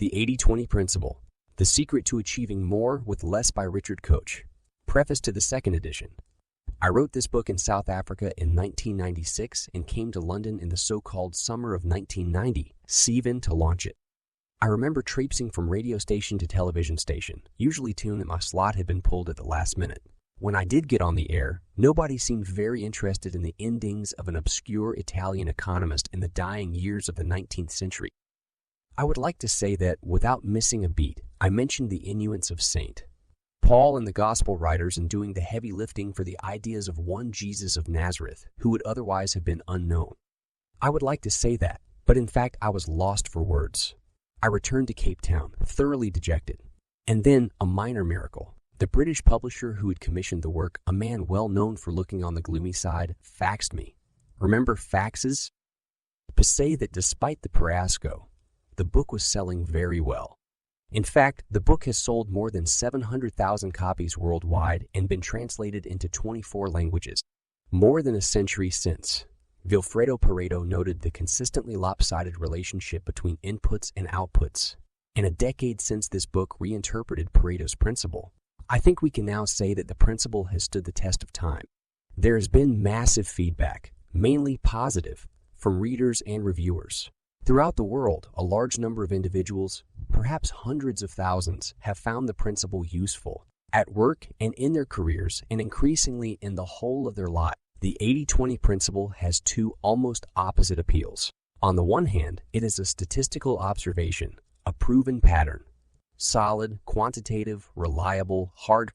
The 80-20 Principle, The Secret to Achieving More with Less by Richard Koch. Preface to the second edition. I wrote this book in South Africa in 1996 and came to London in the so-called summer of 1990, Seven, to launch it. I remember traipsing from radio station to television station, usually tuned that my slot had been pulled at the last minute. When I did get on the air, nobody seemed very interested in the endings of an obscure Italian economist in the dying years of the 19th century. I would like to say that, without missing a beat, I mentioned the Inuits of St. Paul and the Gospel writers in doing the heavy lifting for the ideas of one Jesus of Nazareth, who would otherwise have been unknown. I would like to say that, but in fact I was lost for words. I returned to Cape Town, thoroughly dejected. And then, a minor miracle. The British publisher who had commissioned the work, a man well known for looking on the gloomy side, faxed me. Remember faxes? To say that despite the fiasco, the book was selling very well. In fact, the book has sold more than 700,000 copies worldwide and been translated into 24 languages. More than a century since, Vilfredo Pareto noted the consistently lopsided relationship between inputs and outputs. And a decade since this book reinterpreted Pareto's principle, I think we can now say that the principle has stood the test of time. There has been massive feedback, mainly positive, from readers and reviewers. Throughout the world, a large number of individuals, perhaps hundreds of thousands, have found the principle useful at work and in their careers, and increasingly in the whole of their life. The 80-20 principle has two almost opposite appeals. On the one hand, it is a statistical observation, a proven pattern. Solid, quantitative, reliable, hard.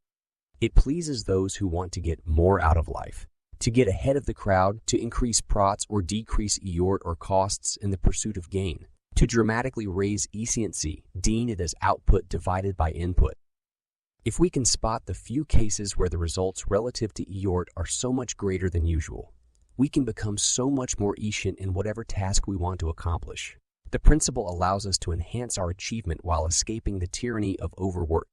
It pleases those who want to get more out of life, to get ahead of the crowd, to increase prots or decrease EORT or costs in the pursuit of gain, to dramatically raise efficiency, deem it as output divided by input. If we can spot the few cases where the results relative to EORT are so much greater than usual, we can become so much more efficient in whatever task we want to accomplish. The principle allows us to enhance our achievement while escaping the tyranny of overwork.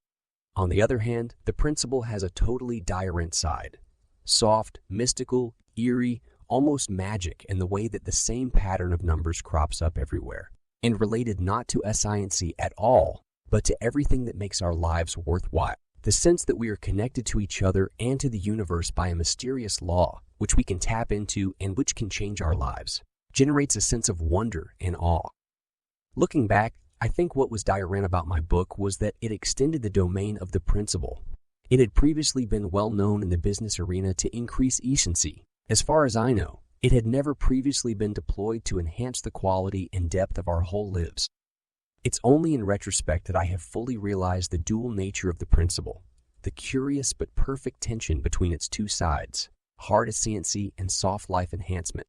On the other hand, the principle has a totally different side. Soft, mystical, eerie, almost magic in the way that the same pattern of numbers crops up everywhere, and related not to science at all, but to everything that makes our lives worthwhile. The sense that we are connected to each other and to the universe by a mysterious law, which we can tap into and which can change our lives, generates a sense of wonder and awe. Looking back, I think what was different about my book was that it extended the domain of the principle. It had previously been well known in the business arena to increase efficiency. As far as I know, it had never previously been deployed to enhance the quality and depth of our whole lives. It's only in retrospect that I have fully realized the dual nature of the principle, the curious but perfect tension between its two sides, hard efficiency and soft life enhancement.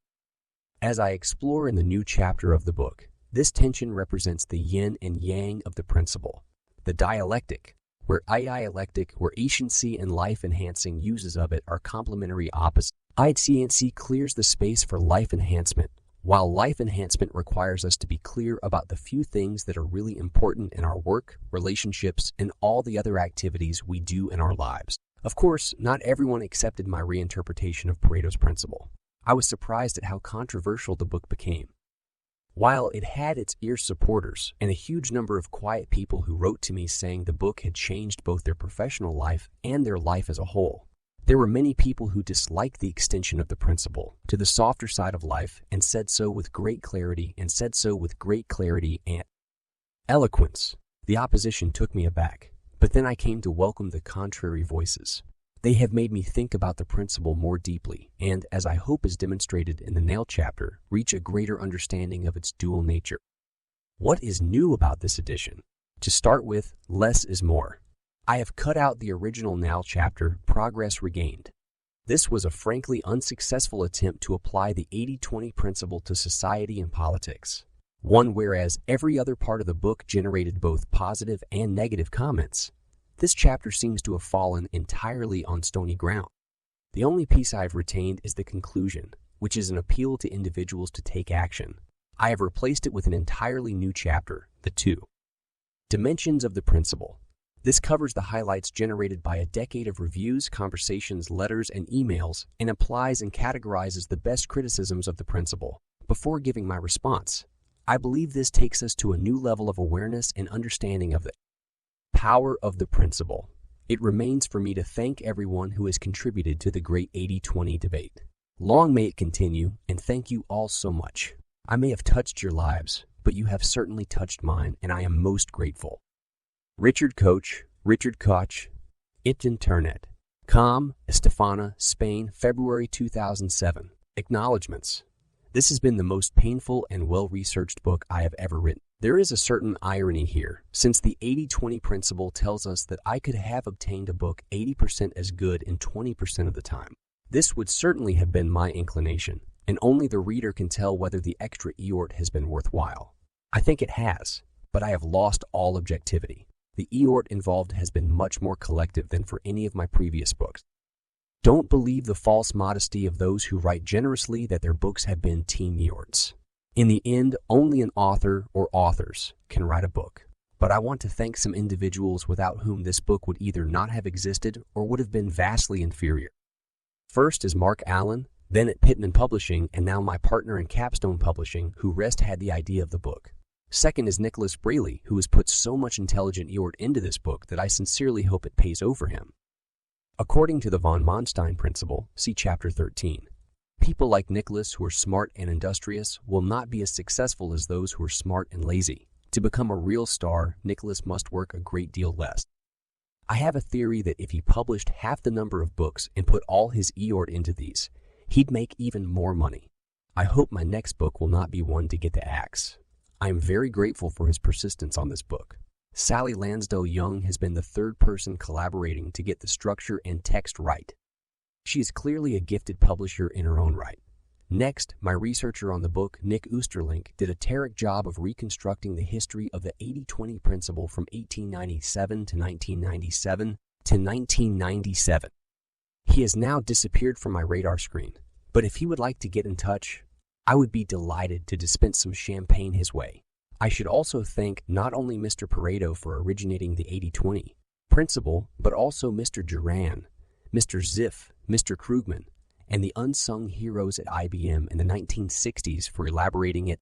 As I explore in the new chapter of the book, this tension represents the yin and yang of the principle, the dialectic, where efficiency and life-enhancing uses of it are complementary opposites. Efficiency clears the space for life enhancement, while life enhancement requires us to be clear about the few things that are really important in our work, relationships, and all the other activities we do in our lives. Of course, not everyone accepted my reinterpretation of Pareto's principle. I was surprised at how controversial the book became. While it had its ear supporters and a huge number of quiet people who wrote to me saying the book had changed both their professional life and their life as a whole, there were many people who disliked the extension of the principle to the softer side of life and said so with great clarity and eloquence. The opposition took me aback, but then I came to welcome the contrary voices. They have made me think about the principle more deeply and, as I hope is demonstrated in the Nail chapter, reach a greater understanding of its dual nature. What is new about this edition? To start with, less is more. I have cut out the original Nail chapter, Progress Regained. This was a frankly unsuccessful attempt to apply the 80-20 principle to society and politics. One whereas every other part of the book generated both positive and negative comments, this chapter seems to have fallen entirely on stony ground. The only piece I have retained is the conclusion, which is an appeal to individuals to take action. I have replaced it with an entirely new chapter, the 2 Dimensions of the Principle. This covers the highlights generated by a decade of reviews, conversations, letters, and emails, and applies and categorizes the best criticisms of the principle. Before giving my response, I believe this takes us to a new level of awareness and understanding of the power of the principle. It remains for me to thank everyone who has contributed to the great 80-20 debate. Long may it continue, and thank you all so much. I may have touched your lives, but you have certainly touched mine, and I am most grateful. Richard Koch, Richard Koch, Internet. Estefana, Spain, February 2007. Acknowledgements. This has been the most painful and well-researched book I have ever written. There is a certain irony here, since the 80-20 principle tells us that I could have obtained a book 80% as good in 20% of the time. This would certainly have been my inclination, and only the reader can tell whether the extra eort has been worthwhile. I think it has, but I have lost all objectivity. The eort involved has been much more collective than for any of my previous books. Don't believe the false modesty of those who write generously that their books have been team eorts. In the end, only an author or authors can write a book. But I want to thank some individuals without whom this book would either not have existed or would have been vastly inferior. First is Mark Allen, then at Pittman Publishing, and now my partner in Capstone Publishing, who had the idea of the book. Second is Nicholas Braley, who has put so much intelligent eort into this book that I sincerely hope it pays over him. According to the von Manstein principle, see Chapter 13. People like Nicholas who are smart and industrious will not be as successful as those who are smart and lazy. To become a real star, Nicholas must work a great deal less. I have a theory that if he published half the number of books and put all his eort into these, he'd make even more money. I hope my next book will not be one to get the axe. I am very grateful for his persistence on this book. Sally Lansdale Young has been the third person collaborating to get the structure and text right. She is clearly a gifted publisher in her own right. Next, my researcher on the book, Nick Oosterlink, did a terrific job of reconstructing the history of the 80-20 principle from 1897 to 1997 to 1997. He has now disappeared from my radar screen, but if he would like to get in touch, I would be delighted to dispense some champagne his way. I should also thank not only Mr. Pareto for originating the 80-20 principle, but also Mr. Duran, Mr. Ziff, Mr. Krugman, and the unsung heroes at IBM in the 1960s for elaborating it,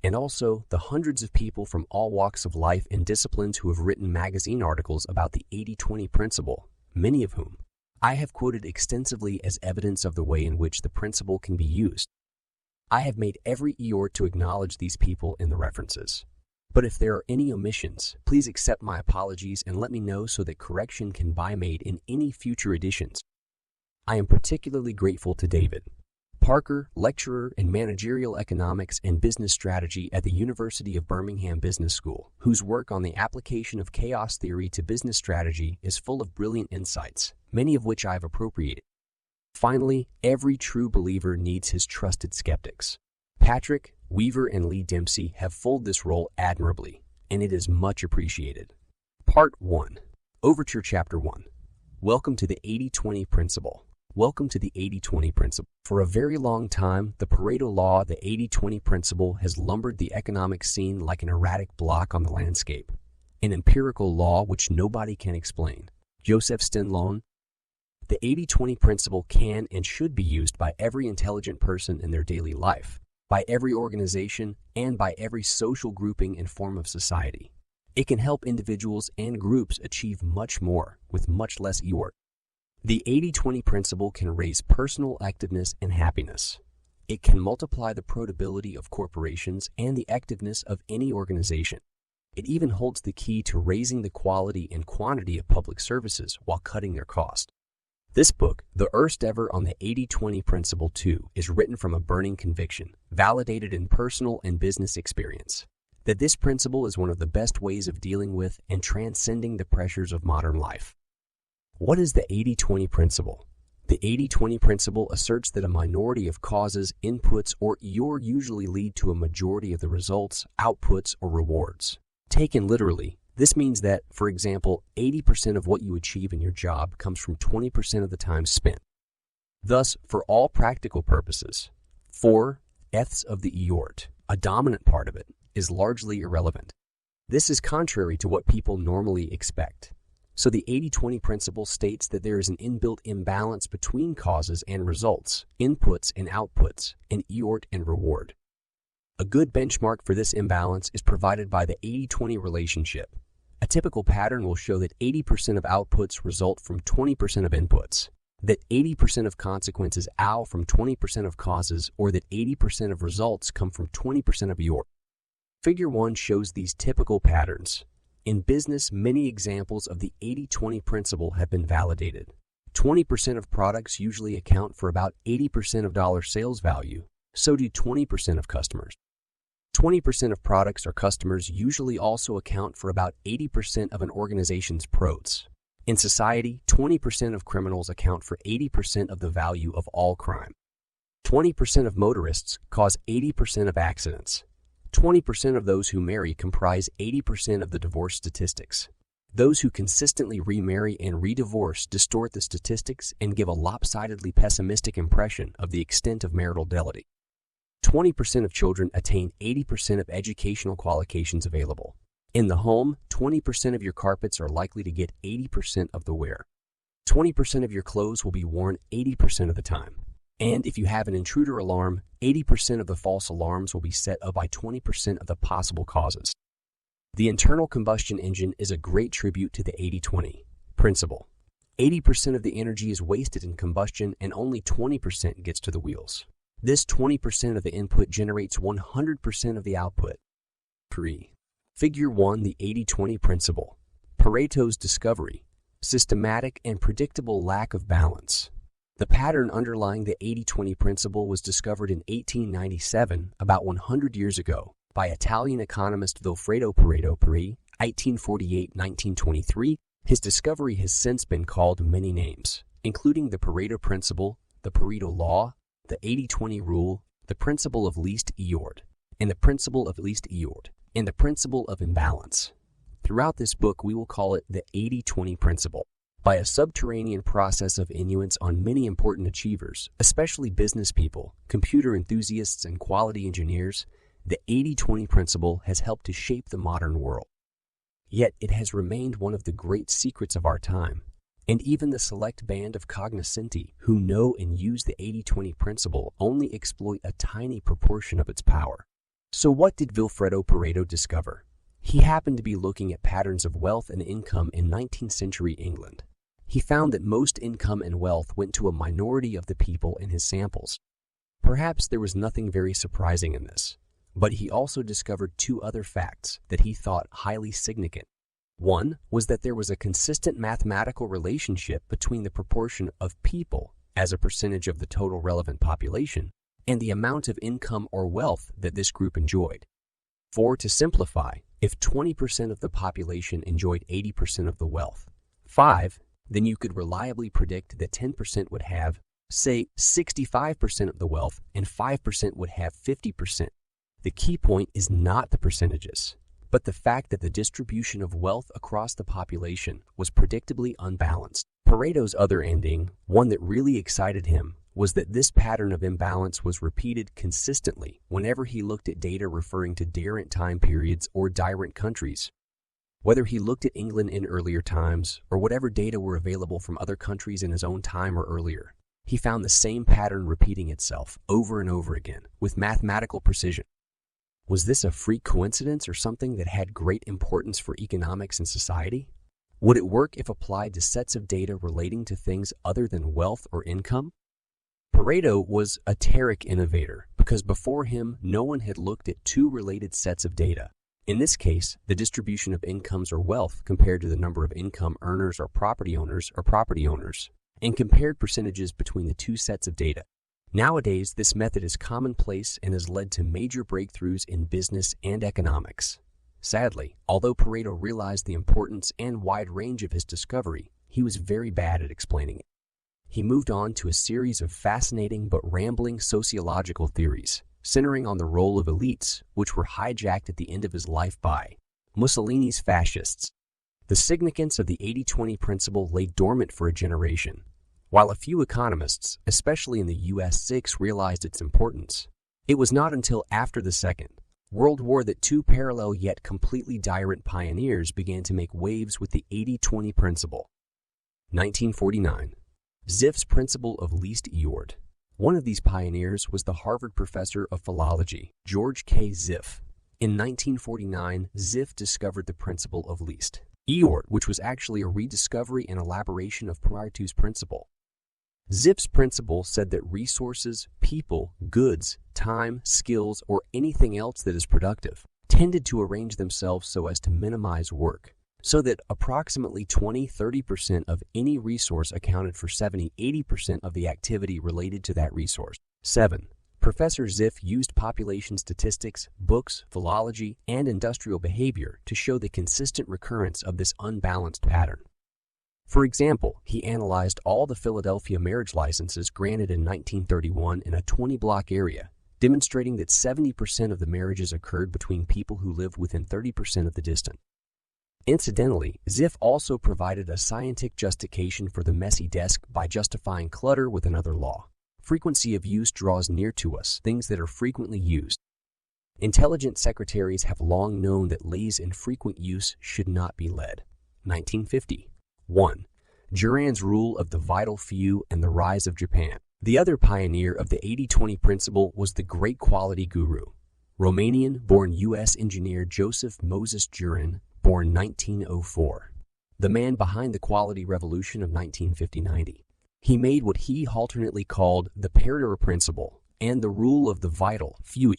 and also the hundreds of people from all walks of life and disciplines who have written magazine articles about the 80-20 principle, many of whom I have quoted extensively as evidence of the way in which the principle can be used. I have made every eort to acknowledge these people in the references. But if there are any omissions, please accept my apologies and let me know so that correction can be made in any future editions. I am particularly grateful to David Parker, lecturer in managerial economics and business strategy at the University of Birmingham Business School, whose work on the application of chaos theory to business strategy is full of brilliant insights, many of which I have appropriated. Finally, every true believer needs his trusted skeptics. Patrick, Weaver, and Lee Dempsey have filled this role admirably, and it is much appreciated. Part 1. Overture Chapter 1. Welcome to the 80-20 principle. Welcome to the 80-20 principle. For a very long time, the Pareto law, the 80-20 principle, has lumbered the economic scene like an erratic block on the landscape. An empirical law which nobody can explain. Joseph Stenlone. The 80-20 principle can and should be used by every intelligent person in their daily life, by every organization, and by every social grouping and form of society. It can help individuals and groups achieve much more with much less eort. The 80-20 principle can raise personal activeness and happiness. It can multiply the profitability of corporations and the activeness of any organization. It even holds the key to raising the quality and quantity of public services while cutting their cost. This book, the first ever on the 80-20 principle 2, is written from a burning conviction, validated in personal and business experience, that this principle is one of the best ways of dealing with and transcending the pressures of modern life. What is the 80-20 principle? The 80-20 principle asserts that a minority of causes, inputs, or eort usually lead to a majority of the results, outputs, or rewards. Taken literally, this means that, for example, 80% of what you achieve in your job comes from 20% of the time spent. Thus, for all practical purposes, 4/10 of the eort, a dominant part of it, is largely irrelevant. This is contrary to what people normally expect. So the 80-20 principle states that there is an inbuilt imbalance between causes and results, inputs and outputs, and eort and reward. A good benchmark for this imbalance is provided by the 80-20 relationship. A typical pattern will show that 80% of outputs result from 20% of inputs, that 80% of consequences owe from 20% of causes, or that 80% of results come from 20% of your. Figure 1 shows these typical patterns. In business, many examples of the 80-20 principle have been validated. 20% of products usually account for about 80% of dollar sales value. So do 20% of customers. 20% of products or customers usually also account for about 80% of an organization's pros. In society, 20% of criminals account for 80% of the value of all crime. 20% of motorists cause 80% of accidents. 20% of those who marry comprise 80% of the divorce statistics. Those who consistently remarry and redivorce distort the statistics and give a lopsidedly pessimistic impression of the extent of marital fidelity. 20% of children attain 80% of educational qualifications available. In the home, 20% of your carpets are likely to get 80% of the wear. 20% of your clothes will be worn 80% of the time. And if you have an intruder alarm, 80% of the false alarms will be set up by 20% of the possible causes. The internal combustion engine is a great tribute to the 80-20 principle. 80% of the energy is wasted in combustion and only 20% gets to the wheels. This 20% of the input generates 100% of the output. 3. Figure 1, the 80-20 principle. Pareto's discovery. Systematic and predictable lack of balance. The pattern underlying the 80-20 principle was discovered in 1897, about 100 years ago, by Italian economist Vilfredo Pareto Principle, 1848-1923. His discovery has since been called many names, including the Pareto Principle, the Pareto Law, the 80-20 rule, the principle of least effort, and the principle of least effort, and the principle of imbalance. Throughout this book, we will call it the 80-20 principle. By a subterranean process of influence on many important achievers, especially business people, computer enthusiasts, and quality engineers, the 80-20 principle has helped to shape the modern world. Yet it has remained one of the great secrets of our time. And even the select band of cognoscenti who know and use the 80-20 principle only exploit a tiny proportion of its power. So what did Vilfredo Pareto discover? He happened to be looking at patterns of wealth and income in 19th century England. He found that most income and wealth went to a minority of the people in his samples. Perhaps there was nothing very surprising in this, but he also discovered two other facts that he thought highly significant. One was that there was a consistent mathematical relationship between the proportion of people as a percentage of the total relevant population and the amount of income or wealth that this group enjoyed. For to simplify, if 20% of the population enjoyed 80% of the wealth, 5, then you could reliably predict that 10% would have, say, 65% of the wealth and 5% would have 50%. The key point is not the percentages, but the fact that the distribution of wealth across the population was predictably unbalanced. Pareto's other ending, one that really excited him, was that this pattern of imbalance was repeated consistently whenever he looked at data referring to different time periods or different countries. Whether he looked at England in earlier times or whatever data were available from other countries in his own time or earlier, he found the same pattern repeating itself over and over again with mathematical precision. Was this a freak coincidence or something that had great importance for economics and society? Would it work if applied to sets of data relating to things other than wealth or income? Pareto was a terrific innovator because before him, no one had looked at two related sets of data. In this case, the distribution of incomes or wealth compared to the number of income earners or property owners, and compared percentages between the two sets of data. Nowadays, this method is commonplace and has led to major breakthroughs in business and economics. Sadly, although Pareto realized the importance and wide range of his discovery, he was very bad at explaining it. He moved on to a series of fascinating but rambling sociological theories, centering on the role of elites, which were hijacked at the end of his life by Mussolini's fascists. The significance of the 80-20 principle lay dormant for a generation. While a few economists, especially in the US, realized its importance, it was not until after the Second World War that two parallel yet completely different pioneers began to make waves with the 80-20 principle. 1949. Zipf's principle of least effort. One of these pioneers was the Harvard professor of philology, George K. Ziff. In 1949, Ziff discovered the principle of least effort, which was actually a rediscovery and elaboration of Pareto's principle. Ziff's principle said that resources, people, goods, time, skills, or anything else that is productive tended to arrange themselves so as to minimize work, so that approximately 20-30% of any resource accounted for 70-80% of the activity related to that resource. 7. Professor Ziff used population statistics, books, philology, and industrial behavior to show the consistent recurrence of this unbalanced pattern. For example, he analyzed all the Philadelphia marriage licenses granted in 1931 in a 20-block area, demonstrating that 70% of the marriages occurred between people who lived within 30% of the distance. Incidentally, Ziff also provided a scientific justification for the messy desk by justifying clutter with another law. Frequency of use draws near to us things that are frequently used. Intelligent secretaries have long known that lays in frequent use should not be led. 1950. 1. Juran's rule of the vital few and the rise of Japan. The other pioneer of the 80-20 principle was the great quality guru, Romanian-born U.S. engineer Joseph Moses Juran, born 1904, the man behind the quality revolution of 1950-90. He made what he alternately called the Pareto Principle and the rule of the vital few,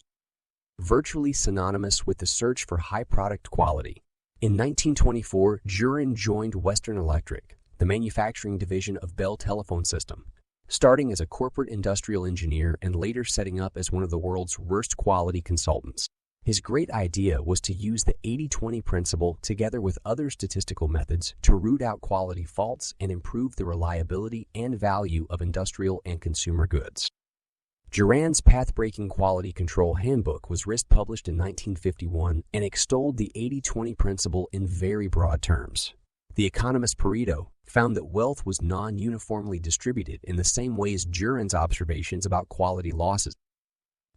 virtually synonymous with the search for high product quality. In 1924, Juran joined Western Electric, the manufacturing division of Bell Telephone System, starting as a corporate industrial engineer and later setting up as one of the world's worst quality consultants. His great idea was to use the 80-20 principle together with other statistical methods to root out quality faults and improve the reliability and value of industrial and consumer goods. Juran's path-breaking quality control handbook was published in 1951 and extolled the 80-20 principle in very broad terms. The economist Pareto found that wealth was non-uniformly distributed in the same way as Juran's observations about quality losses.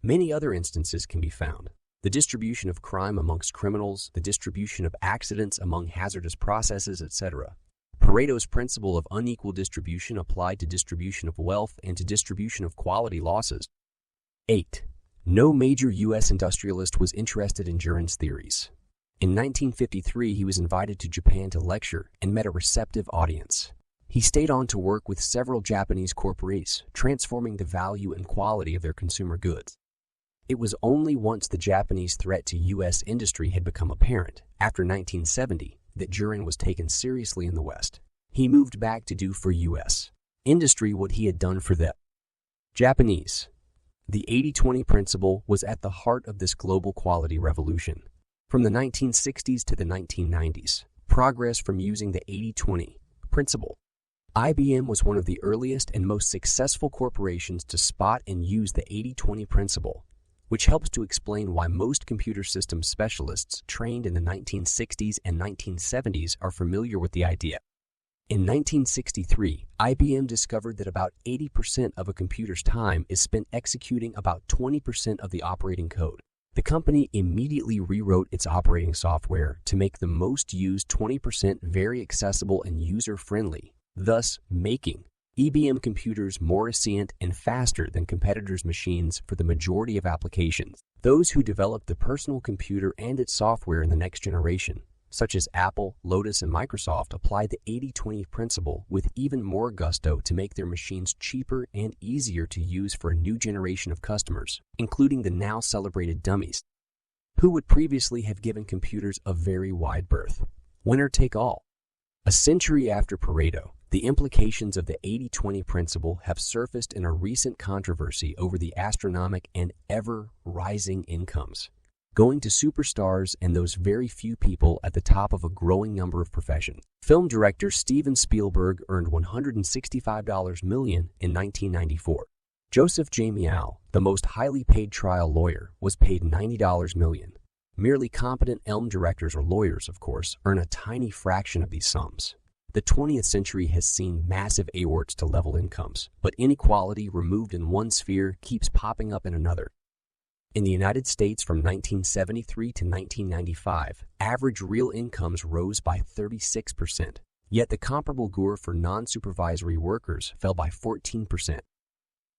Many other instances can be found. The distribution of crime amongst criminals, the distribution of accidents among hazardous processes, etc. Pareto's principle of unequal distribution applied to distribution of wealth and to distribution of quality losses. 8. No major U.S. industrialist was interested in Juran's theories. In 1953, he was invited to Japan to lecture and met a receptive audience. He stayed on to work with several Japanese corporates, transforming the value and quality of their consumer goods. It was only once the Japanese threat to U.S. industry had become apparent, after 1970, that Juran was taken seriously in the West. He moved back to do for U.S. industry what he had done for the Japanese. The 80-20 principle was at the heart of this global quality revolution. From the 1960s to the 1990s, progress from using the 80-20 principle. IBM was one of the earliest and most successful corporations to spot and use the 80-20 principle, which helps to explain why most computer systems specialists trained in the 1960s and 1970s are familiar with the idea. In 1963, IBM discovered that about 80% of a computer's time is spent executing about 20% of the operating code. The company immediately rewrote its operating software to make the most used 20% very accessible and user-friendly, thus making IBM computers more efficient and faster than competitors' machines for the majority of applications. Those who developed the personal computer and its software in the next generation, such as Apple, Lotus, and Microsoft, applied the 80-20 principle with even more gusto to make their machines cheaper and easier to use for a new generation of customers, including the now celebrated dummies, who would previously have given computers a very wide berth. Winner take all. A century after Pareto, the implications of the 80-20 principle have surfaced in a recent controversy over the astronomical and ever-rising incomes going to superstars and those very few people at the top of a growing number of professions. Film director Steven Spielberg earned $165 million in 1994. Joseph J. Miao, the most highly paid trial lawyer, was paid $90 million. Merely competent film directors or lawyers, of course, earn a tiny fraction of these sums. The 20th century has seen massive awards to level incomes, but inequality removed in one sphere keeps popping up in another. In the United States from 1973 to 1995, average real incomes rose by 36%, yet the comparable GOR for non-supervisory workers fell by 14%.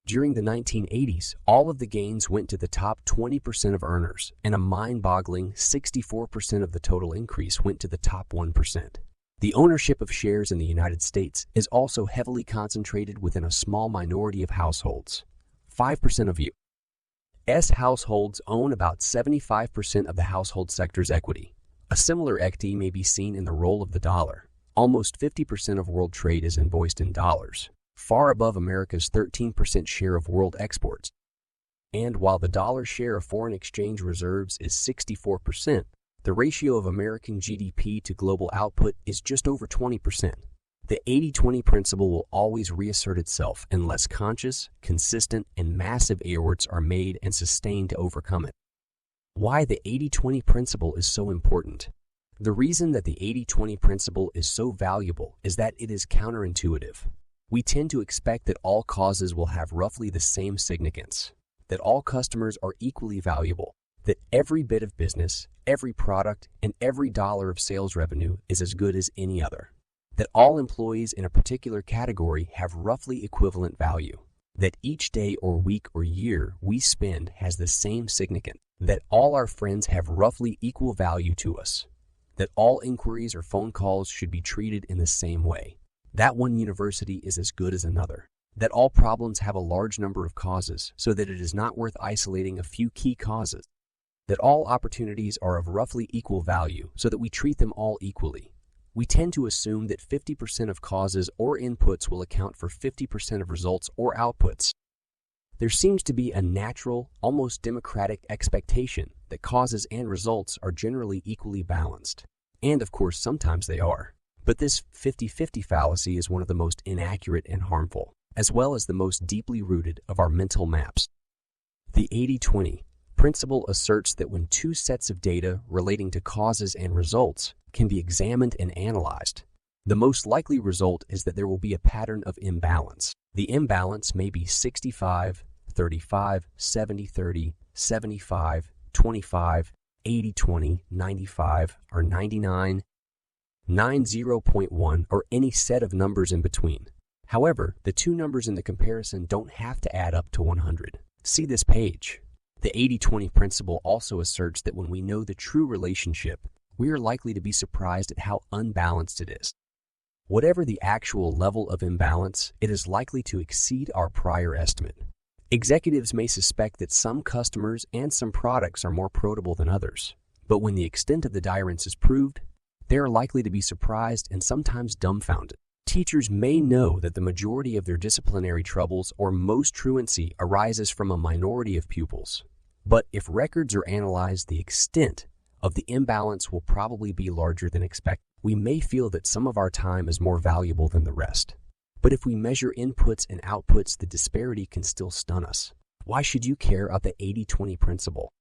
During the 1980s, all of the gains went to the top 20% of earners, and a mind-boggling 64% of the total increase went to the top 1%. The ownership of shares in the United States is also heavily concentrated within a small minority of households. 5% of U.S. households own about 75% of the household sector's equity. A similar equity may be seen in the role of the dollar. Almost 50% of world trade is invoiced in dollars, far above America's 13% share of world exports. And while the dollar share of foreign exchange reserves is 64%, the ratio of American GDP to global output is just over 20%. The 80-20 principle will always reassert itself unless conscious, consistent, and massive efforts are made and sustained to overcome it. Why the 80-20 principle is so important? The reason that the 80-20 principle is so valuable is that it is counterintuitive. We tend to expect that all causes will have roughly the same significance, that all customers are equally valuable, that every bit of business, every product, and every dollar of sales revenue is as good as any other, that all employees in a particular category have roughly equivalent value, that each day or week or year we spend has the same significance, that all our friends have roughly equal value to us, that all inquiries or phone calls should be treated in the same way, that one university is as good as another, that all problems have a large number of causes so that it is not worth isolating a few key causes, that all opportunities are of roughly equal value so that we treat them all equally. We tend to assume that 50% of causes or inputs will account for 50% of results or outputs. There seems to be a natural, almost democratic expectation that causes and results are generally equally balanced. And of course, sometimes they are. But this 50-50 fallacy is one of the most inaccurate and harmful, as well as the most deeply rooted of our mental maps. The 80-20 principle asserts that when two sets of data relating to causes and results can be examined and analyzed, the most likely result is that there will be a pattern of imbalance. The imbalance may be 65, 35, 70, 30, 75, 25, 80, 20, 95, or 99, 90.1, or any set of numbers in between. However, the two numbers in the comparison don't have to add up to 100. See this page. The 80-20 principle also asserts that when we know the true relationship, we are likely to be surprised at how unbalanced it is. Whatever the actual level of imbalance, it is likely to exceed our prior estimate. Executives may suspect that some customers and some products are more profitable than others, but when the extent of the difference is proved, they are likely to be surprised and sometimes dumbfounded. Teachers may know that the majority of their disciplinary troubles or most truancy arises from a minority of pupils. But if records are analyzed, the extent of the imbalance will probably be larger than expected. We may feel that some of our time is more valuable than the rest. But if we measure inputs and outputs, the disparity can still stun us. Why should you care about the 80-20 principle?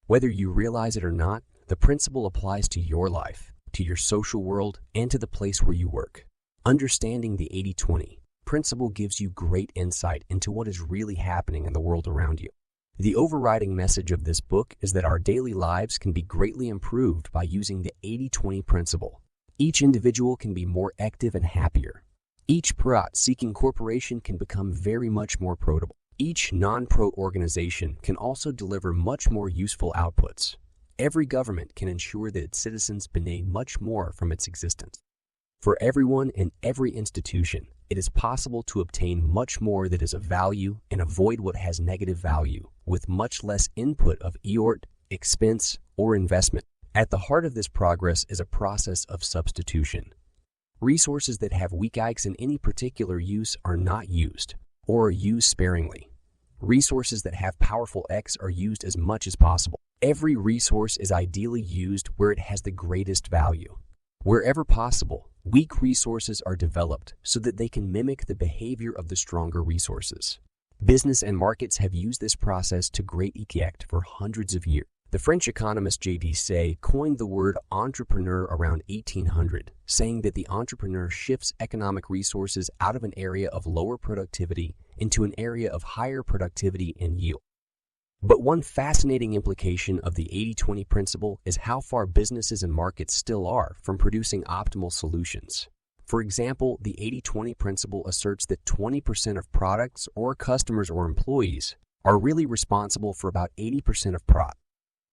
Whether you realize it or not, the principle applies to your life, to your social world, and to the place where you work. Understanding the 80-20 principle gives you great insight into what is really happening in the world around you. The overriding message of this book is that our daily lives can be greatly improved by using the 80-20 principle. Each individual can be more active and happier. Each profit-seeking corporation can become very much more profitable. Each non-pro organization can also deliver much more useful outputs. Every government can ensure that its citizens benefit much more from its existence. For everyone and every institution, it is possible to obtain much more that is of value and avoid what has negative value with much less input of effort, expense, or investment. At the heart of this progress is a process of substitution. Resources that have weak X in any particular use are not used, or are used sparingly. Resources that have powerful X are used as much as possible. Every resource is ideally used where it has the greatest value. Wherever possible, weak resources are developed so that they can mimic the behavior of the stronger resources. Business and markets have used this process to great effect for hundreds of years. The French economist J.D. Say coined the word entrepreneur around 1800, saying that the entrepreneur shifts economic resources out of an area of lower productivity into an area of higher productivity and yield. But one fascinating implication of the 80-20 principle is how far businesses and markets still are from producing optimal solutions. For example, the 80-20 principle asserts that 20% of products or customers or employees are really responsible for about 80% of profit.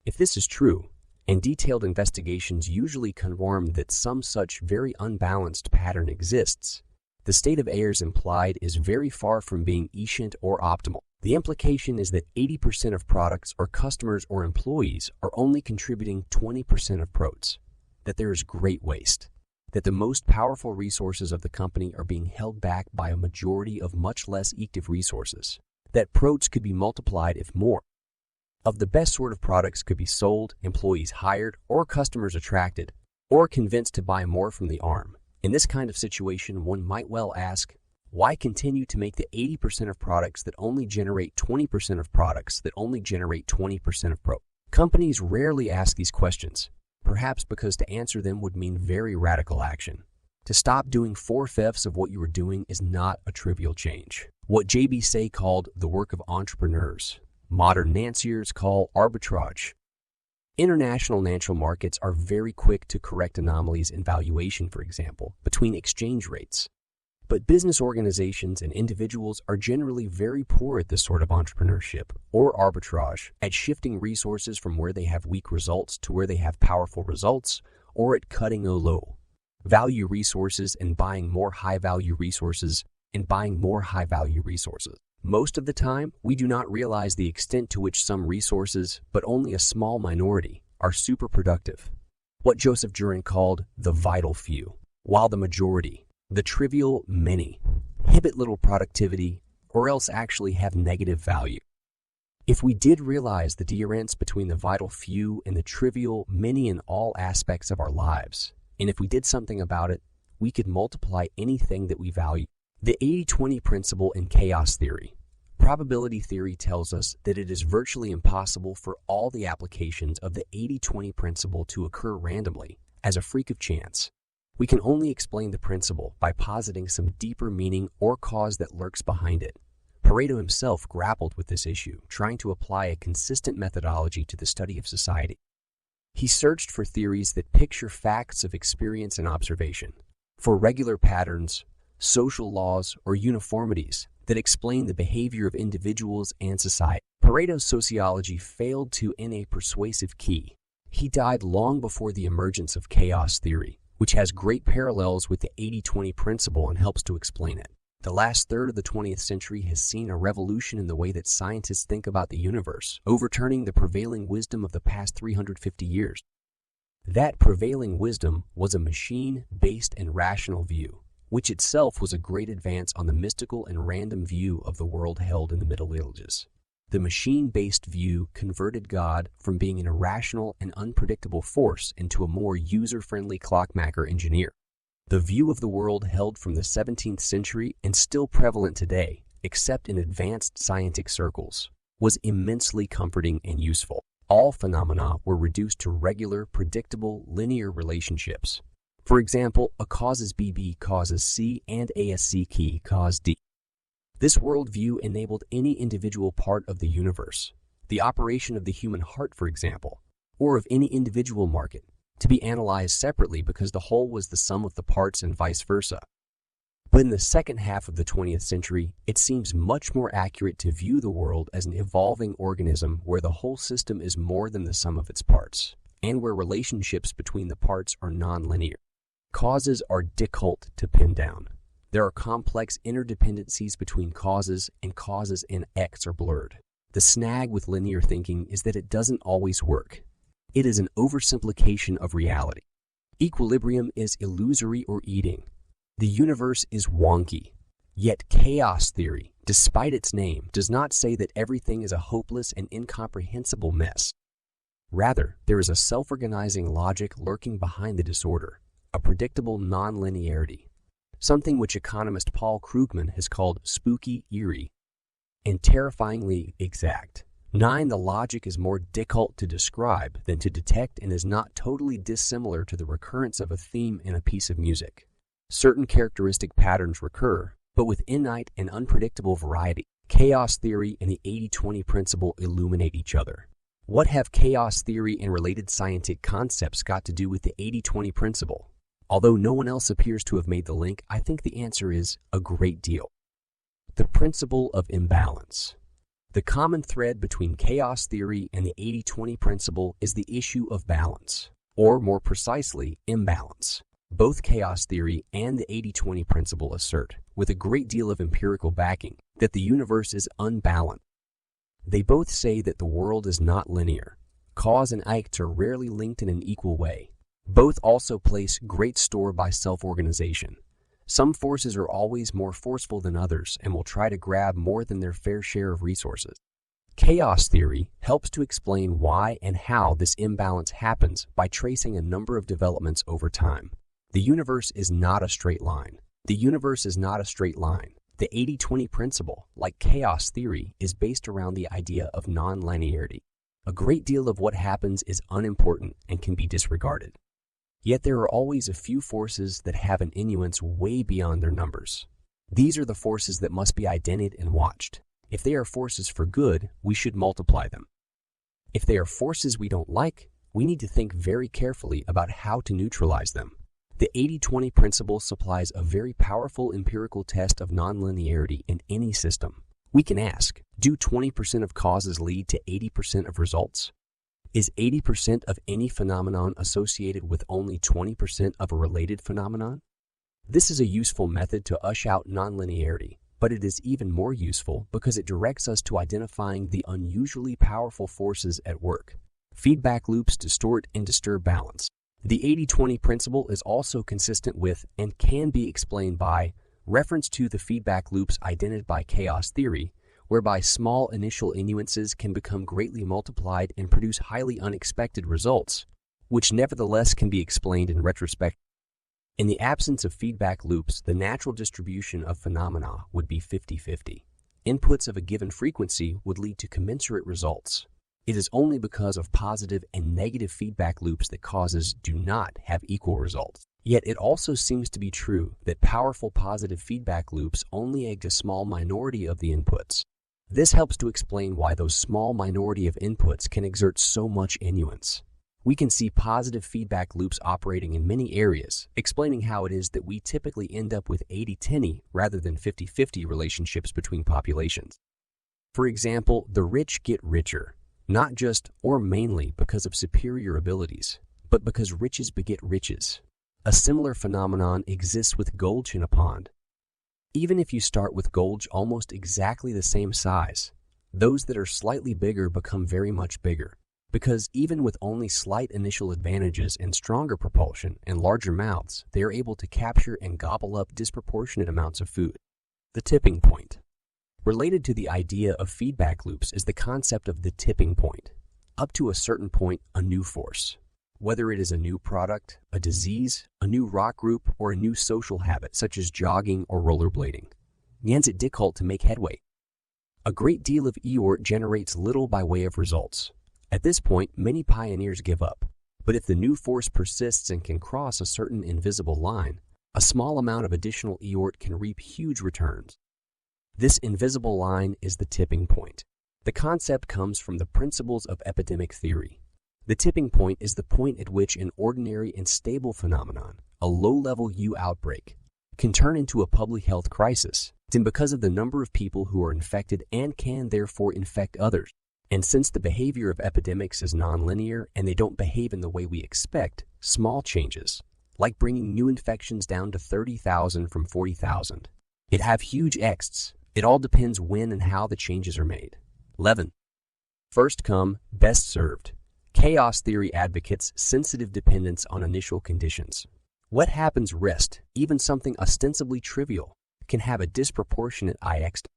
If this is true, and detailed investigations usually confirm that some such very unbalanced pattern exists, the state of affairs implied is very far from being efficient or optimal. The implication is that 80% of products or customers or employees are only contributing 20% of profits, that there is great waste, that the most powerful resources of the company are being held back by a majority of much less active resources, that profits could be multiplied if more of the best sort of products could be sold, employees hired, or customers attracted, or convinced to buy more from the arm. In this kind of situation, one might well ask, why continue to make the 80% of products that only generate 20% of products that only generate 20% of profit? Companies rarely ask these questions, perhaps because to answer them would mean very radical action. To stop doing 4/5 of what you are doing is not a trivial change. What J.B. Say called the work of entrepreneurs, modern financiers call arbitrage. International financial markets are very quick to correct anomalies in valuation, for example, between exchange rates. But business organizations and individuals are generally very poor at this sort of entrepreneurship or arbitrage, at shifting resources from where they have weak results to where they have powerful results, or at cutting low value resources and buying more high value resources Most of the time, we do not realize the extent to which some resources, but only a small minority, are super productive. What Joseph Juran called the vital few, while the majority, the trivial many, inhibit little productivity or else actually have negative value. If we did realize the difference between the vital few and the trivial many in all aspects of our lives, and if we did something about it, we could multiply anything that we value. The 80-20 principle in chaos theory. Probability theory tells us that it is virtually impossible for all the applications of the 80-20 principle to occur randomly, as a freak of chance. We can only explain the principle by positing some deeper meaning or cause that lurks behind it. Pareto himself grappled with this issue, trying to apply a consistent methodology to the study of society. He searched for theories that picture facts of experience and observation, for regular patterns, social laws, or uniformities that explain the behavior of individuals and society. Pareto's sociology failed to in a persuasive key. He died long before the emergence of chaos theory, which has great parallels with the 80-20 principle and helps to explain it. The last third of the 20th century has seen a revolution in the way that scientists think about the universe, overturning the prevailing wisdom of the past 350 years. That prevailing wisdom was a machine-based and rational view, which itself was a great advance on the mystical and random view of the world held in the Middle Ages. The machine-based view converted God from being an irrational and unpredictable force into a more user-friendly clockmaker engineer. The view of the world held from the 17th century and still prevalent today, except in advanced scientific circles, was immensely comforting and useful. All phenomena were reduced to regular, predictable, linear relationships. For example, a causes B causes C and ASC key cause D. This worldview enabled any individual part of the universe, the operation of the human heart, for example, or of any individual market, to be analyzed separately because the whole was the sum of the parts and vice versa. But in the second half of the 20th century, it seems much more accurate to view the world as an evolving organism where the whole system is more than the sum of its parts, and where relationships between the parts are nonlinear. Causes are difficult to pin down. There are complex interdependencies between causes, and causes and X are blurred. The snag with linear thinking is that it doesn't always work. It is an oversimplification of reality. Equilibrium is illusory or eating. The universe is wonky. Yet chaos theory, despite its name, does not say that everything is a hopeless and incomprehensible mess. Rather, there is a self-organizing logic lurking behind the disorder, a predictable non-linearity, something which economist Paul Krugman has called spooky, eerie, and terrifyingly exact. 9. The logic is more difficult to describe than to detect and is not totally dissimilar to the recurrence of a theme in a piece of music. Certain characteristic patterns recur, but with innate and unpredictable variety. Chaos theory and the 80-20 principle illuminate each other. What have chaos theory and related scientific concepts got to do with the 80-20 principle? Although no one else appears to have made the link, I think the answer is a great deal. The principle of imbalance. The common thread between chaos theory and the 80-20 principle is the issue of balance, or more precisely, imbalance. Both chaos theory and the 80-20 principle assert, with a great deal of empirical backing, that the universe is unbalanced. They both say that the world is not linear. Cause and effect are rarely linked in an equal way. Both also place great store by self-organization. Some forces are always more forceful than others and will try to grab more than their fair share of resources. Chaos theory helps to explain why and how this imbalance happens by tracing a number of developments over time. The universe is not a straight line. The universe is not a straight line. The 80-20 principle, like chaos theory, is based around the idea of non-linearity. A great deal of what happens is unimportant and can be disregarded. Yet there are always a few forces that have an influence way beyond their numbers. These are the forces that must be identified and watched. If they are forces for good, we should multiply them. If they are forces we don't like, we need to think very carefully about how to neutralize them. The 80-20 principle supplies a very powerful empirical test of nonlinearity in any system. We can ask, do 20% of causes lead to 80% of results? Is 80% of any phenomenon associated with only 20% of a related phenomenon? This is a useful method to usher out nonlinearity, but it is even more useful because it directs us to identifying the unusually powerful forces at work. Feedback loops distort and disturb balance. The 80-20 principle is also consistent with and can be explained by reference to the feedback loops identified by chaos theory, whereby small initial influences can become greatly multiplied and produce highly unexpected results, which nevertheless can be explained in retrospect. In the absence of feedback loops, the natural distribution of phenomena would be 50-50. Inputs of a given frequency would lead to commensurate results. It is only because of positive and negative feedback loops that causes do not have equal results. Yet it also seems to be true that powerful positive feedback loops only egg a small minority of the inputs. This helps to explain why those small minority of inputs can exert so much influence. We can see positive feedback loops operating in many areas, explaining how it is that we typically end up with 80-20 rather than 50-50 relationships between populations. For example, the rich get richer, not just or mainly because of superior abilities, but because riches beget riches. A similar phenomenon exists with gold in a pond. Even if you start with gold almost exactly the same size, those that are slightly bigger become very much bigger, because even with only slight initial advantages and stronger propulsion and larger mouths, they are able to capture and gobble up disproportionate amounts of food. The tipping point. Related to the idea of feedback loops is the concept of the tipping point. Up to a certain point, a new force, whether it is a new product, a disease, a new rock group, or a new social habit such as jogging or rollerblading, begins it difficult to make headway. A great deal of effort generates little by way of results. At this point, many pioneers give up. But if the new force persists and can cross a certain invisible line, a small amount of additional effort can reap huge returns. This invisible line is the tipping point. The concept comes from the principles of epidemic theory. The tipping point is the point at which an ordinary and stable phenomenon, a low-level outbreak, can turn into a public health crisis, and because of the number of people who are infected and can therefore infect others. And since the behavior of epidemics is nonlinear and they don't behave in the way we expect, small changes, like bringing new infections down to 30,000 from 40,000, it have huge effects. It all depends when and how the changes are made. 11. First come, best served. Chaos theory advocates sensitive dependence on initial conditions. What happens rest, even something ostensibly trivial, can have a disproportionate effect.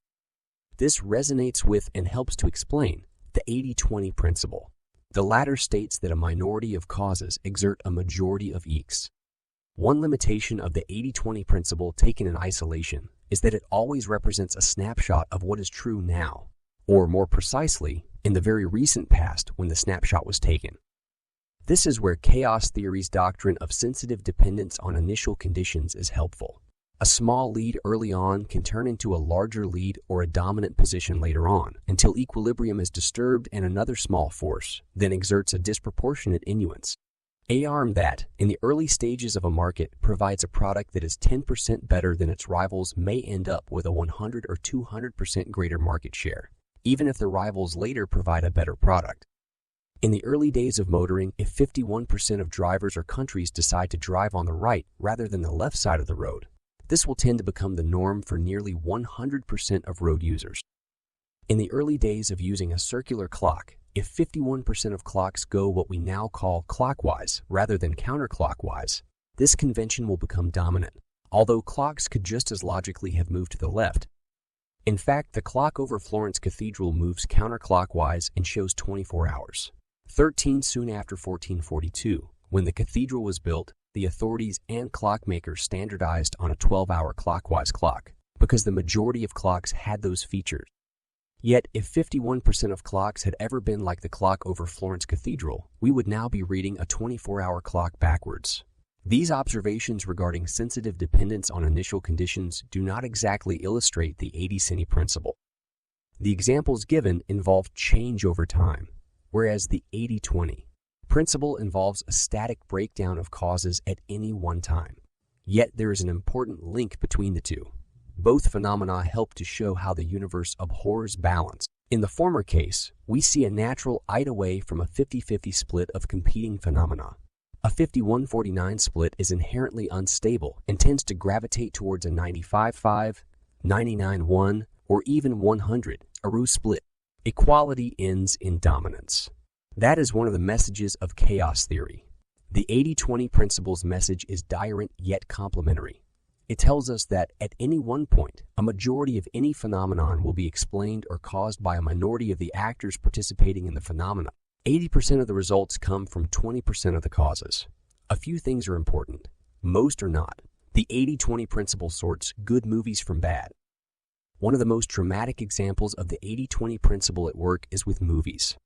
This resonates with and helps to explain the 80-20 principle. The latter states that a minority of causes exert a majority of effects. One limitation of the 80-20 principle taken in isolation is that it always represents a snapshot of what is true now, or more precisely, in the very recent past when the snapshot was taken. This is where chaos theory's doctrine of sensitive dependence on initial conditions is helpful. A small lead early on can turn into a larger lead or a dominant position later on, until equilibrium is disturbed and another small force then exerts a disproportionate influence. A arm that, in the early stages of a market, provides a product that is 10% better than its rivals may end up with a 100 or 200% greater market share, even if the rivals later provide a better product. In the early days of motoring, if 51% of drivers or countries decide to drive on the right rather than the left side of the road, this will tend to become the norm for nearly 100% of road users. In the early days of using a circular clock, if 51% of clocks go what we now call clockwise rather than counterclockwise, this convention will become dominant, although clocks could just as logically have moved to the left. In fact, the clock over Florence Cathedral moves counterclockwise and shows 24 hours. 13 soon after 1442, when the cathedral was built, the authorities and clockmakers standardized on a 12-hour clockwise clock, because the majority of clocks had those features. Yet, if 51% of clocks had ever been like the clock over Florence Cathedral, we would now be reading a 24-hour clock backwards. These observations regarding sensitive dependence on initial conditions do not exactly illustrate the 80-20 principle. The examples given involve change over time, whereas the 80-20 principle involves a static breakdown of causes at any one time. Yet there is an important link between the two. Both phenomena help to show how the universe abhors balance. In the former case, we see a natural ide away from a 50-50 split of competing phenomena. A 51-49 split is inherently unstable and tends to gravitate towards a 95-5, 99-1, or even 100, a split. Equality ends in dominance. That is one of the messages of chaos theory. The 80-20 principle's message is direct yet complementary. It tells us that at any one point, a majority of any phenomenon will be explained or caused by a minority of the actors participating in the phenomena. 80% of the results come from 20% of the causes. A few things are important. Most are not. The 80-20 principle sorts good movies from bad. One of the most dramatic examples of the 80-20 principle at work is with movies.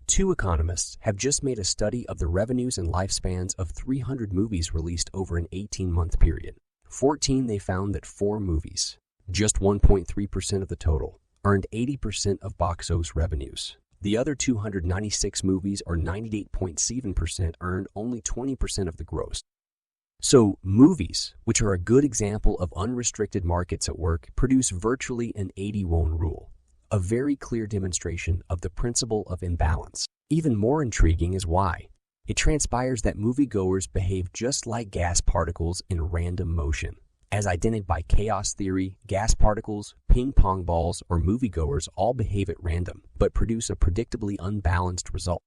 Two economists have just made a study of the revenues and lifespans of 300 movies released over an 18-month period. 14, they found that 4 movies, just 1.3% of the total, earned 80% of box office revenues. The other 296 movies, or 98.7%, earned only 20% of the gross. So, movies, which are a good example of unrestricted markets at work, produce virtually an 80-1 rule, a very clear demonstration of the principle of imbalance. Even more intriguing is why. It transpires that moviegoers behave just like gas particles in random motion. As identified by chaos theory, gas particles, ping-pong balls, or moviegoers all behave at random, but produce a predictably unbalanced result.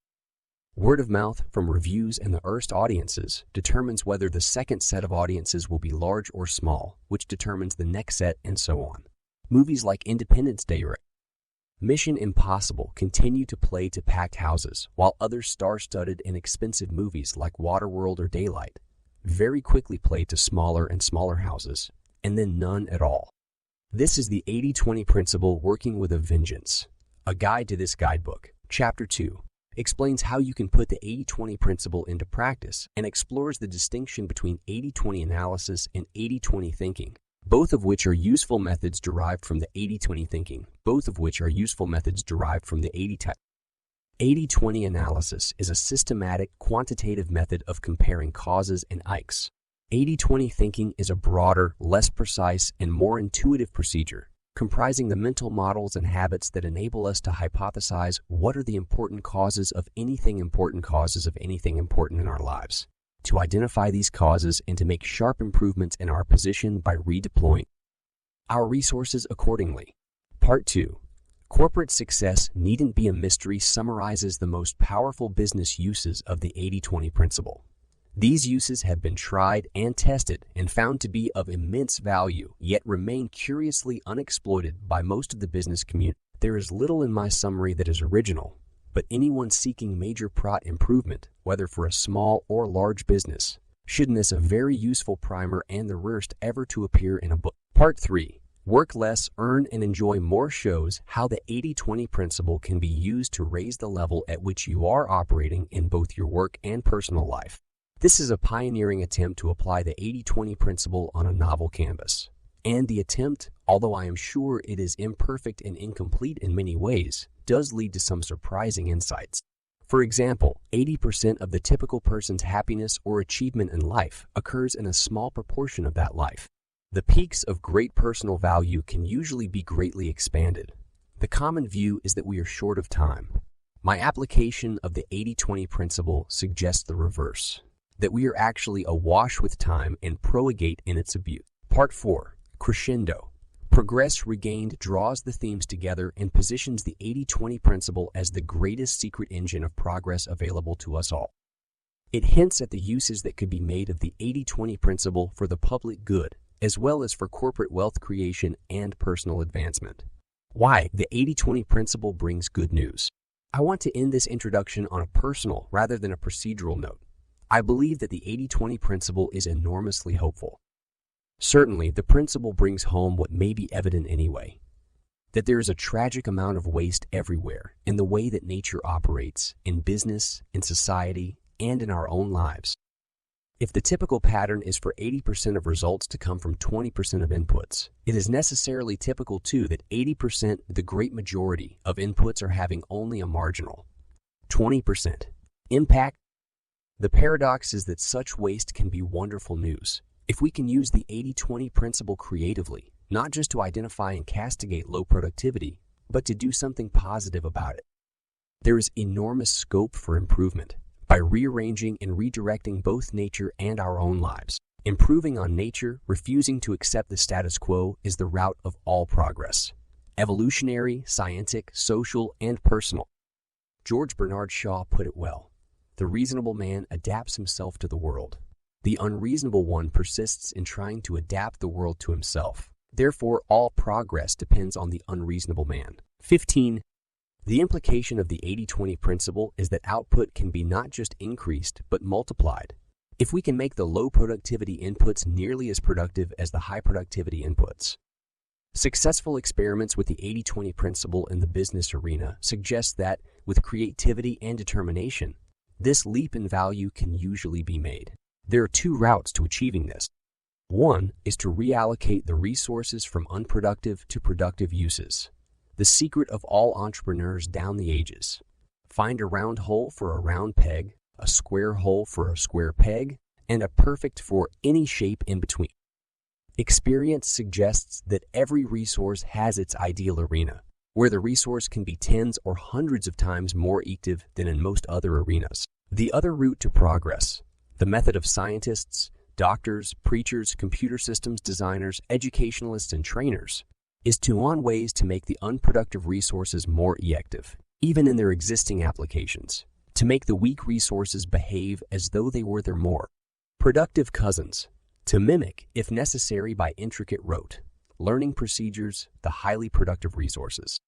Word of mouth from reviews and the first audiences determines whether the second set of audiences will be large or small, which determines the next set, and so on. Movies like Independence Day or Mission Impossible continue to play to packed houses, while other star-studded and expensive movies like Waterworld or Daylight very quickly play to smaller and smaller houses, and then none at all. This is the 80-20 principle working with a vengeance. A guide to this guidebook, Chapter 2, explains how you can put the 80-20 principle into practice and explores the distinction between 80-20 analysis and 80-20 thinking, both of which are useful methods derived from the 80-20 thinking, both of which are useful methods derived from the 80-20. 80-20 analysis is a systematic, quantitative method of comparing causes and ICs. 80-20 thinking is a broader, less precise, and more intuitive procedure, comprising the mental models and habits that enable us to hypothesize what are the important causes of anything important in our lives, to identify these causes and to make sharp improvements in our position by redeploying our resources accordingly. Part 2. Corporate success needn't be a mystery summarizes the most powerful business uses of the 80-20 principle. These uses have been tried and tested and found to be of immense value, yet remain curiously unexploited by most of the business community. There is little in my summary that is original, but anyone seeking major product improvement, whether for a small or large business, should miss a very useful primer and the rarest ever to appear in a book. Part 3. Work less, earn and enjoy more shows how the 80-20 principle can be used to raise the level at which you are operating in both your work and personal life. This is a pioneering attempt to apply the 80-20 principle on a novel canvas. And the attempt, although I am sure it is imperfect and incomplete in many ways, does lead to some surprising insights. For example, 80% of the typical person's happiness or achievement in life occurs in a small proportion of that life. The peaks of great personal value can usually be greatly expanded. The common view is that we are short of time. My application of the 80-20 principle suggests the reverse, that we are actually awash with time and prorogate in its abuse. Part 4. Crescendo. Progress Regained draws the themes together and positions the 80-20 principle as the greatest secret engine of progress available to us all. It hints at the uses that could be made of the 80-20 principle for the public good, as well as for corporate wealth creation and personal advancement. Why the 80-20 principle brings good news. I want to end this introduction on a personal rather than a procedural note. I believe that the 80-20 principle is enormously hopeful. Certainly, the principle brings home what may be evident anyway, that there is a tragic amount of waste everywhere in the way that nature operates, in business, in society, and in our own lives. If the typical pattern is for 80% of results to come from 20% of inputs, it is necessarily typical too that 80%, the great majority of inputs, are having only a marginal 20% impact. The paradox is that such waste can be wonderful news if we can use the 80-20 principle creatively, not just to identify and castigate low productivity, but to do something positive about it. There is enormous scope for improvement by rearranging and redirecting both nature and our own lives. Improving on nature, refusing to accept the status quo, is the route of all progress. Evolutionary, scientific, social, and personal. George Bernard Shaw put it well. The reasonable man adapts himself to the world. The unreasonable one persists in trying to adapt the world to himself. Therefore, all progress depends on the unreasonable man. 15. The implication of the 80-20 principle is that output can be not just increased, but multiplied. If we can make the low productivity inputs nearly as productive as the high productivity inputs. Successful experiments with the 80-20 principle in the business arena suggest that, with creativity and determination, this leap in value can usually be made. There are two routes to achieving this. One is to reallocate the resources from unproductive to productive uses. The secret of all entrepreneurs down the ages. Find a round hole for a round peg, a square hole for a square peg, and a perfect for any shape in between. Experience suggests that every resource has its ideal arena, where the resource can be tens or hundreds of times more effective than in most other arenas. The other route to progress, the method of scientists, doctors, preachers, computer systems designers, educationalists, and trainers, is to find ways to make the unproductive resources more effective, even in their existing applications, to make the weak resources behave as though they were their more productive cousins, to mimic, if necessary by intricate rote, learning procedures, the highly productive resources.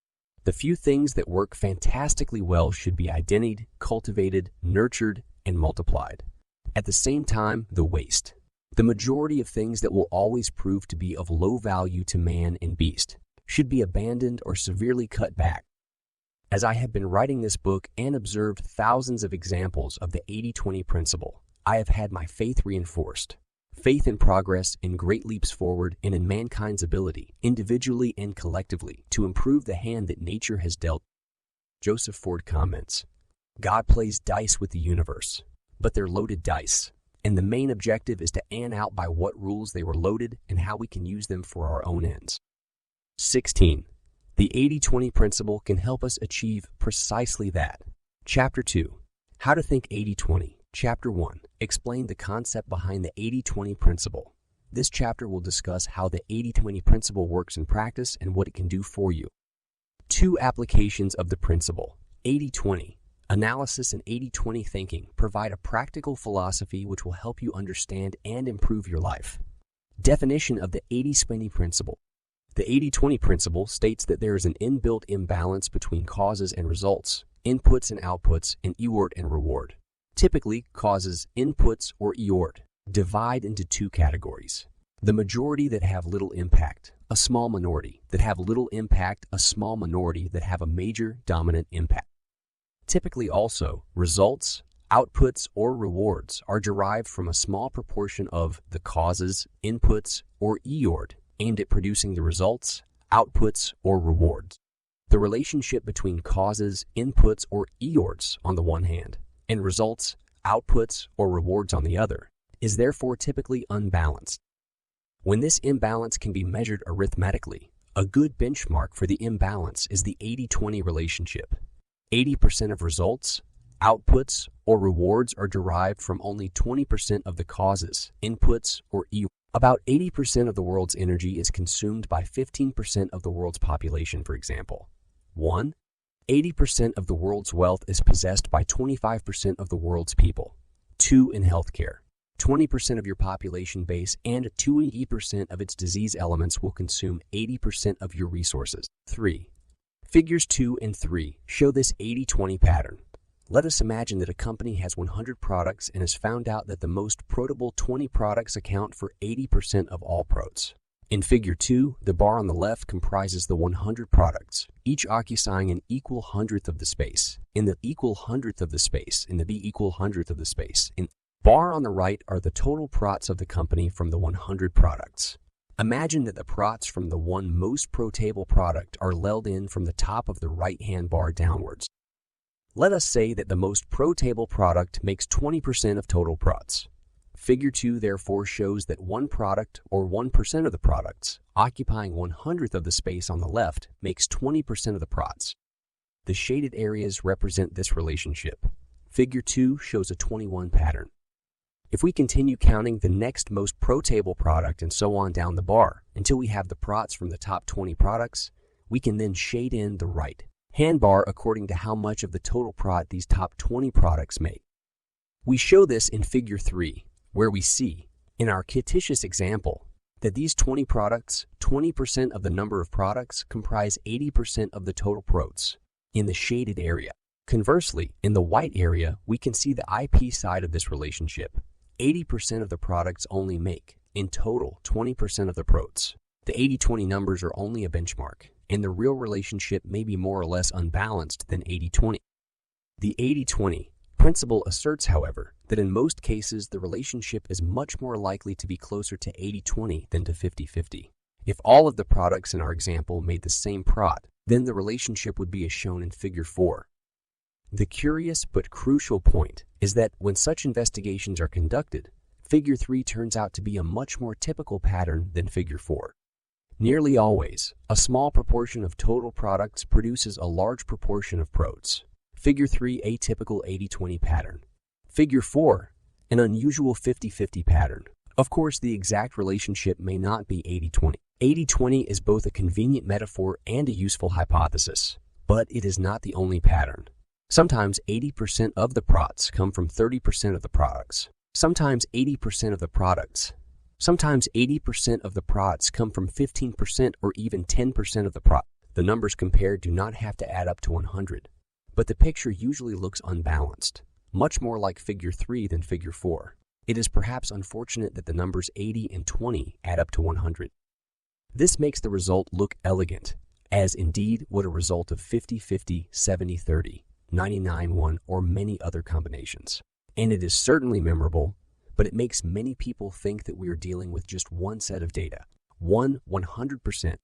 The few things that work fantastically well should be identified, cultivated, nurtured, and multiplied. At the same time, the waste, the majority of things that will always prove to be of low value to man and beast, should be abandoned or severely cut back. As I have been writing this book and observed thousands of examples of the 80-20 principle, I have had my faith reinforced. Faith in progress, in great leaps forward, and in mankind's ability, individually and collectively, to improve the hand that nature has dealt. Joseph Ford comments, God plays dice with the universe, but they're loaded dice, and the main objective is to an out by what rules they were loaded and how we can use them for our own ends. 16. The 80-20 principle can help us achieve precisely that. Chapter 2. How to think 80-20. Chapter 1. Explain the concept behind the 80-20 principle. This chapter will discuss how the 80-20 principle works in practice and what it can do for you. 2 applications of the principle. 80-20. Analysis and 80-20 thinking provide a practical philosophy which will help you understand and improve your life. Definition of the 80-20 principle. The 80-20 principle states that there is an inbuilt imbalance between causes and results, inputs and outputs, and reward and reward. Typically, causes, inputs, or reward divide into 2 categories. The majority that have little impact, a small minority that have little impact, a small minority that have a major dominant impact. Typically also, results, outputs, or rewards are derived from a small proportion of the causes, inputs, or reward aimed at producing the results, outputs, or rewards. The the relationship between causes, inputs, or EORs on the one hand, and results, outputs, or rewards on the other, is therefore typically unbalanced. When this imbalance can be measured arithmetically, a good benchmark for the imbalance is the 80-20 relationship. 80% of results, outputs, or rewards are derived from only 20% of the causes, inputs, or EORs. About 80% of the world's energy is consumed by 15% of the world's population, for example. 1. 80% of the world's wealth is possessed by 25% of the world's people. 2. In healthcare, 20% of your population base and 20% of its disease elements will consume 80% of your resources. 3. Figures 2 and 3 show this 80-20 pattern. Let us imagine that a company has 100 products and has found out that the most protable 20 products account for 80% of all prots. In Figure 2, the bar on the left comprises the 100 products, each occupying an equal hundredth of the space. In the equal hundredth of the space, in the B equal hundredth of the space. In bar on the right are the total prots of the company from the 100 products. Imagine that the prots from the one most protable product are leveled in from the top of the right-hand bar downwards. Let us say that the most protable product makes 20% of total prots. Figure 2 therefore shows that one product, or 1% of the products, occupying 100th of the space on the left, makes 20% of the prots. The shaded areas represent this relationship. Figure 2 shows a 21 pattern. If we continue counting the next most protable product and so on down the bar until we have the prots from the top 20 products, we can then shade in the right hand bar according to how much of the total prot these top 20 products make. We show this in Figure 3, where we see, in our fictitious example, that these 20 products, 20% of the number of products, comprise 80% of the total prots in the shaded area. Conversely, in the white area, we can see the IP side of this relationship. 80% of the products only make, in total, 20% of the prots. The 80-20 numbers are only a benchmark, and the real relationship may be more or less unbalanced than 80-20. The 80-20 principle asserts, however, that in most cases the relationship is much more likely to be closer to 80-20 than to 50-50. If all of the products in our example made the same prot, then the relationship would be as shown in Figure 4. The curious but crucial point is that when such investigations are conducted, Figure 3 turns out to be a much more typical pattern than Figure 4. Nearly always, a small proportion of total products produces a large proportion of prots. Figure 3, a typical 80-20 pattern. Figure 4, an unusual 50-50 pattern. Of course, the exact relationship may not be 80-20. 80-20 is both a convenient metaphor and a useful hypothesis, but it is not the only pattern. Sometimes 80% of the prots come from 30% of the products. Sometimes 80% of the products. Sometimes 80% of the prots come from 15% or even 10% of the prot. The numbers compared do not have to add up to 100, but the picture usually looks unbalanced, much more like Figure 3 than Figure 4. It is perhaps unfortunate that the numbers 80 and 20 add up to 100. This makes the result look elegant, as indeed would a result of 50-50, 70-30, 99-1, or many other combinations. And it is certainly memorable, but it makes many people think that we are dealing with just one set of data, 100%.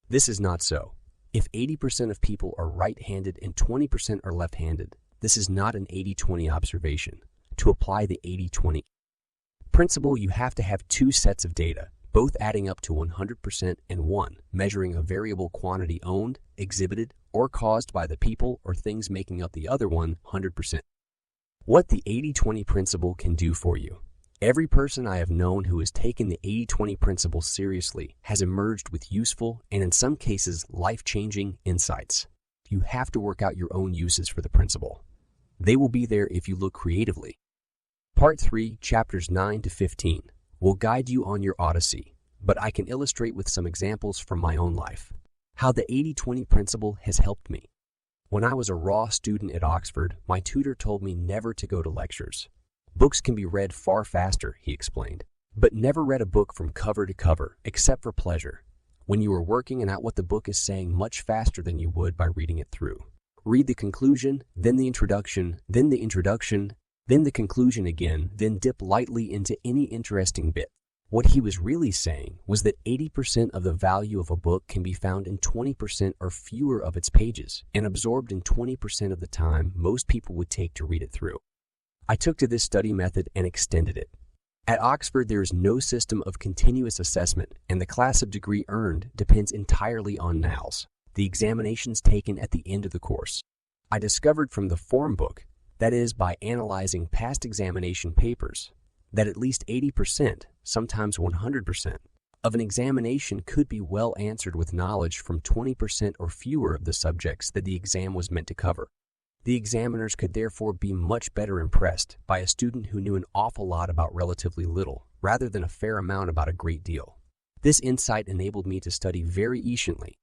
This is not so. If 80% of people are right-handed and 20% are left-handed, this is not an 80-20 observation. To apply the 80-20 principle, you have to have two sets of data, both adding up to 100% and one, measuring a variable quantity owned, exhibited, or caused by the people or things making up the other 100%. What the 80-20 principle can do for you. Every person I have known who has taken the 80-20 principle seriously has emerged with useful and in some cases life-changing insights. You have to work out your own uses for the principle. They will be there if you look creatively. Part 3, Chapters 9 to 15 will guide you on your odyssey, but I can illustrate with some examples from my own life how the 80-20 principle has helped me. When I was a raw student at Oxford, my tutor told me never to go to lectures. Books can be read far faster, he explained, but never read a book from cover to cover, except for pleasure, when you are working and out what the book is saying much faster than you would by reading it through. Read the conclusion, then the introduction, then the introduction, then the conclusion again, then dip lightly into any interesting bit. What he was really saying was that 80% of the value of a book can be found in 20% or fewer of its pages and absorbed in 20% of the time most people would take to read it through. I took to this study method and extended it. At Oxford, there is no system of continuous assessment, and the class of degree earned depends entirely on NALS, the examinations taken at the end of the course. I discovered from the form book, that is, by analyzing past examination papers, that at least 80%, sometimes 100%, of an examination could be well answered with knowledge from 20% or fewer of the subjects that the exam was meant to cover. The examiners could therefore be much better impressed by a student who knew an awful lot about relatively little, rather than a fair amount about a great deal. This insight enabled me to study very efficiently.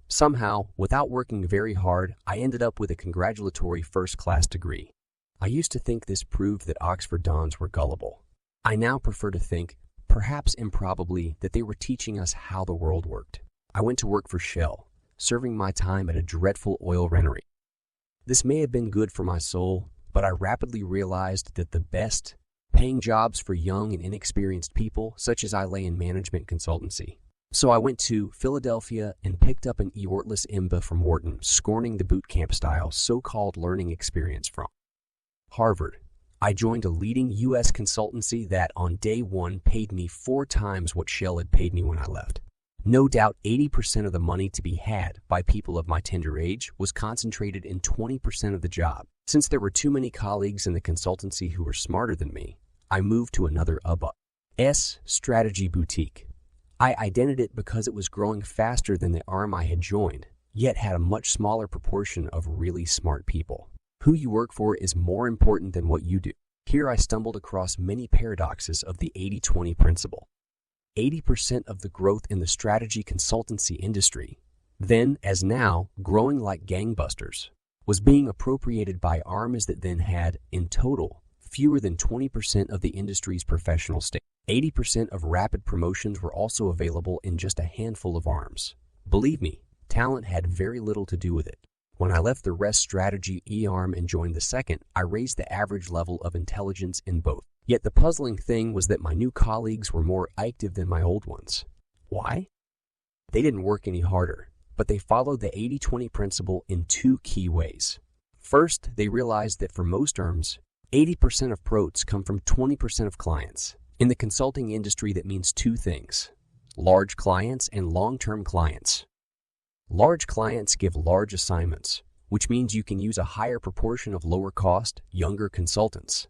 Somehow, without working very hard, I ended up with a congratulatory first-class degree. I used to think this proved that Oxford dons were gullible. I now prefer to think, perhaps improbably, that they were teaching us how the world worked. I went to work for Shell, serving my time at a dreadful oil refinery. This may have been good for my soul, but I rapidly realized that the best paying jobs for young and inexperienced people, such as I, lay in management consultancy. So I went to Philadelphia and picked up an Eortless MBA from Wharton, scorning the boot camp style so-called learning experience from Harvard. I joined a leading U.S. consultancy that, on day one, paid me 4 times what Shell had paid me when I left. No doubt 80% of the money to be had by people of my tender age was concentrated in 20% of the job. Since there were too many colleagues in the consultancy who were smarter than me, I moved to another strategy boutique. I identified it because it was growing faster than the arm I had joined, yet had a much smaller proportion of really smart people. Who you work for is more important than what you do. Here I stumbled across many paradoxes of the 80-20 principle. 80% of the growth in the strategy consultancy industry, then as now, growing like gangbusters, was being appropriated by arms that then had, in total, fewer than 20% of the industry's professional staff. 80% of rapid promotions were also available in just a handful of arms. Believe me, talent had very little to do with it. When I left the rest strategy arm and joined the second, I raised the average level of intelligence in both. Yet the puzzling thing was that my new colleagues were more active than my old ones. Why? They didn't work any harder, but they followed the 80-20 principle in 2 key ways. First, they realized that for most firms, 80% of protes come from 20% of clients. In the consulting industry, that means 2 things: large clients and long-term clients. Large clients give large assignments, which means you can use a higher proportion of lower-cost, younger consultants.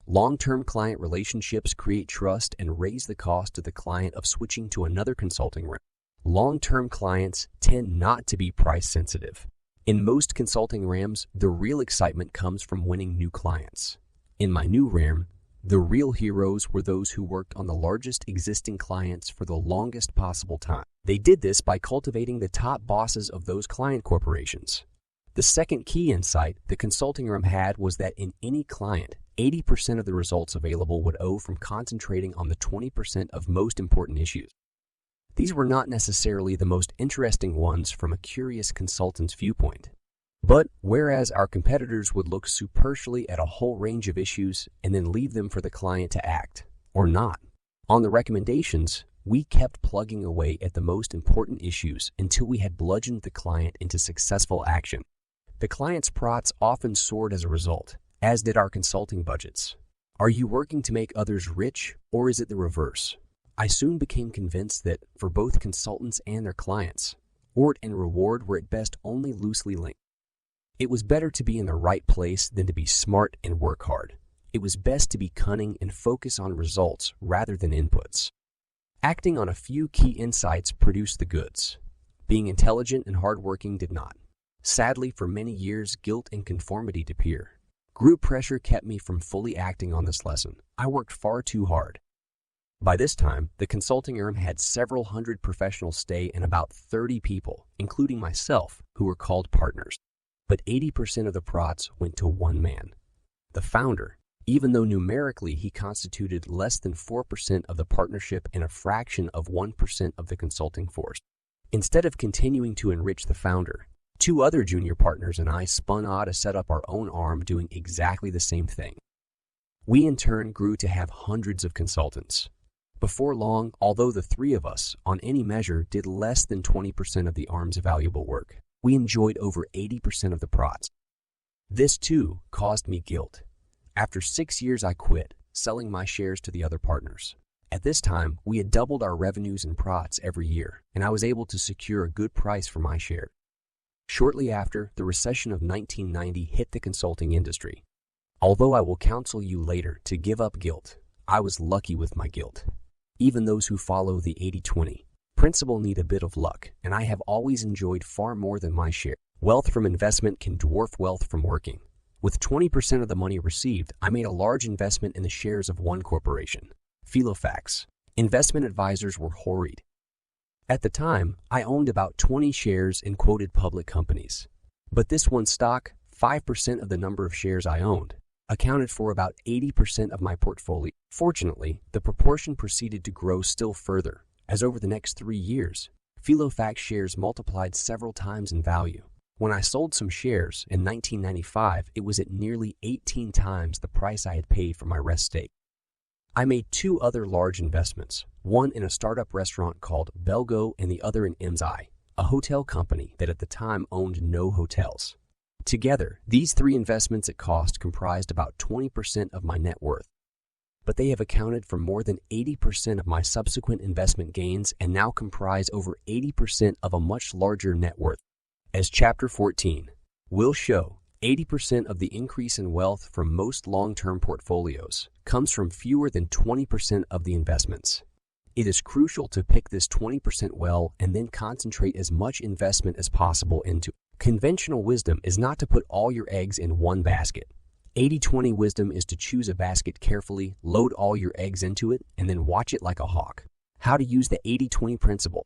Long-term client relationships create trust and raise the cost to the client of switching to another consulting firm. Long-term clients tend not to be price-sensitive. In most consulting firms, the real excitement comes from winning new clients. In my new firm, the real heroes were those who worked on the largest existing clients for the longest possible time. They did this by cultivating the top bosses of those client corporations. The second key insight the consulting firm had was that in any client, 80% of the results available would owe from concentrating on the 20% of most important issues. These were not necessarily the most interesting ones from a curious consultant's viewpoint. But whereas our competitors would look superficially at a whole range of issues and then leave them for the client to act, or not, on the recommendations, we kept plugging away at the most important issues until we had bludgeoned the client into successful action. The client's prots often soared as a result, as did our consulting budgets. Are you working to make others rich, or is it the reverse? I soon became convinced that, for both consultants and their clients, reward and reward were at best only loosely linked. It was better to be in the right place than to be smart and work hard. It was best to be cunning and focus on results rather than inputs. Acting on a few key insights produced the goods. Being intelligent and hardworking did not. Sadly, for many years, guilt and conformity to peer group pressure kept me from fully acting on this lesson. I worked far too hard. By this time, the consulting firm had several hundred professionals stay and about 30 people, including myself, who were called partners. But 80% of the prots went to one man, the founder, even though numerically he constituted less than 4% of the partnership and a fraction of 1% of the consulting force. Instead of continuing to enrich the founder, 2 other junior partners and I spun out to set up our own arm doing exactly the same thing. We in turn grew to have hundreds of consultants. Before long, although the three of us, on any measure, did less than 20% of the arm's valuable work, we enjoyed over 80% of the profits. This, too, caused me guilt. After 6 years, I quit, selling my shares to the other partners. At this time, we had doubled our revenues and profits every year, and I was able to secure a good price for my share. Shortly after, the recession of 1990 hit the consulting industry. Although I will counsel you later to give up guilt, I was lucky with my guilt. Even those who follow the 80-20 principle need a bit of luck, and I have always enjoyed far more than my share. Wealth from investment can dwarf wealth from working. With 20% of the money received, I made a large investment in the shares of one corporation, Filofax. Investment advisors were horrid. At the time, I owned about 20 shares in quoted public companies. But this one stock, 5% of the number of shares I owned, accounted for about 80% of my portfolio. Fortunately, the proportion proceeded to grow still further, as over the next 3 years, Filofax shares multiplied several times in value. When I sold some shares in 1995, it was at nearly 18 times the price I had paid for my rest stake. I made 2 other large investments, one in a startup restaurant called Belgo and the other in MZI, a hotel company that at the time owned no hotels. Together, these 3 investments at cost comprised about 20% of my net worth. But they have accounted for more than 80% of my subsequent investment gains and now comprise over 80% of a much larger net worth. As Chapter 14 will show, 80% of the increase in wealth from most long-term portfolios comes from fewer than 20% of the investments. It is crucial to pick this 20% well and then concentrate as much investment as possible into. Conventional wisdom is not to put all your eggs in one basket. 80-20 wisdom is to choose a basket carefully, load all your eggs into it, and then watch it like a hawk. How to use the 80-20 principle.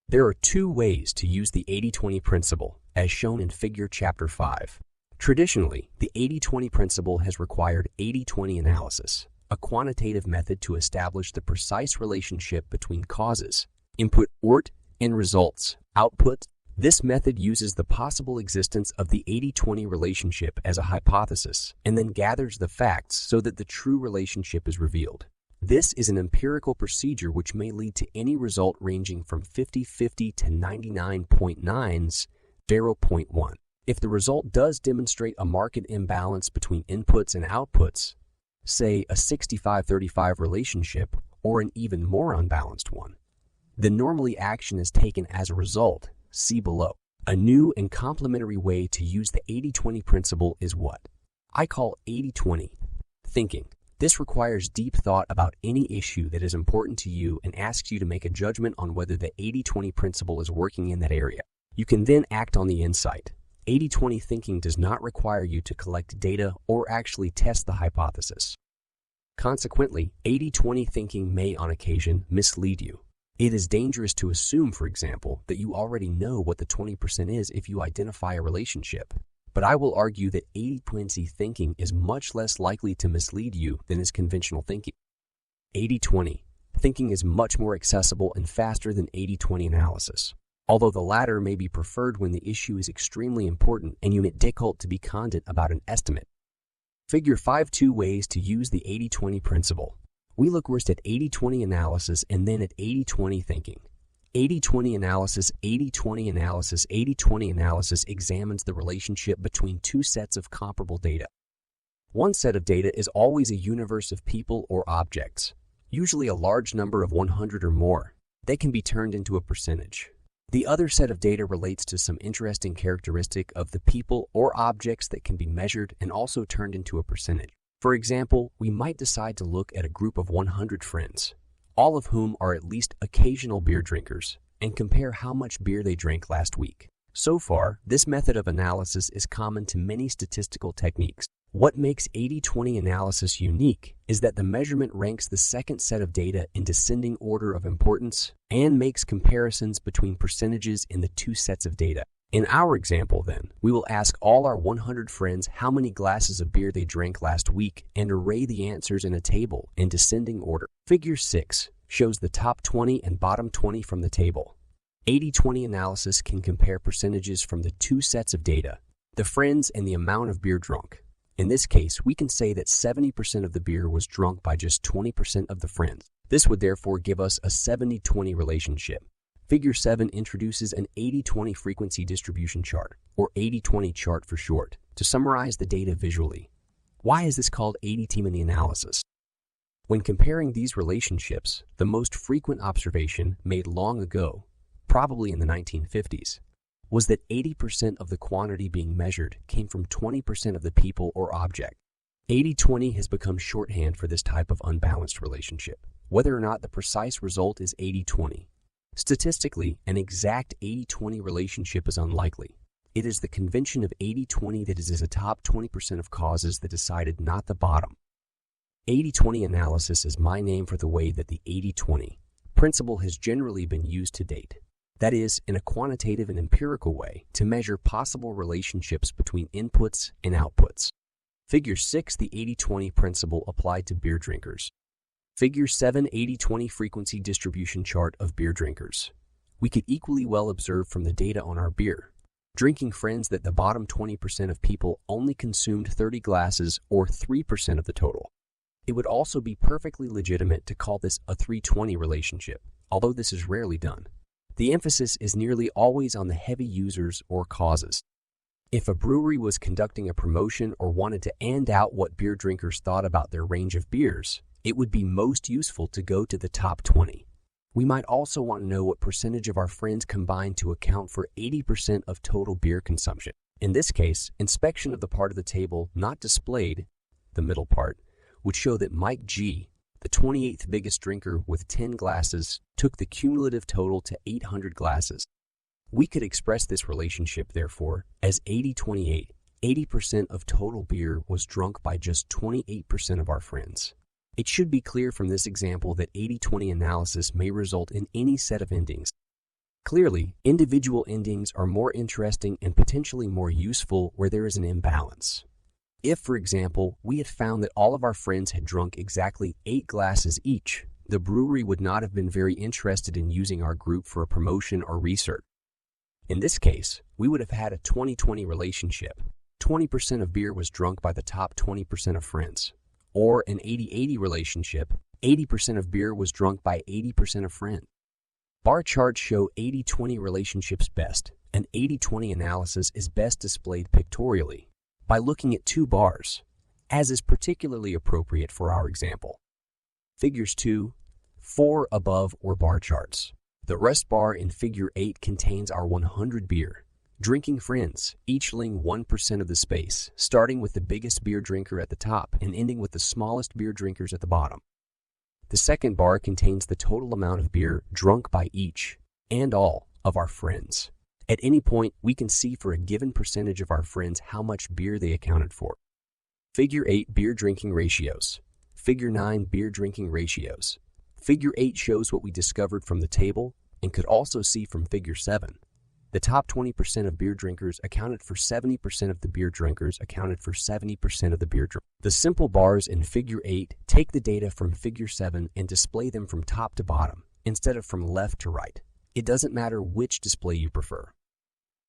There are 2 ways to use the 80-20 principle, as shown in Figure Chapter 5. Traditionally, the 80-20 principle has required 80-20 analysis, a quantitative method to establish the precise relationship between causes, input, and results, output. This method uses the possible existence of the 80-20 relationship as a hypothesis and then gathers the facts so that the true relationship is revealed. This is an empirical procedure which may lead to any result ranging from 50-50 to 99.9's 0.1. If the result does demonstrate a marked imbalance between inputs and outputs, say a 65-35 relationship or an even more unbalanced one, then normally action is taken as a result. See below. A new and complementary way to use the 80-20 principle is what I call 80-20 thinking. This requires deep thought about any issue that is important to you and asks you to make a judgment on whether the 80-20 principle is working in that area. You can then act on the insight. 80-20 thinking does not require you to collect data or actually test the hypothesis. Consequently, 80-20 thinking may on occasion mislead you. It is dangerous to assume, for example, that you already know what the 20% is if you identify a relationship. But I will argue that 80-20 thinking is much less likely to mislead you than is conventional thinking. 80-20 thinking is much more accessible and faster than 80-20 analysis, although the latter may be preferred when the issue is extremely important and you may difficult to be candid about an estimate. Figure 5 ways to use the 80-20 principle. We look first at 80-20 analysis and then at 80-20 thinking. 80-20 analysis, 80-20 analysis, 80-20 analysis examines the relationship between 2 sets of comparable data. One set of data is always a universe of people or objects, usually a large number of 100 or more. They can be turned into a percentage. The other set of data relates to some interesting characteristic of the people or objects that can be measured and also turned into a percentage. For example, we might decide to look at a group of 100 friends, all of whom are at least occasional beer drinkers, and compare how much beer they drank last week. So far, this method of analysis is common to many statistical techniques. What makes 80-20 analysis unique is that the measurement ranks the second set of data in descending order of importance and makes comparisons between percentages in the 2 sets of data. In our example, then, we will ask all our 100 friends how many glasses of beer they drank last week and array the answers in a table in descending order. Figure 6 shows the top 20 and bottom 20 from the table. 80-20 analysis can compare percentages from the 2 sets of data, the friends and the amount of beer drunk. In this case, we can say that 70% of the beer was drunk by just 20% of the friends. This would therefore give us a 70-20 relationship. Figure 7 introduces an 80-20 frequency distribution chart, or 80-20 chart for short, to summarize the data visually. Why is this called 80-20 analysis? When comparing these relationships, the most frequent observation made long ago, probably in the 1950s, was that 80% of the quantity being measured came from 20% of the people or object. 80-20 has become shorthand for this type of unbalanced relationship, whether or not the precise result is 80-20. Statistically, an exact 80-20 relationship is unlikely. It is the convention of 80-20 that is the top 20% of causes that decided, not the bottom. 80-20 analysis is my name for the way that the 80-20 principle has generally been used to date. That is, in a quantitative and empirical way, to measure possible relationships between inputs and outputs. Figure 6, the 80-20 principle applied to beer drinkers. Figure 7, 80-20 frequency distribution chart of beer drinkers. We could equally well observe from the data on our beer drinking friends that the bottom 20% of people only consumed 30 glasses, or 3% of the total. It would also be perfectly legitimate to call this a 3-20 relationship, although this is rarely done. The emphasis is nearly always on the heavy users or causes. If a brewery was conducting a promotion or wanted to and out what beer drinkers thought about their range of beers, it would be most useful to go to the top 20. We might also want to know what percentage of our friends combine to account for 80% of total beer consumption. In this case, inspection of the part of the table not displayed, the middle part, would show that Mike G., the 28th biggest drinker with 10 glasses, took the cumulative total to 800 glasses. We could express this relationship, therefore, as 80-28. 80% of total beer was drunk by just 28% of our friends. It should be clear from this example that 80-20 analysis may result in any set of endings. Clearly, individual endings are more interesting and potentially more useful where there is an imbalance. If, for example, we had found that all of our friends had drunk exactly 8 glasses each, the brewery would not have been very interested in using our group for a promotion or research. In this case, we would have had a 20-20 relationship. 20% of beer was drunk by the top 20% of friends. Or an 80-80 relationship. 80% of beer was drunk by 80% of friends. Bar charts show 80-20 relationships best. An 80-20 analysis is best displayed pictorially by looking at 2 bars, as is particularly appropriate for our example. Figures 2, 4 above or bar charts. The rest bar in Figure 8 contains our 100 beer drinking friends, each ling 1% of the space, starting with the biggest beer drinker at the top and ending with the smallest beer drinkers at the bottom. The second bar contains the total amount of beer drunk by each and all of our friends. At any point, we can see for a given percentage of our friends how much beer they accounted for. Figure 8, beer drinking ratios. Figure 9, beer drinking ratios. Figure 8 shows what we discovered from the table and could also see from Figure 7. The top 20% of beer drinkers accounted for 70% of the beer drinkers accounted for 70% of the beer drinkers. The simple bars in Figure 8 take the data from Figure 7 and display them from top to bottom, instead of from left to right. It doesn't matter which display you prefer.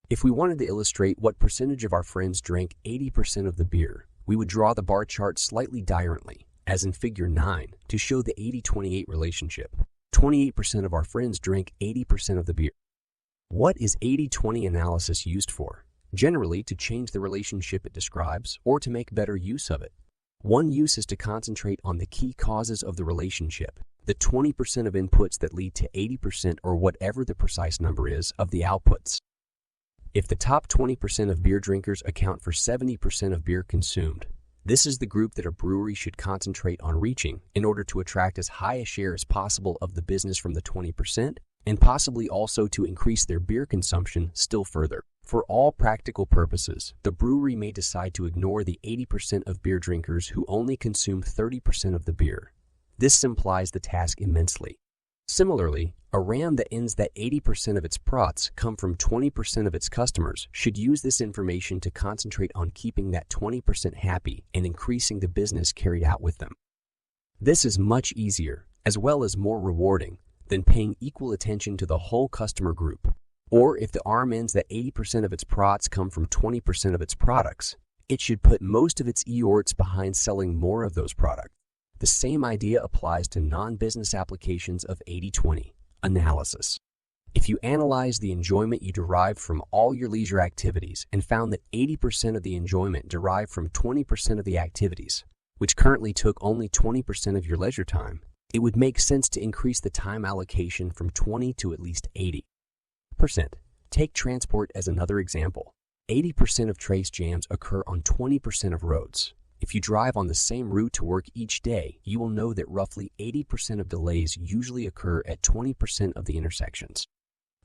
If we wanted to illustrate what percentage of our friends drank 80% of the beer, we would draw the bar chart slightly differently, as in Figure 9, to show the 80-28 relationship. 28% of our friends drank 80% of the beer. What is 80-20 analysis used for? Generally, to change the relationship it describes or to make better use of it. One use is to concentrate on the key causes of the relationship, the 20% of inputs that lead to 80% or whatever the precise number is of the outputs. If the top 20% of beer drinkers account for 70% of beer consumed, this is the group that a brewery should concentrate on reaching in order to attract as high a share as possible of the business from the 20%, and possibly also to increase their beer consumption still further. For all practical purposes, the brewery may decide to ignore the 80% of beer drinkers who only consume 30% of the beer. This simplifies the task immensely. Similarly, a RAM that ends that 80% of its prots come from 20% of its customers should use this information to concentrate on keeping that 20% happy and increasing the business carried out with them. This is much easier, as well as more rewarding, than paying equal attention to the whole customer group. Or if the ARM ends that 80% of its prots come from 20% of its products, it should put most of its eORts behind selling more of those products. The same idea applies to non-business applications of 80-20 analysis. If you analyze the enjoyment you derived from all your leisure activities and found that 80% of the enjoyment derived from 20% of the activities, which currently took only 20% of your leisure time, it would make sense to increase the time allocation from 20 to at least 80%. Take transport as another example. 80% of trace jams occur on 20% of roads. If you drive on the same route to work each day, you will know that roughly 80% of delays usually occur at 20% of the intersections.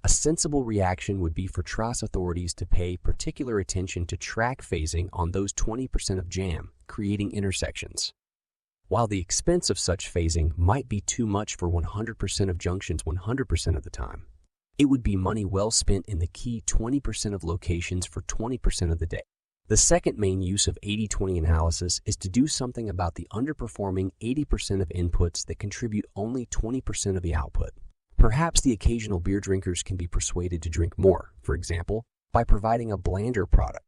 A sensible reaction would be for TRAS authorities to pay particular attention to track phasing on those 20% of jam, creating intersections. While the expense of such phasing might be too much for 100% of junctions 100% of the time, it would be money well spent in the key 20% of locations for 20% of the day. The second main use of 80-20 analysis is to do something about the underperforming 80% of inputs that contribute only 20% of the output. Perhaps the occasional beer drinkers can be persuaded to drink more, for example, by providing a blander product.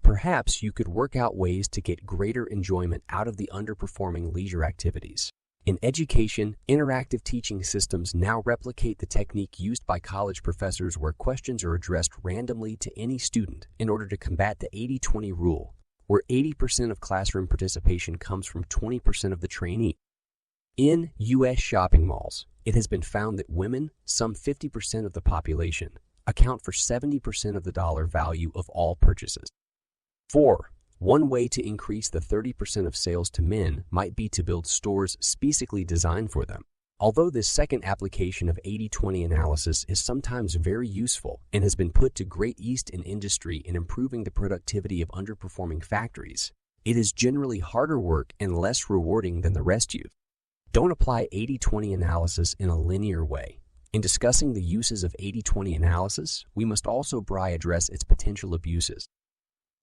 Perhaps you could work out ways to get greater enjoyment out of the underperforming leisure activities. In education, interactive teaching systems now replicate the technique used by college professors where questions are addressed randomly to any student in order to combat the 80-20 rule, where 80% of classroom participation comes from 20% of the trainee. In U.S. shopping malls, it has been found that women, some 50% of the population, account for 70% of the dollar value of all purchases. 4. One way to increase the 30% of sales to men might be to build stores specifically designed for them. Although this second application of 80-20 analysis is sometimes very useful and has been put to great use in industry in improving the productivity of underperforming factories, it is generally harder work and less rewarding than the rest use. Don't apply 80-20 analysis in a linear way. In discussing the uses of 80-20 analysis, we must also address its potential abuses.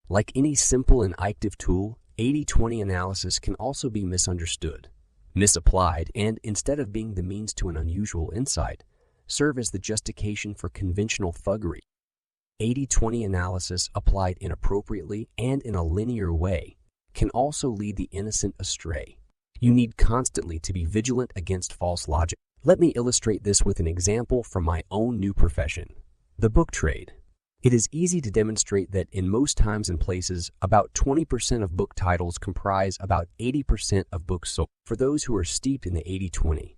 Like any simple and active tool, 80-20 analysis can also be misunderstood, misapplied, and instead of being the means to an unusual insight, serve as the justification for conventional thuggery. 80-20 analysis applied inappropriately and in a linear way can also lead the innocent astray. You need constantly to be vigilant against false logic. Let me illustrate this with an example from my own new profession, the book trade. It is easy to demonstrate that in most times and places, about 20% of book titles comprise about 80% of books sold. For those who are steeped in the 80-20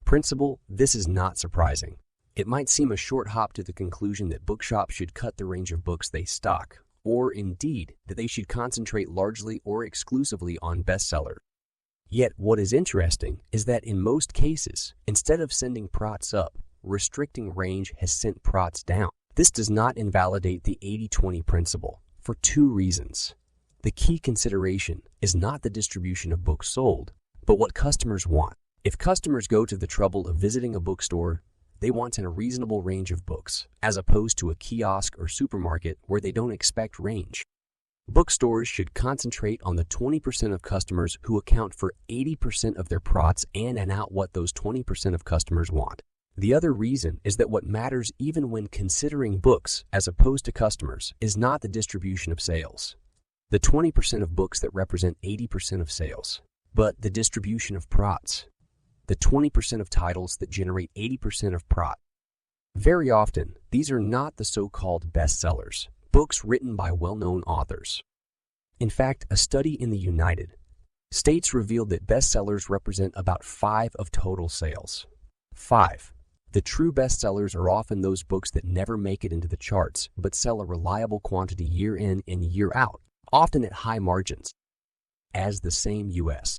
principle, this is not surprising. It might seem a short hop to the conclusion that bookshops should cut the range of books they stock, or indeed, that they should concentrate largely or exclusively on bestsellers. Yet what is interesting is that in most cases, instead of sending PROTs up, restricting range has sent PROTs down. This does not invalidate the 80-20 principle for two reasons. The key consideration is not the distribution of books sold, but what customers want. If customers go to the trouble of visiting a bookstore, they want a reasonable range of books, as opposed to a kiosk or supermarket where they don't expect range. Bookstores should concentrate on the 20% of customers who account for 80% of their PROTs and out what those 20% of customers want. The other reason is that what matters even when considering books as opposed to customers is not the distribution of sales, the 20% of books that represent 80% of sales, but the distribution of PROTs, the 20% of titles that generate 80% of PROT. Very often, these are not the so-called bestsellers, books written by well-known authors. In fact, a study in the United States revealed that bestsellers represent about 5% of total sales. 5. The true bestsellers are often those books that never make it into the charts, but sell a reliable quantity year in and year out, often at high margins. As the same U.S.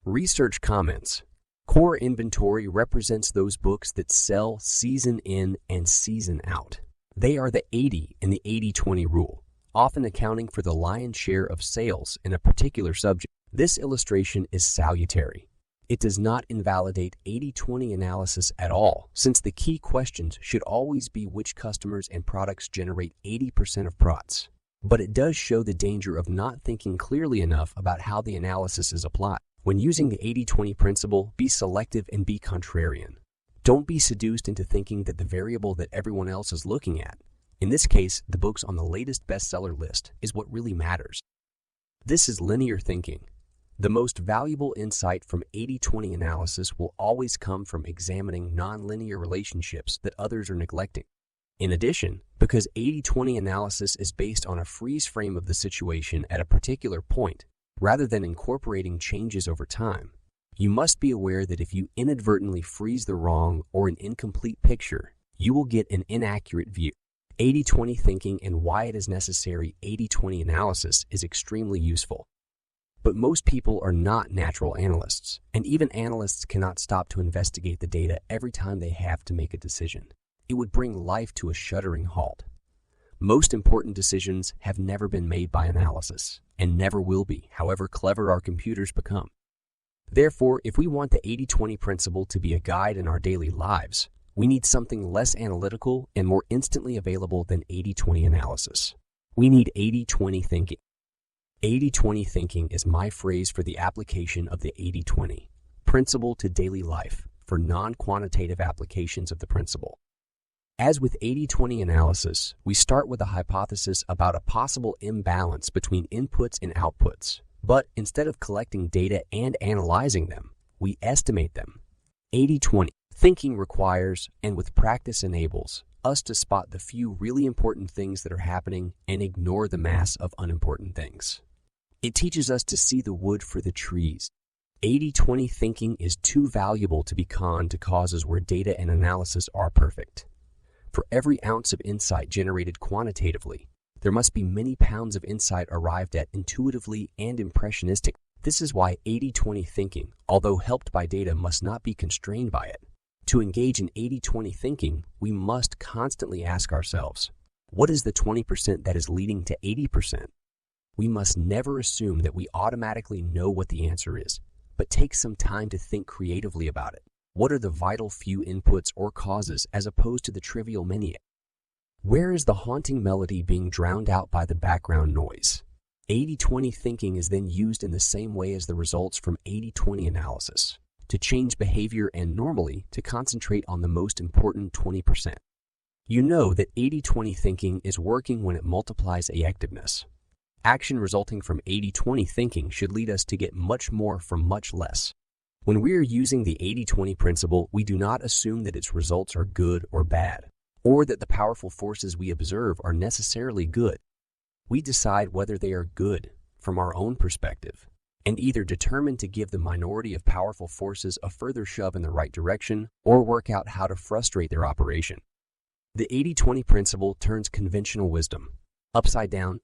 research comments, core inventory represents those books that sell season in and season out. They are the 80 in the 80-20 rule, often accounting for the lion's share of sales in a particular subject. This illustration is salutary. It does not invalidate 80-20 analysis at all, since the key questions should always be which customers and products generate 80% of PROTs. But it does show the danger of not thinking clearly enough about how the analysis is applied. When using the 80-20 principle, be selective and be contrarian. Don't be seduced into thinking that the variable that everyone else is looking at, in this case, the books on the latest bestseller list, is what really matters. This is linear thinking. The most valuable insight from 80-20 analysis will always come from examining nonlinear relationships that others are neglecting. In addition, because 80-20 analysis is based on a freeze frame of the situation at a particular point, rather than incorporating changes over time, you must be aware that if you inadvertently freeze the wrong or an incomplete picture, you will get an inaccurate view. 80-20 thinking and why it is necessary 80-20 analysis is extremely useful. But most people are not natural analysts, and even analysts cannot stop to investigate the data every time they have to make a decision. It would bring life to a shuddering halt. Most important decisions have never been made by analysis, and never will be, however clever our computers become. Therefore, if we want the 80-20 principle to be a guide in our daily lives, we need something less analytical and more instantly available than 80-20 analysis. We need 80-20 thinking. 80-20 thinking is my phrase for the application of the 80-20 principle to daily life for non-quantitative applications of the principle. As with 80-20 analysis, we start with a hypothesis about a possible imbalance between inputs and outputs. But instead of collecting data and analyzing them, we estimate them. 80-20 thinking requires, and with practice enables, us to spot the few really important things that are happening and ignore the mass of unimportant things. It teaches us to see the wood for the trees. 80-20 thinking is too valuable to be conned to causes where data and analysis are perfect. For every ounce of insight generated quantitatively, there must be many pounds of insight arrived at intuitively and impressionistic. This is why 80-20 thinking, although helped by data, must not be constrained by it. To engage in 80-20 thinking, we must constantly ask ourselves, what is the 20% that is leading to 80%? We must never assume that we automatically know what the answer is, but take some time to think creatively about it. What are the vital few inputs or causes as opposed to the trivial many? Where is the haunting melody being drowned out by the background noise? 80-20 thinking is then used in the same way as the results from 80-20 analysis, to change behavior and normally to concentrate on the most important 20%. You know that 80-20 thinking is working when it multiplies effectiveness. Action resulting from 80-20 thinking should lead us to get much more from much less. When we are using the 80-20 principle, we do not assume that its results are good or bad, or that the powerful forces we observe are necessarily good. We decide whether they are good from our own perspective, and either determine to give the minority of powerful forces a further shove in the right direction or work out how to frustrate their operation. The 80-20 principle turns conventional wisdom upside down.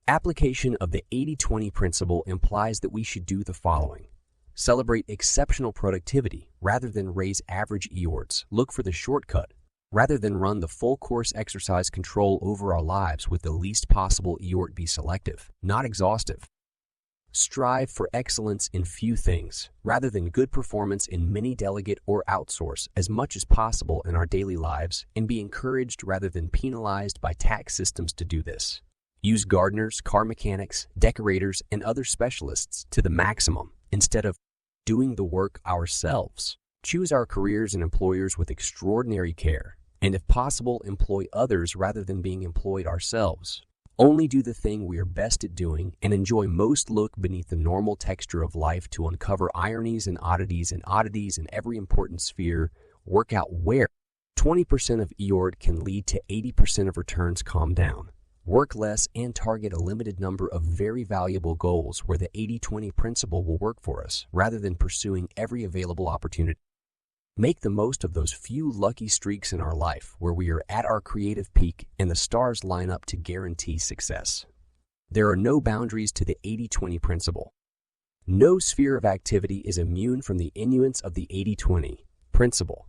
Application of the 80-20 principle implies that we should do the following. Celebrate exceptional productivity rather than raise average EORs. Look for the shortcut rather than run the full course. Exercise control over our lives with the least possible EOR. Be selective, not exhaustive. Strive for excellence in few things rather than good performance in many. Delegate or outsource as much as possible in our daily lives and be encouraged rather than penalized by tax systems to do this. Use gardeners, car mechanics, decorators, and other specialists to the maximum instead of doing the work ourselves. Choose our careers and employers with extraordinary care, and if possible, employ others rather than being employed ourselves. Only do the thing we are best at doing and enjoy most. Look beneath the normal texture of life to uncover ironies and oddities in every important sphere. Work out where 20% of EOR can lead to 80% of returns. Calm down. Work less and target a limited number of very valuable goals where the 80-20 principle will work for us rather than pursuing every available opportunity. Make the most of those few lucky streaks in our life where we are at our creative peak and the stars line up to guarantee success. There are no boundaries to the 80-20 principle. No sphere of activity is immune from the influence of the 80-20 principle.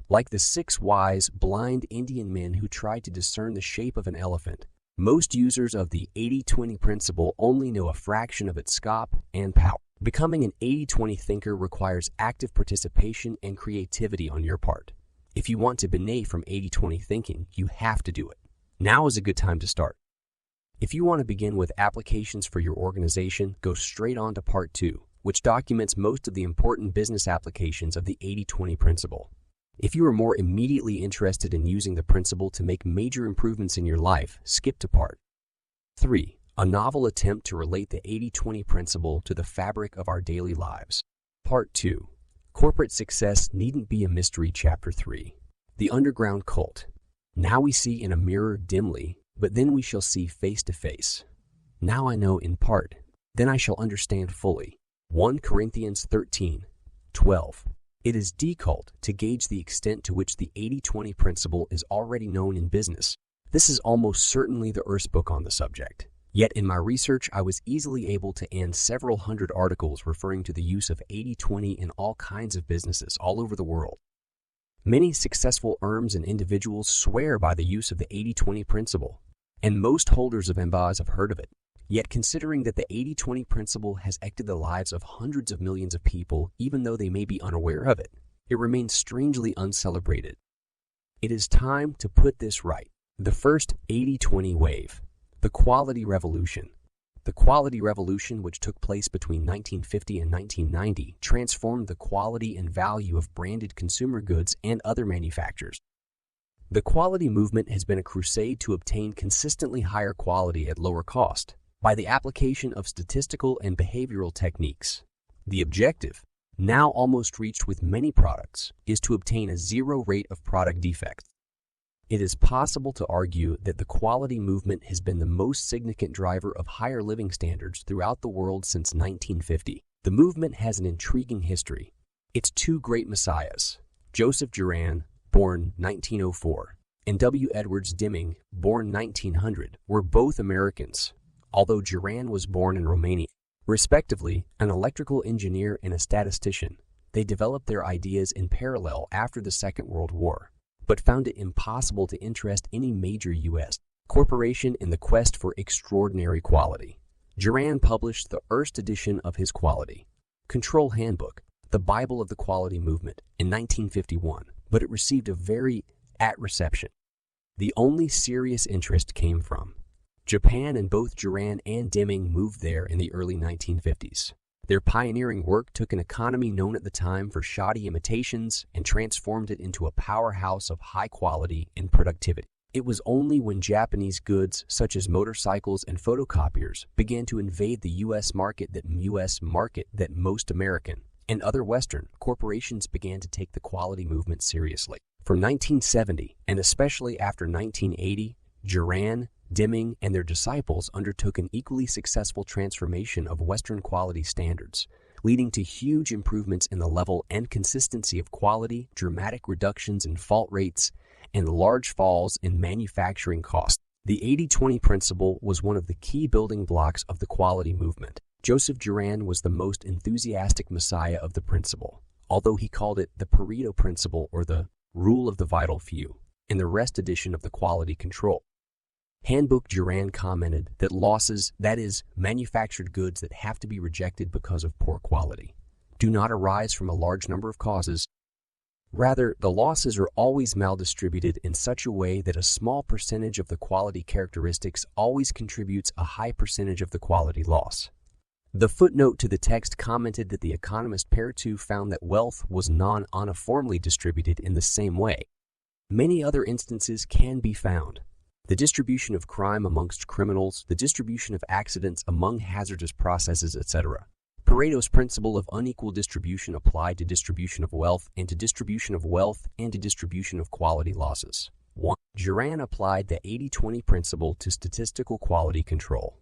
Like the 6 wise, blind Indian men who tried to discern the shape of an elephant, most users of the 80-20 principle only know a fraction of its scope and power. Becoming an 80-20 thinker requires active participation and creativity on your part. If you want to benefit from 80-20 thinking, you have to do it. Now is a good time to start. If you want to begin with applications for your organization, go straight on to Part 2, which documents most of the important business applications of the 80-20 principle. If you are more immediately interested in using the principle to make major improvements in your life, skip to Part 3, a novel attempt to relate the 80-20 principle to the fabric of our daily lives. Part 2. Corporate Success Needn't Be a Mystery. Chapter 3. The Underground Cult. Now we see in a mirror dimly, but then we shall see face to face. Now I know in part, then I shall understand fully. 1 Corinthians 13:12. It is difficult to gauge the extent to which the 80-20 principle is already known in business. This is almost certainly the Earth's book on the subject. Yet in my research, I was easily able to end several hundred articles referring to the use of 80-20 in all kinds of businesses all over the world. Many successful firms and individuals swear by the use of the 80-20 principle, and most holders of MBAs have heard of it. Yet considering that the 80-20 principle has affected the lives of hundreds of millions of people, even though they may be unaware of it, it remains strangely uncelebrated. It is time to put this right. The first 80-20 wave. The Quality Revolution. The Quality Revolution, which took place between 1950 and 1990, transformed the quality and value of branded consumer goods and other manufacturers. The quality movement has been a crusade to obtain consistently higher quality at lower cost by the application of statistical and behavioral techniques. The objective, now almost reached with many products, is to obtain a zero rate of product defects. It is possible to argue that the quality movement has been the most significant driver of higher living standards throughout the world since 1950. The movement has an intriguing history. Its two great messiahs, Joseph Juran, born 1904, and W. Edwards Deming, born 1900, were both Americans, although Juran was born in Romania. Respectively, an electrical engineer and a statistician, they developed their ideas in parallel after the Second World War, but found it impossible to interest any major U.S. corporation in the quest for extraordinary quality. Juran published the first edition of his Quality Control Handbook, the Bible of the Quality Movement, in 1951, but it received a very reception. The only serious interest came from Japan, and both Juran and Deming moved there in the early 1950s. Their pioneering work took an economy known at the time for shoddy imitations and transformed it into a powerhouse of high quality and productivity. It was only when Japanese goods such as motorcycles and photocopiers began to invade the U.S. market that most American and other Western corporations began to take the quality movement seriously. From 1970, and especially after 1980, Juran, Deming, and their disciples undertook an equally successful transformation of Western quality standards, leading to huge improvements in the level and consistency of quality, dramatic reductions in fault rates, and large falls in manufacturing costs. The 80-20 principle was one of the key building blocks of the quality movement. Joseph Juran was the most enthusiastic messiah of the principle, although he called it the Pareto Principle or the Rule of the Vital Few in the rest edition of the Quality Control Handbook. Juran commented that losses, that is, manufactured goods that have to be rejected because of poor quality, do not arise from a large number of causes. Rather, the losses are always maldistributed in such a way that a small percentage of the quality characteristics always contributes a high percentage of the quality loss. The footnote to the text commented that the economist Pareto found that wealth was non-uniformly distributed in the same way. Many other instances can be found. The distribution of crime amongst criminals, the distribution of accidents among hazardous processes, etc. Pareto's principle of unequal distribution applied to distribution of wealth and to distribution of wealth and to distribution of quality losses. 1. Juran applied the 80-20 principle to statistical quality control.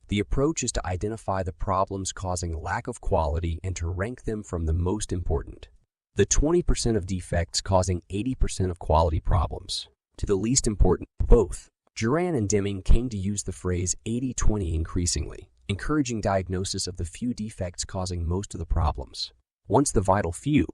The approach is to identify the problems causing lack of quality and to rank them from the most important, the 20% of defects causing 80% of quality problems, to the least important. Both Juran and Deming came to use the phrase 80-20 increasingly, encouraging diagnosis of the few defects causing most of the problems. Once the vital few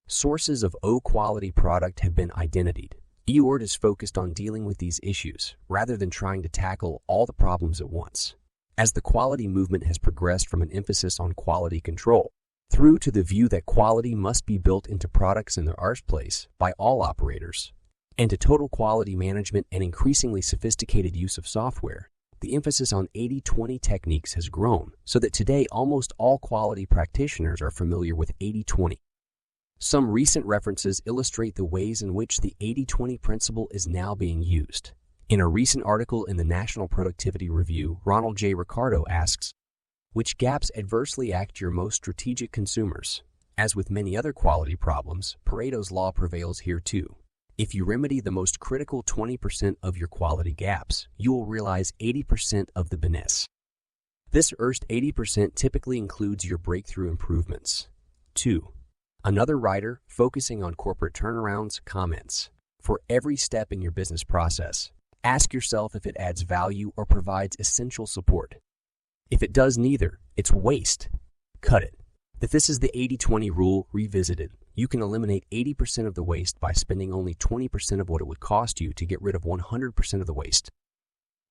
sources of quality product have been identified, EORD is focused on dealing with these issues rather than trying to tackle all the problems at once. As the quality movement has progressed from an emphasis on quality control through to the view that quality must be built into products in the first place by all operators, and to total quality management and increasingly sophisticated use of software, the emphasis on 80-20 techniques has grown so that today almost all quality practitioners are familiar with 80-20. Some recent references illustrate the ways in which the 80-20 principle is now being used. In a recent article in the National Productivity Review, Ronald J. Ricardo asks, which gaps adversely act your most strategic consumers? As with many other quality problems, Pareto's law prevails here too. If you remedy the most critical 20% of your quality gaps, you will realize 80% of the business. This first 80% typically includes your breakthrough improvements. 2. Another writer, focusing on corporate turnarounds, comments, for every step in your business process, ask yourself if it adds value or provides essential support. If it does neither, it's waste. Cut it. If this is the 80-20 rule revisited, you can eliminate 80% of the waste by spending only 20% of what it would cost you to get rid of 100% of the waste.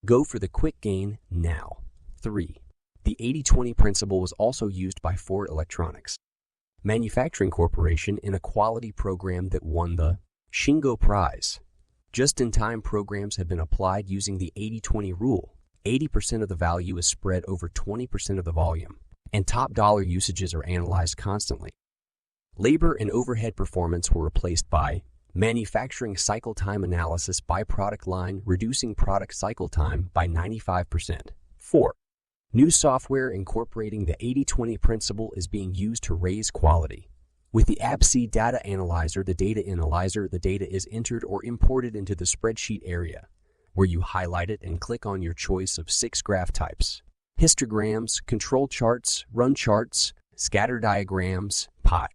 Go for the quick gain now. 3. The 80-20 principle was also used by Ford Electronics Manufacturing Corporation in a quality program that won the Shingo Prize. Just-in-time programs have been applied using the 80-20 rule. 80% of the value is spread over 20% of the volume, and top dollar usages are analyzed constantly. Labor and overhead performance were replaced by manufacturing cycle time analysis by product line, reducing product cycle time by 95%. 4. New software incorporating the 80-20 principle is being used to raise quality. With the ABC data analyzer, the data is entered or imported into the spreadsheet area, where you highlight it and click on your choice of 6 graph types: histograms, control charts, run charts, scatter diagrams, pie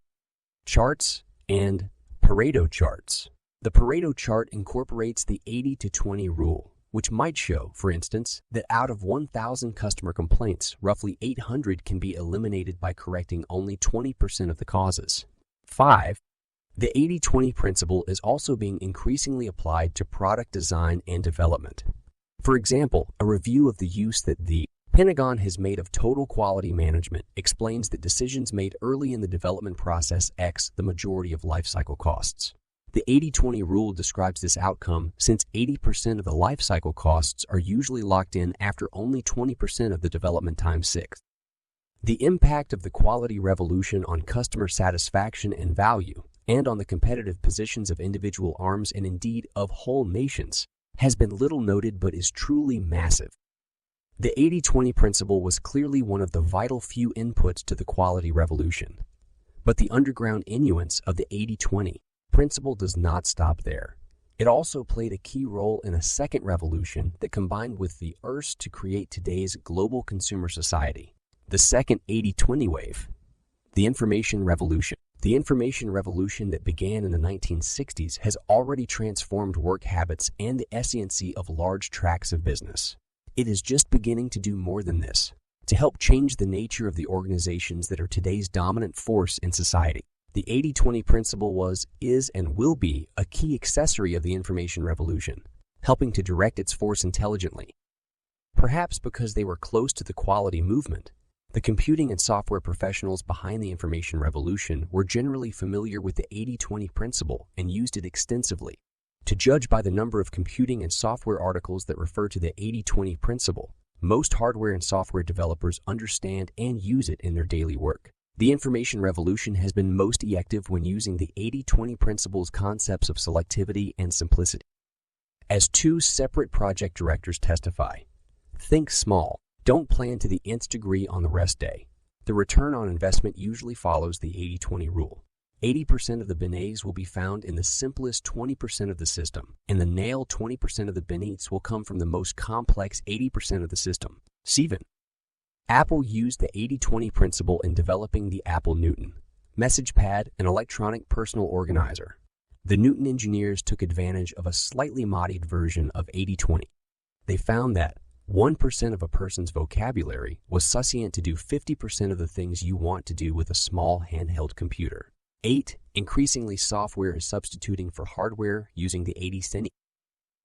charts, and Pareto charts. The Pareto chart incorporates the 80-20 rule, which might show, for instance, that out of 1,000 customer complaints, roughly 800 can be eliminated by correcting only 20% of the causes. 5. The 80-20 principle is also being increasingly applied to product design and development. For example, a review of the use that the Pentagon has made of total quality management explains that decisions made early in the development process X the majority of lifecycle costs. The 80-20 rule describes this outcome since 80% of the lifecycle costs are usually locked in after only 20% of the development time 6. The impact of the quality revolution on customer satisfaction and value, and on the competitive positions of individual arms and indeed of whole nations, has been little noted but is truly massive. The 80-20 principle was clearly one of the vital few inputs to the quality revolution. But the underground influence of the 80-20 principle does not stop there. It also played a key role in a second revolution that combined with the urge to create today's global consumer society. The second 80-20 wave, the information revolution. The information revolution that began in the 1960s has already transformed work habits and the essence of large tracts of business. It is just beginning to do more than this, to help change the nature of the organizations that are today's dominant force in society. The 80-20 principle was, is, and will be a key accessory of the information revolution, helping to direct its force intelligently. Perhaps because they were close to the quality movement, the computing and software professionals behind the information revolution were generally familiar with the 80-20 principle and used it extensively. To judge by the number of computing and software articles that refer to the 80-20 principle, most hardware and software developers understand and use it in their daily work. The information revolution has been most effective when using the 80-20 principle's concepts of selectivity and simplicity. As 2 separate project directors testify, think small. Don't plan to the nth degree on the rest day. The return on investment usually follows the 80-20 rule. 80% of the beignets will be found in the simplest 20% of the system, and the nail 20% of the beignets will come from the most complex 80% of the system. 7. Apple used the 80-20 principle in developing the Apple Newton message pad, an electronic personal organizer. The Newton engineers took advantage of a slightly modified version of 80-20. They found that 1% of a person's vocabulary was sufficient to do 50% of the things you want to do with a small handheld computer. 8. Increasingly, software is substituting for hardware using the 80-20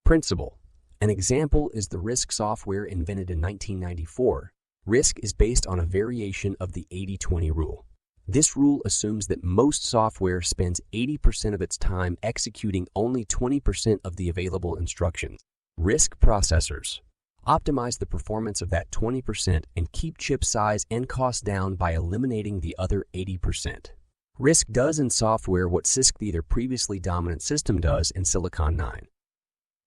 principle. An example is the RISC software invented in 1994. RISC is based on a variation of the 80-20 rule. This rule assumes that most software spends 80% of its time executing only 20% of the available instructions. RISC processors optimize the performance of that 20% and keep chip size and cost down by eliminating the other 80%. RISC does in software what CISC, the previously dominant system, does in Silicon 9.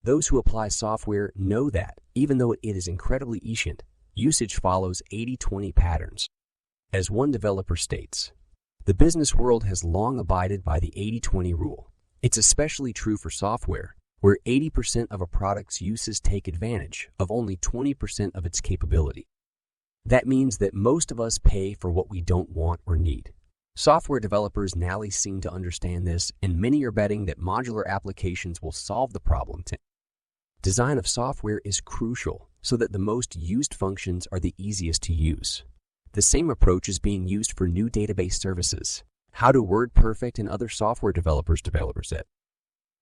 Those who apply software know that, even though it is incredibly efficient, usage follows 80-20 patterns. As one developer states, the business world has long abided by the 80-20 rule. It's especially true for software, where 80% of a product's uses take advantage of only 20% of its capability. That means that most of us pay for what we don't want or need. Software developers now seem to understand this, and many are betting that modular applications will solve the problem. Design of software is crucial so that the most used functions are the easiest to use. The same approach is being used for new database services. How do WordPerfect and other software developers it?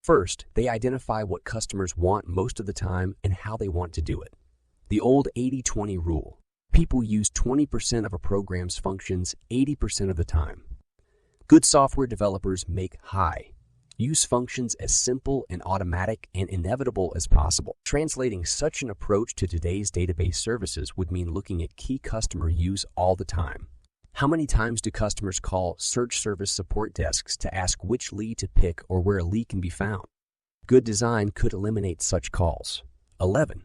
First, they identify what customers want most of the time and how they want to do it. The old 80-20 rule. People use 20% of a program's functions 80% of the time. Good software developers make use functions as simple and automatic and inevitable as possible. Translating such an approach to today's database services would mean looking at key customer use all the time. How many times do customers call search service support desks to ask which lead to pick or where a lead can be found? Good design could eliminate such calls. 11.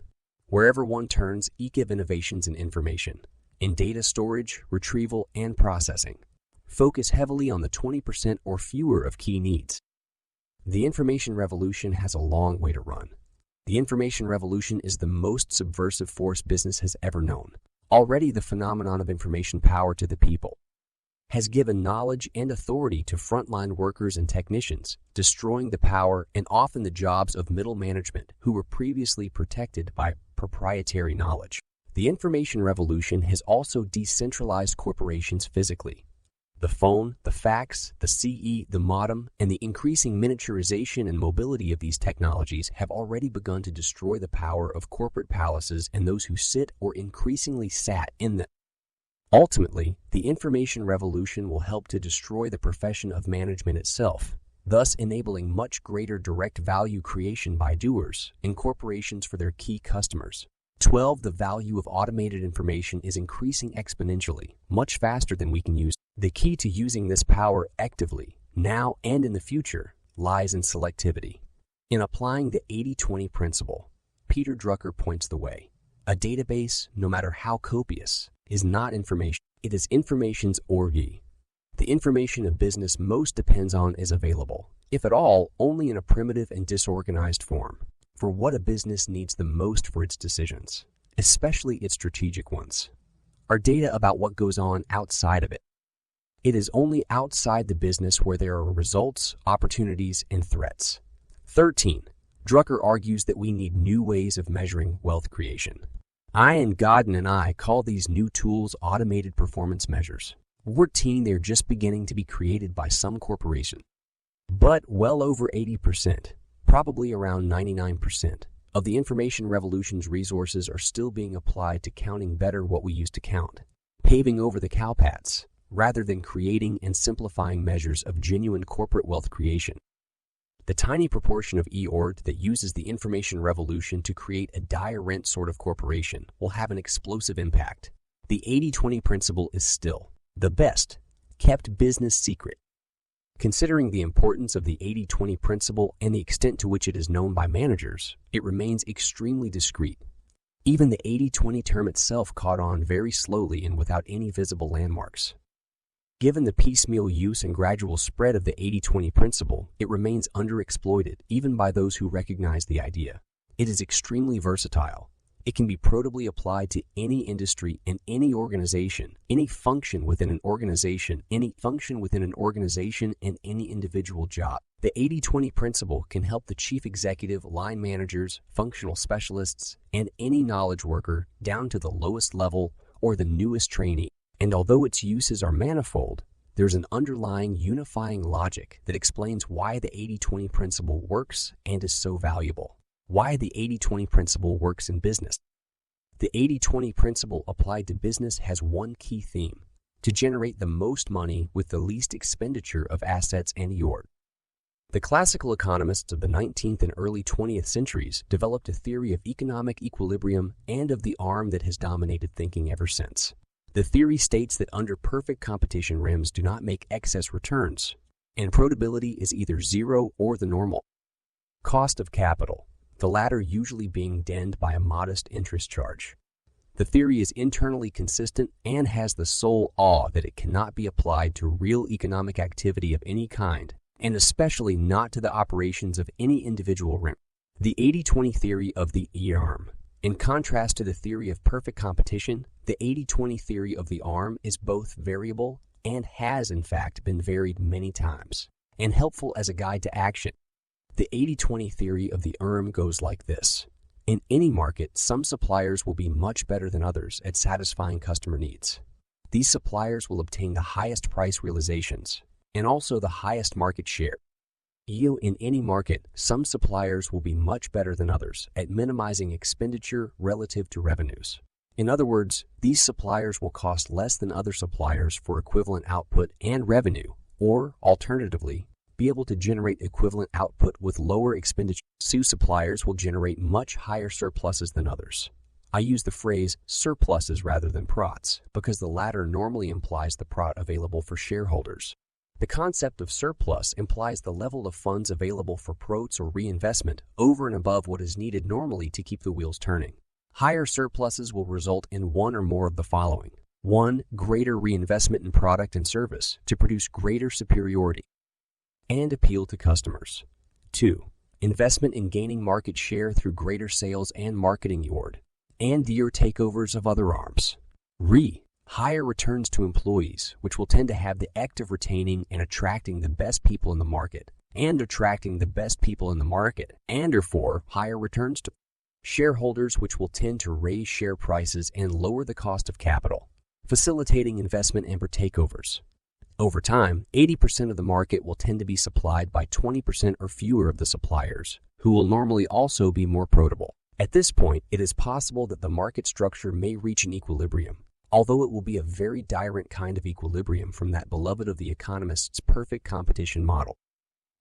Wherever one turns, give innovations in information, in data storage, retrieval, and processing. Focus heavily on the 20% or fewer of key needs. The information revolution has a long way to run. The information revolution is the most subversive force business has ever known. Already the phenomenon of information power to the people has given knowledge and authority to frontline workers and technicians, destroying the power and often the jobs of middle management who were previously protected by proprietary knowledge. The information revolution has also decentralized corporations physically. The phone, the fax, the CE, the modem, and the increasing miniaturization and mobility of these technologies have already begun to destroy the power of corporate palaces and those who sit or increasingly sat in them. Ultimately, the information revolution will help to destroy the profession of management itself, thus enabling much greater direct value creation by doers and corporations for their key customers. 12. The value of automated information is increasing exponentially, much faster than we can use. The key to using this power actively, now and in the future, lies in selectivity. In applying the 80-20 principle, Peter Drucker points the way. A database, no matter how copious, is not information. It is information's orgy. The information a business most depends on is available, if at all, only in a primitive and disorganized form, for what a business needs the most for its decisions, especially its strategic ones, are data about what goes on outside of it. It is only outside the business where there are results, opportunities, and threats. 13. Drucker argues that we need new ways of measuring wealth creation. Godden and I call these new tools automated performance measures. We're seeing they're just beginning to be created by some corporation. But well over 80%, probably around 99%, of the information revolution's resources are still being applied to counting better what we used to count, paving over the cowpaths, rather than creating and simplifying measures of genuine corporate wealth creation. The tiny proportion of e-org that uses the information revolution to create a die-rent sort of corporation will have an explosive impact. The 80-20 principle is still the best kept business secret. Considering the importance of the 80-20 principle and the extent to which it is known by managers, it remains extremely discreet. Even the 80-20 term itself caught on very slowly and without any visible landmarks. Given the piecemeal use and gradual spread of the 80-20 principle, it remains underexploited even by those who recognize the idea. It is extremely versatile. It can be probatably applied to any industry and any organization, any function within an organization, and any individual job. The 80-20 principle can help the chief executive, line managers, functional specialists, and any knowledge worker down to the lowest level or the newest trainee. And although its uses are manifold, there's an underlying unifying logic that explains why the 80-20 principle works and is so valuable. Why the 80-20 principle works in business. The 80-20 principle applied to business has one key theme: to generate the most money with the least expenditure of assets and e-org. The classical economists of the 19th and early 20th centuries developed a theory of economic equilibrium and of the arm that has dominated thinking ever since. The theory states that under perfect competition, RIMs do not make excess returns, and profitability is either zero or the normal. Cost of capital. the latter usually being denned by a modest interest charge. The theory is internally consistent and has the sole awe that it cannot be applied to real economic activity of any kind, and especially not to the operations of any individual rent. The 80-20 theory of the E-arm. In contrast to the theory of perfect competition, the 80-20 theory of the arm is both variable and has in fact been varied many times, and helpful as a guide to action. The 80-20 theory of the ERM goes like this. In any market, some suppliers will be much better than others at satisfying customer needs. These suppliers will obtain the highest price realizations and also the highest market share. In any market, some suppliers will be much better than others at minimizing expenditure relative to revenues. In other words, these suppliers will cost less than other suppliers for equivalent output and revenue, or alternatively, be able to generate equivalent output with lower expenditure. Some suppliers will generate much higher surpluses than others. I use the phrase surpluses rather than PROTs because the latter normally implies the PROT available for shareholders. The concept of surplus implies the level of funds available for PROTs or reinvestment over and above what is needed normally to keep the wheels turning. Higher surpluses will result in one or more of the following. 1. Greater reinvestment in product and service to produce greater superiority and appeal to customers. 2. Investment in gaining market share through greater sales and marketing yard and dear takeovers of other arms. Higher returns to employees, which will tend to have the act of retaining and attracting the best people in the market, and therefore higher returns to shareholders, which will tend to raise share prices and lower the cost of capital, facilitating investment and takeovers. Over time, 80% of the market will tend to be supplied by 20% or fewer of the suppliers, who will normally also be more profitable. At this point, it is possible that the market structure may reach an equilibrium, although it will be a very different kind of equilibrium from that beloved of the economists' perfect competition model.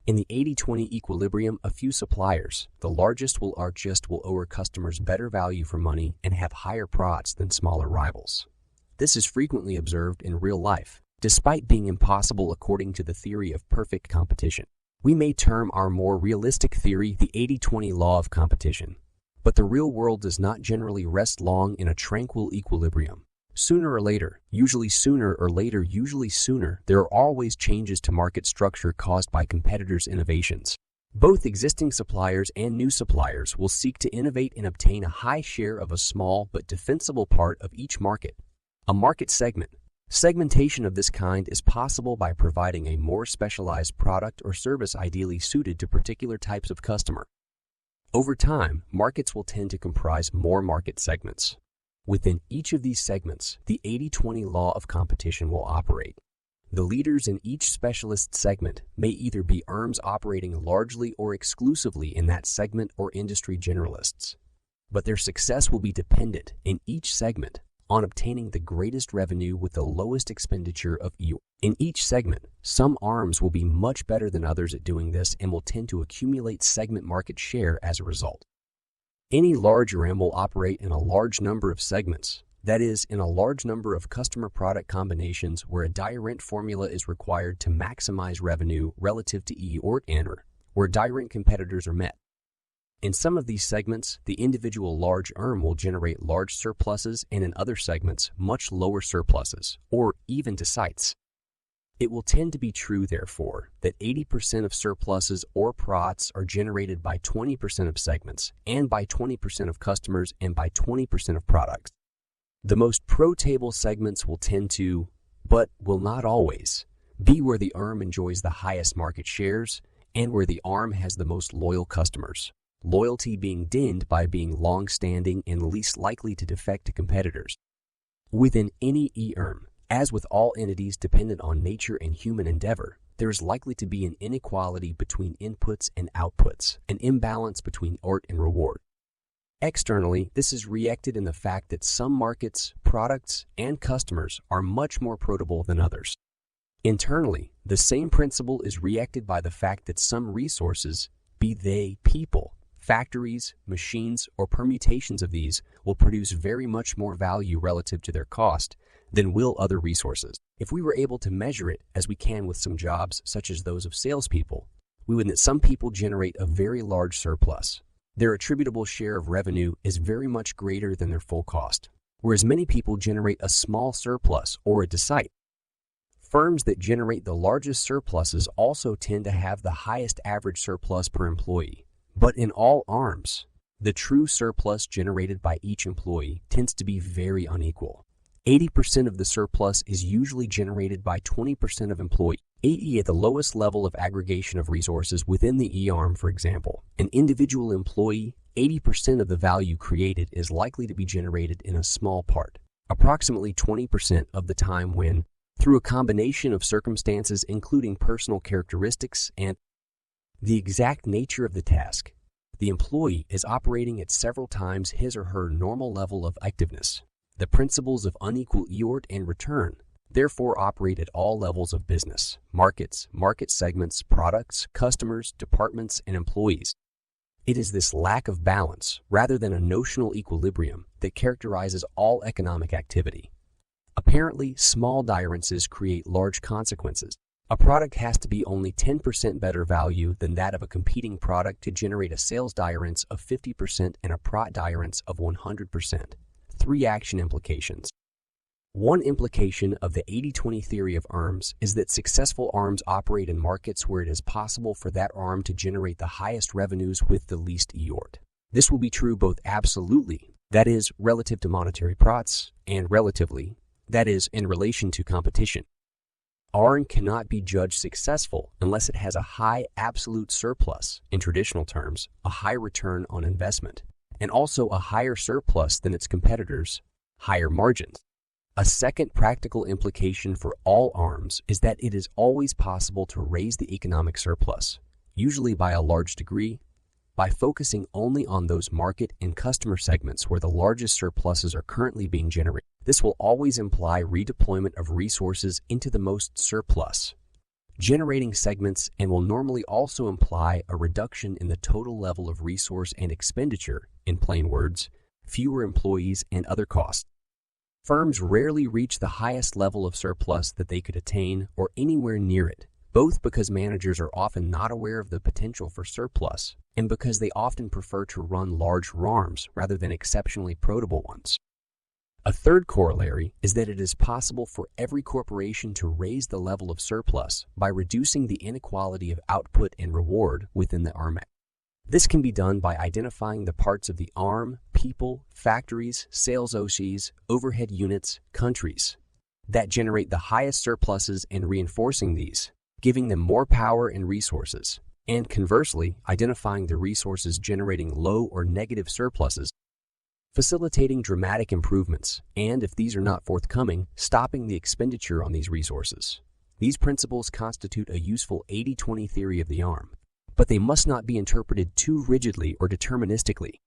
In the 80-20 equilibrium, a few suppliers, the largest will owe customers better value for money and have higher PROTs than smaller rivals. This is frequently observed in real life, despite being impossible according to the theory of perfect competition. We may term our more realistic theory the 80-20 law of competition, but the real world does not generally rest long in a tranquil equilibrium. Sooner or later, usually sooner, there are always changes to market structure caused by competitors' innovations. Both existing suppliers and new suppliers will seek to innovate and obtain a high share of a small but defensible part of each market. A market segment. Segmentation of this kind is possible by providing a more specialized product or service ideally suited to particular types of customer. Over time, markets will tend to comprise more market segments. Within each of these segments, the 80-20 law of competition will operate. The leaders in each specialist segment may either be ERMs operating largely or exclusively in that segment or industry generalists, but their success will be dependent in each segment on obtaining the greatest revenue with the lowest expenditure of EU. In each segment, some arms will be much better than others at doing this and will tend to accumulate segment market share as a result. Any large RM will operate in a large number of segments, that is, in a large number of customer product combinations where a direct formula is required to maximize revenue relative to E or ANR, where direct competitors are met. In some of these segments, the individual large ERM will generate large surpluses and in other segments, much lower surpluses, or even to sites. It will tend to be true, therefore, that 80% of surpluses or PROTs are generated by 20% of segments and by 20% of customers and by 20% of products. The most pro-table segments will tend to, but will not always, be where the ERM enjoys the highest market shares and where the ARM has the most loyal customers. Loyalty being denned by being long-standing and least likely to defect to competitors. Within any ERM, as with all entities dependent on nature and human endeavor, there is likely to be an inequality between inputs and outputs, an imbalance between art and reward. Externally, this is reacted in the fact that some markets, products, and customers are much more profitable than others. Internally, the same principle is reacted by the fact that some resources, be they people, factories, machines, or permutations of these, will produce very much more value relative to their cost than will other resources. If we were able to measure it, as we can with some jobs such as those of salespeople, we would that some people generate a very large surplus, Their attributable share of revenue is very much greater than their full cost, whereas many people generate a small surplus or a decite. Firms that generate the largest surpluses also tend to have the highest average surplus per employee. But in all arms, the true surplus generated by each employee tends to be very unequal. 80% of the surplus is usually generated by 20% of employees. 80 at the lowest level of aggregation of resources within the E-arm, for example. An individual employee, 80% of the value created is likely to be generated in a small part, approximately 20% of the time when, through a combination of circumstances including personal characteristics and the exact nature of the task, the employee is operating at several times his or her normal level of activeness. The principles of unequal effort and return therefore operate at all levels of business, markets, market segments, products, customers, departments, and employees. It is this lack of balance, rather than a notional equilibrium, that characterizes all economic activity. Apparently, small differences create large consequences. A product has to be only 10% better value than that of a competing product to generate a sales difference of 50% and a profit difference of 100%. 3 action implications. One implication of the 80-20 theory of arms is that successful arms operate in markets where it is possible for that arm to generate the highest revenues with the least effort. This will be true both absolutely, that is, relative to monetary profits, and relatively, that is, in relation to competition. ARM cannot be judged successful unless it has a high absolute surplus, in traditional terms, a high return on investment, and also a higher surplus than its competitors, higher margins. A second practical implication for all arms is that it is always possible to raise the economic surplus, usually by a large degree, by focusing only on those market and customer segments where the largest surpluses are currently being generated. This will always imply redeployment of resources into the most surplus generating segments and will normally also imply a reduction in the total level of resource and expenditure, in plain words, fewer employees and other costs. Firms rarely reach the highest level of surplus that they could attain or anywhere near it, both because managers are often not aware of the potential for surplus and because they often prefer to run large RARMs rather than exceptionally profitable ones. A third corollary is that it is possible for every corporation to raise the level of surplus by reducing the inequality of output and reward within the ARM. This can be done by identifying the parts of the ARM, people, factories, sales OCs, overhead units, countries that generate the highest surpluses and reinforcing these, giving them more power and resources, and conversely, identifying the resources generating low or negative surpluses, facilitating dramatic improvements, and if these are not forthcoming, stopping the expenditure on these resources. These principles constitute a useful 80-20 theory of the ARM, but they must not be interpreted too rigidly or deterministically.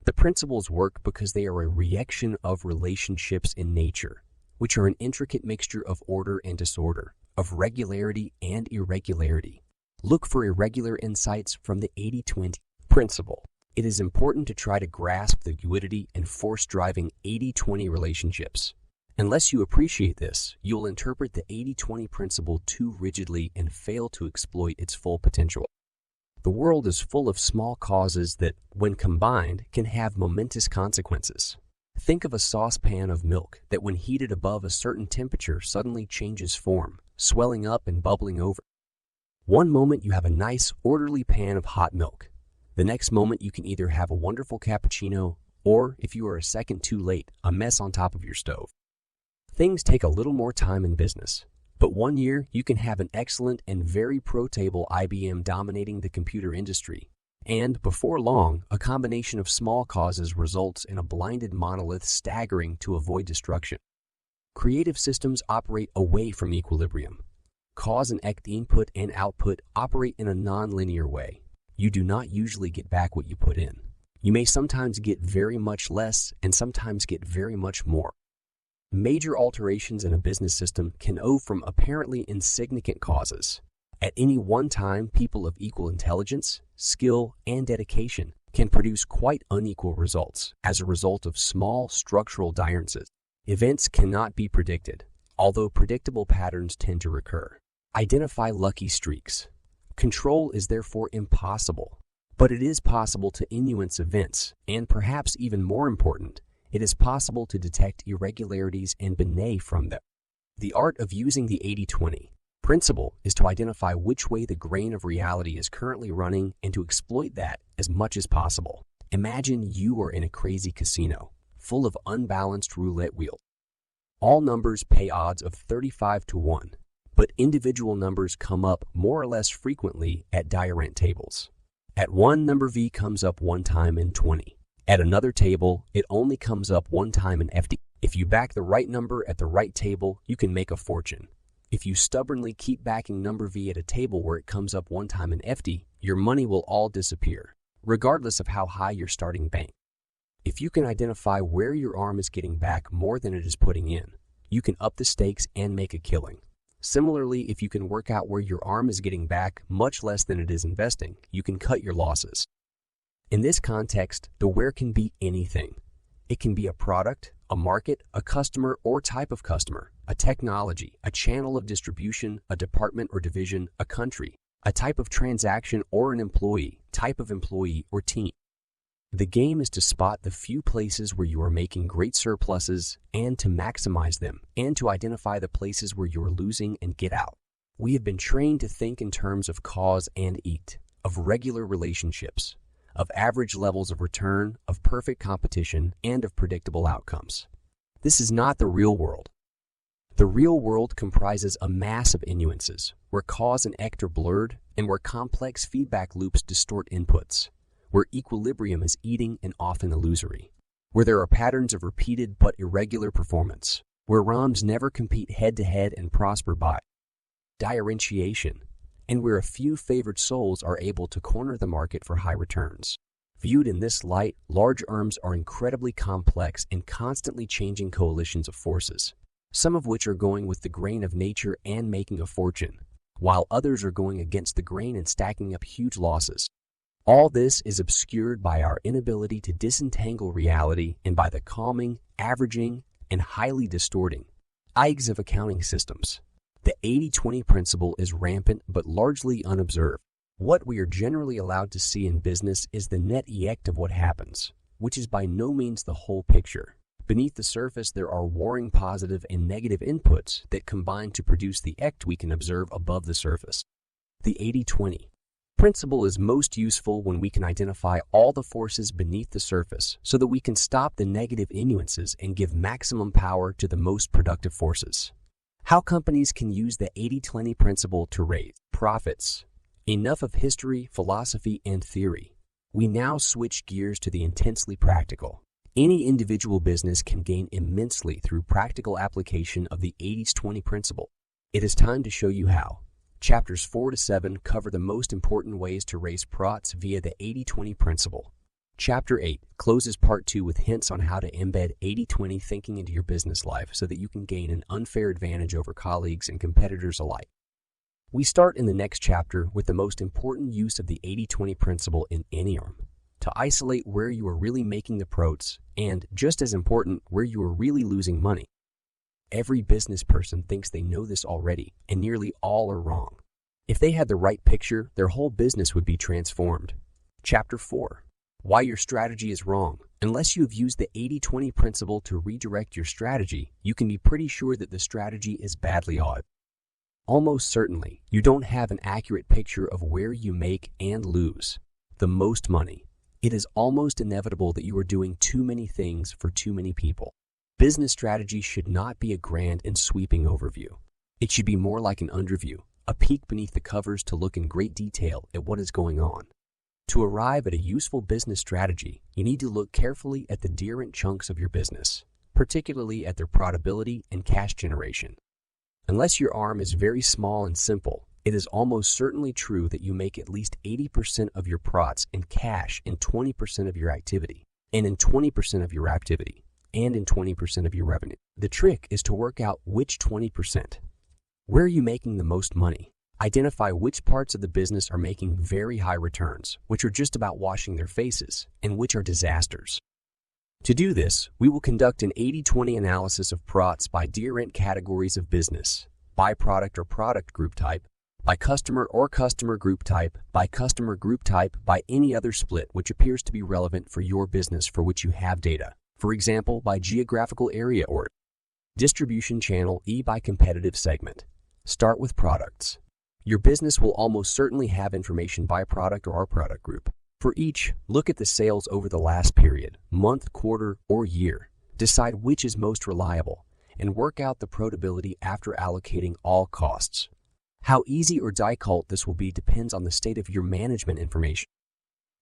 The principles work because they are a reaction of relationships in nature, which are an intricate mixture of order and disorder, of regularity and irregularity. Look for irregular insights from the 80-20 principle. It is important to try to grasp the fluidity and force-driving 80-20 relationships. Unless you appreciate this, you will interpret the 80-20 principle too rigidly and fail to exploit its full potential. The world is full of small causes that, when combined, can have momentous consequences. Think of a saucepan of milk that when heated above a certain temperature suddenly changes form, swelling up and bubbling over. One moment you have a nice, orderly pan of hot milk. The next moment you can either have a wonderful cappuccino or, if you are a second too late, a mess on top of your stove. Things take a little more time in business, but 1 year you can have an excellent and very pro-table IBM dominating the computer industry. And before long, a combination of small causes results in a blinded monolith staggering to avoid destruction. Creative systems operate away from equilibrium. Cause and effect input and output operate in a non-linear way. You do not usually get back what you put in. You may sometimes get very much less and sometimes get very much more. Major alterations in a business system can owe from apparently insignificant causes. At any one time, people of equal intelligence, skill, and dedication can produce quite unequal results as a result of small structural differences. Events cannot be predicted, although predictable patterns tend to recur. Identify lucky streaks. Control is therefore impossible. But it is possible to influence events, and perhaps even more important, it is possible to detect irregularities and benefit from them. The art of using the 80-20 principle is to identify which way the grain of reality is currently running and to exploit that as much as possible. Imagine you are in a crazy casino, full of unbalanced roulette wheels. All numbers pay odds of 35-1, but individual numbers come up more or less frequently at diorant tables. At one, number V comes up one time in 20. At another table, it only comes up one time in FD. If you back the right number at the right table, you can make a fortune. If you stubbornly keep backing number V at a table where it comes up one time in FD, your money will all disappear, regardless of how high your starting bank. If you can identify where your arm is getting back more than it is putting in, you can up the stakes and make a killing. Similarly, if you can work out where your arm is getting back much less than it is investing, you can cut your losses. In this context, the where can be anything. It can be a product, a market, a customer or type of customer, a technology, a channel of distribution, a department or division, a country, a type of transaction or an employee, type of employee or team. The game is to spot the few places where you are making great surpluses and to maximize them, and to identify the places where you are losing and get out. We have been trained to think in terms of cause and effect, of regular relationships, of average levels of return, of perfect competition, and of predictable outcomes. This is not the real world. The real world comprises a mass of influences, where cause and effect are blurred, and where complex feedback loops distort inputs, where equilibrium is eating and often illusory, where there are patterns of repeated but irregular performance, where ROMs never compete head-to-head and prosper by differentiation, and where a few favored souls are able to corner the market for high returns. Viewed in this light, large firms are incredibly complex and constantly changing coalitions of forces, some of which are going with the grain of nature and making a fortune, while others are going against the grain and stacking up huge losses. All this is obscured by our inability to disentangle reality and by the calming, averaging, and highly distorting eyes of accounting systems. The 80-20 principle is rampant but largely unobserved. What we are generally allowed to see in business is the net effect of what happens, which is by no means the whole picture. Beneath the surface, there are warring positive and negative inputs that combine to produce the effect we can observe above the surface. The 80-20 principle is most useful when we can identify all the forces beneath the surface so that we can stop the negative influences and give maximum power to the most productive forces. How companies can use the 80-20 principle to raise profits. Enough of history, philosophy, and theory. We now switch gears to the intensely practical. Any individual business can gain immensely through practical application of the 80-20 principle. It is time to show you how. Chapters 4 to 7 cover the most important ways to raise profits via the 80-20 principle. Chapter 8 closes Part 2 with hints on how to embed 80-20 thinking into your business life so that you can gain an unfair advantage over colleagues and competitors alike. We start in the next chapter with the most important use of the 80-20 principle in any firm, to isolate where you are really making the profits and, just as important, where you are really losing money. Every business person thinks they know this already, and nearly all are wrong. If they had the right picture, their whole business would be transformed. Chapter 4. Why your strategy is wrong. Unless you have used the 80-20 principle to redirect your strategy, you can be pretty sure that the strategy is badly odd. Almost certainly, you don't have an accurate picture of where you make and lose the most money. It is almost inevitable that you are doing too many things for too many people. Business strategy should not be a grand and sweeping overview. It should be more like an underview, a peek beneath the covers to look in great detail at what is going on. To arrive at a useful business strategy, you need to look carefully at the different chunks of your business, particularly at their profitability and cash generation. Unless your arm is very small and simple, it is almost certainly true that you make at least 80% of your profits in cash in 20% of your activity, and in 20% of your activity, and in 20% of your revenue. The trick is to work out which 20%. Where are you making the most money? Identify which parts of the business are making very high returns, which are just about washing their faces, and which are disasters. To do this, we will conduct an 80-20 analysis of profits by different categories of business, by product or product group type, by customer or customer group type, by customer group type, by any other split which appears to be relevant for your business for which you have data. For example, by geographical area or distribution channel, by competitive segment. Start with products. Your business will almost certainly have information by product or product group. For each, look at the sales over the last period, month, quarter, or year. Decide which is most reliable, and work out the profitability after allocating all costs. How easy or difficult this will be depends on the state of your management information.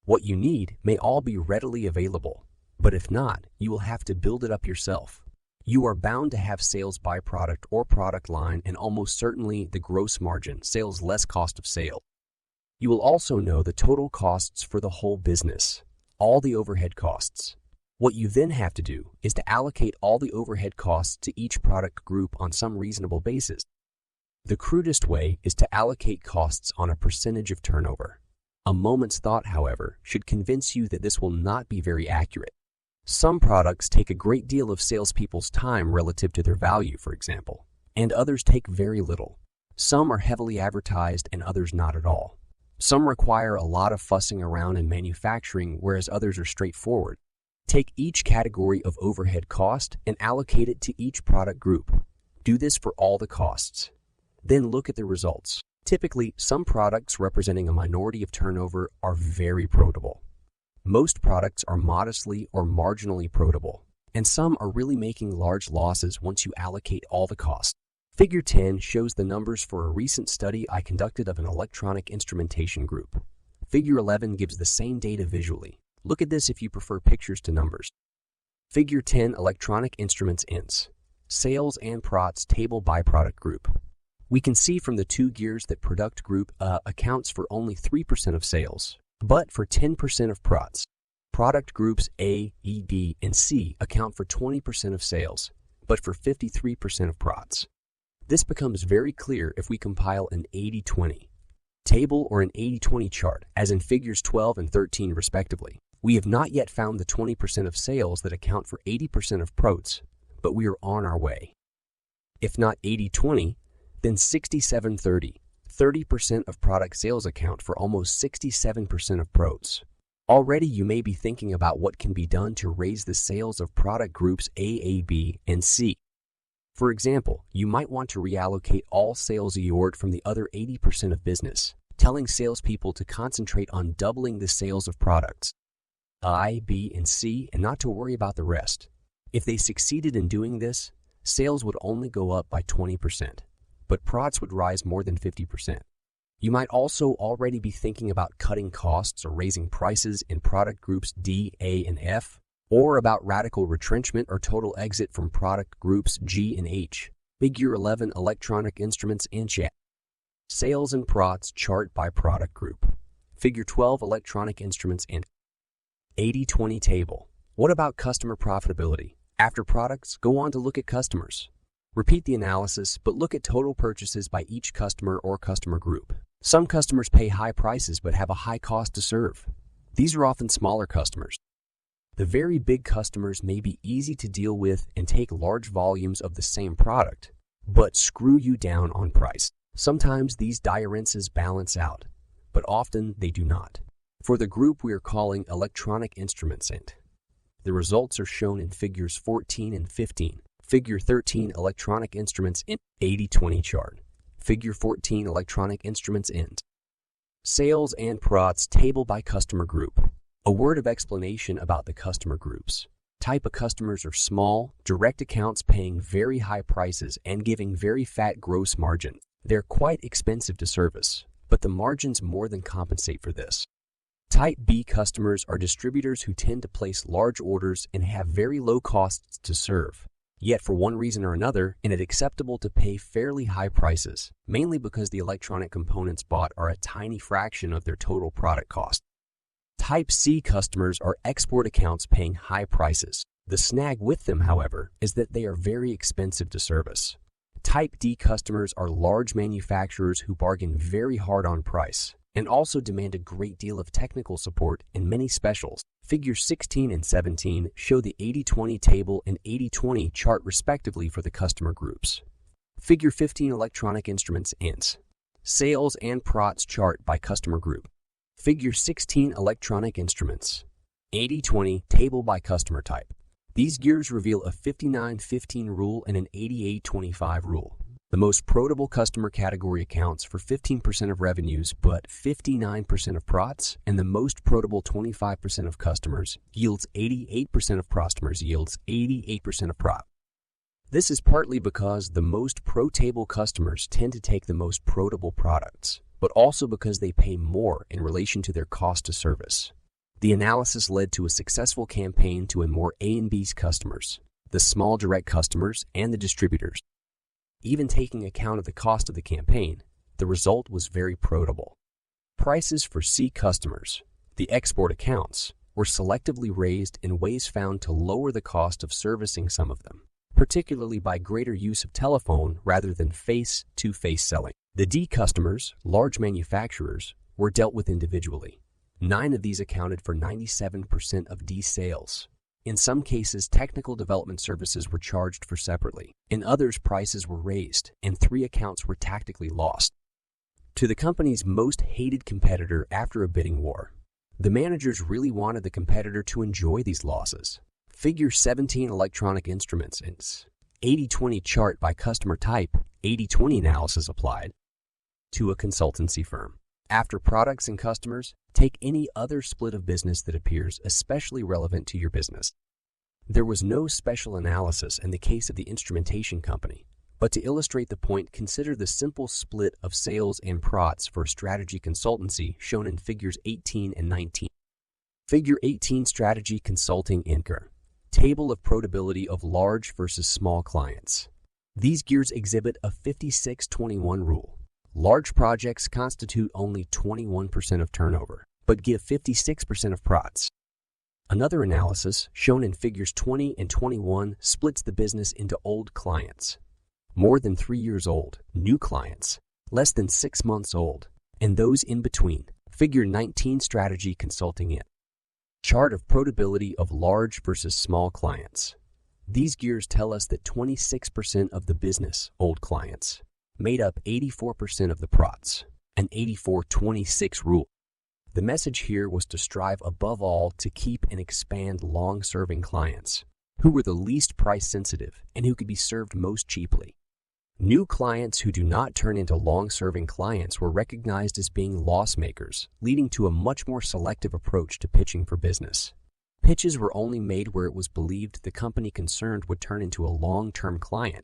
What you need may all be readily available, but if not, you will have to build it up yourself. You are bound to have sales by product or product line and almost certainly the gross margin, sales less cost of sale. You will also know the total costs for the whole business, all the overhead costs. What you then have to do is to allocate all the overhead costs to each product group on some reasonable basis. The crudest way is to allocate costs on a percentage of turnover. A moment's thought, however, should convince you that this will not be very accurate. Some products take a great deal of salespeople's time relative to their value, for example, and others take very little. Some are heavily advertised and others not at all. Some require a lot of fussing around in manufacturing, whereas others are straightforward. Take each category of overhead cost and allocate it to each product group. Do this for all the costs. Then look at the results. Typically, some products representing a minority of turnover are very profitable. Most products are modestly or marginally profitable, and some are really making large losses once you allocate all the costs. Figure 10 shows the numbers for a recent study I conducted of an electronic instrumentation group. Figure 11 gives the same data visually. Look at this if you prefer pictures to numbers. Figure 10, electronic instruments INS. Sales and PROTS table by product group. We can see from the two gears that product group accounts for only 3% of sales, but for 10% of PROTS. Product groups A, E, B, and C account for 20% of sales, but for 53% of PROTS. This becomes very clear if we compile an 80-20 table or an 80-20 chart, as in figures 12 and 13 respectively. We have not yet found the 20% of sales that account for 80% of PROTS, but we are on our way. If not 80-20, then 67-30. 30% of product sales account for almost 67% of PROTS. Already you may be thinking about what can be done to raise the sales of product groups A, B, and C. For example, you might want to reallocate all sales from the other 80% of business, telling salespeople to concentrate on doubling the sales of products I, B, and C and not to worry about the rest. If they succeeded in doing this, sales would only go up by 20%, but PROTS would rise more than 50%. You might also already be thinking about cutting costs or raising prices in product groups D, A, and F, or about radical retrenchment or total exit from product groups G and H. Figure 11, electronic instruments and chat. Sales and PROTS chart by product group. Figure 12, electronic instruments and 80-20 table. What about customer profitability? After products, go on to look at customers. Repeat the analysis, but look at total purchases by each customer or customer group. Some customers pay high prices but have a high cost to serve. These are often smaller customers. The very big customers may be easy to deal with and take large volumes of the same product, but screw you down on price. Sometimes these differences balance out, but often they do not. For the group we are calling electronic instruments and the results are shown in figures 14 and 15. Figure 13, electronic instruments in 80-20 chart. Figure 14, electronic instruments in sales and PROTS table by customer group. A word of explanation about the customer groups. Type of customers are small, direct accounts paying very high prices and giving very fat gross margin. They're quite expensive to service, but the margins more than compensate for this. Type B customers are distributors who tend to place large orders and have very low costs to serve. Yet for one reason or another, it is acceptable to pay fairly high prices, mainly because the electronic components bought are a tiny fraction of their total product cost. Type C customers are export accounts paying high prices. The snag with them, however, is that they are very expensive to service. Type D customers are large manufacturers who bargain very hard on price and also demand a great deal of technical support and many specials. Figures 16 and 17 show the 80-20 table and 80-20 chart respectively for the customer groups. Figure 15, electronic instruments INS. Sales and PROTS chart by customer group. Figure 16 electronic instruments. 80-20 table by customer type. These gears reveal a 59-15 rule and an 88-25 rule. The most profitable customer category accounts for 15% of revenues but 59% of PROTS, and the most profitable 25% of customers yields 88% of customers yields 88% of PROT. This is partly because the most pro-table customers tend to take the most profitable products, but also because they pay more in relation to their cost to service. The analysis led to a successful campaign to a more A and B's customers, the small direct customers and the distributors. Even taking account of the cost of the campaign, the result was very profitable. Prices for C customers, the export accounts, were selectively raised in ways found to lower the cost of servicing some of them, particularly by greater use of telephone rather than face-to-face selling. The D customers, large manufacturers, were dealt with individually. 9 of these accounted for 97% of D sales. In some cases, technical development services were charged for separately. In others, prices were raised, and 3 accounts were tactically lost to the company's most hated competitor after a bidding war. The managers really wanted the competitor to enjoy these losses. Figure 17 electronic instruments and 80-20 chart by customer type. 80-20 analysis applied to a consultancy firm. After products and customers, take any other split of business that appears especially relevant to your business. There was no special analysis in the case of the instrumentation company, but to illustrate the point, consider the simple split of sales and PROTS for a strategy consultancy shown in figures 18 and 19. Figure 18 strategy consulting anchor. Table of profitability of large versus small clients. These gears exhibit a 56-21 rule. Large projects constitute only 21% of turnover, but give 56% of PROTS. Another analysis, shown in figures 20 and 21, splits the business into old clients, more than 3 years old, new clients, less than 6 months old, and those in between. Figure 19 strategy consulting in. Chart of profitability of large versus small clients. These gears tell us that 26% of the business, old clients, made up 84% of the PROTS, an 84-26 rule. The message here was to strive above all to keep and expand long-serving clients, who were the least price-sensitive and who could be served most cheaply. New clients who do not turn into long-serving clients were recognized as being loss makers, leading to a much more selective approach to pitching for business. Pitches were only made where it was believed the company concerned would turn into a long-term client.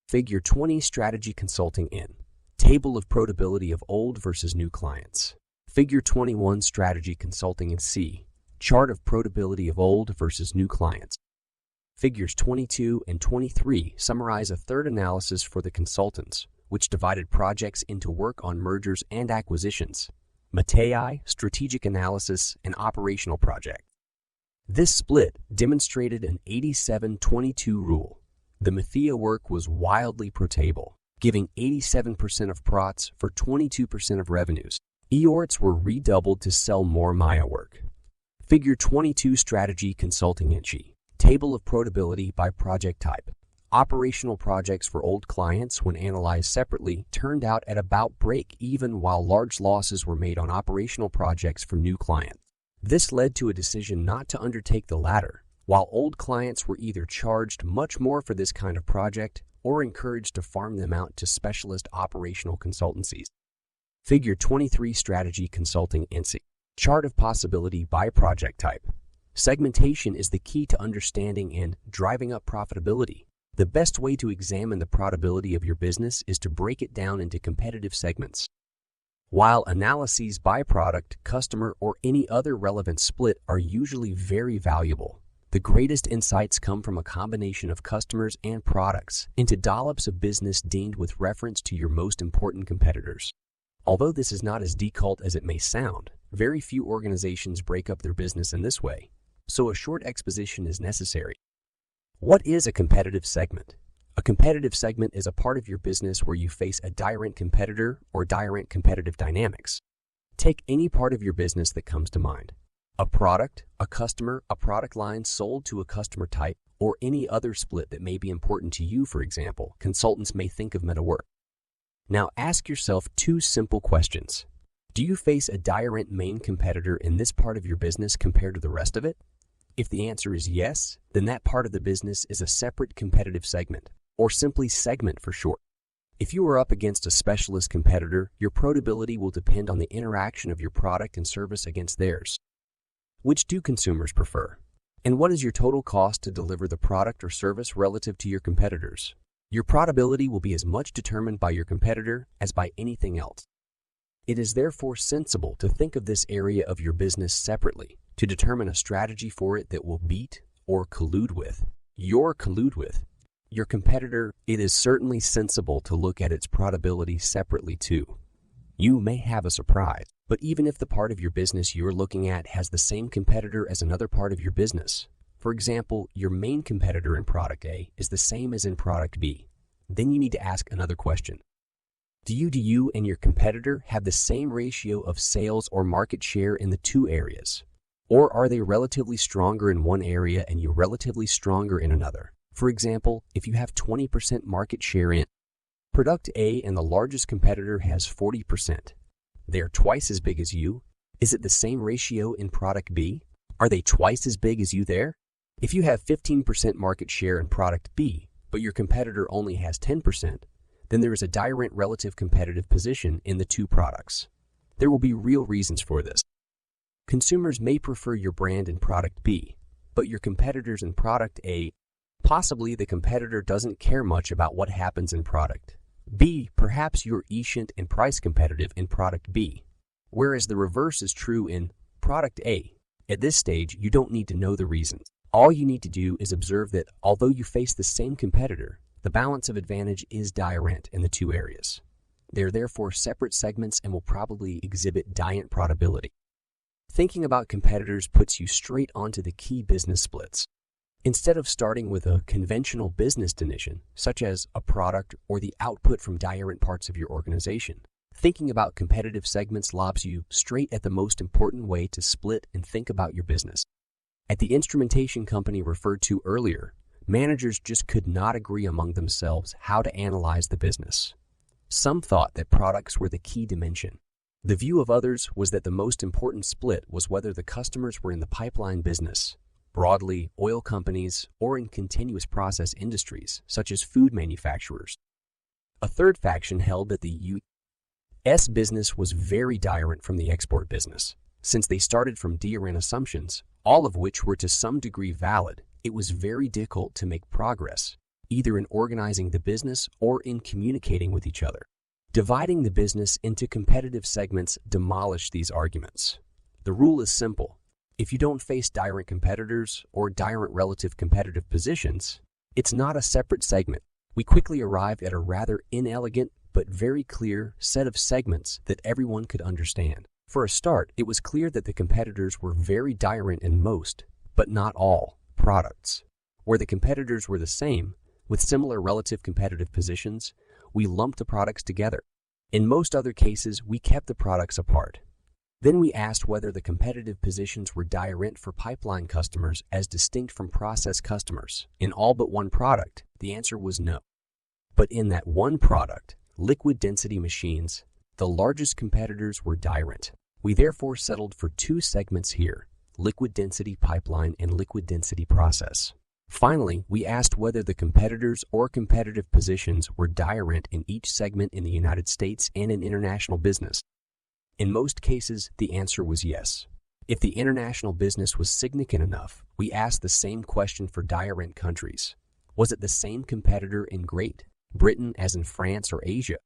Figure 20 strategy consulting in. Table of profitability of old versus new clients. Figure 21 strategy consulting in C. Chart of profitability of old versus new clients. Figures 22 and 23 summarize a third analysis for the consultants, which divided projects into work on mergers and acquisitions, Mattei, strategic analysis, and operational project. This split demonstrated an 87-22 rule. The Mattei work was wildly profitable, giving 87% of PROTS for 22% of revenues. EORTs were redoubled to sell more Maya work. Figure 22 strategy consulting entry. Table of profitability by project type. Operational projects for old clients, when analyzed separately, turned out at about break even, while large losses were made on operational projects for new clients. This led to a decision not to undertake the latter, while old clients were either charged much more for this kind of project or encouraged to farm them out to specialist operational consultancies. Figure 23 strategy consulting NC. Chart of possibility by project type. Segmentation is the key to understanding and driving up profitability. The best way to examine the profitability of your business is to break it down into competitive segments. While analyses by product, customer, or any other relevant split are usually very valuable, the greatest insights come from a combination of customers and products into dollops of business deemed with reference to your most important competitors. Although this is not as difficult as it may sound, very few organizations break up their business in this way, so a short exposition is necessary. What is a competitive segment? A competitive segment is a part of your business where you face a direct competitor or direct competitive dynamics. Take any part of your business that comes to mind. A product, a customer, a product line sold to a customer type, or any other split that may be important to you. For example, consultants may think of meta work. Now ask yourself two simple questions. Do you face a direct main competitor in this part of your business compared to the rest of it? If the answer is yes, then that part of the business is a separate competitive segment, or simply segment for short. If you are up against a specialist competitor, your profitability will depend on the interaction of your product and service against theirs. Which do consumers prefer? And what is your total cost to deliver the product or service relative to your competitors? Your profitability will be as much determined by your competitor as by anything else. It is therefore sensible to think of this area of your business separately to determine a strategy for it that will beat or collude with your competitor. It is certainly sensible to look at its profitability separately too. You may have a surprise, but even if the part of your business you're looking at has the same competitor as another part of your business, for example, your main competitor in product A is the same as in product B, then you need to ask another question. Do you and your competitor have the same ratio of sales or market share in the two areas? Or are they relatively stronger in one area and you relatively stronger in another? For example, if you have 20% market share in product A and the largest competitor has 40%, they are twice as big as you. Is it the same ratio in product B? Are they twice as big as you there? If you have 15% market share in product B, but your competitor only has 10%, then there is a direct relative competitive position in the two products. There will be real reasons for this. Consumers may prefer your brand in product B, but your competitors in product A. Possibly the competitor doesn't care much about what happens in product B. Perhaps you're efficient and price competitive in product B, whereas the reverse is true in product A. At this stage, you don't need to know the reasons. All you need to do is observe that although you face the same competitor, the balance of advantage is direct in the two areas. They are therefore separate segments and will probably exhibit different profitability. Thinking about competitors puts you straight onto the key business splits. Instead of starting with a conventional business definition, such as a product or the output from different parts of your organization, thinking about competitive segments lobs you straight at the most important way to split and think about your business. At the instrumentation company referred to earlier, managers just could not agree among themselves how to analyze the business. Some thought that products were the key dimension. The view of others was that the most important split was whether the customers were in the pipeline business, broadly oil companies, or in continuous process industries, such as food manufacturers. A third faction held that the U.S. business was very different from the export business. Since they started from different assumptions, all of which were to some degree valid, it was very difficult to make progress, either in organizing the business or in communicating with each other. Dividing the business into competitive segments demolished these arguments. The rule is simple. If you don't face direct competitors or direct relative competitive positions, it's not a separate segment. We quickly arrived at a rather inelegant but very clear set of segments that everyone could understand. For a start, it was clear that the competitors were very direct in most, but not all, products. Where the competitors were the same, with similar relative competitive positions, we lumped the products together. In most other cases, we kept the products apart. Then we asked whether the competitive positions were direct for pipeline customers as distinct from process customers. In all but one product, the answer was no. But in that one product, liquid density machines, the largest competitors were direct. We therefore settled for two segments here: liquid density pipeline and liquid density process. Finally, we asked whether the competitors or competitive positions were direct in each segment in the United States and in international business. In most cases, the answer was yes. If the international business was significant enough, we asked the same question for direct countries. Was it the same competitor in Great Britain as in France or Asia?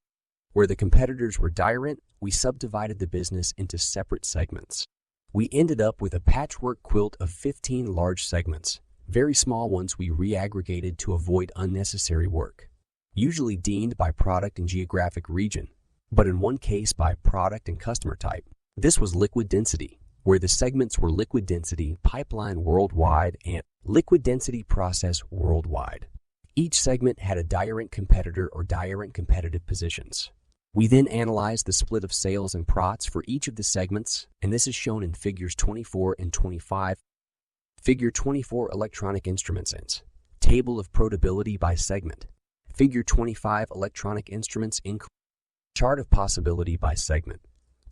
Where the competitors were direct, we subdivided the business into separate segments. We ended up with a patchwork quilt of 15 large segments. Very small ones we reaggregated to avoid unnecessary work, usually deemed by product and geographic region, but in one case by product and customer type. This was liquid density, where the segments were liquid density pipeline worldwide and liquid density process worldwide. Each segment had a direct competitor or direct competitive positions. We then analyzed the split of sales and profits for each of the segments, and this is shown in figures 24 and 25. Figure 24, electronic instruments ends. Table of profitability by segment. Figure 25, electronic instruments increase. Chart of possibility by segment.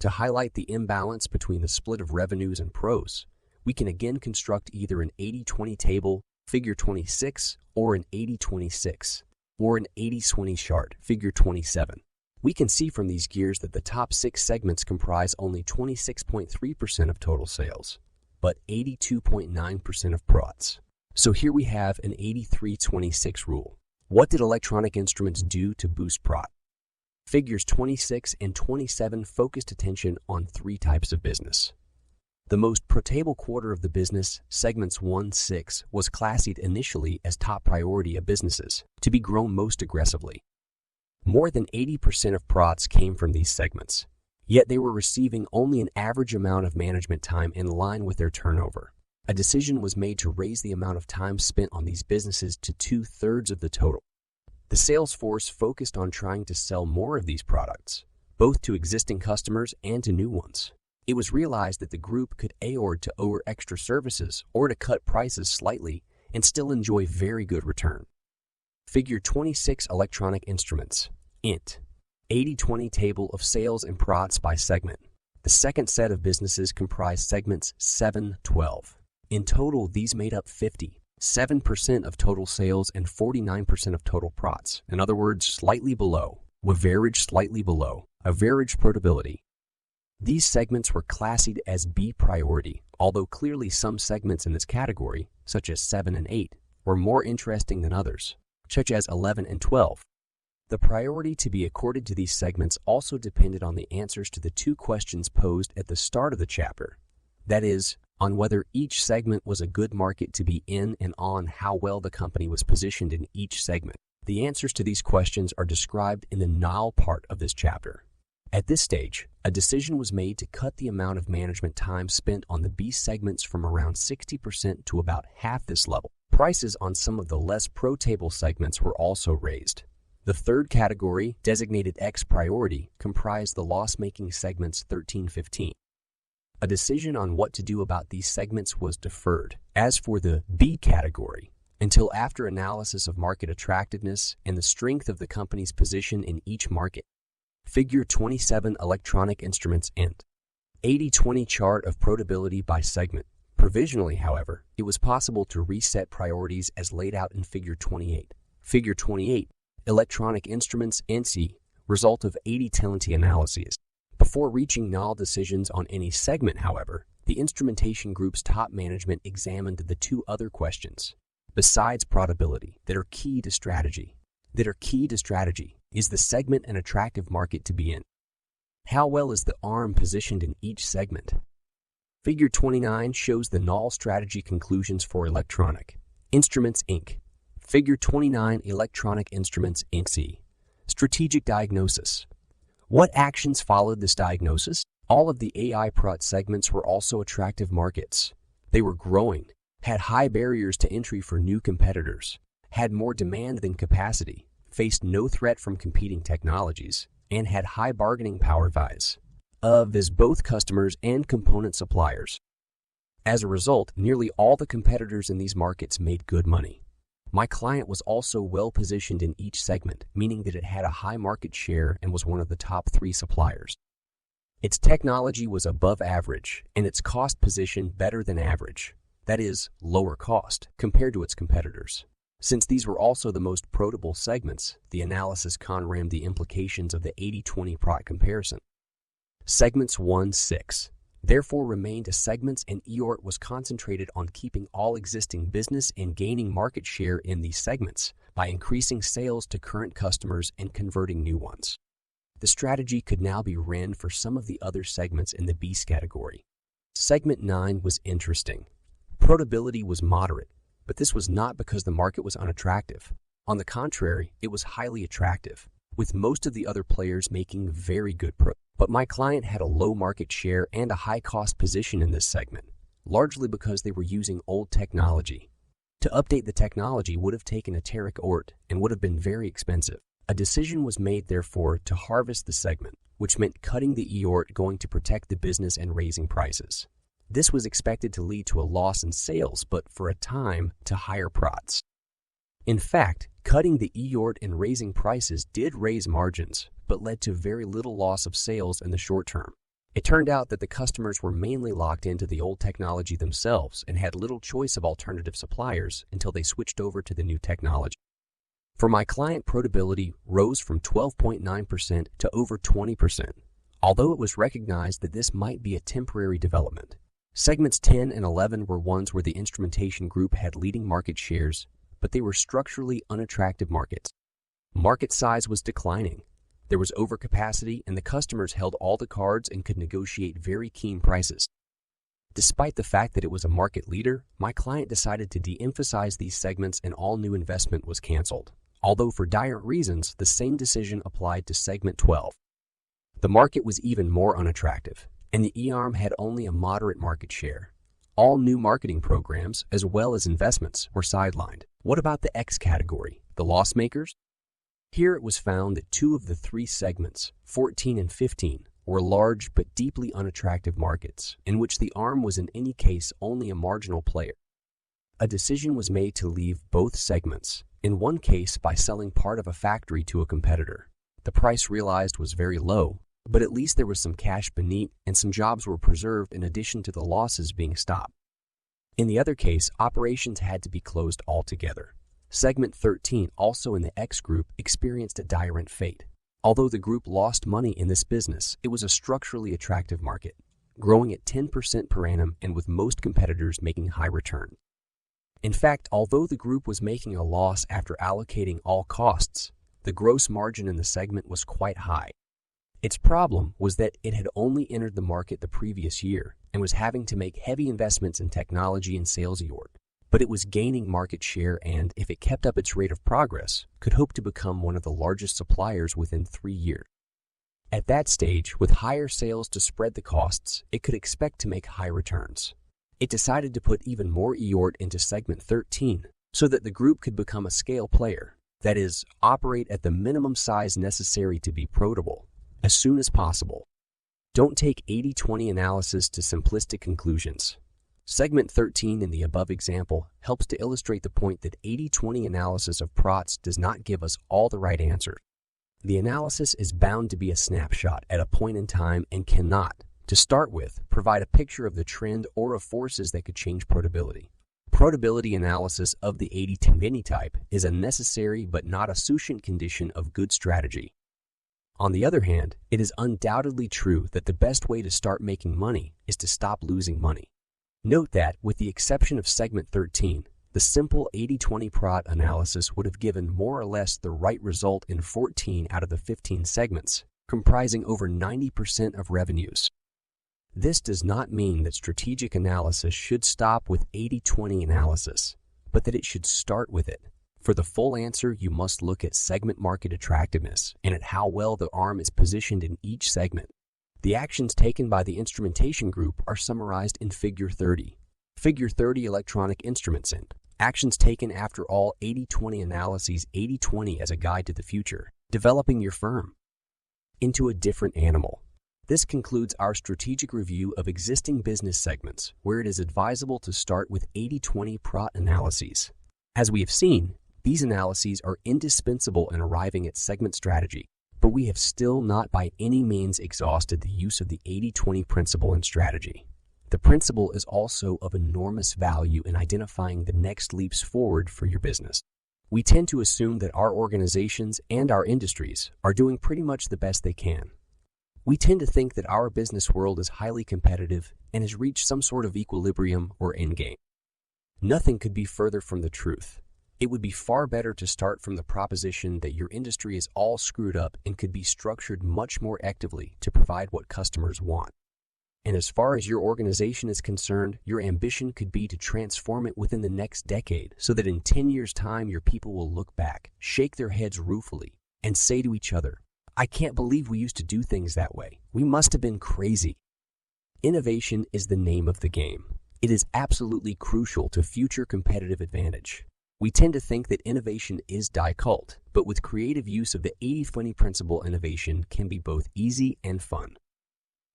To highlight the imbalance between the split of revenues and pros, we can again construct either an 80-20 table, figure 26, or an 80-26, or an 80-20 chart, figure 27. We can see from these gears that the top 6 segments comprise only 26.3% of total sales, but 82.9% of profits. So here we have an 83-26 rule. What did electronic instruments do to boost profit? Figures 26 and 27 focused attention on 3 types of business. The most profitable quarter of the business, segments 1-6, was classified initially as top priority of businesses, to be grown most aggressively. More than 80% of profits came from these segments, yet they were receiving only an average amount of management time in line with their turnover. A decision was made to raise the amount of time spent on these businesses to 2/3 of the total. The sales force focused on trying to sell more of these products, both to existing customers and to new ones. It was realized that the group could afford to offer extra services or to cut prices slightly and still enjoy very good return. Figure 26 electronic instruments, INT, 80-20 table of sales and profits by segment. The second set of businesses comprised segments 7-12. In total, these made up 57% of total sales and 49% of total profits. In other words, slightly below, with average slightly below, average profitability. These segments were classified as B priority, although clearly some segments in this category, such as 7 and 8, were more interesting than others, such as 11 and 12. The priority to be accorded to these segments also depended on the answers to the 2 questions posed at the start of the chapter. That is, on whether each segment was a good market to be in and on how well the company was positioned in each segment. The answers to these questions are described in the now part of this chapter. At this stage, a decision was made to cut the amount of management time spent on the B segments from around 60% to about half this level. Prices on some of the less profitable segments were also raised. The third category, designated X priority, comprised the loss-making segments 13-15. A decision on what to do about these segments was deferred. As for the B category, until after analysis of market attractiveness and the strength of the company's position in each market. Figure 27 electronic instruments INT, 80-20 chart of profitability by segment. Provisionally, however, it was possible to reset priorities as laid out in Figure 28. Figure 28, electronic instruments NC, result of 80-20 analyses. Before reaching null decisions on any segment, however, the instrumentation group's top management examined the 2 other questions, besides profitability, that are key to strategy. Is the segment an attractive market to be in? How well is the arm positioned in each segment? Figure 29 shows the null strategy conclusions for Electronic Instruments Inc. Figure 29 Electronic Instruments Inc. Strategic diagnosis. What actions followed this diagnosis? All of the AI product segments were also attractive markets. They were growing, had high barriers to entry for new competitors, had more demand than capacity, faced no threat from competing technologies, and had high bargaining power as both customers and component suppliers. As a result, nearly all the competitors in these markets made good money. My client was also well positioned in each segment, meaning that it had a high market share and was one of the top 3 suppliers. Its technology was above average and its cost position better than average, that is, lower cost, compared to its competitors. Since these were also the most profitable segments, the analysis confirmed the implications of the 80-20 product comparison. Segments 1-6 therefore remained as segments, and EORT was concentrated on keeping all existing business and gaining market share in these segments by increasing sales to current customers and converting new ones. The strategy could now be run for some of the other segments in the B's category. Segment 9 was interesting. Profitability was moderate, but this was not because the market was unattractive. On the contrary, it was highly attractive, with most of the other players making very good profit. But my client had a low market share and a high cost position in this segment, largely because they were using old technology. To update the technology would have taken a taric ort and would have been very expensive. A decision was made, therefore, to harvest the segment, which meant cutting the EORT, going to protect the business and raising prices. This was expected to lead to a loss in sales, but for a time, to higher profits. In fact, cutting the eOrt and raising prices did raise margins, but led to very little loss of sales in the short term. It turned out that the customers were mainly locked into the old technology themselves and had little choice of alternative suppliers until they switched over to the new technology. For my client, profitability rose from 12.9% to over 20%, although it was recognized that this might be a temporary development. Segments 10 and 11 were ones where the instrumentation group had leading market shares, but they were structurally unattractive markets. Market size was declining. There was overcapacity, and the customers held all the cards and could negotiate very keen prices. Despite the fact that it was a market leader, my client decided to de-emphasize these segments and all new investment was canceled. Although for dire reasons, the same decision applied to segment 12. The market was even more unattractive, and the E-arm had only a moderate market share. All new marketing programs, as well as investments, were sidelined. What about the X category, the loss makers? Here it was found that 2 of the 3 segments, 14 and 15, were large but deeply unattractive markets, in which the arm was in any case only a marginal player. A decision was made to leave both segments, in one case by selling part of a factory to a competitor. The price realized was very low, but at least there was some cash beneath and some jobs were preserved in addition to the losses being stopped. In the other case, operations had to be closed altogether. Segment 13, also in the X group, experienced a dire fate. Although the group lost money in this business, it was a structurally attractive market, growing at 10% per annum and with most competitors making high returns. In fact, although the group was making a loss after allocating all costs, the gross margin in the segment was quite high. Its problem was that it had only entered the market the previous year and was having to make heavy investments in technology and sales eOrt. But it was gaining market share and, if it kept up its rate of progress, could hope to become one of the largest suppliers within 3 years. At that stage, with higher sales to spread the costs, it could expect to make high returns. It decided to put even more eOrt into segment 13 so that the group could become a scale player, that is, operate at the minimum size necessary to be profitable, as soon as possible. Don't take 80-20 analysis to simplistic conclusions. Segment 13 in the above example helps to illustrate the point that 80-20 analysis of PROTS does not give us all the right answers. The analysis is bound to be a snapshot at a point in time and cannot, to start with, provide a picture of the trend or of forces that could change profitability. Profitability analysis of the 80-20 type is a necessary but not a sufficient condition of good strategy. On the other hand, it is undoubtedly true that the best way to start making money is to stop losing money. Note that, with the exception of segment 13, the simple 80-20 PROT analysis would have given more or less the right result in 14 out of the 15 segments, comprising over 90% of revenues. This does not mean that strategic analysis should stop with 80-20 analysis, but that it should start with it. For the full answer, you must look at segment market attractiveness and at how well the arm is positioned in each segment. The actions taken by the instrumentation group are summarized in Figure 30. Figure 30 Electronic Instruments and actions taken after all 80-20 analyses. 80-20 as a guide to the future, developing your firm into a different animal. This concludes our strategic review of existing business segments, where it is advisable to start with 80-20 PROT analyses. As we have seen, these analyses are indispensable in arriving at segment strategy, but we have still not by any means exhausted the use of the 80-20 principle in strategy. The principle is also of enormous value in identifying the next leaps forward for your business. We tend to assume that our organizations and our industries are doing pretty much the best they can. We tend to think that our business world is highly competitive and has reached some sort of equilibrium or endgame. Nothing could be further from the truth. It would be far better to start from the proposition that your industry is all screwed up and could be structured much more actively to provide what customers want. And as far as your organization is concerned, your ambition could be to transform it within the next decade so that in 10 years' time your people will look back, shake their heads ruefully, and say to each other, "I can't believe we used to do things that way. We must have been crazy." Innovation is the name of the game. It is absolutely crucial to future competitive advantage. We tend to think that innovation is die cult, but with creative use of the 80-20 principle, innovation can be both easy and fun.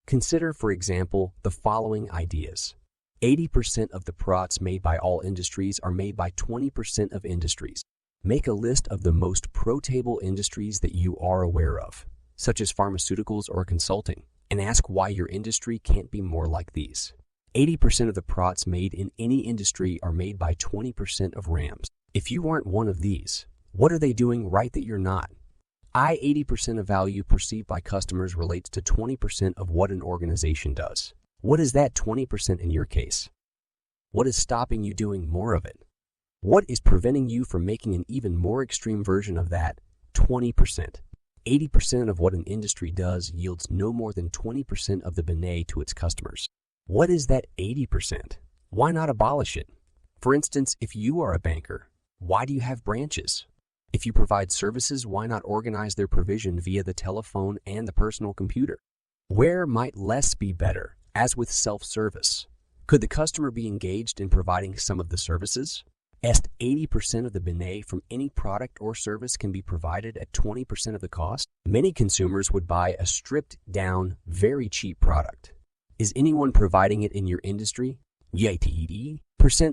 Consider, for example, the following ideas. 80% of the PROTs made by all industries are made by 20% of industries. Make a list of the most pro-table industries that you are aware of, such as pharmaceuticals or consulting, and ask why your industry can't be more like these. 80% of the products made in any industry are made by 20% of RAMs. If you aren't one of these, what are they doing right that you're not? 80% of value perceived by customers relates to 20% of what an organization does. What is that 20% in your case? What is stopping you doing more of it? What is preventing you from making an even more extreme version of that 20%? 80% of what an industry does yields no more than 20% of the benet to its customers. What is that 80%? Why not abolish it? For instance, if you are a banker, why do you have branches? If you provide services, why not organize their provision via the telephone and the personal computer? Where might less be better, as with self-service? Could the customer be engaged in providing some of the services? 80% of the benet from any product or service can be provided at 20% of the cost. Many consumers would buy a stripped-down, very cheap product. Is anyone providing it in your industry? Yet 80%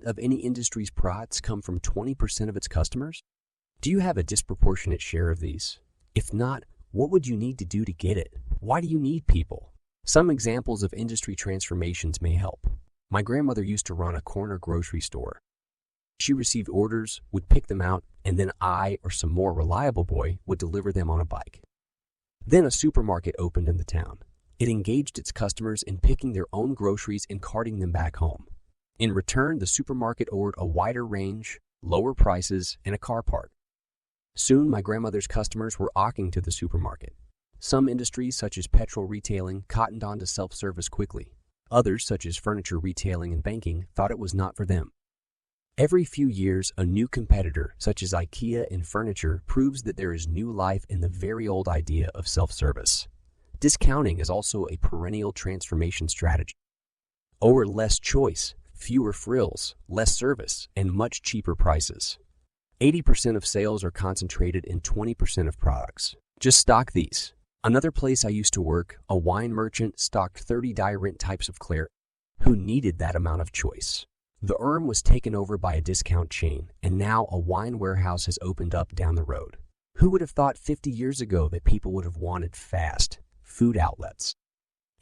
of any industry's products come from 20% of its customers? Do you have a disproportionate share of these? If not, what would you need to do to get it? Why do you need people? Some examples of industry transformations may help. My grandmother used to run a corner grocery store. She received orders, would pick them out, and then I or some more reliable boy would deliver them on a bike. Then a supermarket opened in the town. It engaged its customers in picking their own groceries and carting them back home. In return, the supermarket ordered a wider range, lower prices, and a car park. Soon, my grandmother's customers were flocking to the supermarket. Some industries, such as petrol retailing, cottoned on to self-service quickly. Others, such as furniture retailing and banking, thought it was not for them. Every few years, a new competitor, such as IKEA in furniture, proves that there is new life in the very old idea of self-service. Discounting is also a perennial transformation strategy. Over less choice, fewer frills, less service, and much cheaper prices. 80% of sales are concentrated in 20% of products. Just stock these. Another place I used to work, a wine merchant stocked 30 different types of claret. Who needed that amount of choice? The Erm was taken over by a discount chain, and now a wine warehouse has opened up down the road. Who would have thought 50 years ago that people would have wanted fast food outlets?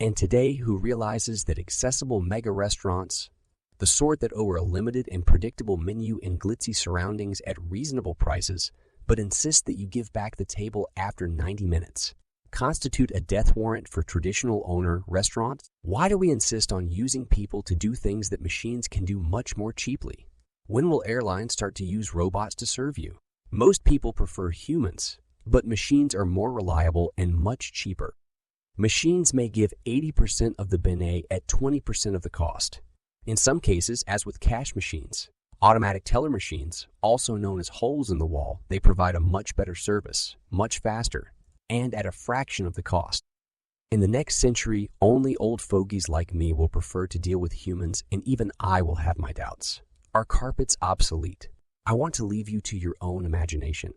And today, who realizes that accessible mega restaurants, the sort that offer a limited and predictable menu and glitzy surroundings at reasonable prices, but insist that you give back the table after 90 minutes, constitute a death warrant for traditional owner restaurants? Why do we insist on using people to do things that machines can do much more cheaply? When will airlines start to use robots to serve you? Most people prefer humans, but machines are more reliable and much cheaper. Machines may give 80% of the benet at 20% of the cost. In some cases, as with cash machines, automatic teller machines, also known as holes in the wall, they provide a much better service, much faster, and at a fraction of the cost. In the next century, only old fogies like me will prefer to deal with humans, and even I will have my doubts. Are carpets obsolete? I want to leave you to your own imagination.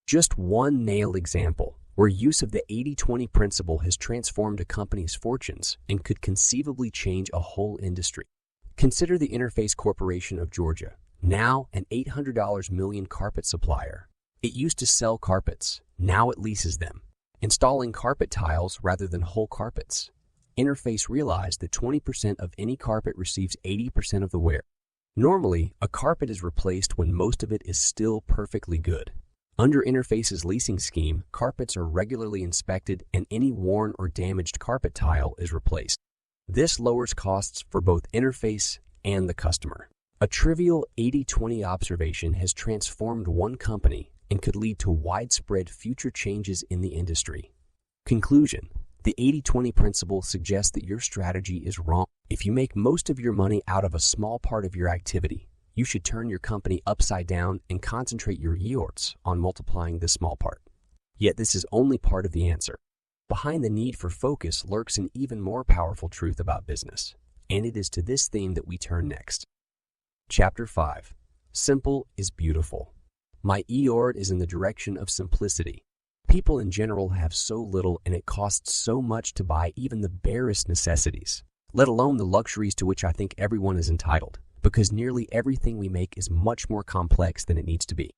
Just one nailed example where use of the 80-20 principle has transformed a company's fortunes and could conceivably change a whole industry. Consider the Interface Corporation of Georgia, now an $800 million carpet supplier. It used to sell carpets. Now it leases them, installing carpet tiles rather than whole carpets. Interface realized that 20% of any carpet receives 80% of the wear. Normally, a carpet is replaced when most of it is still perfectly good. Under Interface's leasing scheme, carpets are regularly inspected and any worn or damaged carpet tile is replaced. This lowers costs for both Interface and the customer. A trivial 80-20 observation has transformed one company and could lead to widespread future changes in the industry. Conclusion: the 80-20 principle suggests that your strategy is wrong. If you make most of your money out of a small part of your activity, you should turn your company upside down and concentrate your yields on multiplying this small part. Yet this is only part of the answer. Behind the need for focus lurks an even more powerful truth about business, and it is to this theme that we turn next. Chapter 5. Simple is beautiful. My eord is in the direction of simplicity. People in general have so little and it costs so much to buy even the barest necessities, let alone the luxuries to which I think everyone is entitled, because nearly everything we make is much more complex than it needs to be.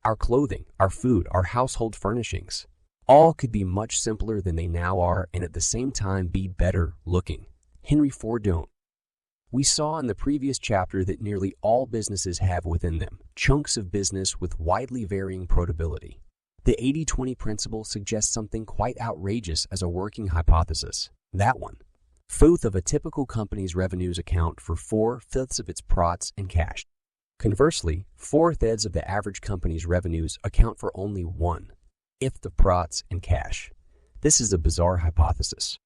Our clothing, our food, our household furnishings, all could be much simpler than they now are and at the same time be better looking. Henry Ford. We saw in the previous chapter that nearly all businesses have within them chunks of business with widely varying profitability. The 80-20 principle suggests something quite outrageous as a working hypothesis. That one. 1/5 of a typical company's revenues account for 4/5 of its profits and cash. Conversely, 4/5 of the average company's revenues account for only 1/5 of profits and cash. This is a bizarre hypothesis.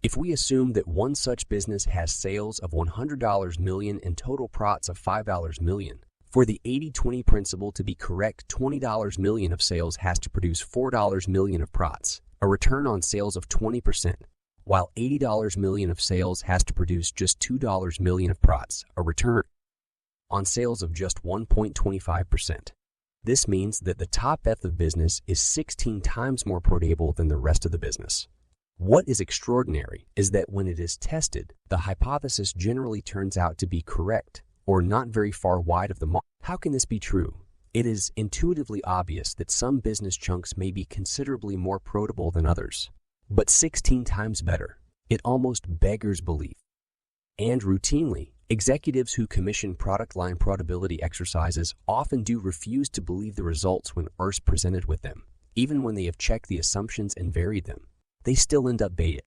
If we assume that one such business has sales of $100 million and total profits of $5 million, for the 80-20 principle to be correct, $20 million of sales has to produce $4 million of profits, a return on sales of 20%, while $80 million of sales has to produce just $2 million of profits, a return on sales of just 1.25%. This means that the top fifth of business is 16 times more profitable than the rest of the business. What is extraordinary is that when it is tested, the hypothesis generally turns out to be correct or not very far wide of the mark. How can this be true? It is intuitively obvious that some business chunks may be considerably more profitable than others, but 16 times better. It almost beggars belief. And routinely, executives who commission product line profitability exercises often do refuse to believe the results when first presented with them. Even when they have checked the assumptions and varied them, they still end up baited.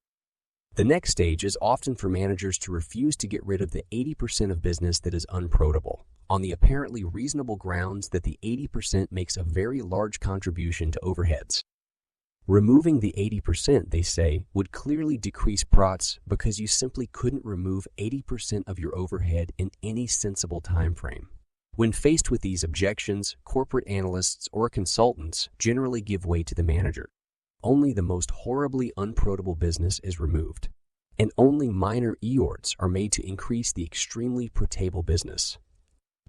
The next stage is often for managers to refuse to get rid of the 80% of business that is unprofitable, on the apparently reasonable grounds that the 80% makes a very large contribution to overheads. Removing the 80%, they say, would clearly decrease profits because you simply couldn't remove 80% of your overhead in any sensible time frame. When faced with these objections, corporate analysts or consultants generally give way to the manager. Only the most horribly unprofitable business is removed, and only minor efforts are made to increase the extremely profitable business.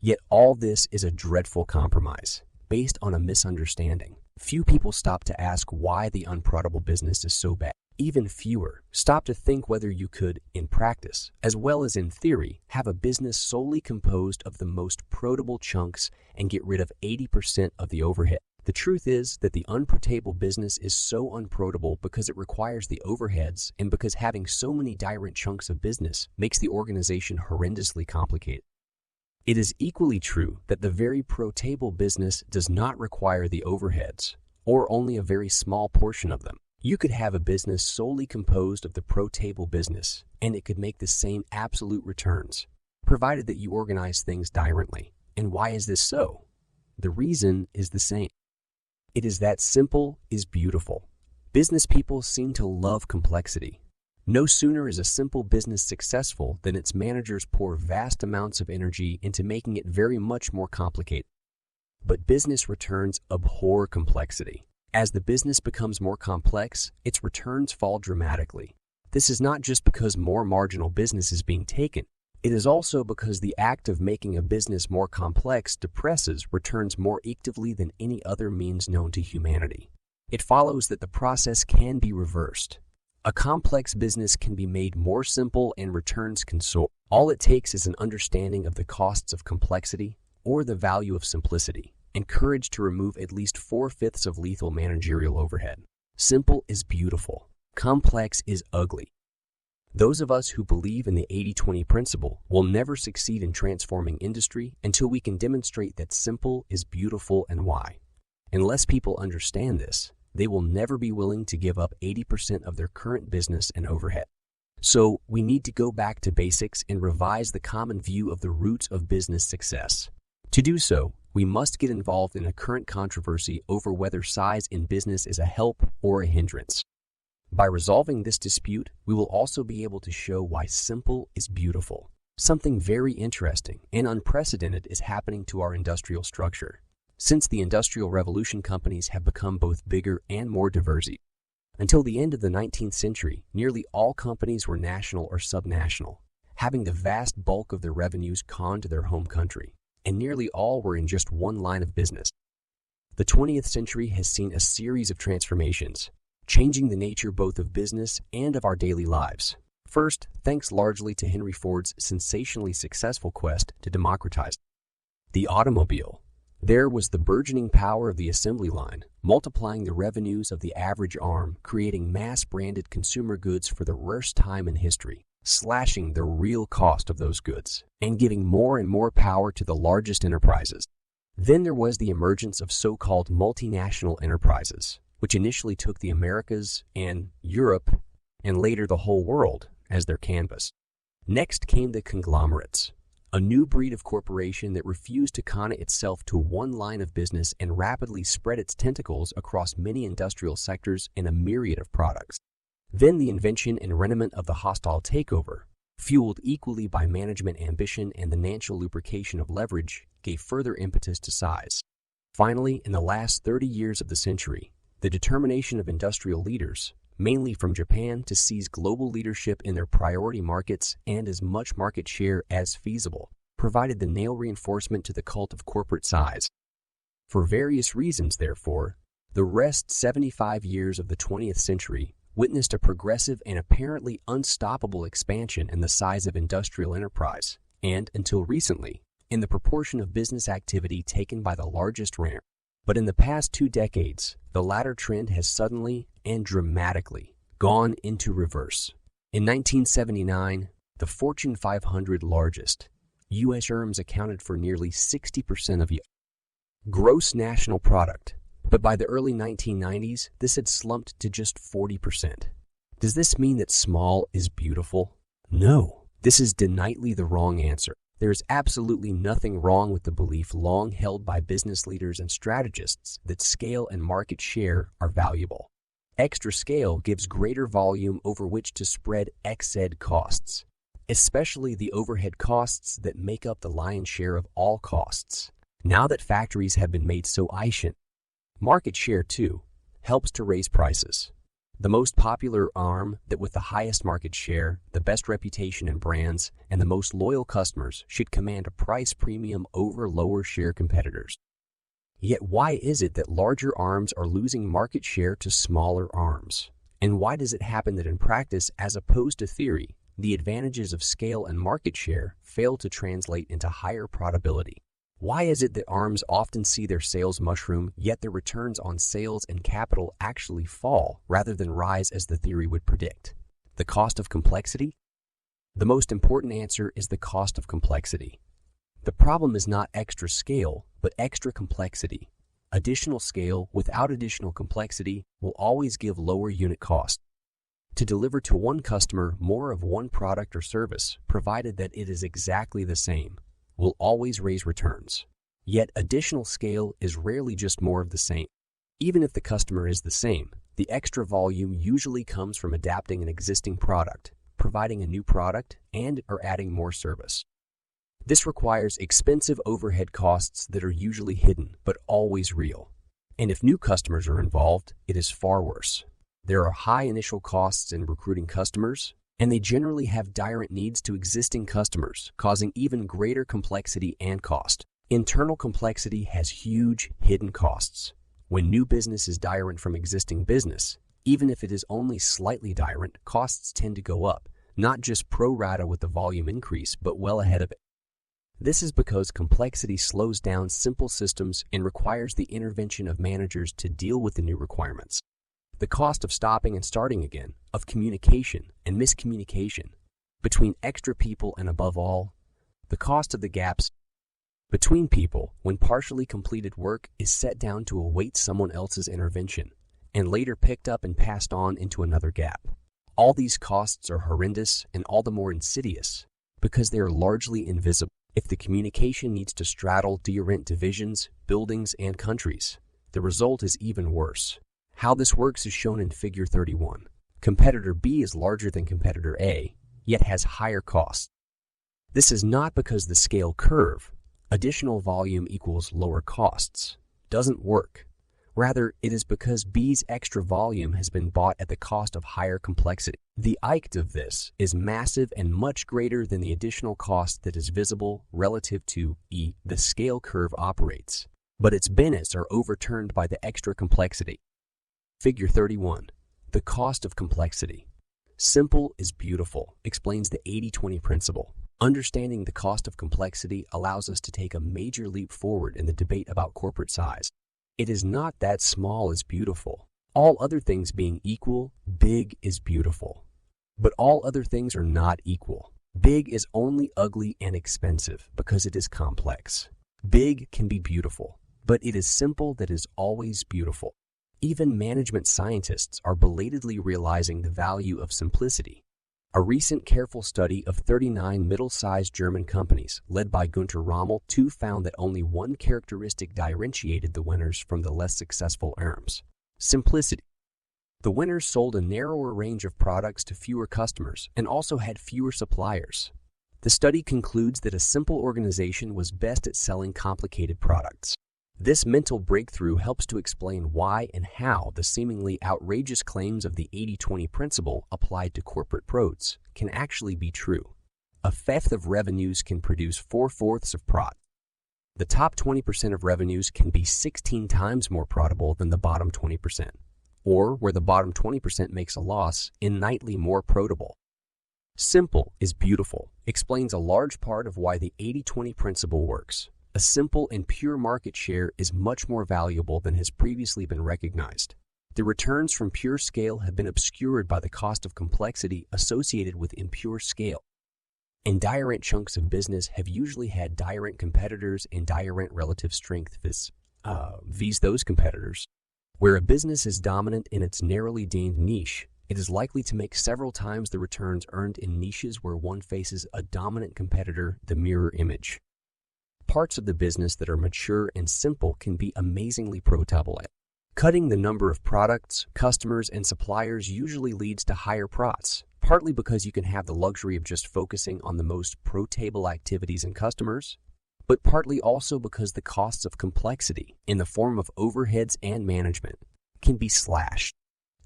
Yet all this is a dreadful compromise, based on a misunderstanding. Few people stop to ask why the unprofitable business is so bad. Even fewer stop to think whether you could, in practice, as well as in theory, have a business solely composed of the most profitable chunks and get rid of 80% of the overhead. The truth is that the unprofitable business is so unprofitable because it requires the overheads and because having so many different chunks of business makes the organization horrendously complicated. It is equally true that the very profitable business does not require the overheads, or only a very small portion of them. You could have a business solely composed of the profitable business, and it could make the same absolute returns, provided that you organize things differently. And why is this so? The reason is the same. It is that simple is beautiful. Business people seem to love complexity. No sooner is a simple business successful than its managers pour vast amounts of energy into making it very much more complicated. But business returns abhor complexity. As the business becomes more complex, its returns fall dramatically. This is not just because more marginal business is being taken. It is also because the act of making a business more complex depresses returns more actively than any other means known to humanity. It follows that the process can be reversed. A complex business can be made more simple and returns can soar. All it takes is an understanding of the costs of complexity or the value of simplicity, and courage to remove at least 4/5 of lethal managerial overhead. Simple is beautiful. Complex is ugly. Those of us who believe in the 80-20 principle will never succeed in transforming industry until we can demonstrate that simple is beautiful and why. Unless people understand this, they will never be willing to give up 80% of their current business and overhead. So we need to go back to basics and revise the common view of the roots of business success. To do so, we must get involved in a current controversy over whether size in business is a help or a hindrance. By resolving this dispute, we will also be able to show why simple is beautiful. Something very interesting and unprecedented is happening to our industrial structure. Since the Industrial Revolution, companies have become both bigger and more diverse. Until the end of the 19th century, nearly all companies were national or subnational, having the vast bulk of their revenues conned to their home country, and nearly all were in just one line of business. The 20th century has seen a series of transformations, changing the nature both of business and of our daily lives. First, thanks largely to Henry Ford's sensationally successful quest to democratize the automobile. There was the burgeoning power of the assembly line, multiplying the revenues of the average arm, creating mass-branded consumer goods for the worst time in history, slashing the real cost of those goods, and giving more and more power to the largest enterprises. Then there was the emergence of so-called multinational enterprises, which initially took the Americas and Europe, and later the whole world, as their canvas. Next came the conglomerates, a new breed of corporation that refused to con itself to one line of business and rapidly spread its tentacles across many industrial sectors and a myriad of products. Then the invention and reniment of the hostile takeover, fueled equally by management ambition and the natural lubrication of leverage, gave further impetus to size. Finally, in the last 30 years of the century, the determination of industrial leaders, mainly from Japan, to seize global leadership in their priority markets and as much market share as feasible, provided the nail reinforcement to the cult of corporate size. For various reasons, therefore, the rest 75 years of the 20th century witnessed a progressive and apparently unstoppable expansion in the size of industrial enterprise, and, until recently, in the proportion of business activity taken by the largest ramp. But in the past 2 decades, the latter trend has suddenly and dramatically gone into reverse. In 1979, the Fortune 500 largest U.S. firms accounted for nearly 60% of gross national product, but by the early 1990s, this had slumped to just 40%. Does this mean that small is beautiful? No, this is decidedly the wrong answer. There is absolutely nothing wrong with the belief long held by business leaders and strategists that scale and market share are valuable. Extra scale gives greater volume over which to spread XZ costs, especially the overhead costs that make up the lion's share of all costs. Now that factories have been made so efficient, market share, too, helps to raise prices. The most popular arm that with the highest market share, the best reputation and brands, and the most loyal customers should command a price premium over lower share competitors. Yet why is it that larger arms are losing market share to smaller arms? And why does it happen that in practice, as opposed to theory, the advantages of scale and market share fail to translate into higher profitability? Why is it that arms often see their sales mushroom, yet their returns on sales and capital actually fall rather than rise as the theory would predict? The cost of complexity? The most important answer is the cost of complexity. The problem is not extra scale, but extra complexity. Additional scale without additional complexity will always give lower unit cost. To deliver to one customer more of one product or service, provided that it is exactly the same, will always raise returns. Yet additional scale is rarely just more of the same. Even if the customer is the same, the extra volume usually comes from adapting an existing product, providing a new product, and/or adding more service. This requires expensive overhead costs that are usually hidden but always real. And if new customers are involved, it is far worse. There are high initial costs in recruiting customers, and they generally have direct needs to existing customers, causing even greater complexity and cost. Internal complexity has huge hidden costs. When new business is direct from existing business, even if it is only slightly direct, costs tend to go up, not just pro rata with the volume increase, but well ahead of it. This is because complexity slows down simple systems and requires the intervention of managers to deal with the new requirements. The cost of stopping and starting again, of communication and miscommunication between extra people, and above all, the cost of the gaps between people when partially completed work is set down to await someone else's intervention and later picked up and passed on into another gap. All these costs are horrendous and all the more insidious because they are largely invisible. If the communication needs to straddle different divisions, buildings, and countries, the result is even worse. How this works is shown in Figure 31. Competitor B is larger than competitor A, yet has higher costs. This is not because the scale curve, additional volume equals lower costs, doesn't work. Rather, it is because B's extra volume has been bought at the cost of higher complexity. The IKT of this is massive and much greater than the additional cost that is visible relative to E. The scale curve operates, but its benefits are overturned by the extra complexity. Figure 31. The cost of complexity. Simple is beautiful, explains the 80-20 principle. Understanding the cost of complexity allows us to take a major leap forward in the debate about corporate size. It is not that small is beautiful. All other things being equal, big is beautiful. But all other things are not equal. Big is only ugly and expensive because it is complex. Big can be beautiful, but it is simple that is always beautiful. Even management scientists are belatedly realizing the value of simplicity. A recent careful study of 39 middle-sized German companies, led by Günter Rommel, too found that only one characteristic differentiated the winners from the less successful firms: simplicity. The winners sold a narrower range of products to fewer customers and also had fewer suppliers. The study concludes that a simple organization was best at selling complicated products. This mental breakthrough helps to explain why and how the seemingly outrageous claims of the 80-20 principle applied to corporate pros can actually be true. A fifth of revenues can produce 4/4 of profit. The top 20% of revenues can be 16 times more profitable than the bottom 20%, or where the bottom 20% makes a loss, innately more profitable. Simple is beautiful explains a large part of why the 80-20 principle works. A simple and pure market share is much more valuable than has previously been recognized. The returns from pure scale have been obscured by the cost of complexity associated with impure scale. And direct chunks of business have usually had direct competitors and direct relative strength vis those competitors. Where a business is dominant in its narrowly deemed niche, it is likely to make several times the returns earned in niches where one faces a dominant competitor, the mirror image. Parts of the business that are mature and simple can be amazingly profitable. Cutting the number of products, customers, and suppliers usually leads to higher profits, partly because you can have the luxury of just focusing on the most profitable activities and customers, but partly also because the costs of complexity, in the form of overheads and management, can be slashed.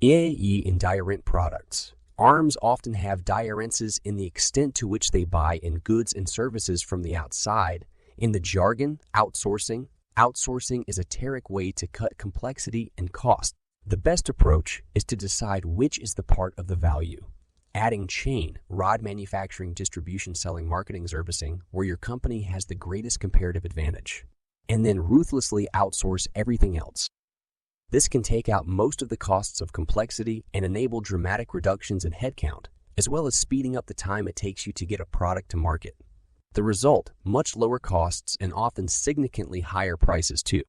i.e. in direct products, arms often have differences in the extent to which they buy in goods and services from the outside. In the jargon, outsourcing is a esoteric way to cut complexity and cost. The best approach is to decide which is the part of the value. Adding chain, rod manufacturing, distribution, selling, marketing, servicing, where your company has the greatest comparative advantage, and then ruthlessly outsource everything else. This can take out most of the costs of complexity and enable dramatic reductions in headcount, as well as speeding up the time it takes you to get a product to market. The result, much lower costs and often significantly higher prices too.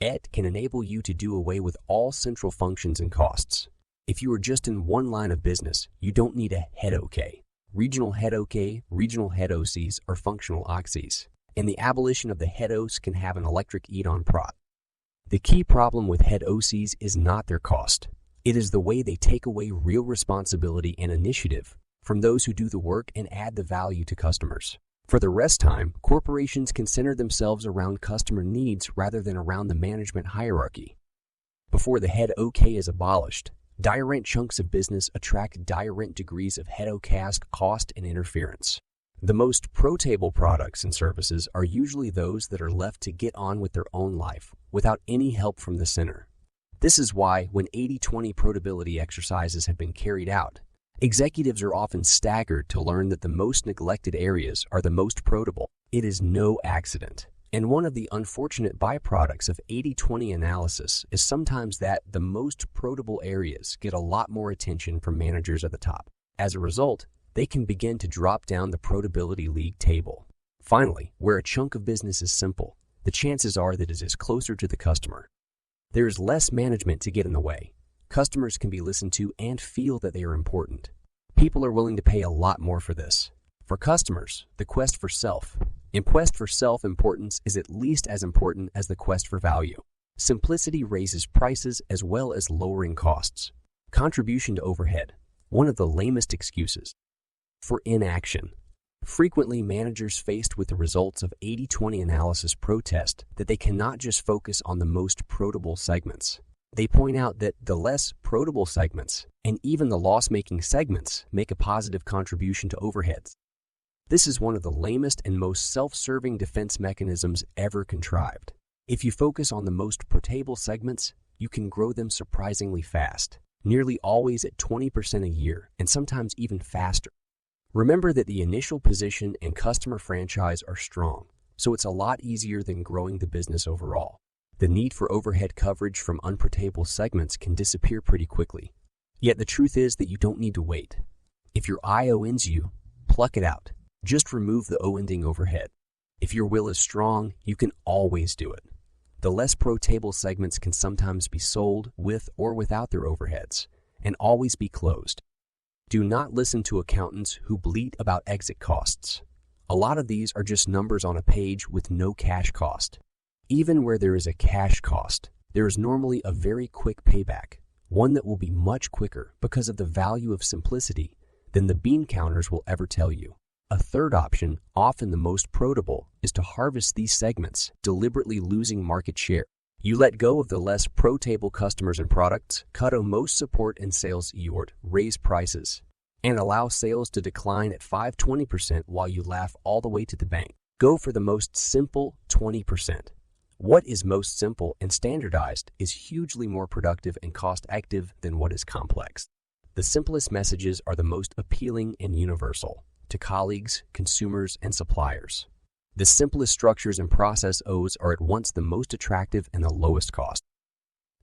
It can enable you to do away with all central functions and costs. If you are just in one line of business, you don't need a head OK, regional head OK, regional head OCs, or functional OCs, and the abolition of the head OCs can have an electric eat-on prod. The key problem with head OCs is not their cost. It is the way they take away real responsibility and initiative from those who do the work and add the value to customers. For the rest time, corporations can center themselves around customer needs rather than around the management hierarchy. Before the head OK is abolished, direct chunks of business attract direct degrees of head OK cost and interference. The most profitable products and services are usually those that are left to get on with their own life without any help from the center. This is why when 80-20 profitability exercises have been carried out, executives are often staggered to learn that the most neglected areas are the most profitable. It is no accident. And one of the unfortunate byproducts of 80-20 analysis is sometimes that the most profitable areas get a lot more attention from managers at the top. As a result, they can begin to drop down the profitability league table. Finally, where a chunk of business is simple, the chances are that it is closer to the customer. There is less management to get in the way. Customers can be listened to and feel that they are important. People are willing to pay a lot more for this. For customers, the quest for self-importance is at least as important as the quest for value. Simplicity raises prices as well as lowering costs. Contribution to overhead, one of the lamest excuses for inaction. Frequently, managers faced with the results of 80-20 analysis protest that they cannot just focus on the most profitable segments. They point out that the less profitable segments and even the loss-making segments make a positive contribution to overheads. This is one of the lamest and most self-serving defense mechanisms ever contrived. If you focus on the most profitable segments, you can grow them surprisingly fast, nearly always at 20% a year and sometimes even faster. Remember that the initial position and customer franchise are strong, so it's a lot easier than growing the business overall. The need for overhead coverage from unprofitable segments can disappear pretty quickly. Yet the truth is that you don't need to wait. If your IO ends you, pluck it out. Just remove the O-ending overhead. If your will is strong, you can always do it. The less profitable segments can sometimes be sold with or without their overheads, and always be closed. Do not listen to accountants who bleat about exit costs. A lot of these are just numbers on a page with no cash cost. Even where there is a cash cost, there is normally a very quick payback, one that will be much quicker because of the value of simplicity than the bean counters will ever tell you. A third option, often the most profitable, is to harvest these segments, deliberately losing market share. You let go of the less profitable customers and products, cut most support and sales effort, raise prices, and allow sales to decline at 5-20% while you laugh all the way to the bank. Go for the most simple 20%. What is most simple and standardized is hugely more productive and cost-effective than what is complex. The simplest messages are the most appealing and universal to colleagues, consumers, and suppliers. The simplest structures and process O's are at once the most attractive and the lowest cost.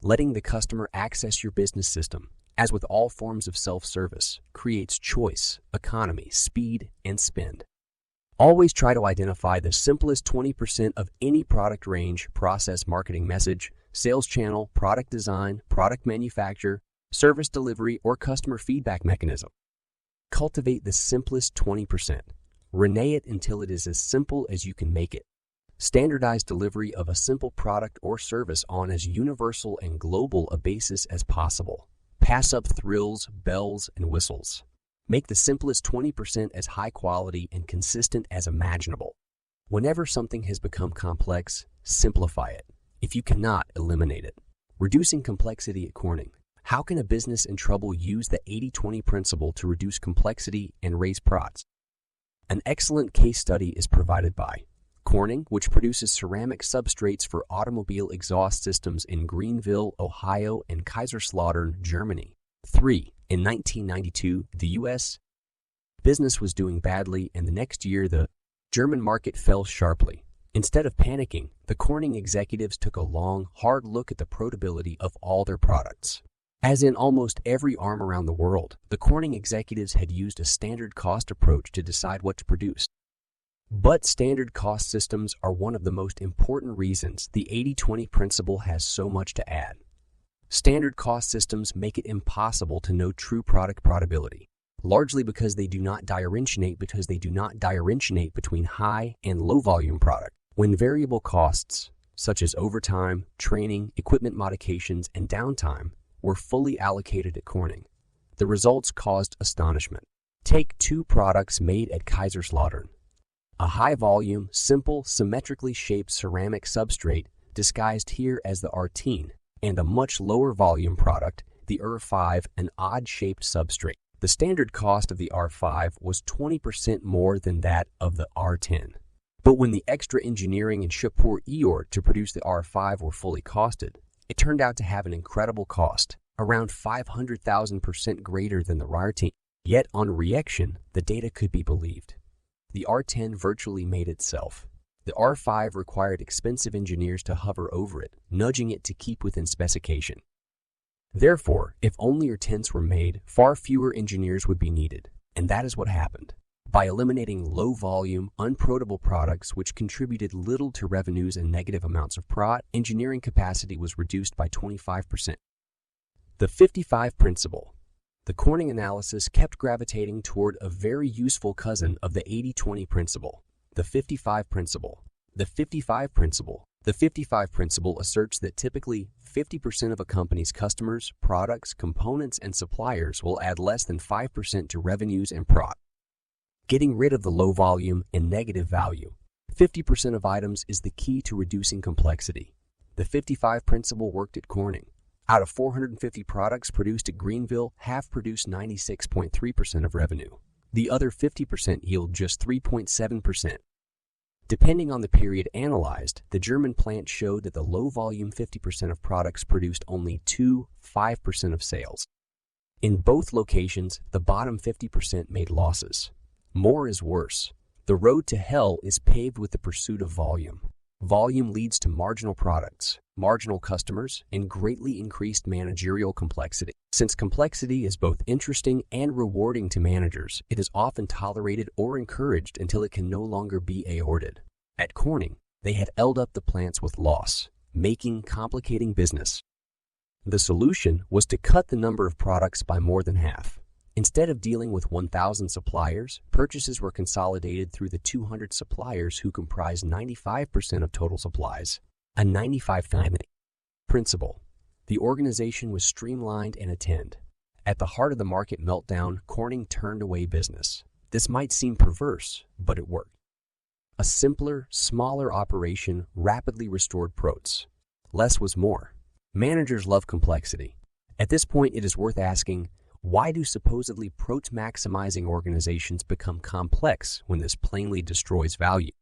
Letting the customer access your business system, as with all forms of self-service, creates choice, economy, speed, and spend. Always try to identify the simplest 20% of any product range, process, marketing message, sales channel, product design, product manufacture, service delivery, or customer feedback mechanism. Cultivate the simplest 20%. Renee it until it is as simple as you can make it. Standardize delivery of a simple product or service on as universal and global a basis as possible. Pass up thrills, bells, and whistles. Make the simplest 20% as high quality and consistent as imaginable. Whenever something has become complex, simplify it. If you cannot, eliminate it. Reducing complexity at Corning. How can a business in trouble use the 80-20 principle to reduce complexity and raise profits? An excellent case study is provided by Corning, which produces ceramic substrates for automobile exhaust systems in Greenville, Ohio, and Kaiserslautern, Germany. 3. In 1992, the U.S. business was doing badly, and the next year the German market fell sharply. Instead of panicking, the Corning executives took a long, hard look at the profitability of all their products. As in almost every arm around the world, the Corning executives had used a standard cost approach to decide what to produce. But standard cost systems are one of the most important reasons the 80-20 principle has so much to add. Standard cost systems make it impossible to know true product profitability, largely because they do not differentiate between high and low volume product. When variable costs, such as overtime, training, equipment modifications, and downtime, were fully allocated at Corning, the results caused astonishment. Take two products made at Kaiserslautern. A high-volume, simple, symmetrically shaped ceramic substrate disguised here as the R10, and a much lower volume product, the R5, an odd-shaped substrate. The standard cost of the R5 was 20% more than that of the R10. But when the extra engineering and support to produce the R5 were fully costed, it turned out to have an incredible cost, around 500,000% greater than the R10. Yet on reaction, the data could be believed. The R10 virtually made itself. The R5 required expensive engineers to hover over it, nudging it to keep within specification. Therefore, if only R10s were made, far fewer engineers would be needed, and that is what happened. By eliminating low-volume, unprofitable products which contributed little to revenues and negative amounts of profit, engineering capacity was reduced by 25%. The 55 principle. The Corning analysis kept gravitating toward a very useful cousin of the 80-20 principle, the 55 principle. The 55 principle. The 55 principle asserts that typically 50% of a company's customers, products, components, and suppliers will add less than 5% to revenues and profit. Getting rid of the low volume and negative value, 50% of items, is the key to reducing complexity. The 55 principle worked at Corning. Out of 450 products produced at Greenville, half produced 96.3% of revenue. The other 50% yield just 3.7%. Depending on the period analyzed, the German plant showed that the low-volume 50% of products produced only 5% of sales. In both locations, the bottom 50% made losses. More is worse. The road to hell is paved with the pursuit of volume. Volume leads to marginal products, marginal customers, and greatly increased managerial complexity. Since complexity is both interesting and rewarding to managers, it is often tolerated or encouraged until it can no longer be aorted. At Corning, they had held up the plants with loss, making complicating business. The solution was to cut the number of products by more than half. Instead of dealing with 1,000 suppliers, purchases were consolidated through the 200 suppliers who comprised 95% of total supplies. A 95-5 principle. The organization was streamlined and attend. At the heart of the market meltdown, Corning turned away business. This might seem perverse, but it worked. A simpler, smaller operation rapidly restored PROTs. Less was more. Managers love complexity. At this point, it is worth asking, why do supposedly PROT-maximizing organizations become complex when this plainly destroys value?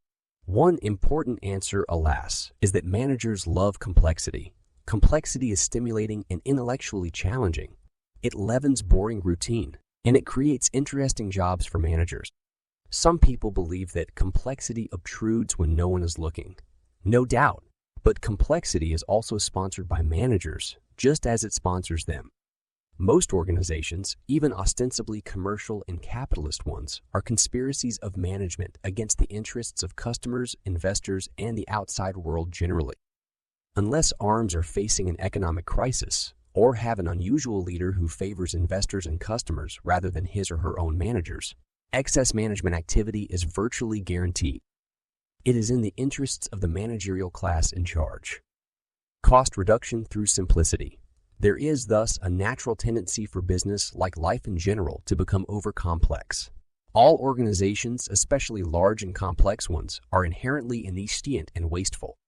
One important answer, alas, is that managers love complexity. Complexity is stimulating and intellectually challenging. It leavens boring routine, and it creates interesting jobs for managers. Some people believe that complexity obtrudes when no one is looking. No doubt, but complexity is also sponsored by managers, just as it sponsors them. Most organizations, even ostensibly commercial and capitalist ones, are conspiracies of management against the interests of customers, investors, and the outside world generally. Unless arms are facing an economic crisis, or have an unusual leader who favors investors and customers rather than his or her own managers, excess management activity is virtually guaranteed. It is in the interests of the managerial class in charge. Cost reduction through simplicity. There is thus a natural tendency for business, like life in general, to become overcomplex. All organizations, especially large and complex ones, are inherently inefficient and wasteful.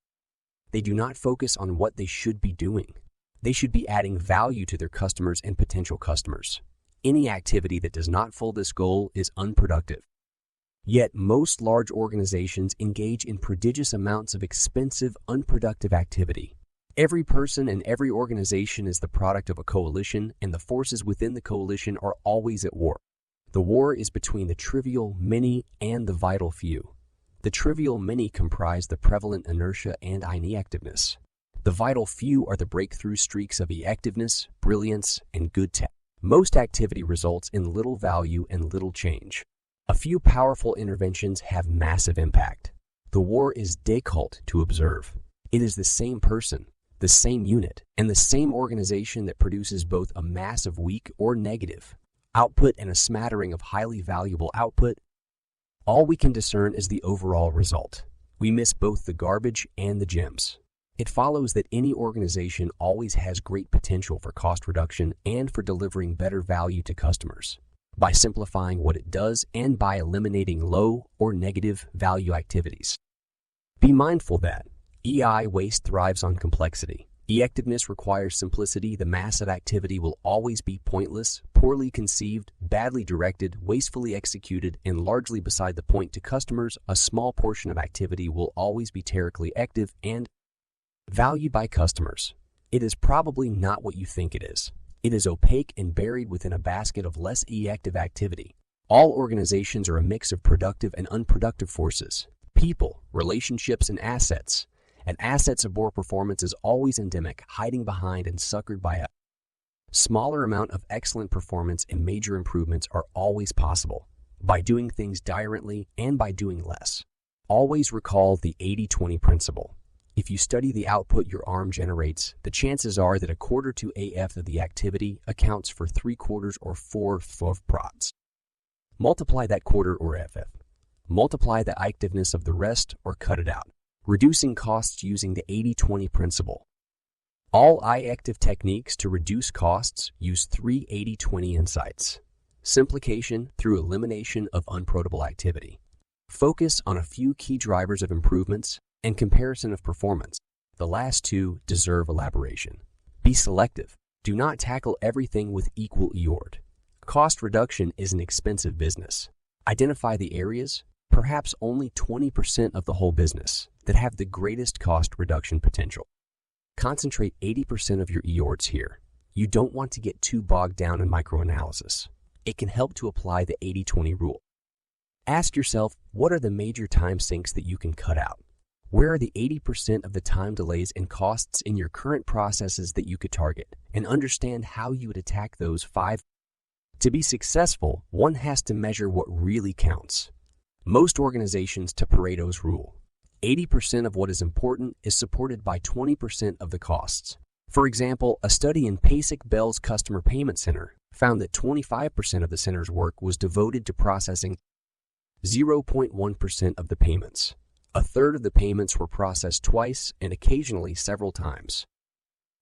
They do not focus on what they should be doing. They should be adding value to their customers and potential customers. Any activity that does not fulfill this goal is unproductive. Yet most large organizations engage in prodigious amounts of expensive, unproductive activity. Every person and every organization is the product of a coalition, and the forces within the coalition are always at war. The war is between the trivial many and the vital few. The trivial many comprise the prevalent inertia and inactiveness. The vital few are the breakthrough streaks of effectiveness, brilliance, and good tact. Most activity results in little value and little change. A few powerful interventions have massive impact. The war is difficult to observe. It is the same person, the same unit, and the same organization that produces both a mass of weak or negative output and a smattering of highly valuable output. All we can discern is the overall result. We miss both the garbage and the gems. It follows that any organization always has great potential for cost reduction and for delivering better value to customers, by simplifying what it does and by eliminating low or negative value activities. Be mindful that EI waste thrives on complexity. Effectiveness requires simplicity. The mass of activity will always be pointless, poorly conceived, badly directed, wastefully executed, and largely beside the point to customers. A small portion of activity will always be terribly active and valued by customers. It is probably not what you think it is. It is opaque and buried within a basket of less effective activity. All organizations are a mix of productive and unproductive forces, people, relationships, and assets. And assets of poor performance is always endemic, hiding behind and suckered by a smaller amount of excellent performance, and major improvements are always possible by doing things differently and by doing less. Always recall the 80-20 principle. If you study the output your arm generates, the chances are that a quarter to AF of the activity accounts for 3/4 or 4/5 of PROTs. Multiply that quarter or FF. Multiply the activeness of the rest or cut it out. Reducing costs using the 80-20 principle. All active techniques to reduce costs use 3 80-20 insights. Simplification through elimination of unprofitable activity. Focus on a few key drivers of improvements and comparison of performance. The last two deserve elaboration. Be selective. Do not tackle everything with equal effort. Cost reduction is an expensive business. Identify the areas, perhaps only 20% of the whole business, that have the greatest cost reduction potential. Concentrate 80% of your efforts here. You don't want to get too bogged down in microanalysis. It can help to apply the 80-20 rule. Ask yourself, what are the major time sinks that you can cut out? Where are the 80% of the time delays and costs in your current processes that you could target? And understand how you would attack those 5. To be successful, one has to measure what really counts. Most organizations to Pareto's rule. 80% of what is important is supported by 20% of the costs. For example, a study in Pasek Bell's Customer Payment Center found that 25% of the center's work was devoted to processing 0.1% of the payments. A third of the payments were processed twice and occasionally several times.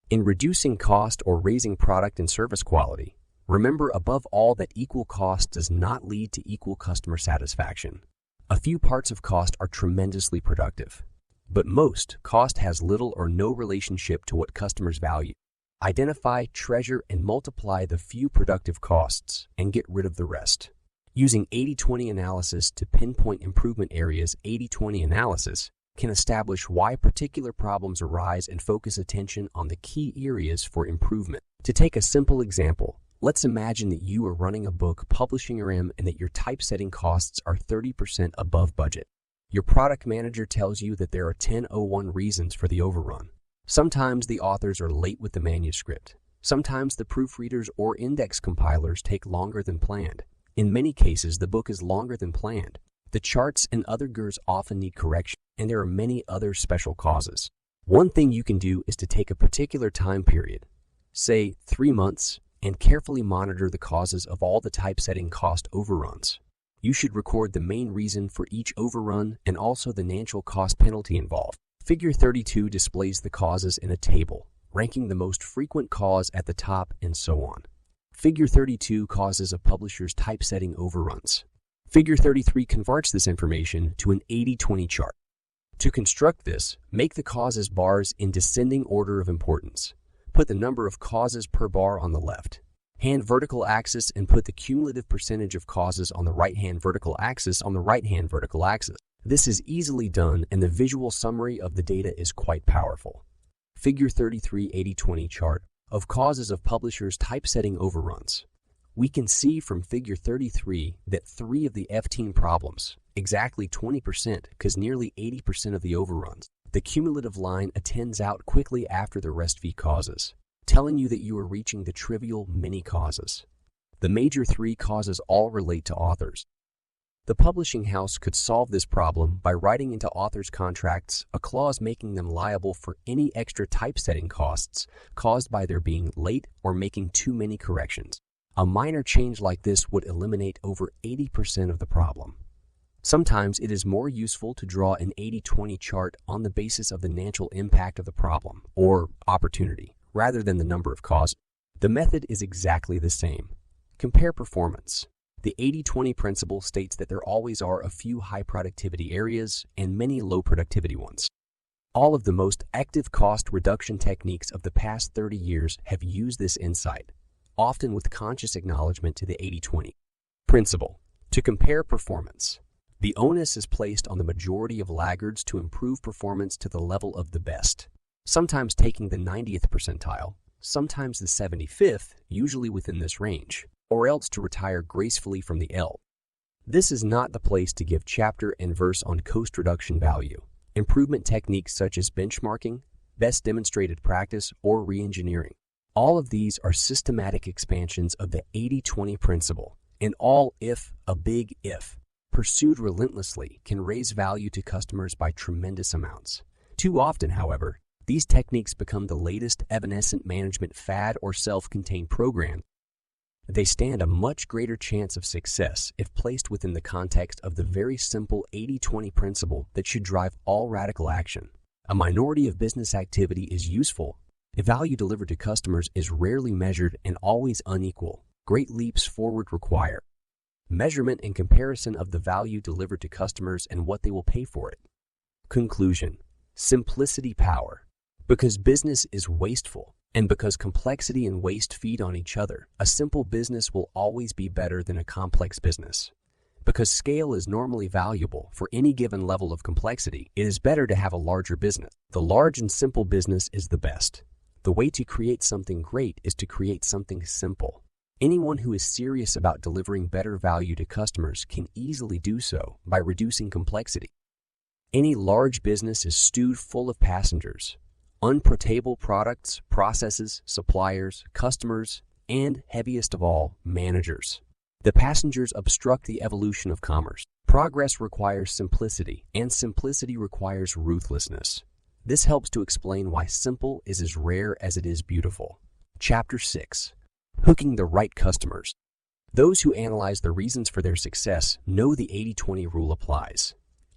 In reducing cost or raising product and service quality, remember above all that equal cost does not lead to equal customer satisfaction. A few parts of cost are tremendously productive, but most cost has little or no relationship to what customers value. Identify, treasure, and multiply the few productive costs and get rid of the rest. Using 80-20 analysis to pinpoint improvement areas, 80-20 analysis can establish why particular problems arise and focus attention on the key areas for improvement. To take a simple example, let's imagine that you are running a book publishing RM and that your typesetting costs are 30% above budget. Your product manager tells you that there are 1001 reasons for the overrun. Sometimes the authors are late with the manuscript. Sometimes the proofreaders or index compilers take longer than planned. In many cases, the book is longer than planned. The charts and other GURs often need correction, and there are many other special causes. One thing you can do is to take a particular time period, say 3 months, and carefully monitor the causes of all the typesetting cost overruns. You should record the main reason for each overrun and also the natural cost penalty involved. Figure 32 displays the causes in a table, ranking the most frequent cause at the top and so on. Figure 32 causes of publishers' typesetting overruns. Figure 33 converts this information to an 80-20 chart. To construct this, make the causes bars in descending order of importance. Put the number of causes per bar on the left hand vertical axis and put the cumulative percentage of causes on the right-hand vertical axis on the right-hand vertical axis. This is easily done, and the visual summary of the data is quite powerful. Figure 33 80-20 chart of causes of publishers' typesetting overruns. We can see from Figure 33 that 3 of the 15 problems, exactly 20% because nearly 80% of the overruns, the cumulative line attends out quickly after the rest V causes, telling you that you are reaching the trivial mini causes. The major 3 causes all relate to authors. The publishing house could solve this problem by writing into authors' contracts a clause making them liable for any extra typesetting costs caused by their being late or making too many corrections. A minor change like this would eliminate over 80% of the problem. Sometimes it is more useful to draw an 80-20 chart on the basis of the natural impact of the problem, or opportunity, rather than the number of causes. The method is exactly the same. Compare performance. The 80-20 principle states that there always are a few high productivity areas and many low productivity ones. All of the most active cost reduction techniques of the past 30 years have used this insight, often with conscious acknowledgement to the 80-20 principle. To compare performance, the onus is placed on the majority of laggards to improve performance to the level of the best, sometimes taking the 90th percentile, sometimes the 75th, usually within this range, or else to retire gracefully from the L. This is not the place to give chapter and verse on cost reduction value, improvement techniques such as benchmarking, best demonstrated practice, or re-engineering. All of these are systematic expansions of the 80-20 principle, and all if, a big if, pursued relentlessly can raise value to customers by tremendous amounts. Too often, however, these techniques become the latest evanescent management fad or self-contained program. They stand a much greater chance of success if placed within the context of the very simple 80-20 principle that should drive all radical action. A minority of business activity is useful. The value delivered to customers is rarely measured and always unequal. Great leaps forward require measurement and comparison of the value delivered to customers and what they will pay for it. Conclusion: simplicity power. Because business is wasteful, and because complexity and waste feed on each other, a simple business will always be better than a complex business. Because scale is normally valuable for any given level of complexity, it is better to have a larger business. The large and simple business is the best. The way to create something great is to create something simple. Anyone who is serious about delivering better value to customers can easily do so by reducing complexity. Any large business is stewed full of passengers, unprotable products, processes, suppliers, customers, and, heaviest of all, managers. The passengers obstruct the evolution of commerce. Progress requires simplicity, and simplicity requires ruthlessness. This helps to explain why simple is as rare as it is beautiful. Chapter 6. Hooking the right customers. Those who analyze the reasons for their success know the 80-20 rule applies.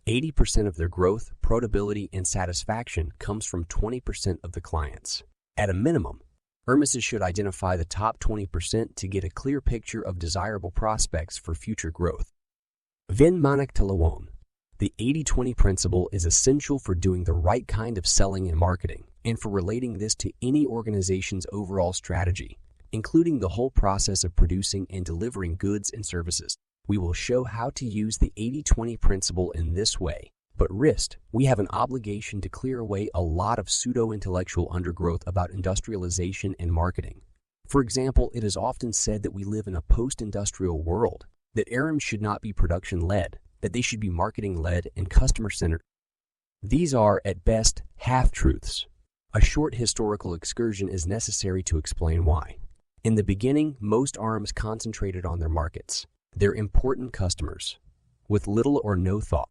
80% of their growth, profitability, and satisfaction comes from 20% of the clients. At a minimum, Hermeses should identify the top 20% to get a clear picture of desirable prospects for future growth. Vin Manak Talawon. The 80-20 principle is essential for doing the right kind of selling and marketing, and for relating this to any organization's overall strategy, including the whole process of producing and delivering goods and services. We will show how to use the 80-20 principle in this way. But we have an obligation to clear away a lot of pseudo-intellectual undergrowth about industrialization and marketing. For example, it is often said that we live in a post-industrial world, that ARM should not be production-led, that they should be marketing-led and customer-centered. These are, at best, half-truths. A short historical excursion is necessary to explain why. In the beginning, most ARMs concentrated on their markets, their important customers, with little or no thought.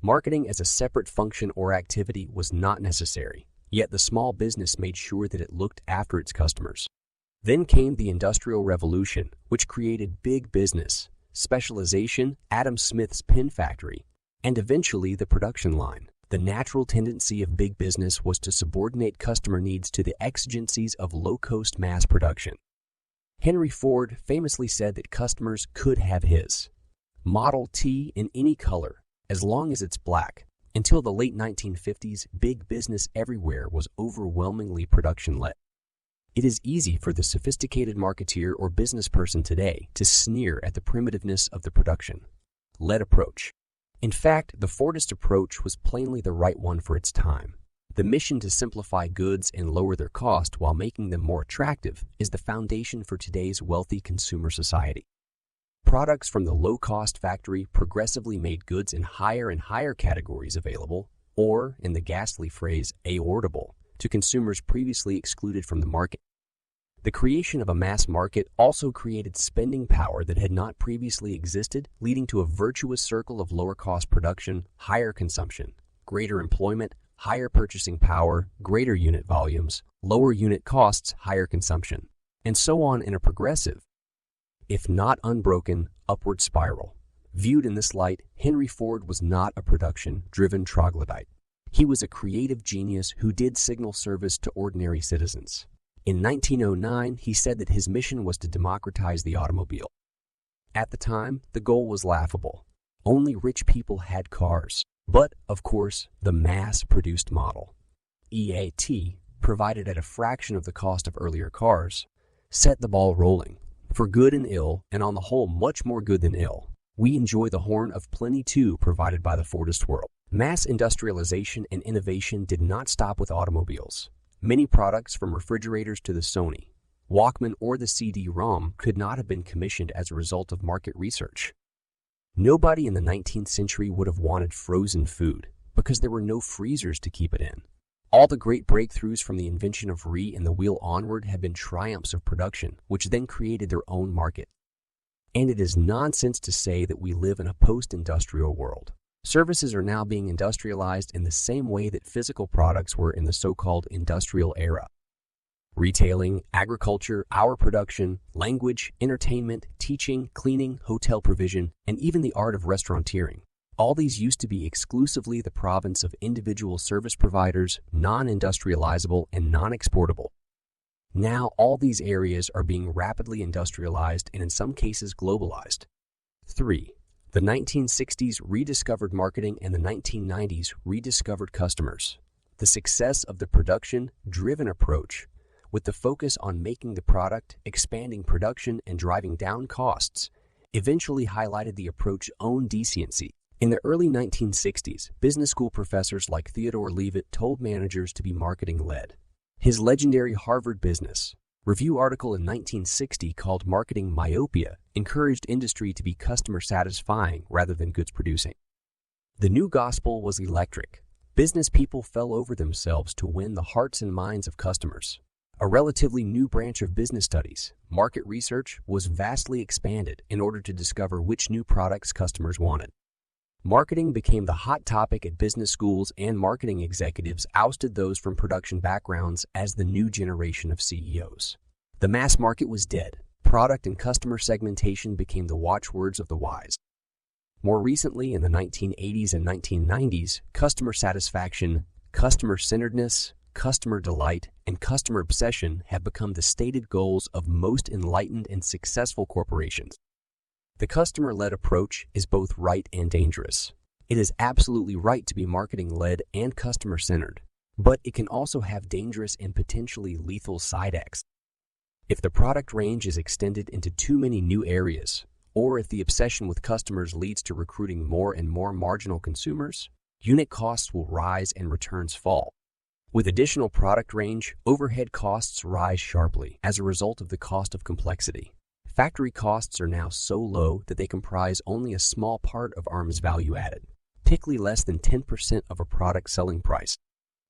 Marketing as a separate function or activity was not necessary, yet the small business made sure that it looked after its customers. Then came the Industrial Revolution, which created big business, specialization, Adam Smith's pen factory, and eventually the production line. The natural tendency of big business was to subordinate customer needs to the exigencies of low-cost mass production. Henry Ford famously said that customers could have his Model T in any color, as long as it's black. Until the late 1950s, big business everywhere was overwhelmingly production-led. It is easy for the sophisticated marketeer or business person today to sneer at the primitiveness of the production-led approach. In fact, the Fordist approach was plainly the right one for its time. The mission to simplify goods and lower their cost while making them more attractive is the foundation for today's wealthy consumer society. Products from the low-cost factory progressively made goods in higher and higher categories available, or, in the ghastly phrase, affordable, to consumers previously excluded from the market. The creation of a mass market also created spending power that had not previously existed, leading to a virtuous circle of lower-cost production, higher consumption, greater employment, higher purchasing power, greater unit volumes, lower unit costs, higher consumption, and so on in a progressive, if not unbroken, upward spiral. Viewed in this light, Henry Ford was not a production-driven troglodyte. He was a creative genius who did signal service to ordinary citizens. In 1909, he said that his mission was to democratize the automobile. At the time, the goal was laughable. Only rich people had cars. But, of course, the mass-produced model, EAT, provided at a fraction of the cost of earlier cars, set the ball rolling. For good and ill, and on the whole much more good than ill, we enjoy the horn of plenty too provided by the Fordist world. Mass industrialization and innovation did not stop with automobiles. Many products, from refrigerators to the Sony, Walkman, or the CD-ROM, could not have been commissioned as a result of market research. Nobody in the 19th century would have wanted frozen food, because there were no freezers to keep it in. All the great breakthroughs from the invention of and the wheel onward have been triumphs of production, which then created their own market. And it is nonsense to say that we live in a post-industrial world. Services are now being industrialized in the same way that physical products were in the so-called industrial era. Retailing, agriculture, hour production, language, entertainment, teaching, cleaning, hotel provision, and even the art of restauranteering. All these used to be exclusively the province of individual service providers, non-industrializable and non-exportable. Now all these areas are being rapidly industrialized and in some cases globalized. 3. The 1960s rediscovered marketing and the 1990s rediscovered customers. The success of the production-driven approach, with the focus on making the product, expanding production, and driving down costs, eventually highlighted the approach's own deficiency. In the early 1960s, business school professors like Theodore Leavitt told managers to be marketing-led. His legendary Harvard Business Review article in 1960 called Marketing Myopia encouraged industry to be customer satisfying rather than goods producing. The new gospel was electric. Business people fell over themselves to win the hearts and minds of customers. A relatively new branch of business studies, market research, was vastly expanded in order to discover which new products customers wanted. Marketing became the hot topic at business schools, and marketing executives ousted those from production backgrounds as the new generation of CEOs. The mass market was dead. Product and customer segmentation became the watchwords of the wise. More recently, in the 1980s and 1990s, customer satisfaction, customer-centeredness, customer delight, and customer obsession have become the stated goals of most enlightened and successful corporations. The customer-led approach is both right and dangerous. It is absolutely right to be marketing-led and customer-centered, but it can also have dangerous and potentially lethal side effects. If the product range is extended into too many new areas, or if the obsession with customers leads to recruiting more and more marginal consumers, unit costs will rise and returns fall. With additional product range, overhead costs rise sharply as a result of the cost of complexity. Factory costs are now so low that they comprise only a small part of ARM's value added, typically less than 10% of a product's selling price.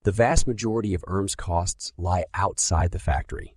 The vast majority of ARM's costs lie outside the factory.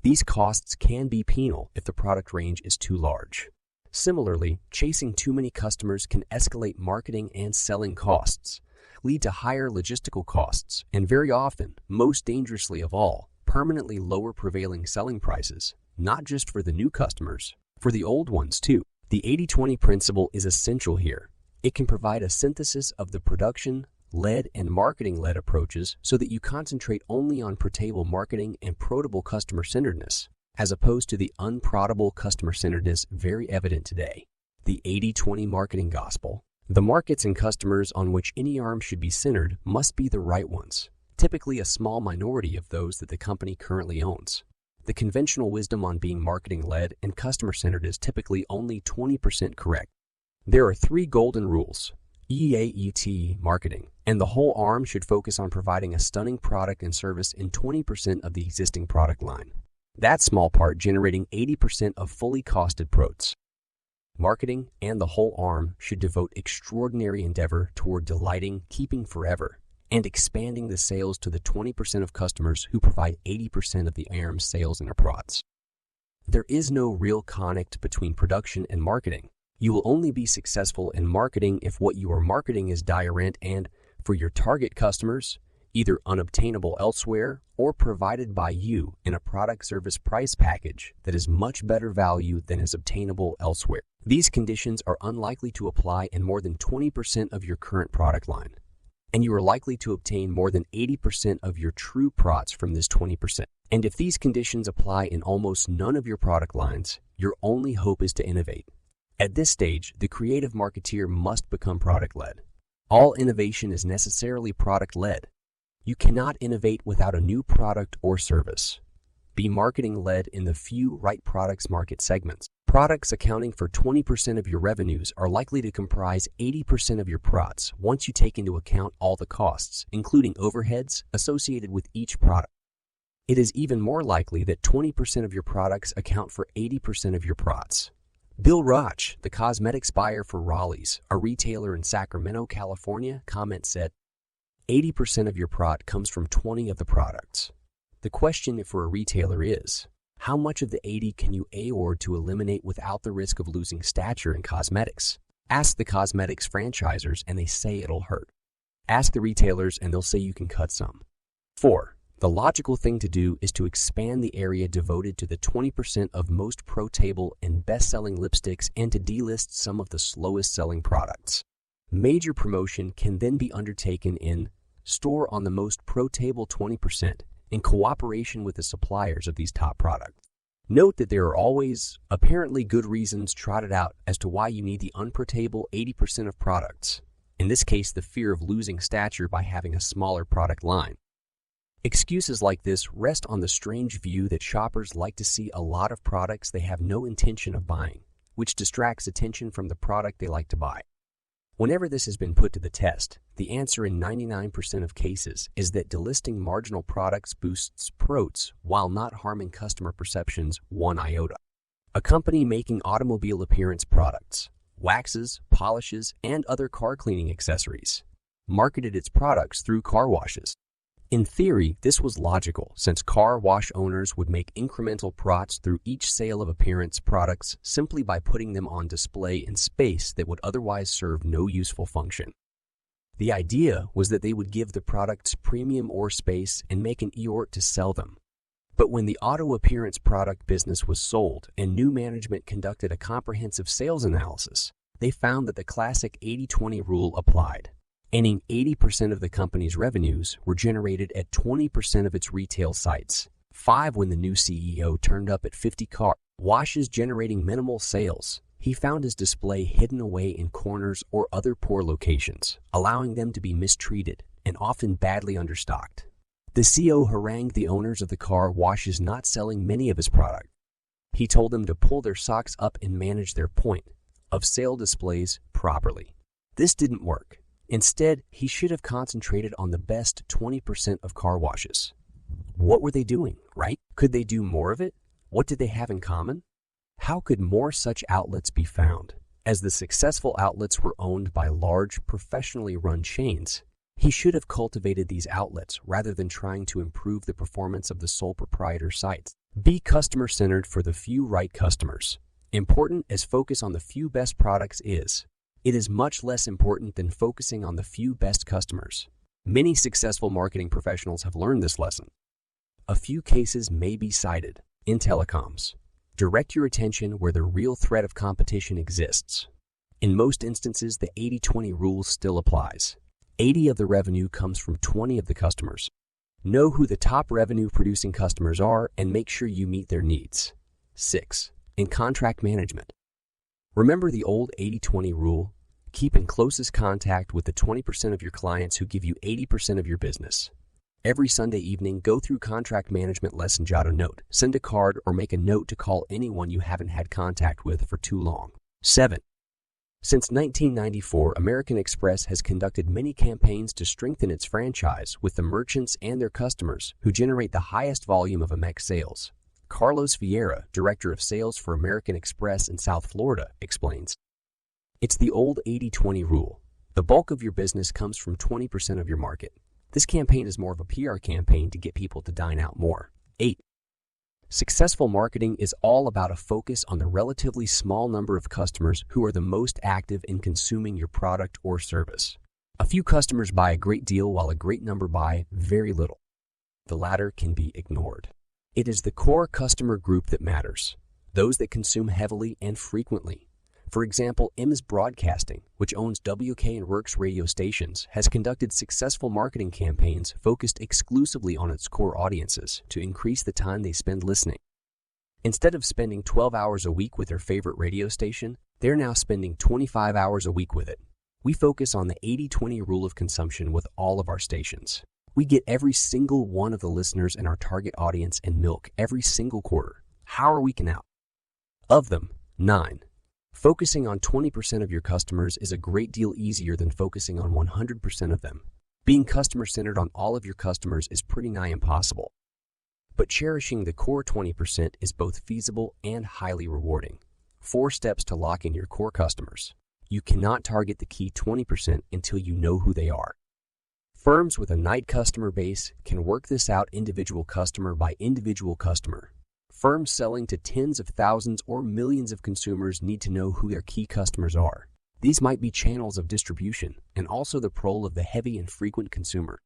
These costs can be penal if the product range is too large. Similarly, chasing too many customers can escalate marketing and selling costs, lead to higher logistical costs, and very often, most dangerously of all, permanently lower prevailing selling prices, not just for the new customers, for the old ones too. The 80-20 principle is essential here. It can provide a synthesis of the production-led and marketing-led approaches so that you concentrate only on protable marketing and protable customer-centeredness, as opposed to the unprotable customer-centeredness very evident today. The 80-20 marketing gospel. The markets and customers on which any ARM should be centered must be the right ones, typically a small minority of those that the company currently owns. The conventional wisdom on being marketing-led and customer-centered is typically only 20% correct. There are 3 golden rules. EAET marketing, and the whole ARM should focus on providing a stunning product and service in 20% of the existing product line. That small part generating 80% of fully costed products. Marketing and the whole ARM should devote extraordinary endeavor toward delighting, keeping forever, and expanding the sales to the 20% of customers who provide 80% of the ARM's sales in our products. There is no real connect between production and marketing. You will only be successful in marketing if what you are marketing is direct and, for your target customers, either unobtainable elsewhere or provided by you in a product-service price package that is much better value than is obtainable elsewhere. These conditions are unlikely to apply in more than 20% of your current product line, and you are likely to obtain more than 80% of your true products from this 20%. And if these conditions apply in almost none of your product lines, your only hope is to innovate. At this stage, the creative marketeer must become product-led. All innovation is necessarily product-led. You cannot innovate without a new product or service. Be marketing-led in the few right products market segments. Products accounting for 20% of your revenues are likely to comprise 80% of your products once you take into account all the costs, including overheads, associated with each product. It is even more likely that 20% of your products account for 80% of your products. Bill Roch, the cosmetics buyer for Raleigh's, a retailer in Sacramento, California, said, 80% of your product comes from 20 of the products. The question for a retailer is, how much of the 80 can you afford to eliminate without the risk of losing stature in cosmetics? Ask the cosmetics franchisors and they say it'll hurt. Ask the retailers and they'll say you can cut some. 4. The logical thing to do is to expand the area devoted to the 20% of most pro-table and best-selling lipsticks and to delist some of the slowest-selling products. Major promotion can then be undertaken in store on the most pro-table 20% in cooperation with the suppliers of these top products. Note that there are always apparently good reasons trotted out as to why you need the unprotable 80% of products. In this case, the fear of losing stature by having a smaller product line. Excuses like this rest on the strange view that shoppers like to see a lot of products they have no intention of buying, which distracts attention from the product they like to buy. Whenever this has been put to the test, the answer in 99% of cases is that delisting marginal products boosts PROTs while not harming customer perceptions one iota. A company making automobile appearance products, waxes, polishes, and other car cleaning accessories marketed its products through car washes. In theory, this was logical since car wash owners would make incremental PROTs through each sale of appearance products simply by putting them on display in space that would otherwise serve no useful function. The idea was that they would give the products premium or space and make an eOrt to sell them. But when the auto appearance product business was sold and new management conducted a comprehensive sales analysis, they found that the classic 80-20 rule applied. Meaning 80% of the company's revenues were generated at 20% of its retail sites. 5 when the new CEO turned up at 50 car washes generating minimal sales. He found his display hidden away in corners or other poor locations, allowing them to be mistreated and often badly understocked. The CEO harangued the owners of the car washes not selling many of his product. He told them to pull their socks up and manage their point of sale displays properly. This didn't work. Instead, he should have concentrated on the best 20% of car washes. What were they doing, right? Could they do more of it? What did they have in common? How could more such outlets be found? As the successful outlets were owned by large, professionally run chains, he should have cultivated these outlets rather than trying to improve the performance of the sole proprietor sites. Be customer-centered for the few right customers. Important as focus on the few best products is, it is much less important than focusing on the few best customers. Many successful marketing professionals have learned this lesson. A few cases may be cited. In telecoms, direct your attention where the real threat of competition exists. In most instances, the 80-20 rule still applies. 80 of the revenue comes from 20 of the customers. Know who the top revenue-producing customers are and make sure you meet their needs. 6. In contract management, remember the old 80-20 rule? Keep in closest contact with the 20% of your clients who give you 80% of your business. Every Sunday evening, go through contract management lesson, jot a note, send a card, or make a note to call anyone you haven't had contact with for too long. 7. Since 1994, American Express has conducted many campaigns to strengthen its franchise with the merchants and their customers who generate the highest volume of Amex sales. Carlos Vieira, Director of Sales for American Express in South Florida, explains, "It's the old 80-20 rule. The bulk of your business comes from 20% of your market. This campaign is more of a PR campaign to get people to dine out more." 8. Successful marketing is all about a focus on the relatively small number of customers who are the most active in consuming your product or service. A few customers buy a great deal while a great number buy very little. The latter can be ignored. It is the core customer group that matters, those that consume heavily and frequently. For example, IMS Broadcasting, which owns WK and Works radio stations, has conducted successful marketing campaigns focused exclusively on its core audiences to increase the time they spend listening. Instead of spending 12 hours a week with their favorite radio station, they're now spending 25 hours a week with it. We focus on the 80-20 rule of consumption with all of our stations. We get every single one of the listeners in our target audience and milk every single quarter. How are we out? Of them, 9. Focusing on 20% of your customers is a great deal easier than focusing on 100% of them. Being customer-centered on all of your customers is pretty nigh impossible. But cherishing the core 20% is both feasible and highly rewarding. 4 steps to lock in your core customers. You cannot target the key 20% until you know who they are. Firms with a niche customer base can work this out individual customer by individual customer. Firms selling to tens of thousands or millions of consumers need to know who their key customers are. These might be channels of distribution and also the role of the heavy and frequent consumer.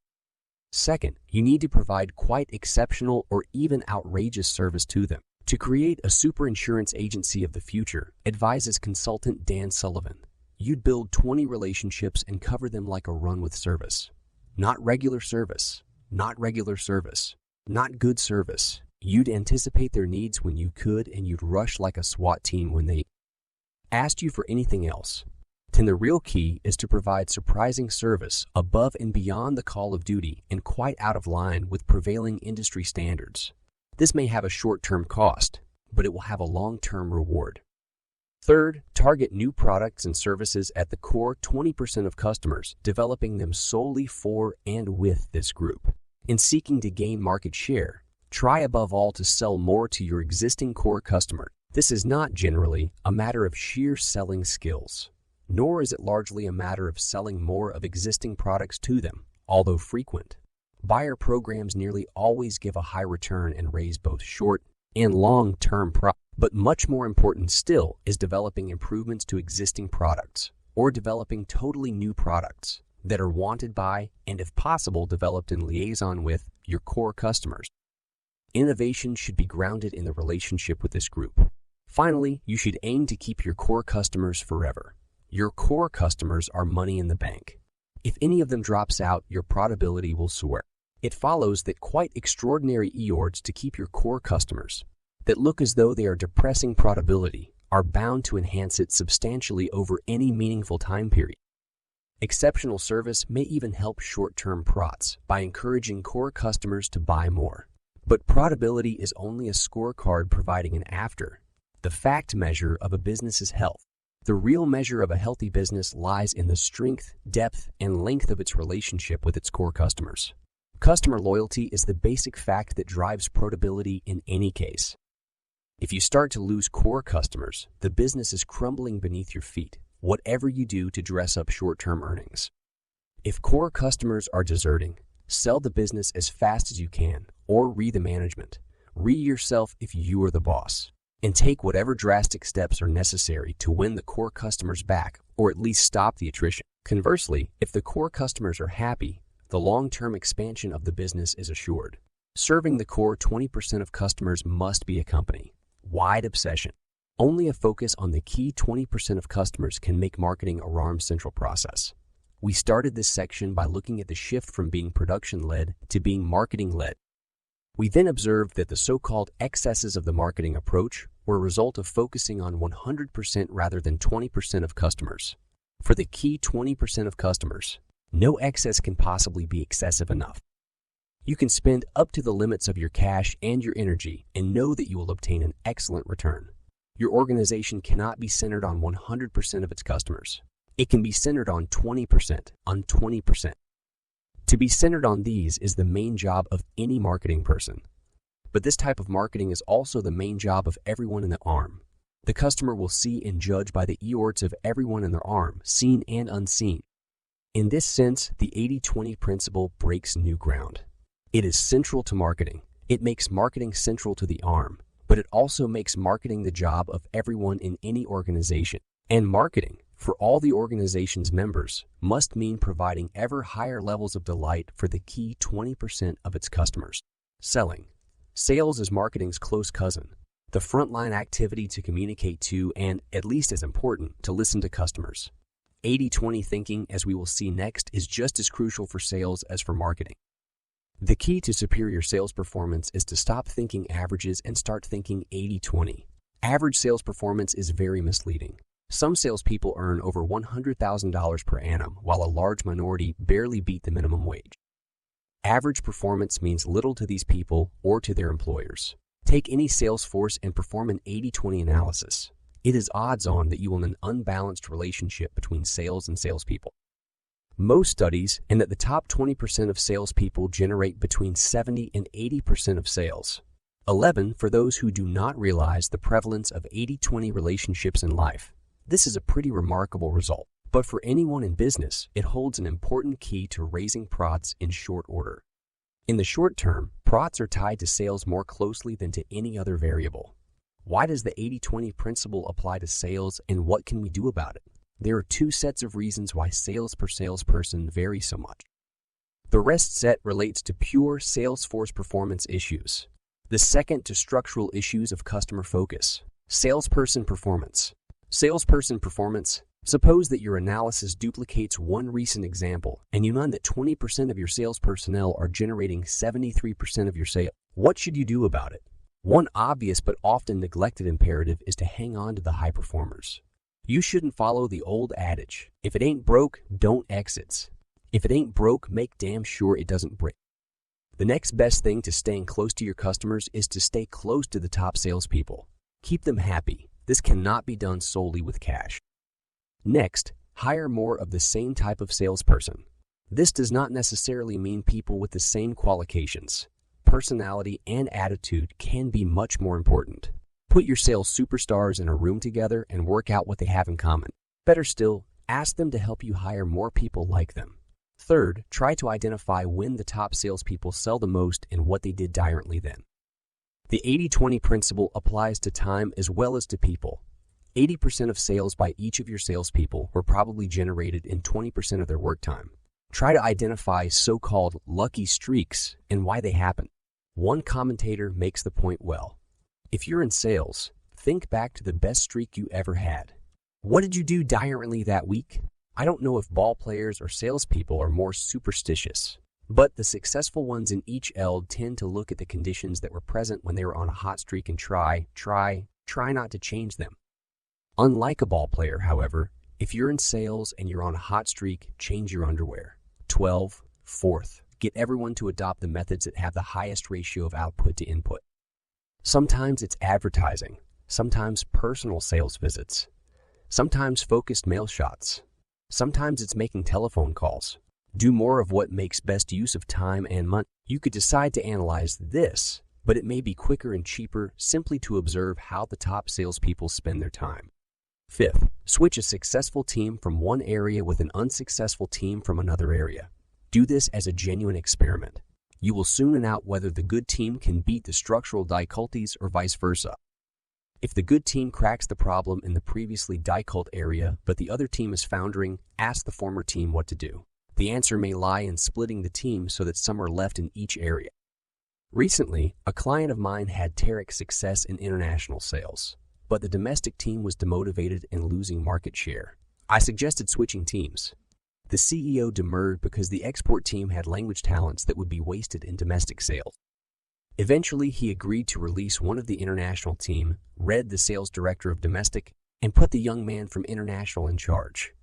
Second, you need to provide quite exceptional or even outrageous service to them. To create a super insurance agency of the future, advises consultant Dan Sullivan, you'd build 20 relationships and cover them like a run with service. Not regular service, not regular service, not good service. You'd anticipate their needs when you could, and you'd rush like a SWAT team when they asked you for anything else. Then the real key is to provide surprising service above and beyond the call of duty and quite out of line with prevailing industry standards. This may have a short-term cost, but it will have a long-term reward. Third, target new products and services at the core 20% of customers, developing them solely for and with this group. In seeking to gain market share, try above all to sell more to your existing core customer. This is not generally a matter of sheer selling skills, nor is it largely a matter of selling more of existing products to them, although frequent. Buyer programs nearly always give a high return and raise both short and long-term profit. But much more important still is developing improvements to existing products or developing totally new products that are wanted by and, if possible, developed in liaison with your core customers. Innovation should be grounded in the relationship with this group. Finally, you should aim to keep your core customers forever. Your core customers are money in the bank. If any of them drops out, your profitability will soar. It follows that quite extraordinary efforts to keep your core customers that look as though they are depressing profitability are bound to enhance it substantially over any meaningful time period. Exceptional service may even help short-term prots by encouraging core customers to buy more. But profitability is only a scorecard providing an after the fact measure of a business's health. The real measure of a healthy business lies in the strength, depth, and length of its relationship with its core customers. Customer loyalty is the basic fact that drives profitability in any case. If you start to lose core customers, the business is crumbling beneath your feet, whatever you do to dress up short-term earnings. If core customers are deserting, sell the business as fast as you can, or re the management. Re yourself if you are the boss, and take whatever drastic steps are necessary to win the core customers back, or at least stop the attrition. Conversely, if the core customers are happy, the long-term expansion of the business is assured. Serving the core 20% of customers must be a company-wide obsession. Only a focus on the key 20% of customers can make marketing a RARM central process. We started this section by looking at the shift from being production-led to being marketing-led. We then observed that the so-called excesses of the marketing approach were a result of focusing on 100% rather than 20% of customers. For the key 20% of customers, no excess can possibly be excessive enough. You can spend up to the limits of your cash and your energy and know that you will obtain an excellent return. Your organization cannot be centered on 100% of its customers. It can be centered on 20%, on 20%. To be centered on these is the main job of any marketing person. But this type of marketing is also the main job of everyone in the arm. The customer will see and judge by the efforts of everyone in their arm, seen and unseen. In this sense, the 80-20 principle breaks new ground. It is central to marketing. It makes marketing central to the arm, but it also makes marketing the job of everyone in any organization. And marketing, for all the organization's members, must mean providing ever higher levels of delight for the key 20% of its customers. Selling. Sales is marketing's close cousin, the frontline activity to communicate to and, at least as important, to listen to customers. 80-20 thinking, as we will see next, is just as crucial for sales as for marketing. The key to superior sales performance is to stop thinking averages and start thinking 80-20. Average sales performance is very misleading. Some salespeople earn over $100,000 per annum, while a large minority barely beat the minimum wage. Average performance means little to these people or to their employers. Take any sales force and perform an 80-20 analysis. It is odds-on that you will have an unbalanced relationship between sales and salespeople. Most studies and that the top 20% of salespeople generate between 70 and 80% of sales. 11. For those who do not realize the prevalence of 80-20 relationships in life, this is a pretty remarkable result. But for anyone in business, it holds an important key to raising prots in short order. In the short term, prots are tied to sales more closely than to any other variable. Why does the 80-20 principle apply to sales, and what can we do about it? There are two sets of reasons why sales per salesperson vary so much. The rest set relates to pure sales force performance issues. The second to structural issues of customer focus. Salesperson performance. Salesperson performance. Suppose that your analysis duplicates one recent example and you know that 20% of your sales personnel are generating 73% of your sales. What should you do about it? One obvious but often neglected imperative is to hang on to the high performers. You shouldn't follow the old adage, if it ain't broke, don't exits. If it ain't broke, make damn sure it doesn't break. The next best thing to staying close to your customers is to stay close to the top salespeople. Keep them happy. This cannot be done solely with cash. Next, hire more of the same type of salesperson. This does not necessarily mean people with the same qualifications. Personality and attitude can be much more important. Put your sales superstars in a room together and work out what they have in common. Better still, ask them to help you hire more people like them. Third, try to identify when the top salespeople sell the most and what they did differently then. The 80-20 principle applies to time as well as to people. 80% of sales by each of your salespeople were probably generated in 20% of their work time. Try to identify so-called lucky streaks and why they happen. One commentator makes the point well. If you're in sales, think back to the best streak you ever had. What did you do differently that week? I don't know if ball players or salespeople are more superstitious, but the successful ones in each field tend to look at the conditions that were present when they were on a hot streak and try not to change them. Unlike a ball player, however, if you're in sales and you're on a hot streak, change your underwear. 12. Fourth, get everyone to adopt the methods that have the highest ratio of output to input. Sometimes it's advertising, sometimes personal sales visits, sometimes focused mail shots, sometimes it's making telephone calls. Do more of what makes best use of time and money. You could decide to analyze this, but it may be quicker and cheaper simply to observe how the top salespeople spend their time. Fifth, switch a successful team from one area with an unsuccessful team from another area. Do this as a genuine experiment. You will soon know whether the good team can beat the structural difficulties or vice versa. If the good team cracks the problem in the previously difficult area, but the other team is foundering, ask the former team what to do. The answer may lie in splitting the team so that some are left in each area. Recently, a client of mine had terrific success in international sales, but the domestic team was demotivated and losing market share. I suggested switching teams. The CEO demurred because the export team had language talents that would be wasted in domestic sales. Eventually, he agreed to release one of the international team, read the sales director of domestic, and put the young man from international in charge.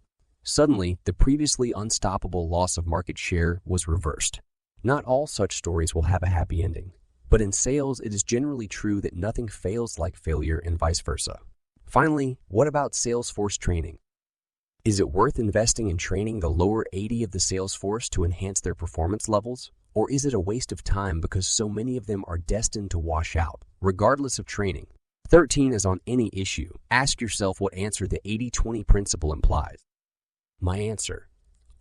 Suddenly, the previously unstoppable loss of market share was reversed. Not all such stories will have a happy ending, but in sales, it is generally true that nothing fails like failure and vice versa. Finally, what about sales force training? Is it worth investing in training the lower 80 of the sales force to enhance their performance levels? Or is it a waste of time because so many of them are destined to wash out, regardless of training? 13 is on any issue. Ask yourself what answer the 80-20 principle implies. My answer: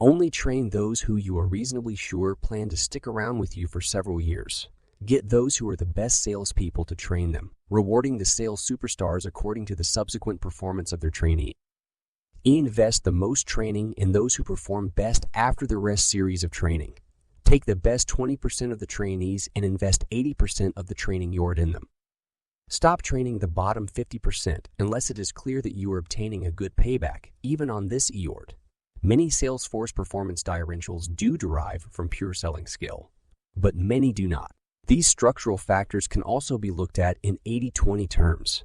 only train those who you are reasonably sure plan to stick around with you for several years. Get those who are the best salespeople to train them, rewarding the sales superstars according to the subsequent performance of their trainee. Invest the most training in those who perform best after the rest series of training. Take the best 20% of the trainees and invest 80% of the training yard in them. Stop training the bottom 50% unless it is clear that you are obtaining a good payback, even on this yard. Many Salesforce performance differentials do derive from pure selling skill, but many do not. These structural factors can also be looked at in 80-20 terms.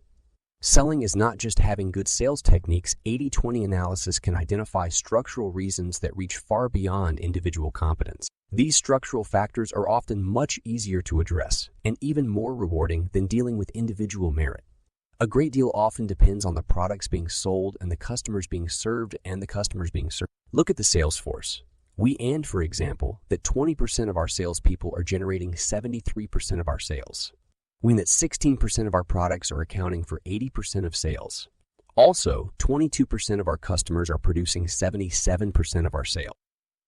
Selling is not just having good sales techniques. 80-20 analysis can identify structural reasons that reach far beyond individual competence. These structural factors are often much easier to address and even more rewarding than dealing with individual merit. A great deal often depends on the products being sold and the customers being served and the customers being served. Look at the sales force. For example, that 20% of our salespeople are generating 73% of our sales. That 16% of our products are accounting for 80% of sales. Also, 22% of our customers are producing 77% of our sales.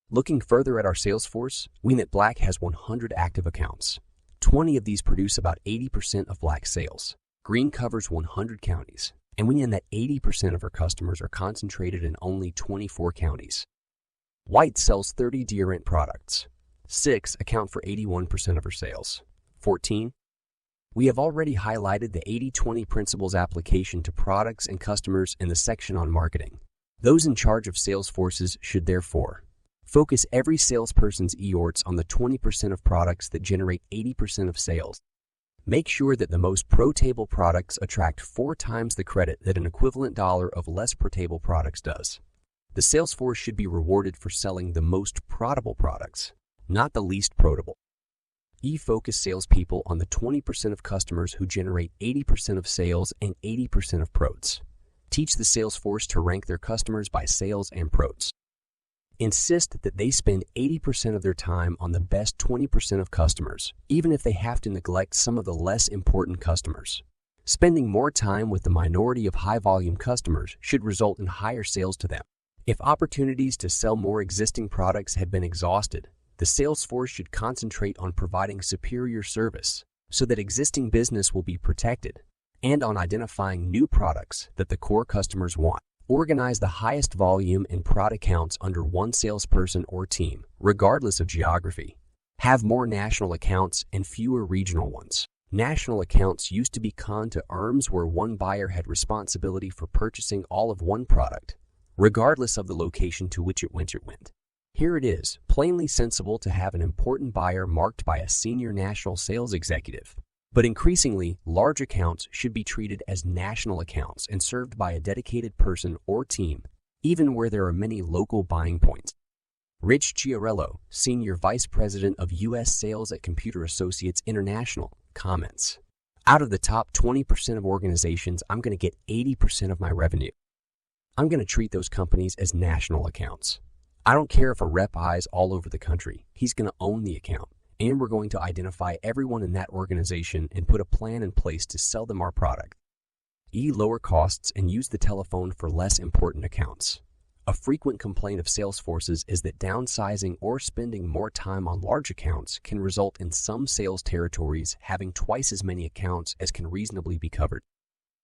Looking further at our sales force, that Black has 100 active accounts. 20 of these produce about 80% of Black sales. Green covers 100 counties, and that 80% of our customers are concentrated in only 24 counties. White sells 30 deodorant products. 6 account for 81% of our sales. 14. We have already highlighted the 80-20 principles application to products and customers in the section on marketing. Those in charge of sales forces should therefore focus every salesperson's efforts on the 20% of products that generate 80% of sales. Make sure that the most pro-table products attract 4 times the credit that an equivalent dollar of less pro-table products does. The sales force should be rewarded for selling the most profitable products, not the least profitable. Focus salespeople on the 20% of customers who generate 80% of sales and 80% of prots. Teach the sales force to rank their customers by sales and prots. Insist that they spend 80% of their time on the best 20% of customers, even if they have to neglect some of the less important customers. Spending more time with the minority of high-volume customers should result in higher sales to them. If opportunities to sell more existing products have been exhausted, the sales force should concentrate on providing superior service so that existing business will be protected, and on identifying new products that the core customers want. Organize the highest volume and prod accounts under one salesperson or team, regardless of geography. Have more national accounts and fewer regional ones. National accounts used to be con to arms where one buyer had responsibility for purchasing all of one product, regardless of the location to which it went. Here it is, plainly sensible to have an important buyer marked by a senior national sales executive. But increasingly, large accounts should be treated as national accounts and served by a dedicated person or team, even where there are many local buying points. Rich Chiarello, Senior Vice President of U.S. Sales at Computer Associates International, comments, "Out of the top 20% of organizations, I'm going to get 80% of my revenue. I'm going to treat those companies as national accounts. I don't care if a rep eyes all over the country. He's going to own the account, and we're going to identify everyone in that organization and put a plan in place to sell them our product. Lower costs and use the telephone for less important accounts." A frequent complaint of sales forces is that downsizing or spending more time on large accounts can result in some sales territories having twice as many accounts as can reasonably be covered.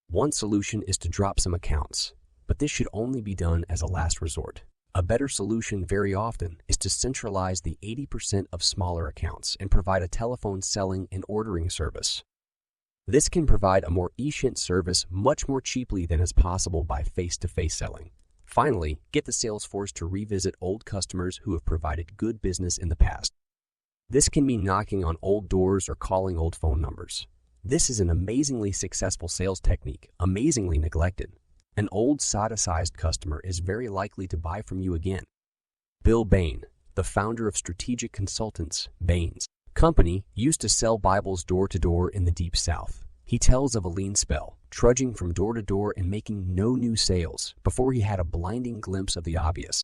One solution is to drop some accounts, but this should only be done as a last resort. A better solution very often is to centralize the 80% of smaller accounts and provide a telephone selling and ordering service. This can provide a more efficient service much more cheaply than is possible by face-to-face selling. Finally, get the sales force to revisit old customers who have provided good business in the past. This can mean knocking on old doors or calling old phone numbers. This is an amazingly successful sales technique, amazingly neglected. An old soda-sized customer is very likely to buy from you again. Bill Bain, the founder of strategic consultants, Bain's company, used to sell Bibles door to door in the Deep South. He tells of a lean spell, trudging from door to door and making no new sales before he had a blinding glimpse of the obvious.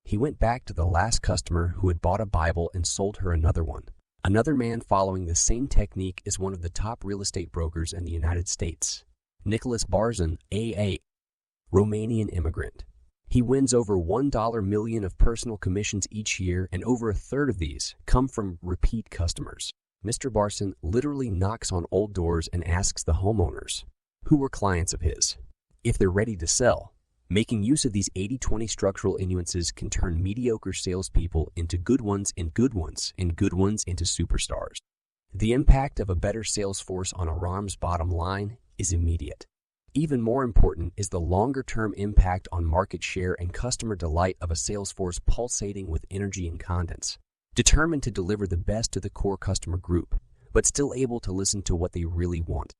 He went back to the last customer who had bought a Bible and sold her another one. Another man following the same technique is one of the top real estate brokers in the United States, Nicholas Barzan, A.A., Romanian immigrant. He wins over $1 million of personal commissions each year, and over a third of these come from repeat customers. Mr. Barzan literally knocks on old doors and asks the homeowners, who were clients of his, if they're ready to sell. Making use of these 80-20 structural nuances can turn mediocre salespeople into good ones and good ones and good ones into superstars. The impact of a better sales force on a ROM's bottom line is immediate. Even more important is the longer-term impact on market share and customer delight of a sales force pulsating with energy and confidence, determined to deliver the best to the core customer group, but still able to listen to what they really want.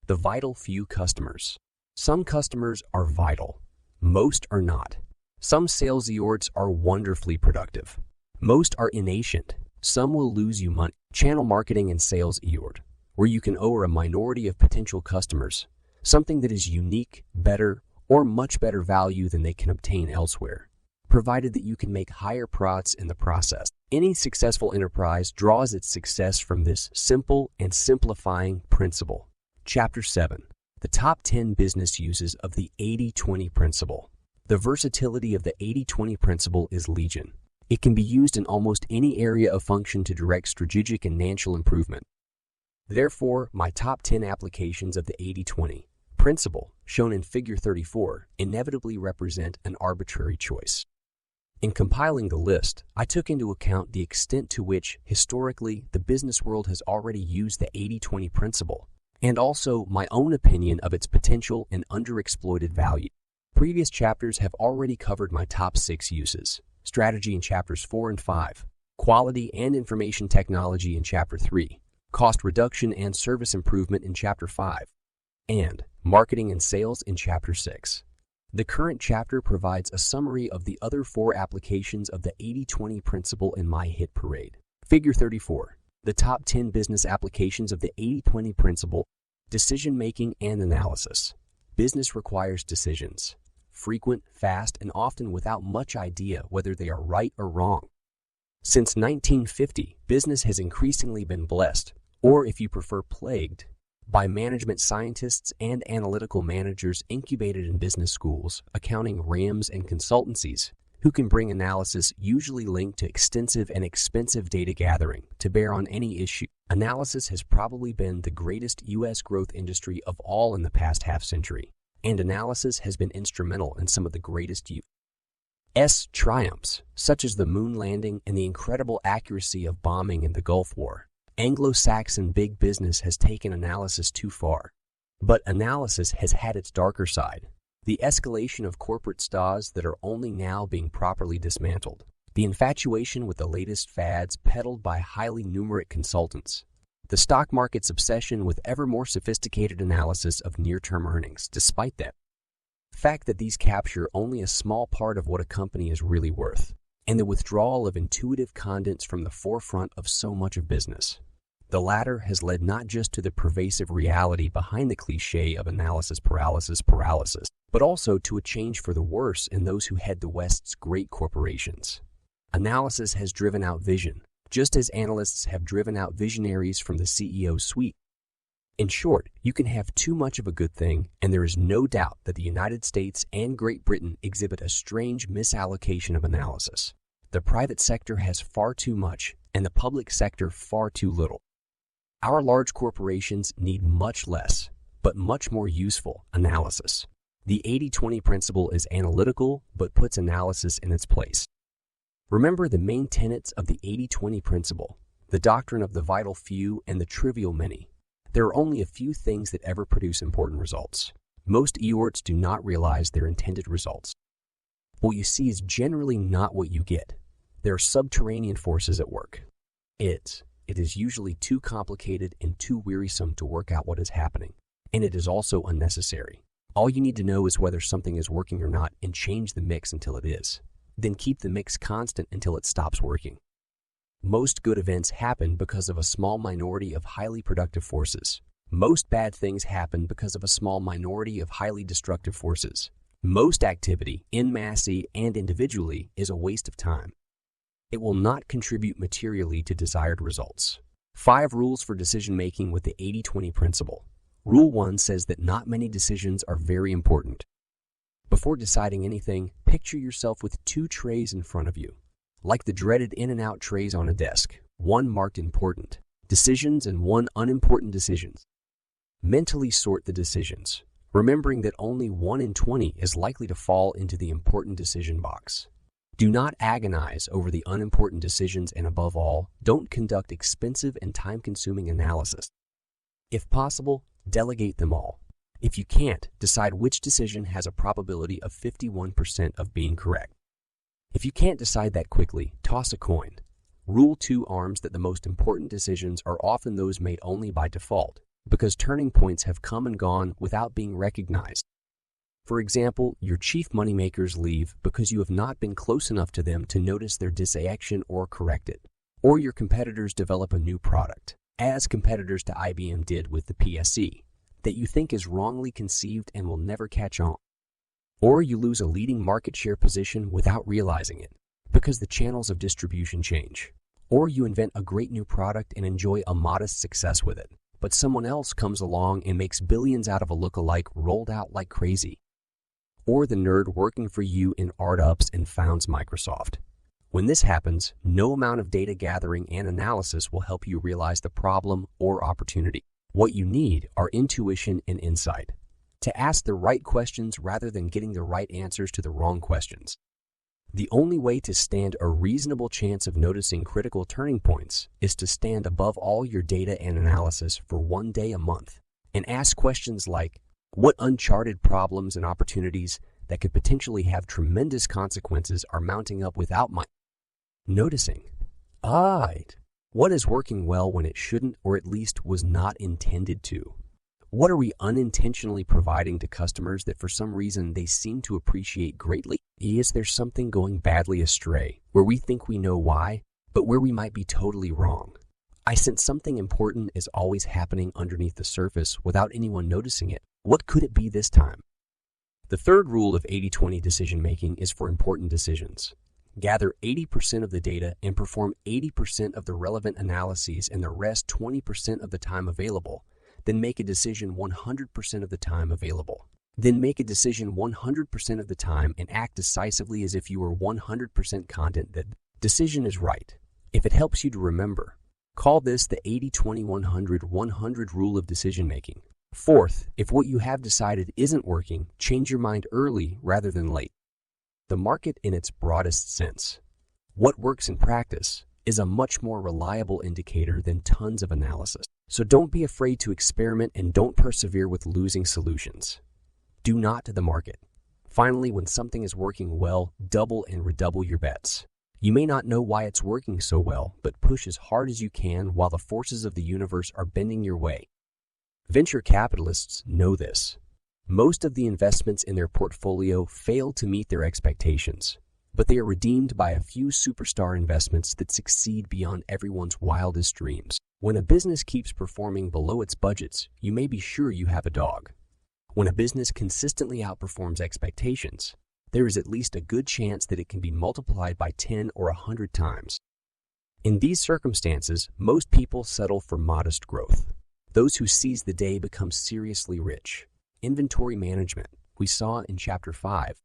The vital few customers. Some customers are vital. Most are not. Some sales eorts are wonderfully productive. Most are inefficient. Some will lose you money. Channel marketing and sales eort, where you can owe a minority of potential customers something that is unique, better, or much better value than they can obtain elsewhere, provided that you can make higher profits in the process. Any successful enterprise draws its success from this simple and simplifying principle. Chapter 7. The top 10 business uses of the 80-20 principle. The versatility of the 80-20 principle is legion. It can be used in almost any area of function to direct strategic and financial improvement. Therefore, my top 10 applications of the 80-20 principle, shown in Figure 34, inevitably represent an arbitrary choice. In compiling the list, I took into account the extent to which, historically, the business world has already used the 80-20 principle, and also my own opinion of its potential and underexploited value. Previous chapters have already covered my top 6 uses: strategy in chapters 4 and 5, quality and information technology in chapter 3, cost reduction and service improvement in chapter 5, and marketing and sales in chapter 6. The current chapter provides a summary of the other 4 applications of the 80-20 principle in my hit parade. Figure 34. The top 10 business applications of the 80-20 principle: decision-making and analysis. Business requires decisions, frequent, fast, and often without much idea whether they are right or wrong. Since 1950, business has increasingly been blessed, or if you prefer plagued, by management scientists and analytical managers incubated in business schools, accounting rams, and consultancies who can bring analysis usually linked to extensive and expensive data gathering to bear on any issue. Analysis has probably been the greatest U.S. growth industry of all in the past half-century, and analysis has been instrumental in some of the greatest U.S. triumphs, such as the moon landing and the incredible accuracy of bombing in the Gulf War. Anglo-Saxon big business has taken analysis too far. But analysis has had its darker side. The escalation of corporate stas that are only now being properly dismantled. The infatuation with the latest fads peddled by highly numeric consultants. The stock market's obsession with ever more sophisticated analysis of near-term earnings, despite that fact that these capture only a small part of what a company is really worth, and the withdrawal of intuitive condens from the forefront of so much of business. The latter has led not just to the pervasive reality behind the cliché of analysis paralysis, but also to a change for the worse in those who head the West's great corporations. Analysis has driven out vision, just as analysts have driven out visionaries from the CEO suite. In short, you can have too much of a good thing, and there is no doubt that the United States and Great Britain exhibit a strange misallocation of analysis. The private sector has far too much, and the public sector far too little. Our large corporations need much less, but much more useful analysis. The 80-20 principle is analytical, but puts analysis in its place. Remember the main tenets of the 80-20 principle, the doctrine of the vital few and the trivial many. There are only a few things that ever produce important results. Most Eeyores do not realize their intended results. What you see is generally not what you get. There are subterranean forces at work. It is usually too complicated and too wearisome to work out what is happening, and it is also unnecessary. All you need to know is whether something is working or not and change the mix until it is. Then keep the mix constant until it stops working. Most good events happen because of a small minority of highly productive forces. Most bad things happen because of a small minority of highly destructive forces. Most activity, en masse and individually, is a waste of time. It will not contribute materially to desired results. 5 rules for decision-making with the 80-20 principle. Rule 1 says that not many decisions are very important. Before deciding anything, picture yourself with 2 trays in front of you, like the dreaded in and out trays on a desk, one marked important decisions and one unimportant decisions. Mentally sort the decisions, remembering that only 1 in 20 is likely to fall into the important decision box. Do not agonize over the unimportant decisions, and above all, don't conduct expensive and time-consuming analysis. If possible, delegate them all. If you can't, decide which decision has a probability of 51% of being correct. If you can't decide that quickly, toss a coin. Rule 2 arms that the most important decisions are often those made only by default, because turning points have come and gone without being recognized. For example, your chief moneymakers leave because you have not been close enough to them to notice their disaction or correct it. Or your competitors develop a new product, as competitors to IBM did with the PSE, that you think is wrongly conceived and will never catch on. Or you lose a leading market share position without realizing it, because the channels of distribution change. Or you invent a great new product and enjoy a modest success with it, but someone else comes along and makes billions out of a look-alike rolled out like crazy. Or the nerd working for you in ArtUps and founds Microsoft. When this happens, no amount of data gathering and analysis will help you realize the problem or opportunity. What you need are intuition and insight. To ask the right questions rather than getting the right answers to the wrong questions. The only way to stand a reasonable chance of noticing critical turning points is to stand above all your data and analysis for 1 day a month and ask questions like, what uncharted problems and opportunities that could potentially have tremendous consequences are mounting up without my noticing? What is working well when it shouldn't, or at least was not intended to? What are we unintentionally providing to customers that for some reason they seem to appreciate greatly? Is there something going badly astray where we think we know why, but where we might be totally wrong? I sense something important is always happening underneath the surface without anyone noticing it. What could it be this time? The third rule of 80-20 decision-making is for important decisions. Gather 80% of the data and perform 80% of the relevant analyses and the rest 20% of the time available. Then make a decision 100% of the time available. Then make a decision 100% of the time and act decisively as if you were 100% confident that decision is right. If it helps you to remember, call this the 80-20-100-100 rule of decision-making. Fourth, if what you have decided isn't working, change your mind early rather than late. The market in its broadest sense, what works in practice, is a much more reliable indicator than tons of analysis. So don't be afraid to experiment and don't persevere with losing solutions. Do not to the market. Finally, when something is working well, double and redouble your bets. You may not know why it's working so well, but push as hard as you can while the forces of the universe are bending your way. Venture capitalists know this. Most of the investments in their portfolio fail to meet their expectations, but they are redeemed by a few superstar investments that succeed beyond everyone's wildest dreams. When a business keeps performing below its budgets, you may be sure you have a dog. When a business consistently outperforms expectations, there is at least a good chance that it can be multiplied by 10 or 100 times. In these circumstances, most people settle for modest growth. Those who seize the day become seriously rich. Inventory management, we saw in Chapter 5.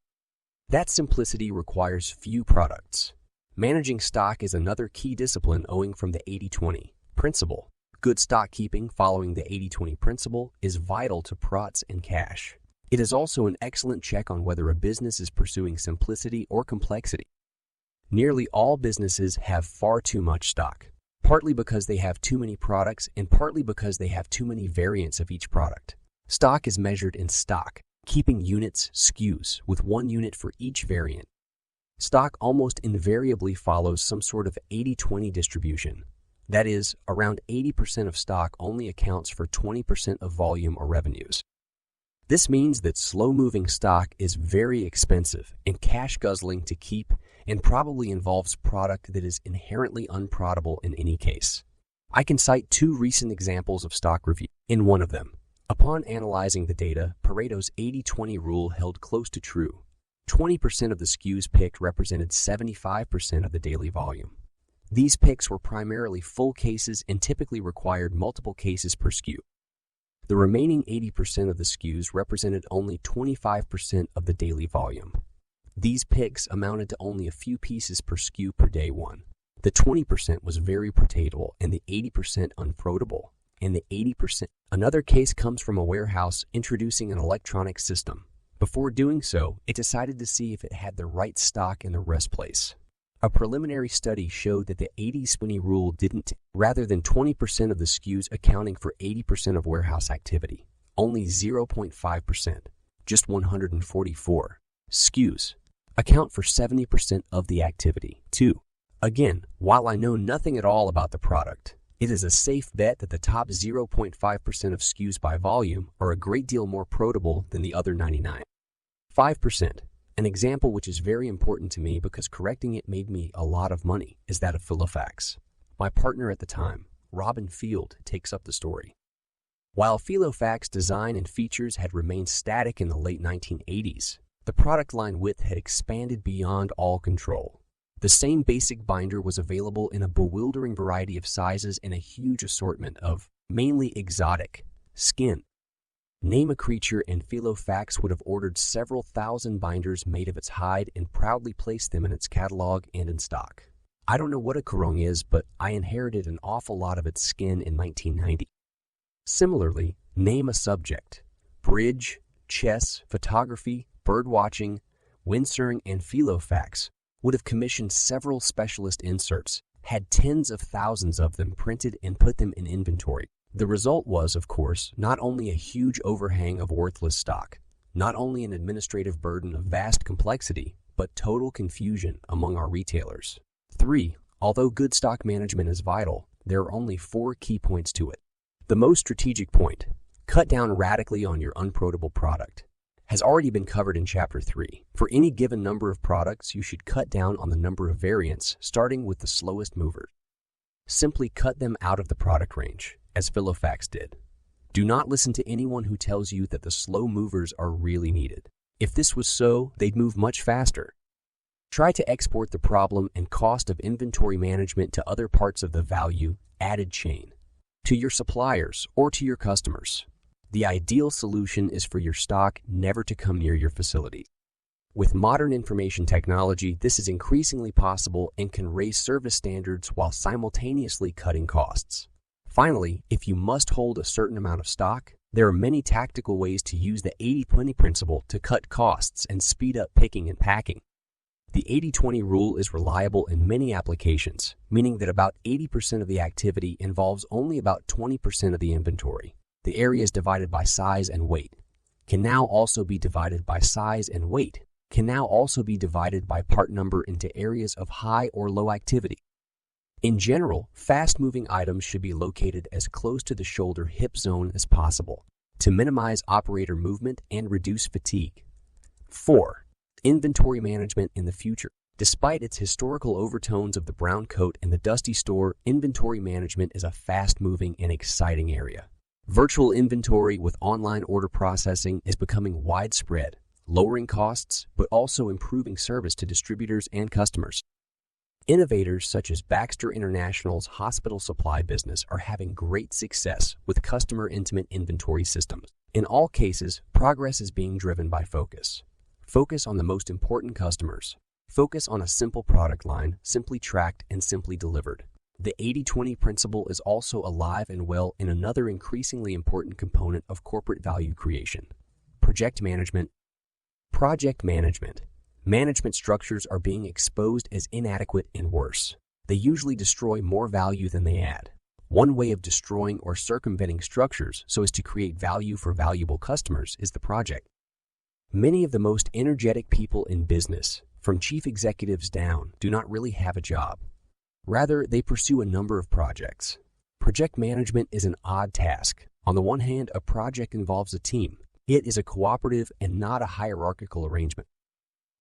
That simplicity requires few products. Managing stock is another key discipline owing from the 80-20 principle. Good stock keeping following the 80-20 principle is vital to profits and cash. It is also an excellent check on whether a business is pursuing simplicity or complexity. Nearly all businesses have far too much stock, partly because they have too many products and partly because they have too many variants of each product. Stock is measured in stock, keeping units, SKUs, with 1 unit for each variant. Stock almost invariably follows some sort of 80-20 distribution. That is, around 80% of stock only accounts for 20% of volume or revenues. This means that slow-moving stock is very expensive and cash-guzzling to keep and probably involves product that is inherently unprofitable in any case. I can cite 2 recent examples of stock review. In one of them, upon analyzing the data, Pareto's 80-20 rule held close to true. 20% of the SKUs picked represented 75% of the daily volume. These picks were primarily full cases and typically required multiple cases per SKU. The remaining 80% of the SKUs represented only 25% of the daily volume. These picks amounted to only a few pieces per SKU per day 1. The 20% was very profitable and the 80% unprofitable, and the 80%. Another case comes from a warehouse introducing an electronic system. Before doing so, it decided to see if it had the right stock in the rest place. A preliminary study showed that the 80-20 rule didn't, rather than 20% of the SKUs accounting for 80% of warehouse activity. Only 0.5%, just 144 SKUs, account for 70% of the activity. 2. Again, while I know nothing at all about the product, it is a safe bet that the top 0.5% of SKUs by volume are a great deal more profitable than the other 99. 5%. An example which is very important to me because correcting it made me a lot of money is that of Filofax. My partner at the time, Robin Field, takes up the story. While Filofax design and features had remained static in the late 1980s, the product line width had expanded beyond all control. The same basic binder was available in a bewildering variety of sizes and a huge assortment of, mainly exotic, skin. Name a creature and Filofax would have ordered several thousand binders made of its hide and proudly placed them in its catalog and in stock. I don't know what a karong is, but I inherited an awful lot of its skin in 1990. Similarly, name a subject. Bridge, chess, photography, birdwatching, windsurfing, and Filofax would have commissioned several specialist inserts, had tens of thousands of them printed and put them in inventory. The result was, of course, not only a huge overhang of worthless stock, not only an administrative burden of vast complexity, but total confusion among our retailers. 3. Although good stock management is vital, there are only 4 key points to it. The most strategic point, cut down radically on your unprofitable product, has already been covered in Chapter 3. For any given number of products, you should cut down on the number of variants, starting with the slowest movers. Simply cut them out of the product range, as Filofax did. Do not listen to anyone who tells you that the slow movers are really needed. If this was so, they'd move much faster. Try to export the problem and cost of inventory management to other parts of the value-added chain, to your suppliers or to your customers. The ideal solution is for your stock never to come near your facility. With modern information technology, this is increasingly possible and can raise service standards while simultaneously cutting costs. Finally, if you must hold a certain amount of stock, there are many tactical ways to use the 80-20 principle to cut costs and speed up picking and packing. The 80-20 rule is reliable in many applications, meaning that about 80% of the activity involves only about 20% of the inventory. The areas divided by size and weight can now also be divided by size and weight, can now also be divided by part number into areas of high or low activity. In general, fast-moving items should be located as close to the shoulder-hip zone as possible to minimize operator movement and reduce fatigue. 4. Inventory management in the future. Despite its historical overtones of the brown coat and the dusty store, inventory management is a fast-moving and exciting area. Virtual inventory with online order processing is becoming widespread, lowering costs, but also improving service to distributors and customers. Innovators such as Baxter International's hospital supply business are having great success with customer-intimate inventory systems. In all cases, progress is being driven by focus. Focus on the most important customers. Focus on a simple product line, simply tracked and simply delivered. The 80-20 principle is also alive and well in another increasingly important component of corporate value creation: project management. Project management. Management structures are being exposed as inadequate and worse. They usually destroy more value than they add. One way of destroying or circumventing structures so as to create value for valuable customers is the project. Many of the most energetic people in business, from chief executives down, do not really have a job. Rather, they pursue a number of projects. Project management is an odd task. On the one hand, a project involves a team. It is a cooperative and not a hierarchical arrangement.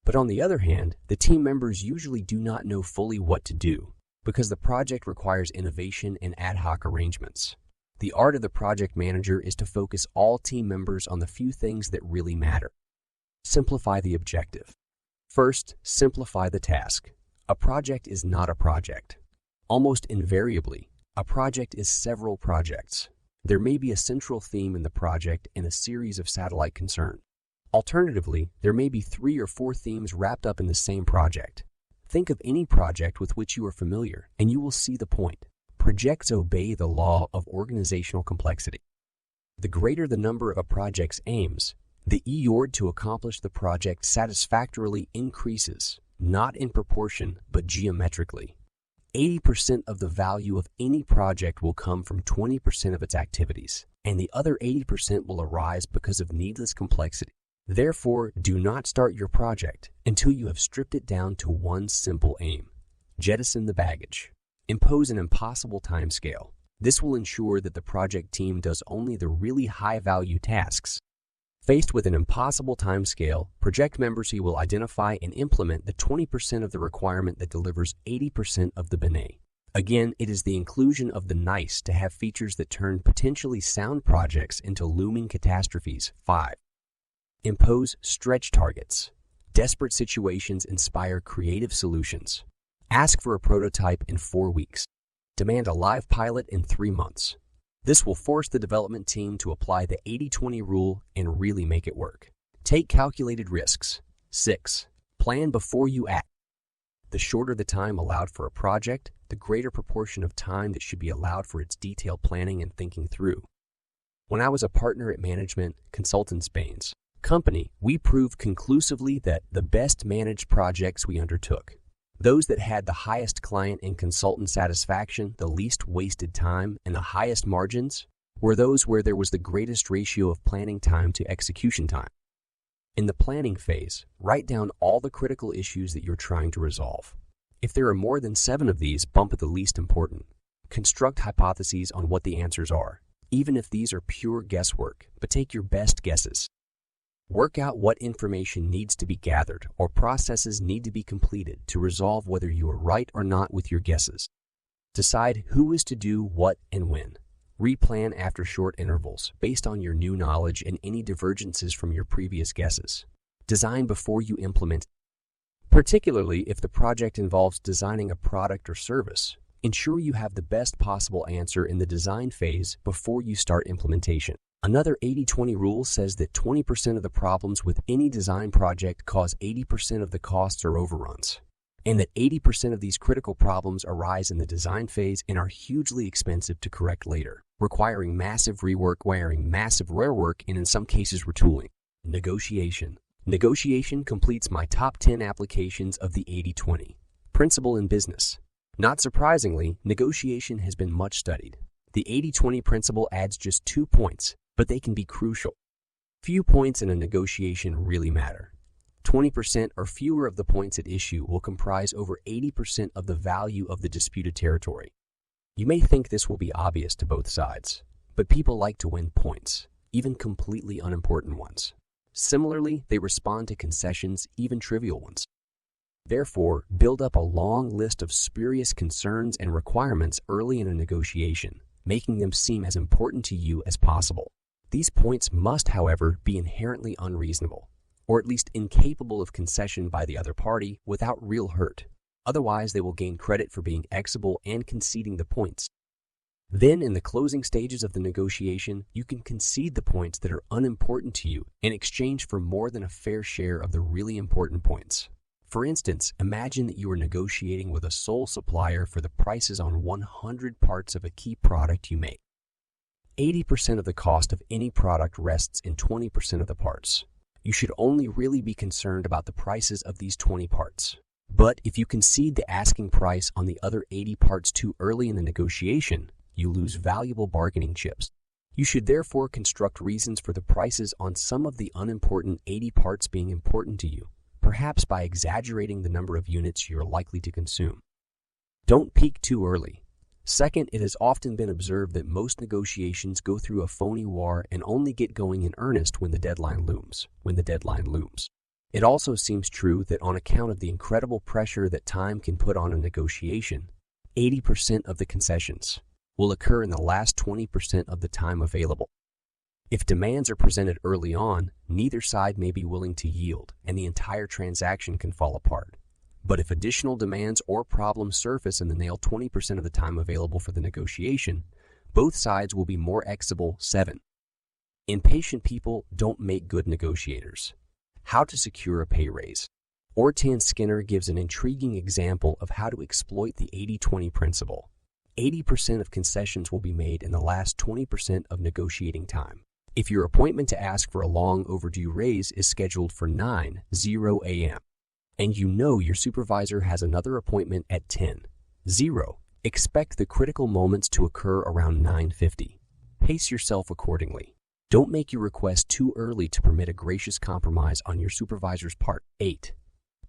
But on the other hand, the team members usually do not know fully what to do because the project requires innovation and ad hoc arrangements. The art of the project manager is to focus all team members on the few things that really matter. Simplify the objective. First, simplify the task. A project is not a project. Almost invariably, a project is several projects. There may be a central theme in the project and a series of satellite concerns. Alternatively, there may be 3 or 4 themes wrapped up in the same project. Think of any project with which you are familiar, and you will see the point. Projects obey the law of organizational complexity. The greater the number of a project's aims, the effort to accomplish the project satisfactorily increases, not in proportion, but geometrically. 80% of the value of any project will come from 20% of its activities, and the other 80% will arise because of needless complexity. Therefore, do not start your project until you have stripped it down to one simple aim. Jettison the baggage. Impose an impossible timescale. This will ensure that the project team does only the really high-value tasks. Faced with an impossible timescale, project members will identify and implement the 20% of the requirement that delivers 80% of the benet. Again, it is the inclusion of the nice to have features that turn potentially sound projects into looming catastrophes. 5. Impose stretch targets. Desperate situations inspire creative solutions. Ask for a prototype in 4 weeks. Demand a live pilot in 3 months. This will force the development team to apply the 80-20 rule and really make it work. Take calculated risks. 6. Plan before you act. The shorter the time allowed for a project, the greater proportion of time that should be allowed for its detailed planning and thinking through. When I was a partner at Management Consultants Baines Company, we proved conclusively that the best managed projects we undertook, those that had the highest client and consultant satisfaction, the least wasted time, and the highest margins, were those where there was the greatest ratio of planning time to execution time. In the planning phase, write down all the critical issues that you're trying to resolve. If there are more than 7 of these, bump at the least important. Construct hypotheses on what the answers are, even if these are pure guesswork, but take your best guesses. Work out what information needs to be gathered or processes need to be completed to resolve whether you are right or not with your guesses. Decide who is to do what and when. Replan after short intervals based on your new knowledge and any divergences from your previous guesses. Design before you implement, particularly if the project involves designing a product or service. Ensure you have the best possible answer in the design phase before you start implementation. Another 80-20 rule says that 20% of the problems with any design project cause 80% of the costs or overruns, and that 80% of these critical problems arise in the design phase and are hugely expensive to correct later, requiring massive rework, and in some cases retooling. Negotiation. Negotiation completes my top 10 applications of the 80-20 principle in business. Not surprisingly, negotiation has been much studied. The 80-20 principle adds just 2 points, but they can be crucial. Few points in a negotiation really matter. 20% or fewer of the points at issue will comprise over 80% of the value of the disputed territory. You may think this will be obvious to both sides, but people like to win points, even completely unimportant ones. Similarly, they respond to concessions, even trivial ones. Therefore, build up a long list of spurious concerns and requirements early in a negotiation, making them seem as important to you as possible. These points must, however, be inherently unreasonable, or at least incapable of concession by the other party without real hurt. Otherwise, they will gain credit for being exible and conceding the points. Then, in the closing stages of the negotiation, you can concede the points that are unimportant to you in exchange for more than a fair share of the really important points. For instance, imagine that you are negotiating with a sole supplier for the prices on 100 parts of a key product you make. 80% of the cost of any product rests in 20% of the parts. You should only really be concerned about the prices of these 20 parts. But if you concede the asking price on the other 80 parts too early in the negotiation, you lose valuable bargaining chips. You should therefore construct reasons for the prices on some of the unimportant 80 parts being important to you, perhaps by exaggerating the number of units you're likely to consume. Don't peak too early. Second, it has often been observed that most negotiations go through a phony war and only get going in earnest when the deadline looms. It also seems true that on account of the incredible pressure that time can put on a negotiation, 80% of the concessions will occur in the last 20% of the time available. If demands are presented early on, neither side may be willing to yield, and the entire transaction can fall apart. But if additional demands or problems surface in the nail 20% of the time available for the negotiation, both sides will be more exible. 7. Impatient people don't make good negotiators. How to secure a pay raise. Ortan Skinner gives an intriguing example of how to exploit the 80-20 principle. 80% of concessions will be made in the last 20% of negotiating time. If your appointment to ask for a long overdue raise is scheduled for 9:00 a.m., and you know your supervisor has another appointment at 10:00, expect the critical moments to occur around 9:50. Pace yourself accordingly. Don't make your request too early to permit a gracious compromise on your supervisor's part. 8.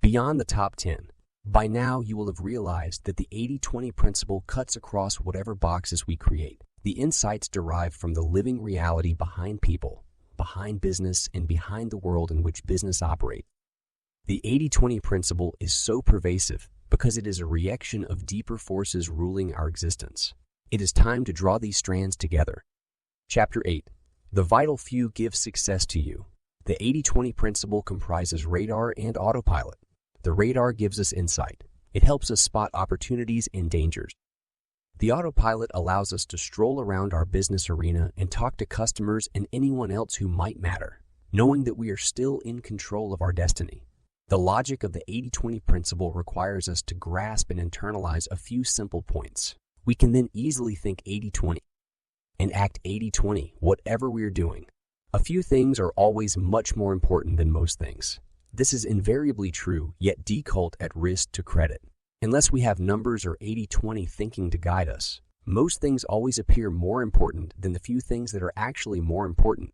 Beyond the top 10. By now, you will have realized that the 80-20 principle cuts across whatever boxes we create. The insights derived from the living reality behind people, behind business, and behind the world in which business operates. The 80-20 principle is so pervasive because it is a reaction of deeper forces ruling our existence. It is time to draw these strands together. Chapter 8. The vital few give success to you. The 80-20 principle comprises radar and autopilot. The radar gives us insight. It helps us spot opportunities and dangers. The autopilot allows us to stroll around our business arena and talk to customers and anyone else who might matter, knowing that we are still in control of our destiny. The logic of the 80-20 principle requires us to grasp and internalize a few simple points. We can then easily think 80-20 and act 80-20, whatever we are doing. A few things are always much more important than most things. This is invariably true, yet default at risk to credit. Unless we have numbers or 80-20 thinking to guide us, most things always appear more important than the few things that are actually more important.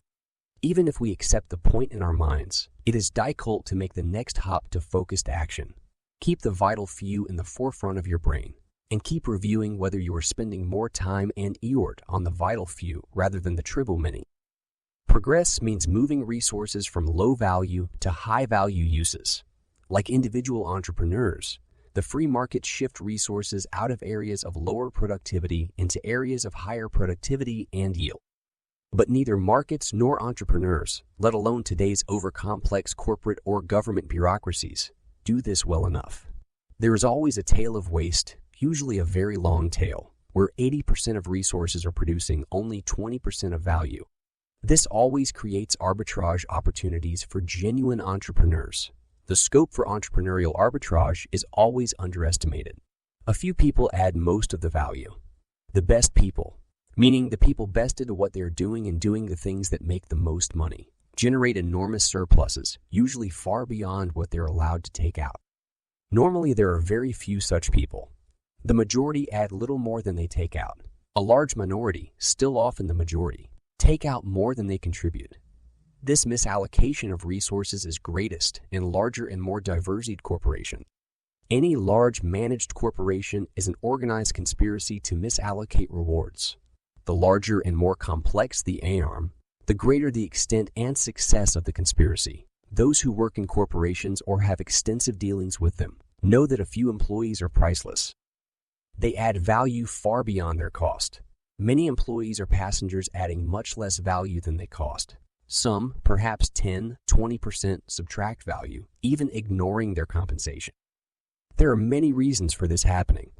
Even if we accept the point in our minds, it is difficult to make the next hop to focused action. Keep the vital few in the forefront of your brain, and keep reviewing whether you are spending more time and effort on the vital few rather than the trivial many. Progress means moving resources from low-value to high-value uses. Like individual entrepreneurs, The free markets shift resources out of areas of lower productivity into areas of higher productivity and yield. But neither markets nor entrepreneurs, let alone today's overcomplex corporate or government bureaucracies, do this well enough. There is always a tail of waste, usually a very long tail, where 80% of resources are producing only 20% of value. This always creates arbitrage opportunities for genuine entrepreneurs. The scope for entrepreneurial arbitrage is always underestimated. A few people add most of the value. The best people, meaning the people best at what they're doing and doing the things that make the most money, generate enormous surpluses, usually far beyond what they're allowed to take out. Normally, there are very few such people. The majority add little more than they take out. A large minority, still often the majority, take out more than they contribute. This misallocation of resources is greatest in larger and more diversified corporations. Any large managed corporation is an organized conspiracy to misallocate rewards. The larger and more complex the arm, the greater the extent and success of the conspiracy. Those who work in corporations or have extensive dealings with them know that a few employees are priceless. They add value far beyond their cost. Many employees are passengers adding much less value than they cost. Some, perhaps 10–20%, subtract value, even ignoring their compensation. There are many reasons for this happening.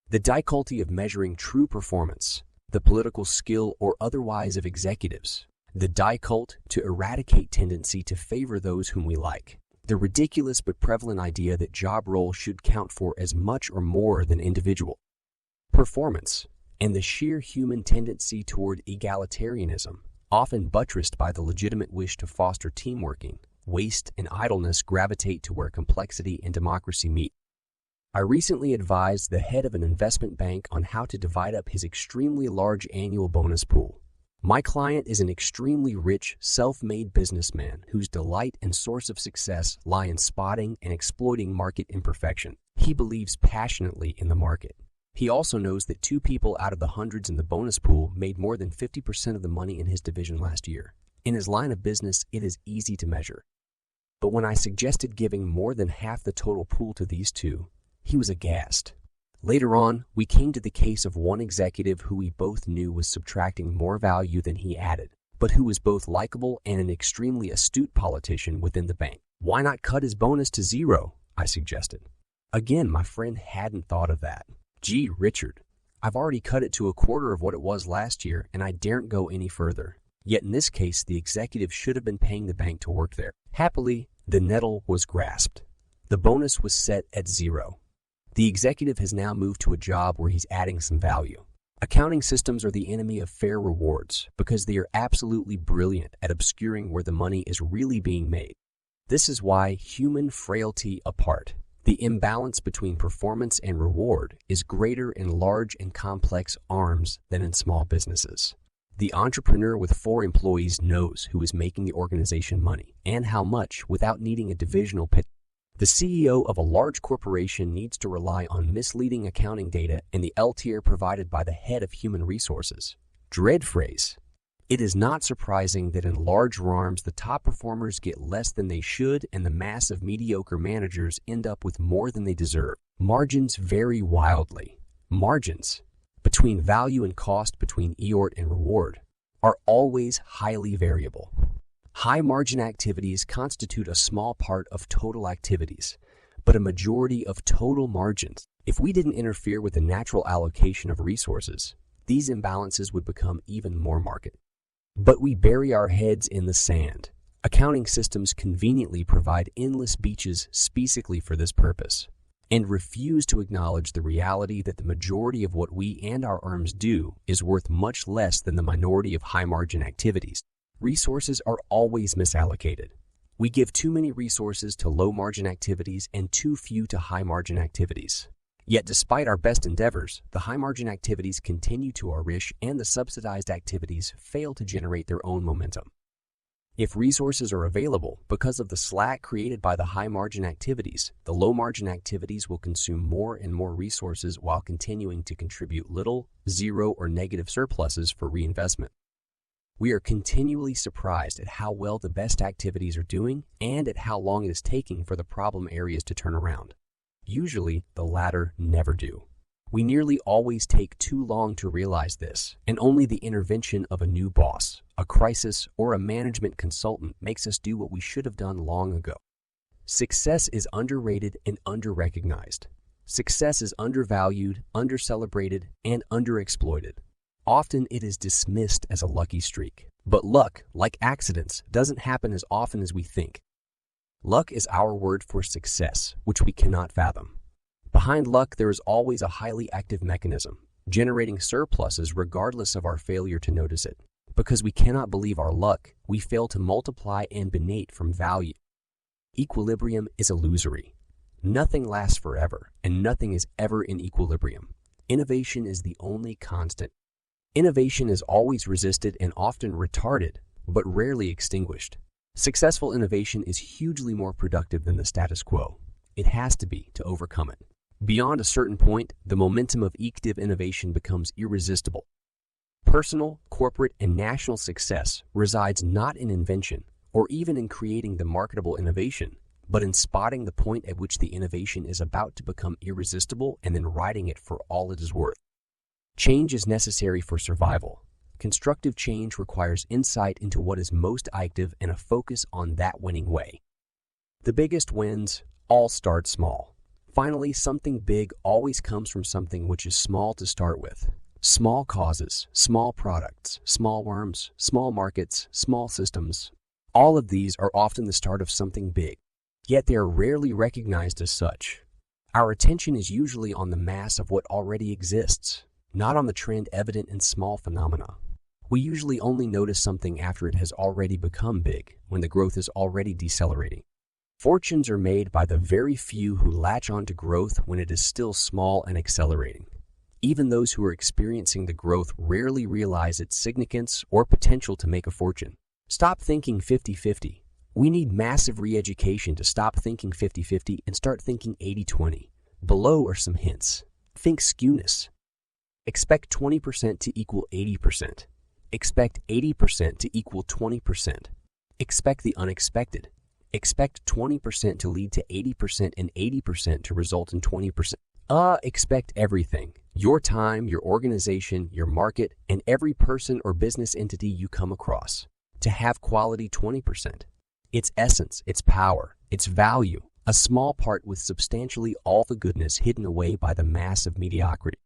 The difficulty of measuring true performance, the political skill or otherwise of executives, the difficulty to eradicate tendency to favor those whom we like, the ridiculous but prevalent idea that job role should count for as much or more than individual performance, and the sheer human tendency toward egalitarianism, often buttressed by the legitimate wish to foster teamworking. Waste and idleness gravitate to where complexity and democracy meet. I recently advised the head of an investment bank on how to divide up his extremely large annual bonus pool. My client is an extremely rich, self-made businessman whose delight and source of success lie in spotting and exploiting market imperfection. He believes passionately in the market. He also knows that 2 people out of the hundreds in the bonus pool made more than 50% of the money in his division last year. In his line of business, it is easy to measure. But when I suggested giving more than half the total pool to these 2, he was aghast. Later on, we came to the case of one executive who we both knew was subtracting more value than he added, but who was both likable and an extremely astute politician within the bank. Why not cut his bonus to 0? I suggested. Again, my friend hadn't thought of that. Gee, Richard, I've already cut it to a quarter of what it was last year, and I daren't go any further. Yet in this case, the executive should have been paying the bank to work there. Happily, the nettle was grasped. The bonus was set at 0. The executive has now moved to a job where he's adding some value. Accounting systems are the enemy of fair rewards because they are absolutely brilliant at obscuring where the money is really being made. This is why, human frailty apart, the imbalance between performance and reward is greater in large and complex arms than in small businesses. The entrepreneur with 4 employees knows who is making the organization money and how much without needing a divisional pitch. The CEO of a large corporation needs to rely on misleading accounting data and the LTR provided by the head of human resources. Dread phrase. It is not surprising that in large arms the top performers get less than they should and the mass of mediocre managers end up with more than they deserve. Margins vary wildly. Margins between value and cost, between EORT and reward, are always highly variable. High margin activities constitute a small part of total activities, but a majority of total margins. If we didn't interfere with the natural allocation of resources, these imbalances would become even more marked. But we bury our heads in the sand. Accounting systems conveniently provide endless beaches specifically for this purpose, and refuse to acknowledge the reality that the majority of what we and our arms do is worth much less than the minority of high-margin activities. Resources are always misallocated. We give too many resources to low-margin activities and too few to high-margin activities. Yet despite our best endeavors, the high-margin activities continue to flourish and the subsidized activities fail to generate their own momentum. If resources are available because of the slack created by the high-margin activities, the low-margin activities will consume more and more resources while continuing to contribute little, 0, or negative surpluses for reinvestment. We are continually surprised at how well the best activities are doing and at how long it is taking for the problem areas to turn around. Usually, the latter never do. We nearly always take too long to realize this, and only the intervention of a new boss, a crisis, or a management consultant makes us do what we should have done long ago. Success is underrated and underrecognized. Success is undervalued, undercelebrated, and underexploited. Often it is dismissed as a lucky streak. But luck, like accidents, doesn't happen as often as we think. Luck is our word for success, which we cannot fathom. Behind luck, there is always a highly active mechanism, generating surpluses regardless of our failure to notice it. Because we cannot believe our luck, we fail to multiply and benate from value. Equilibrium is illusory. Nothing lasts forever, and nothing is ever in equilibrium. Innovation is the only constant. Innovation is always resisted and often retarded, but rarely extinguished. Successful innovation is hugely more productive than the status quo. It has to be to overcome it. Beyond a certain point, the momentum of active innovation becomes irresistible. Personal, corporate, and national success resides not in invention or even in creating the marketable innovation, but in spotting the point at which the innovation is about to become irresistible and then riding it for all it is worth. Change is necessary for survival. Constructive change requires insight into what is most active and a focus on that winning way. The biggest wins all start small. Finally, something big always comes from something which is small to start with. Small causes, small products, small worms, small markets, small systems. All of these are often the start of something big, yet they are rarely recognized as such. Our attention is usually on the mass of what already exists, not on the trend evident in small phenomena. We usually only notice something after it has already become big, when the growth is already decelerating. Fortunes are made by the very few who latch on to growth when it is still small and accelerating. Even those who are experiencing the growth rarely realize its significance or potential to make a fortune. Stop thinking 50-50. We need massive re-education to stop thinking 50-50 and start thinking 80-20. Below are some hints. Think skewness. Expect 20% to equal 80%. Expect 80% to equal 20%. Expect the unexpected. Expect 20% to lead to 80% and 80% to result in 20%. Expect everything. Your time, your organization, your market, and every person or business entity you come across. To have quality 20%. Its essence, its power, its value. A small part with substantially all the goodness hidden away by the mass of mediocrity.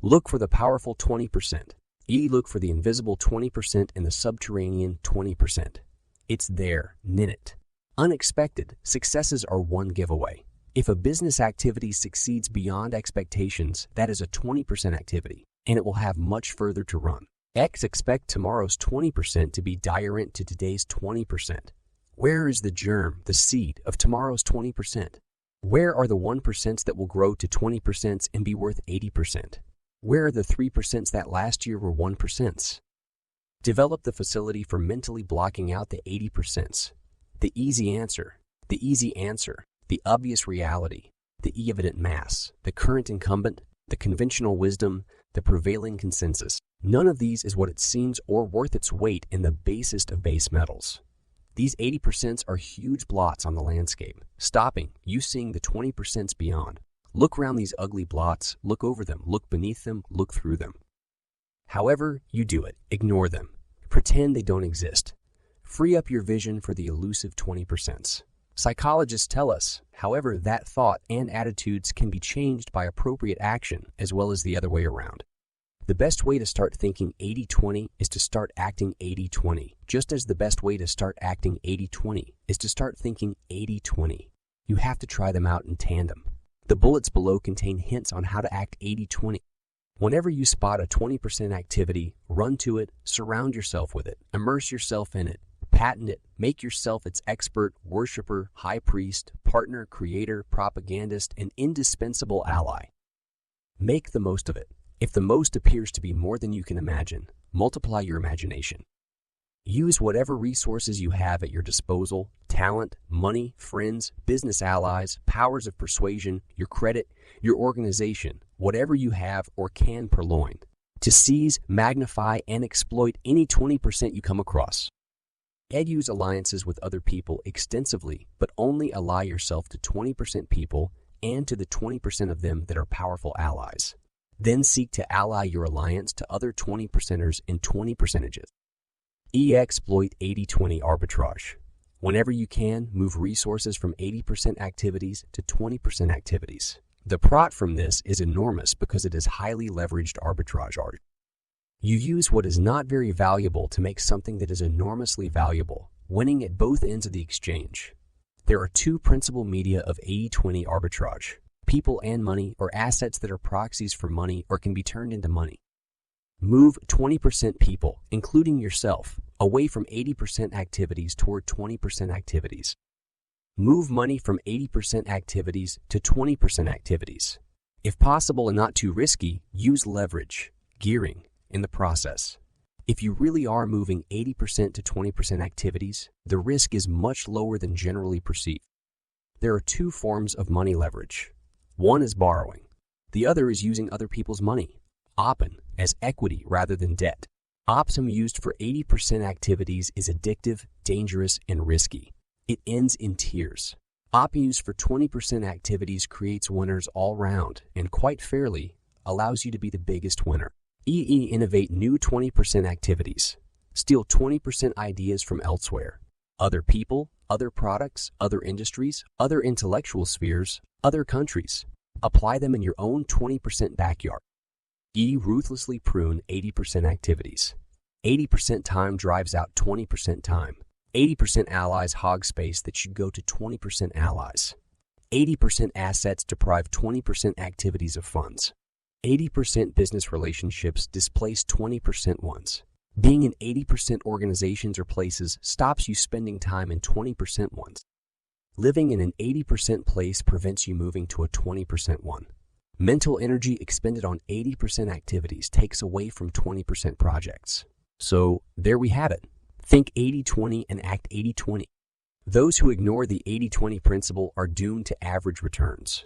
Look for the powerful 20%. Look for the invisible 20% and the subterranean 20%. It's there, in it. Unexpected successes are one giveaway. If a business activity succeeds beyond expectations, that is a 20% activity, and it will have much further to run. Expect tomorrow's 20% to be diurent to today's 20%. Where is the germ, the seed of tomorrow's 20%? Where are the 1% that will grow to 20% and be worth 80%? Where are the 3% that last year were 1%? Develop the facility for mentally blocking out the 80%. The easy answer, the obvious reality, the evident mass, the current incumbent, the conventional wisdom, the prevailing consensus. None of these is what it seems or worth its weight in the basest of base metals. These 80% are huge blots on the landscape, stopping you seeing the 20% beyond. Look around these ugly blots, look over them, look beneath them, look through them. However you do it, ignore them. Pretend they don't exist. Free up your vision for the elusive 20%. Psychologists tell us, however, that thought and attitudes can be changed by appropriate action as well as the other way around. The best way to start thinking 80-20 is to start acting 80-20, just as the best way to start acting 80-20 is to start thinking 80-20. You have to try them out in tandem. The bullets below contain hints on how to act 80-20. Whenever you spot a 20% activity, run to it, surround yourself with it, immerse yourself in it, patent it, make yourself its expert, worshiper, high priest, partner, creator, propagandist, and indispensable ally. Make the most of it. If the most appears to be more than you can imagine, multiply your imagination. Use whatever resources you have at your disposal, talent, money, friends, business allies, powers of persuasion, your credit, your organization, whatever you have or can purloin, to seize, magnify, and exploit any 20% you come across. Use alliances with other people extensively, but only ally yourself to 20% people and to the 20% of them that are powerful allies. Then seek to ally your alliance to other 20%ers in 20 percentages. Exploit 80-20 arbitrage. Whenever you can, move resources from 80% activities to 20% activities. The profit from this is enormous because it is highly leveraged arbitrage art. You use what is not very valuable to make something that is enormously valuable, winning at both ends of the exchange. There are two principal media of 80-20 arbitrage: people and money, or assets that are proxies for money or can be turned into money. Move 20% people, including yourself, away from 80% activities toward 20% activities. Move money from 80% activities to 20% activities. If possible and not too risky, use leverage, gearing, in the process. If you really are moving 80% to 20% activities, the risk is much lower than generally perceived. There are two forms of money leverage. One is borrowing. The other is using other people's money, often as equity rather than debt. Optimism used for 80% activities is addictive, dangerous, and risky. It ends in tears. Optimism used for 20% activities creates winners all round and, quite fairly, allows you to be the biggest winner. Innovate new 20% activities. Steal 20% ideas from elsewhere. Other people, other products, other industries, other intellectual spheres, other countries. Apply them in your own 20% backyard. Ruthlessly prune 80% activities. 80% time drives out 20% time. 80% allies hog space that should go to 20% allies. 80% assets deprive 20% activities of funds. 80% business relationships displace 20% ones. Being in 80% organizations or places stops you spending time in 20% ones. Living in an 80% place prevents you moving to a 20% one. Mental energy expended on 80% activities takes away from 20% projects. So there we have it. Think 80-20 and act 80-20. Those who ignore the 80-20 principle are doomed to average returns.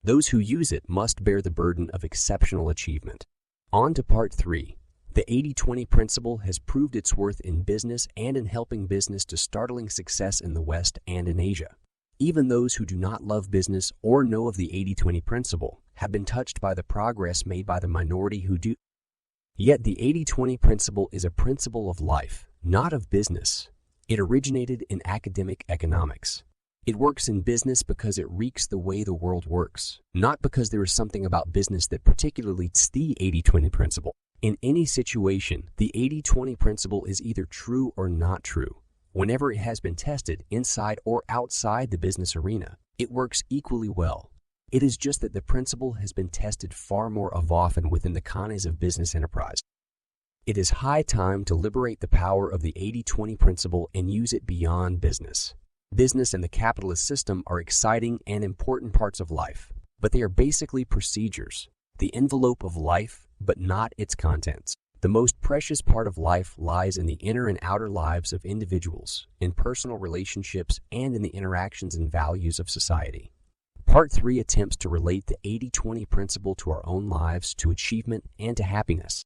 Those who use it must bear the burden of exceptional achievement. On to part 3. The 80-20 principle has proved its worth in business and in helping business to startling success in the West and in Asia. Even those who do not love business or know of the 80-20 principle have been touched by the progress made by the minority who do. Yet the 80-20 principle is a principle of life, not of business. It originated in academic economics. It works in business because it reeks the way the world works, not because there is something about business that particularly fits the 80-20 principle. In any situation, the 80-20 principle is either true or not true. Whenever it has been tested inside or outside the business arena, it works equally well. It is just that the principle has been tested far more often within the confines of business enterprise. It is high time to liberate the power of the 80-20 principle and use it beyond business. Business and the capitalist system are exciting and important parts of life, but they are basically procedures, the envelope of life, but not its contents. The most precious part of life lies in the inner and outer lives of individuals, in personal relationships, and in the interactions and values of society. Part 3 attempts to relate the 80-20 principle to our own lives, to achievement, and to happiness.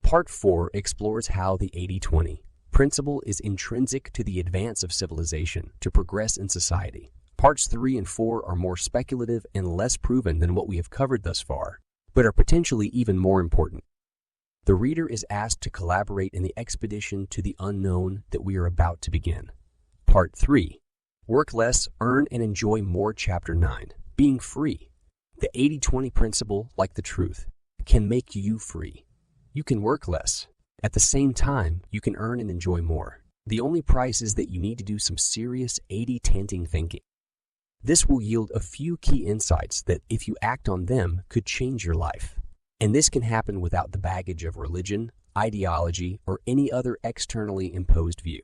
Part 4 explores how the 80-20 principle is intrinsic to the advance of civilization, to progress in society. Parts 3 and 4 are more speculative and less proven than what we have covered thus far, but are potentially even more important. The reader is asked to collaborate in the expedition to the unknown that we are about to begin. Part 3. Work less, earn and enjoy more. Chapter 9. Being free. The 80-20 principle, like the truth, can make you free. You can work less. At the same time, you can earn and enjoy more. The only price is that you need to do some serious 80-10 thinking. This will yield a few key insights that, if you act on them, could change your life. And this can happen without the baggage of religion, ideology, or any other externally imposed view.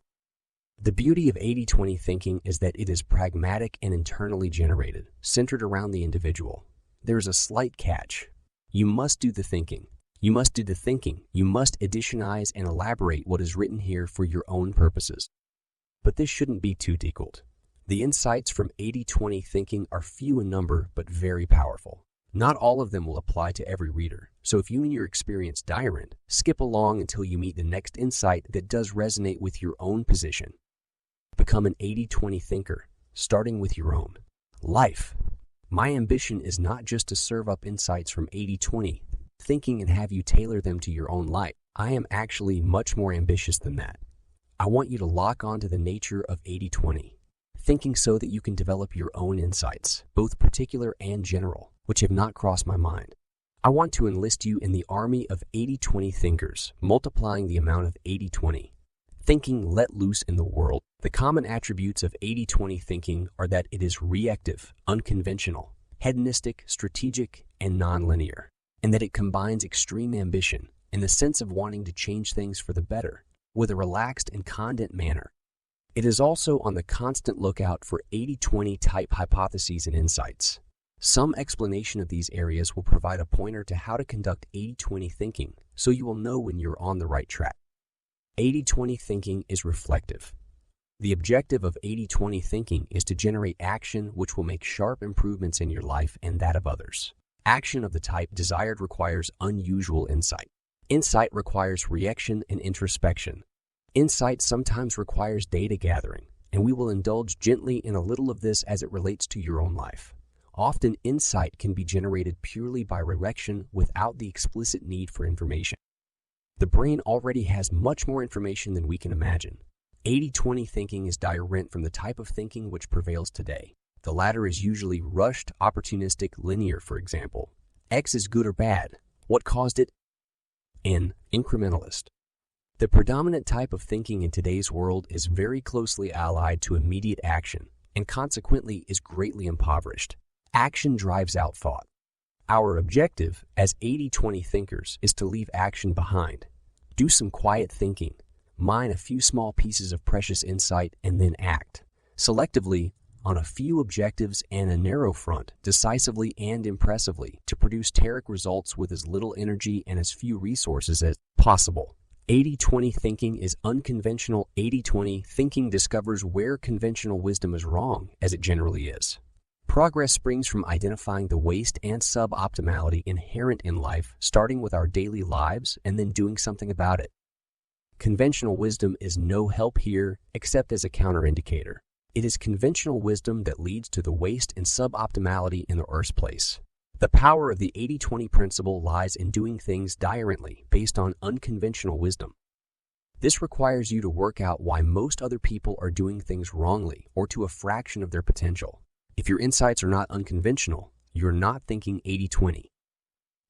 The beauty of 80-20 thinking is that it is pragmatic and internally generated, centered around the individual. There is a slight catch. You must do the thinking. You must do the thinking. You must additionize and elaborate what is written here for your own purposes. But this shouldn't be too difficult. The insights from 80-20 thinking are few in number but very powerful. Not all of them will apply to every reader, so if you and your experience differ, skip along until you meet the next insight that does resonate with your own position. Become an 80-20 thinker, starting with your own life. My ambition is not just to serve up insights from 80/20 thinking and have you tailor them to your own life. I am actually much more ambitious than that. I want you to lock on to the nature of 80/20 thinking so that you can develop your own insights, both particular and general, which have not crossed my mind. I want to enlist you in the army of 80/20 thinkers, multiplying the amount of 80/20 thinking let loose in the world. The common attributes of 80/20 thinking are that it is reactive, unconventional, hedonistic, strategic, and nonlinear, and that it combines extreme ambition in the sense of wanting to change things for the better with a relaxed and confident manner. It is also on the constant lookout for 80/20 type hypotheses and insights. Some explanation of these areas will provide a pointer to how to conduct 80/20 thinking so you will know when you're on the right track. 80/20 thinking is reflective. The objective of 80/20 thinking is to generate action which will make sharp improvements in your life and that of others. Action of the type desired requires unusual insight. Insight requires reaction and introspection. Insight sometimes requires data gathering, and we will indulge gently in a little of this as it relates to your own life. Often, insight can be generated purely by reaction without the explicit need for information. The brain already has much more information than we can imagine. 80/20 thinking is different from the type of thinking which prevails today. The latter is usually rushed, opportunistic, linear, for example. X is good or bad. What caused it? N. Incrementalist. The predominant type of thinking in today's world is very closely allied to immediate action and consequently is greatly impoverished. Action drives out thought. Our objective as 80/20 thinkers is to leave action behind. Do some quiet thinking, mine a few small pieces of precious insight, and then act. Selectively, on a few objectives and a narrow front, decisively and impressively, to produce terrific results with as little energy and as few resources as possible. 80/20 thinking is unconventional. 80/20 thinking discovers where conventional wisdom is wrong, as it generally is. Progress springs from identifying the waste and suboptimality inherent in life, starting with our daily lives and then doing something about it. Conventional wisdom is no help here except as a counterindicator. It is conventional wisdom that leads to the waste and suboptimality in the first place. The power of the 80/20 principle lies in doing things differently based on unconventional wisdom. This requires you to work out why most other people are doing things wrongly or to a fraction of their potential. If your insights are not unconventional, you're not thinking 80/20.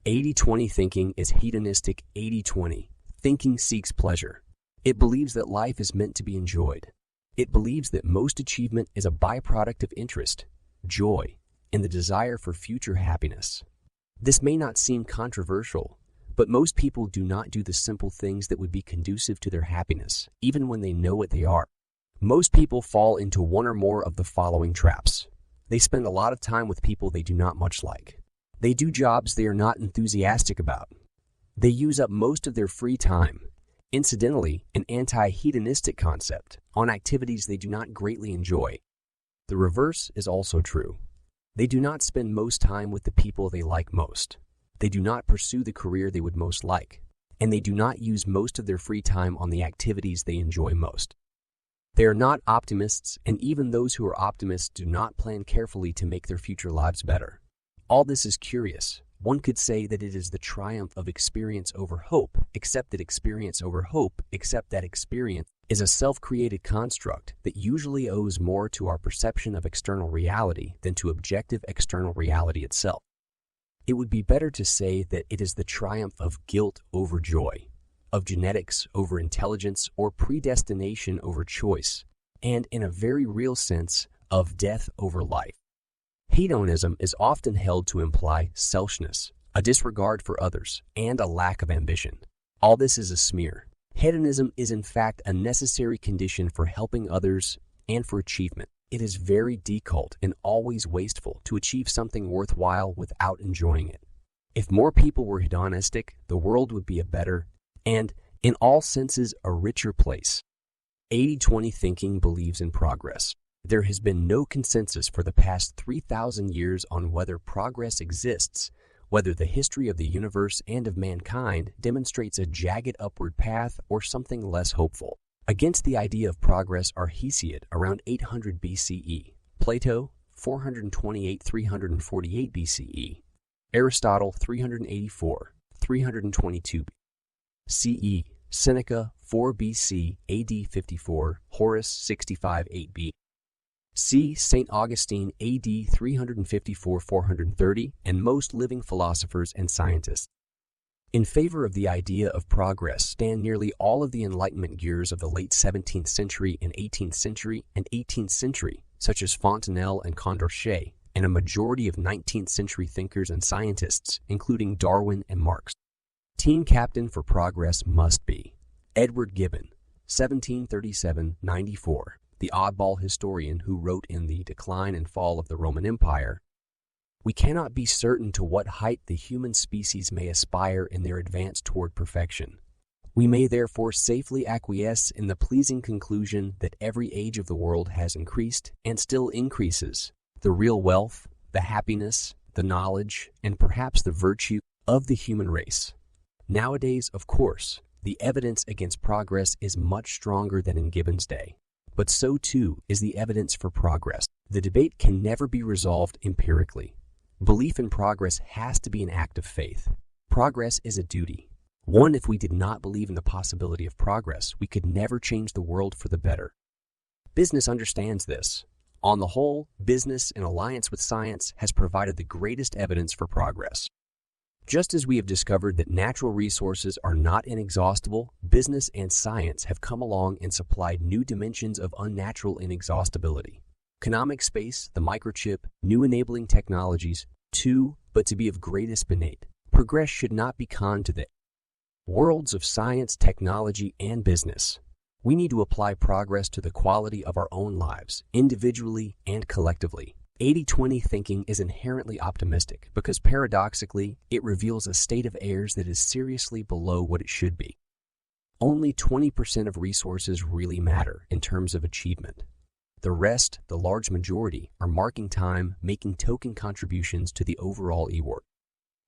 80/20 thinking is hedonistic. 80/20 thinking seeks pleasure. It believes that life is meant to be enjoyed. It believes that most achievement is a byproduct of interest, joy, and the desire for future happiness. This may not seem controversial, but most people do not do the simple things that would be conducive to their happiness, even when they know what they are. Most people fall into one or more of the following traps. They spend a lot of time with people they do not much like. They do jobs they are not enthusiastic about. They use up most of their free time, incidentally, an anti-hedonistic concept, on activities they do not greatly enjoy. The reverse is also true. They do not spend most time with the people they like most. They do not pursue the career they would most like, and they do not use most of their free time on the activities they enjoy most. They are not optimists, and even those who are optimists do not plan carefully to make their future lives better. All this is curious. One could say that it is the triumph of experience over hope, except that experience is a self-created construct that usually owes more to our perception of external reality than to objective external reality itself. It would be better to say that it is the triumph of guilt over joy, of genetics over intelligence, or predestination over choice, and in a very real sense, of death over life. Hedonism is often held to imply selfishness, a disregard for others, and a lack of ambition. All this is a smear. Hedonism is in fact a necessary condition for helping others and for achievement. It is very decultured and always wasteful to achieve something worthwhile without enjoying it. If more people were hedonistic, the world would be a better and, in all senses, a richer place. 80/20 thinking believes in progress. There has been no consensus for the past 3,000 years on whether progress exists, whether the history of the universe and of mankind demonstrates a jagged upward path or something less hopeful. Against the idea of progress are Hesiod around 800 BCE, Plato 428–348 BCE, Aristotle 384–322 CE, Seneca 4 BC AD 54, Horace 65–8 B. C. St. Augustine AD 354–430, and most living philosophers and scientists. In favor of the idea of progress stand nearly all of the Enlightenment gears of the late 17th century and 18th century, such as Fontenelle and Condorcet, and a majority of 19th century thinkers and scientists, including Darwin and Marx. Team captain for progress must be Edward Gibbon, 1737–94, the oddball historian who wrote in The Decline and Fall of the Roman Empire, "We cannot be certain to what height the human species may aspire in their advance toward perfection. We may therefore safely acquiesce in the pleasing conclusion that every age of the world has increased and still increases the real wealth, the happiness, the knowledge, and perhaps the virtue of the human race. Nowadays, of course, the evidence against progress is much stronger than in Gibbon's day, but so too is the evidence for progress. The debate can never be resolved empirically. Belief in progress has to be an act of faith. Progress is a duty. One, if we did not believe in the possibility of progress, we could never change the world for the better. Business understands this. On the whole, business, in alliance with science, has provided the greatest evidence for progress. Just as we have discovered that natural resources are not inexhaustible, business and science have come along and supplied new dimensions of unnatural inexhaustibility. Economic space, the microchip, new enabling technologies, too, but to be of greatest benate. Progress should not be conned to the worlds of science, technology, and business. We need to apply progress to the quality of our own lives, individually and collectively. 80-20 thinking is inherently optimistic because paradoxically, it reveals a state of affairs that is seriously below what it should be. Only 20% of resources really matter in terms of achievement. The rest, the large majority, are marking time, making token contributions to the overall e-work.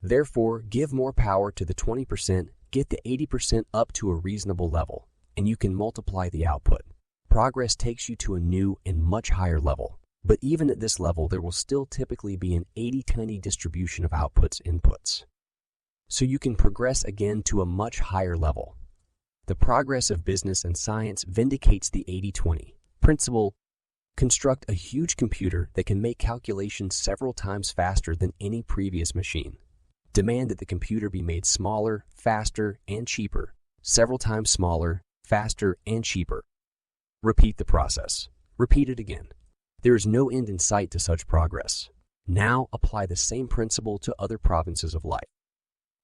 Therefore, give more power to the 20%, get the 80% up to a reasonable level, and you can multiply the output. Progress takes you to a new and much higher level. But even at this level, there will still typically be an 80-20 distribution of outputs-inputs. So you can progress again to a much higher level. The progress of business and science vindicates the 80-20 principle. Construct a huge computer that can make calculations several times faster than any previous machine. Demand that the computer be made smaller, faster, and cheaper, several times smaller, faster, and cheaper. Repeat the process. Repeat it again. There is no end in sight to such progress. Now apply the same principle to other provinces of life.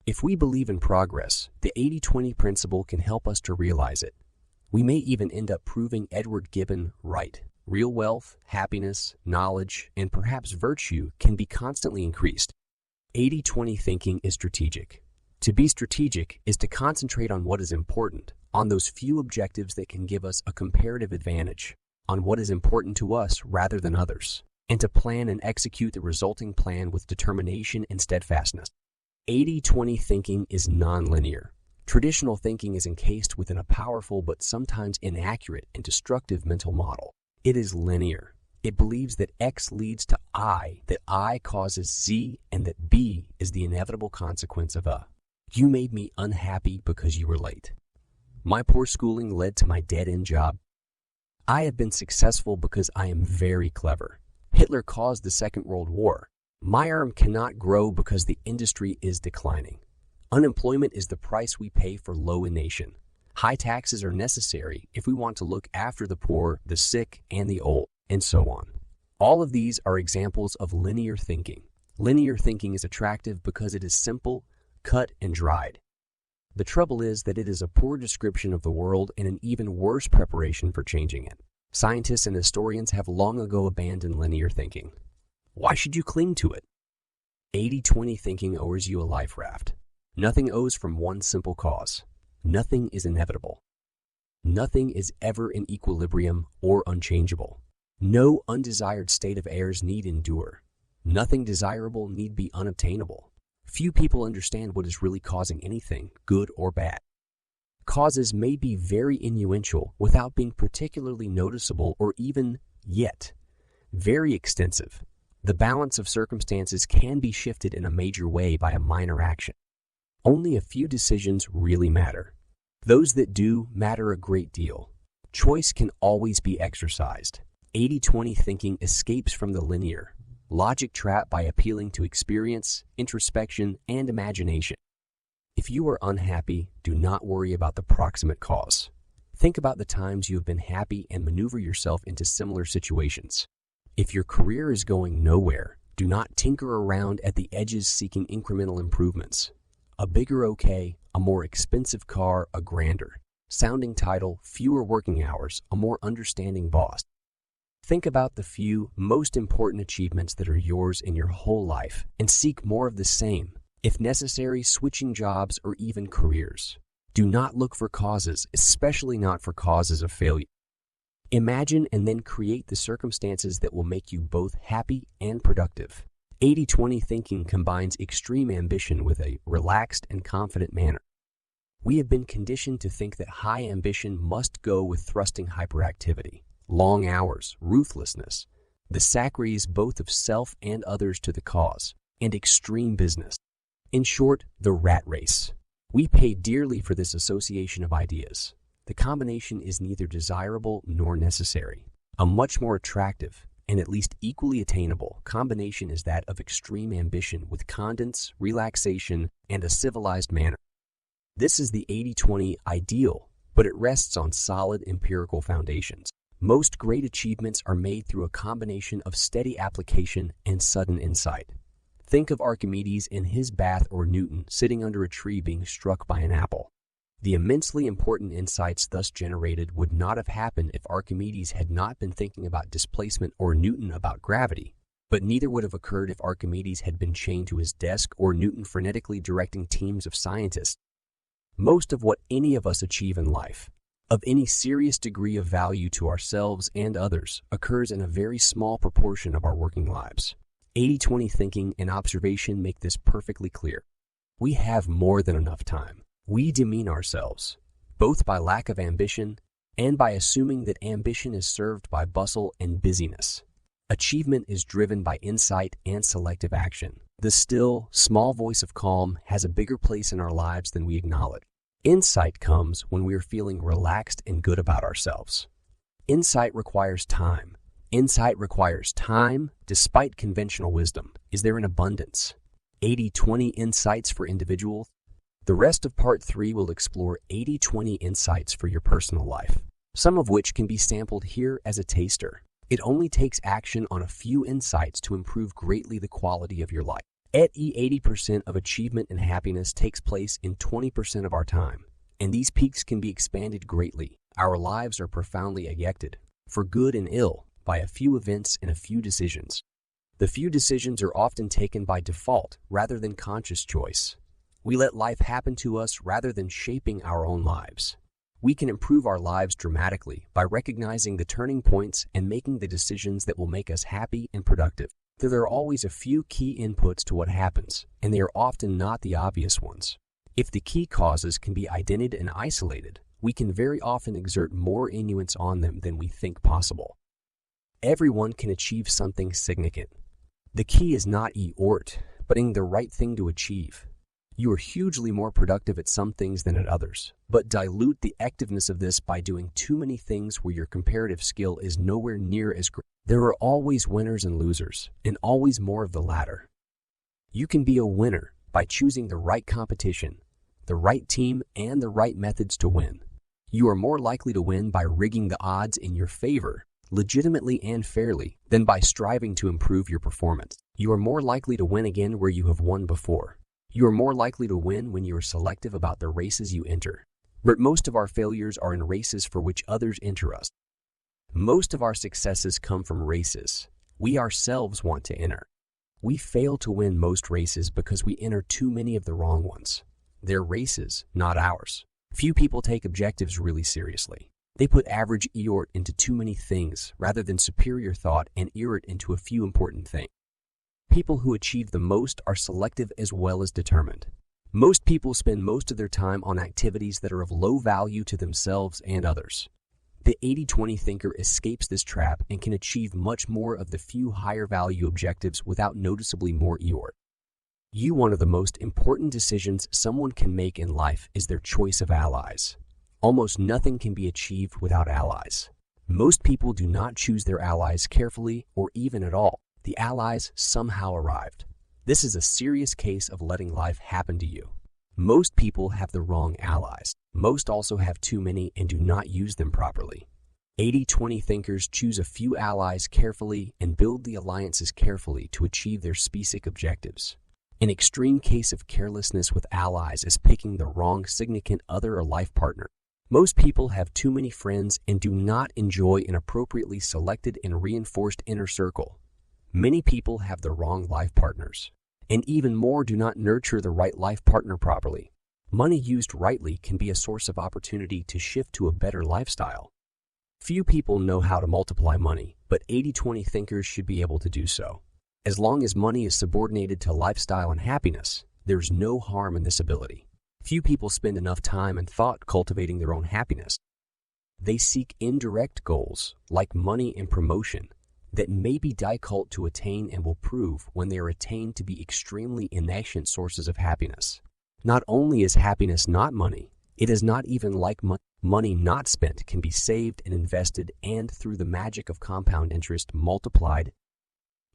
If we believe in progress, the 80-20 principle can help us to realize it. We may even end up proving Edward Gibbon right. Real wealth, happiness, knowledge, and perhaps virtue can be constantly increased. 80-20 thinking is strategic. To be strategic is to concentrate on what is important, on those few objectives that can give us a comparative advantage, on what is important to us rather than others, and to plan and execute the resulting plan with determination and steadfastness. 80-20 thinking is nonlinear. Traditional thinking is encased within a powerful but sometimes inaccurate and destructive mental model. It is linear. It believes that X leads to I, that I causes Z, and that B is the inevitable consequence of A. You made me unhappy because you were late. My poor schooling led to my dead-end job. I have been successful because I am very clever. Hitler caused the Second World War. My arm cannot grow because the industry is declining. Unemployment is the price we pay for low in nation. High taxes are necessary if we want to look after the poor, the sick, and the old, and so on. All of these are examples of linear thinking. Linear thinking is attractive because it is simple, cut, and dried. The trouble is that it is a poor description of the world and an even worse preparation for changing it. Scientists and historians have long ago abandoned linear thinking. Why should you cling to it? 80-20 thinking owes you a life raft. Nothing owes from one simple cause. Nothing is inevitable. Nothing is ever in equilibrium or unchangeable. No undesired state of affairs need endure. Nothing desirable need be unobtainable. Few people understand what is really causing anything, good or bad. Causes may be very influential without being particularly noticeable or even, yet, very extensive. The balance of circumstances can be shifted in a major way by a minor action. Only a few decisions really matter. Those that do matter a great deal. Choice can always be exercised. 80-20 thinking escapes from the linear logic trap by appealing to experience, introspection, and imagination. If you are unhappy, do not worry about the proximate cause. Think about the times you have been happy and maneuver yourself into similar situations. If your career is going nowhere, do not tinker around at the edges seeking incremental improvements. A bigger okay, a more expensive car, a grander sounding title, fewer working hours, a more understanding boss. Think about the few most important achievements that are yours in your whole life and seek more of the same, if necessary, switching jobs or even careers. Do not look for causes, especially not for causes of failure. Imagine and then create the circumstances that will make you both happy and productive. 80-20 thinking combines extreme ambition with a relaxed and confident manner. We have been conditioned to think that high ambition must go with thrusting hyperactivity, long hours, ruthlessness, the sacrifice both of self and others to the cause, and extreme business. In short, the rat race. We pay dearly for this association of ideas. The combination is neither desirable nor necessary. A much more attractive, and at least equally attainable, combination is that of extreme ambition with confidence, relaxation, and a civilized manner. This is the 80-20 ideal, but it rests on solid empirical foundations. Most great achievements are made through a combination of steady application and sudden insight. Think of Archimedes in his bath or Newton sitting under a tree being struck by an apple. The immensely important insights thus generated would not have happened if Archimedes had not been thinking about displacement or Newton about gravity, but neither would have occurred if Archimedes had been chained to his desk or Newton frenetically directing teams of scientists. Most of what any of us achieve in life, of any serious degree of value to ourselves and others, occurs in a very small proportion of our working lives. 80-20 thinking and observation make this perfectly clear. We have more than enough time. We demean ourselves, both by lack of ambition and by assuming that ambition is served by bustle and busyness. Achievement is driven by insight and selective action. The still, small voice of calm has a bigger place in our lives than we acknowledge. Insight comes when we are feeling relaxed and good about ourselves. Insight requires time. Insight requires time, despite conventional wisdom. Is there an abundance? 80-20 insights for individuals. The rest of Part 3 will explore 80-20 insights for your personal life, some of which can be sampled here as a taster. It only takes action on a few insights to improve greatly the quality of your life. 80% of achievement and happiness takes place in 20% of our time, and these peaks can be expanded greatly. Our lives are profoundly affected, for good and ill, by a few events and a few decisions. The few decisions are often taken by default rather than conscious choice. We let life happen to us rather than shaping our own lives. We can improve our lives dramatically by recognizing the turning points and making the decisions that will make us happy and productive. There are always a few key inputs to what happens, and they are often not the obvious ones. If the key causes can be identified and isolated, we can very often exert more influence on them than we think possible. Everyone can achieve something significant. The key is not but in the right thing to achieve. You are hugely more productive at some things than at others, but dilute the effectiveness of this by doing too many things where your comparative skill is nowhere near as great. There are always winners and losers, and always more of the latter. You can be a winner by choosing the right competition, the right team, and the right methods to win. You are more likely to win by rigging the odds in your favor, legitimately and fairly, than by striving to improve your performance. You are more likely to win again where you have won before. You are more likely to win when you are selective about the races you enter. But most of our failures are in races for which others enter us. Most of our successes come from races we ourselves want to enter. We fail to win most races because we enter too many of the wrong ones. They're races, not ours. Few people take objectives really seriously. They put average effort into too many things rather than superior thought and effort into a few important things. People who achieve the most are selective as well as determined. Most people spend most of their time on activities that are of low value to themselves and others. The 80-20 thinker escapes this trap and can achieve much more of the few higher value objectives without noticeably more effort. One of the most important decisions someone can make in life is their choice of allies. Almost nothing can be achieved without allies. Most people do not choose their allies carefully or even at all. The allies somehow arrived. This is a serious case of letting life happen to you. Most people have the wrong allies. Most also have too many and do not use them properly. 80-20 thinkers choose a few allies carefully and build the alliances carefully to achieve their specific objectives. An extreme case of carelessness with allies is picking the wrong significant other or life partner. Most people have too many friends and do not enjoy an appropriately selected and reinforced inner circle. Many people have the wrong life partners, and even more do not nurture the right life partner properly. Money used rightly can be a source of opportunity to shift to a better lifestyle. Few people know how to multiply money, but 80-20 thinkers should be able to do so. As long as money is subordinated to lifestyle and happiness, there's no harm in this ability. Few people spend enough time and thought cultivating their own happiness. They seek indirect goals, like money and promotion, that may be difficult to attain and will prove when they are attained to be extremely inefficient sources of happiness. Not only is happiness not money, it is not even like money not spent can be saved and invested and through the magic of compound interest multiplied.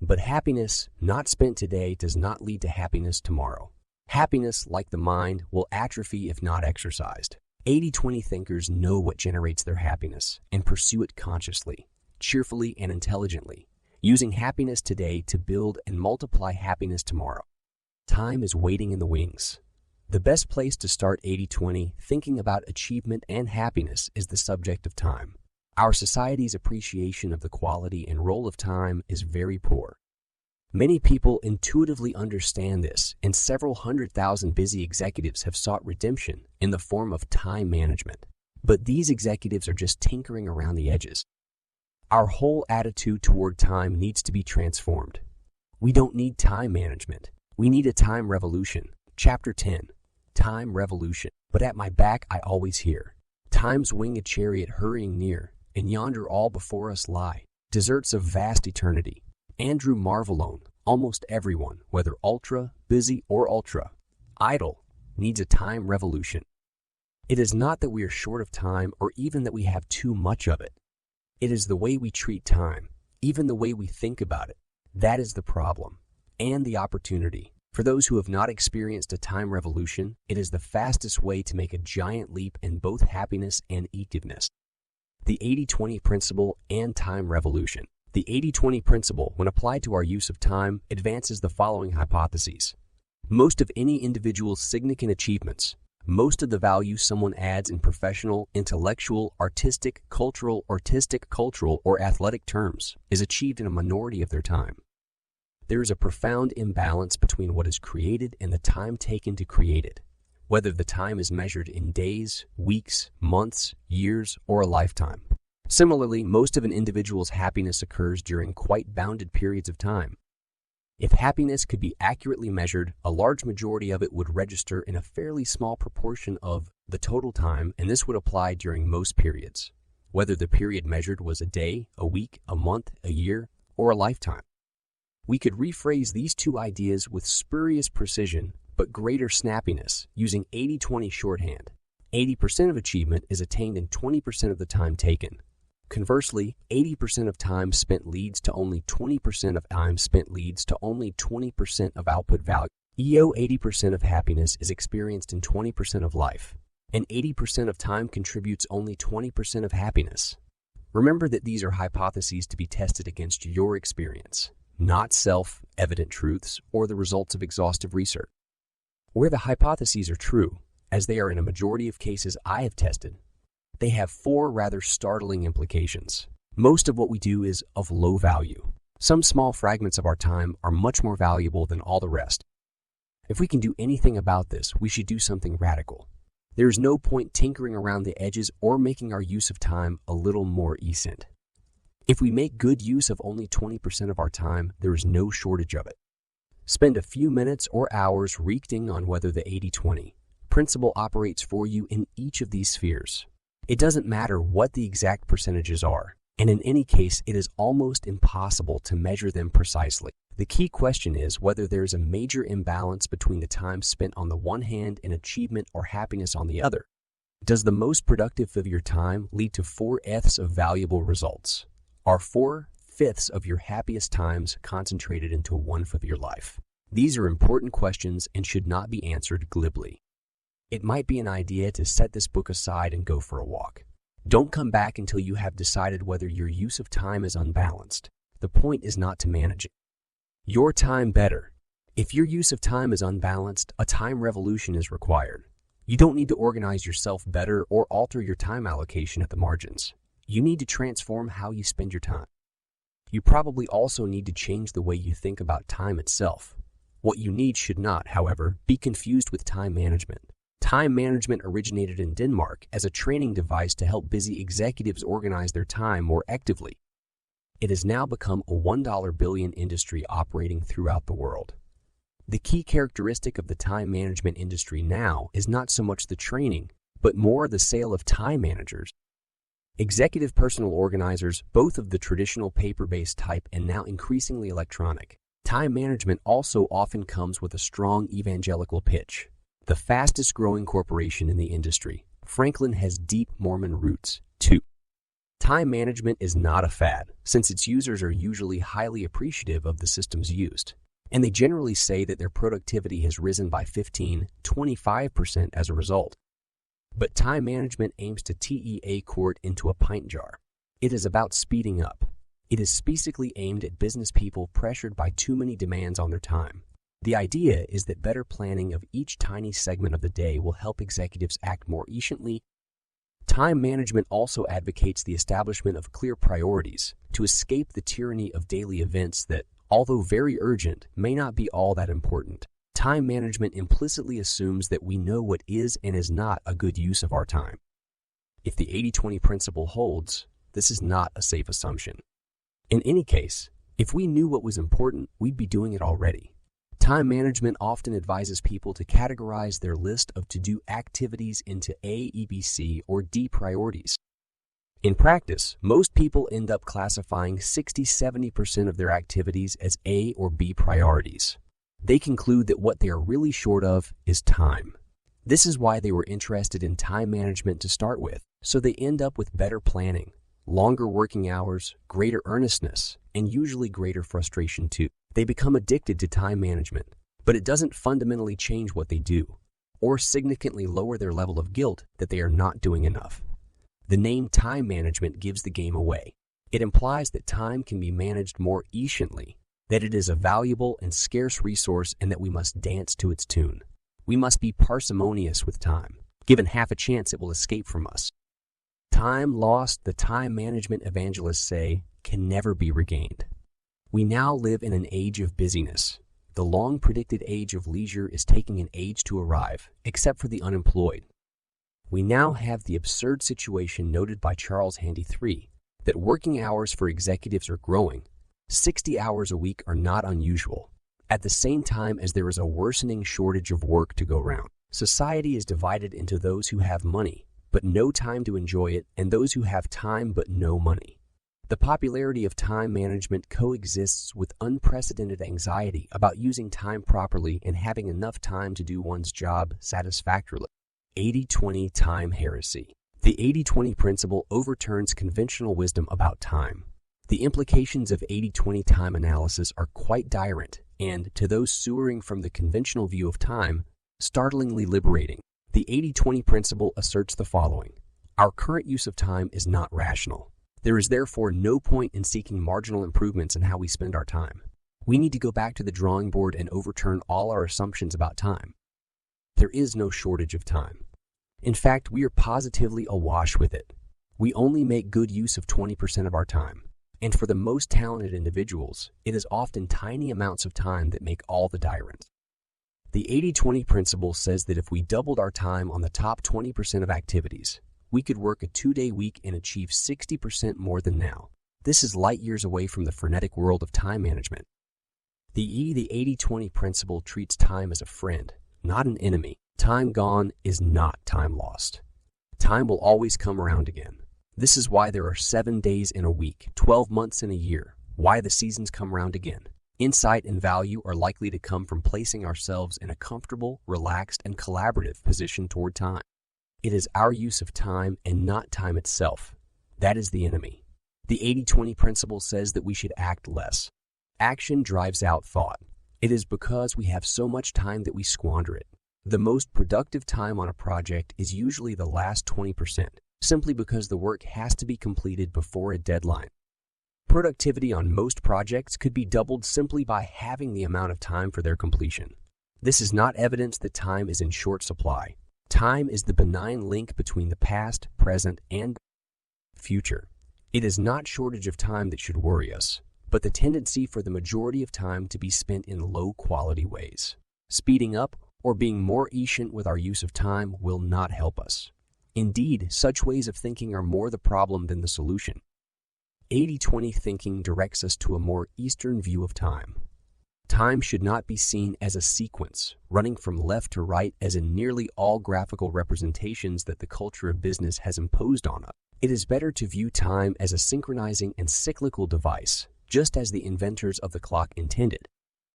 But happiness not spent today does not lead to happiness tomorrow. Happiness, like the mind, will atrophy if not exercised. 80-20 thinkers know what generates their happiness and pursue it consciously, cheerfully, and intelligently, using happiness today to build and multiply happiness tomorrow. Time is waiting in the wings. The best place to start 80-20 thinking about achievement and happiness is the subject of time. Our society's appreciation of the quality and role of time is very poor. Many people intuitively understand this, and several 100,000 busy executives have sought redemption in the form of time management. But these executives are just tinkering around the edges. Our whole attitude toward time needs to be transformed. We don't need time management. We need a time revolution. Chapter 10. Time Revolution. But at my back I always hear, Time's winged chariot hurrying near, and yonder all before us lie, deserts of vast eternity. Andrew Marvellone. Almost everyone, whether ultra, busy, or ultra, idle, needs a time revolution. It is not that we are short of time or even that we have too much of it. It is the way we treat time, even the way we think about it. That is the problem and the opportunity. For those who have not experienced a time revolution, it is the fastest way to make a giant leap in both happiness and effectiveness. The 80-20 principle and time revolution. The 80-20 principle, when applied to our use of time, advances the following hypotheses. Most of any individual's significant achievements, most of the value someone adds in professional, intellectual, artistic, cultural, or athletic terms, is achieved in a minority of their time. There is a profound imbalance between what is created and the time taken to create it, whether the time is measured in days, weeks, months, years, or a lifetime. Similarly, most of an individual's happiness occurs during quite bounded periods of time. If happiness could be accurately measured, a large majority of it would register in a fairly small proportion of the total time, and this would apply during most periods, whether the period measured was a day, a week, a month, a year, or a lifetime. We could rephrase these two ideas with spurious precision but greater snappiness using 80-20 shorthand. 80% of achievement is attained in 20% of the time taken. Conversely, 80% of time spent leads to only 20% of time spent leads to only 20% of output value. 80% of happiness is experienced in 20% of life, and 80% of time contributes only 20% of happiness. Remember that these are hypotheses to be tested against your experience, not self-evident truths or the results of exhaustive research. Where the hypotheses are true, as they are in a majority of cases I have tested, they have four rather startling implications. Most of what we do is of low value. Some small fragments of our time are much more valuable than all the rest. If we can do anything about this, we should do something radical. There is no point tinkering around the edges or making our use of time a little more efficient. If we make good use of only 20% of our time, there is no shortage of it. Spend a few minutes or hours reflecting on whether the 80-20 principle operates for you in each of these spheres. It doesn't matter what the exact percentages are, and in any case, it is almost impossible to measure them precisely. The key question is whether there is a major imbalance between the time spent on the one hand and achievement or happiness on the other. Does the most productive of your time lead to 4/5 of valuable results? Are 4/5 of your happiest times concentrated into 1/5 of your life? These are important questions and should not be answered glibly. It might be an idea to set this book aside and go for a walk. Don't come back until you have decided whether your use of time is unbalanced. The point is not to manage it. Your time better. If your use of time is unbalanced, a time revolution is required. You don't need to organize yourself better or alter your time allocation at the margins. You need to transform how you spend your time. You probably also need to change the way you think about time itself. What you need should not, however, be confused with time management. Time management originated in Denmark as a training device to help busy executives organize their time more actively. It has now become a $1 billion industry operating throughout the world. The key characteristic of the time management industry now is not so much the training, but more the sale of time managers. Executive personal organizers, both of the traditional paper-based type and now increasingly electronic. Time management also often comes with a strong evangelical pitch. The fastest growing corporation in the industry, Franklin, has deep Mormon roots, too. Time management is not a fad, since its users are usually highly appreciative of the systems used, and they generally say that their productivity has risen by 15–25% as a result. But time management aims to TEA quart into a pint jar. It is about speeding up. It is specifically aimed at business people pressured by too many demands on their time. The idea is that better planning of each tiny segment of the day will help executives act more efficiently. Time management also advocates the establishment of clear priorities to escape the tyranny of daily events that, although very urgent, may not be all that important. Time management implicitly assumes that we know what is and is not a good use of our time. If the 80-20 principle holds, this is not a safe assumption. In any case, if we knew what was important, we'd be doing it already. Time management often advises people to categorize their list of to-do activities into A, EBC, or D priorities. In practice, most people end up classifying 60–70% of their activities as A or B priorities. They conclude that what they are really short of is time. This is why they were interested in time management to start with, so they end up with better planning, longer working hours, greater earnestness, and usually greater frustration too. They become addicted to time management, but it doesn't fundamentally change what they do, or significantly lower their level of guilt that they are not doing enough. The name time management gives the game away. It implies that time can be managed more efficiently, that it is a valuable and scarce resource, and that we must dance to its tune. We must be parsimonious with time. Given half a chance, it will escape from us. Time lost, the time management evangelists say, can never be regained. We now live in an age of busyness. The long-predicted age of leisure is taking an age to arrive, except for the unemployed. We now have the absurd situation noted by Charles Handy III, that working hours for executives are growing. 60 hours a week are not unusual, at the same time as there is a worsening shortage of work to go round. Society is divided into those who have money, but no time to enjoy it, and those who have time but no money. The popularity of time management coexists with unprecedented anxiety about using time properly and having enough time to do one's job satisfactorily. 80-20 time heresy. The 80-20 principle overturns conventional wisdom about time. The implications of 80-20 time analysis are quite dire and, to those sewering from the conventional view of time, startlingly liberating. The 80-20 principle asserts the following: our current use of time is not rational. There is therefore no point in seeking marginal improvements in how we spend our time. We need to go back to the drawing board and overturn all our assumptions about time. There is no shortage of time. In fact, we are positively awash with it. We only make good use of 20% of our time. And for the most talented individuals, it is often tiny amounts of time that make all the difference. The 80-20 principle says that if we doubled our time on the top 20% of activities, we could work a 2-day week and achieve 60% more than now. This is light years away from the frenetic world of time management. The 80-20 principle treats time as a friend, not an enemy. Time gone is not time lost. Time will always come around again. This is why there are 7 days in a week, 12 months in a year, why the seasons come around again. Insight and value are likely to come from placing ourselves in a comfortable, relaxed, and collaborative position toward time. It is our use of time and not time itself. That is the enemy. The 80-20 principle says that we should act less. Action drives out thought. It is because we have so much time that we squander it. The most productive time on a project is usually the last 20%, simply because the work has to be completed before a deadline. Productivity on most projects could be doubled simply by having the amount of time for their completion. This is not evidence that time is in short supply. Time is the benign link between the past, present, and future. It is not shortage of time that should worry us, but the tendency for the majority of time to be spent in low-quality ways. Speeding up or being more efficient with our use of time will not help us. Indeed, such ways of thinking are more the problem than the solution. 80-20 thinking directs us to a more Eastern view of time. Time should not be seen as a sequence, running from left to right as in nearly all graphical representations that the culture of business has imposed on us. It is better to view time as a synchronizing and cyclical device, just as the inventors of the clock intended.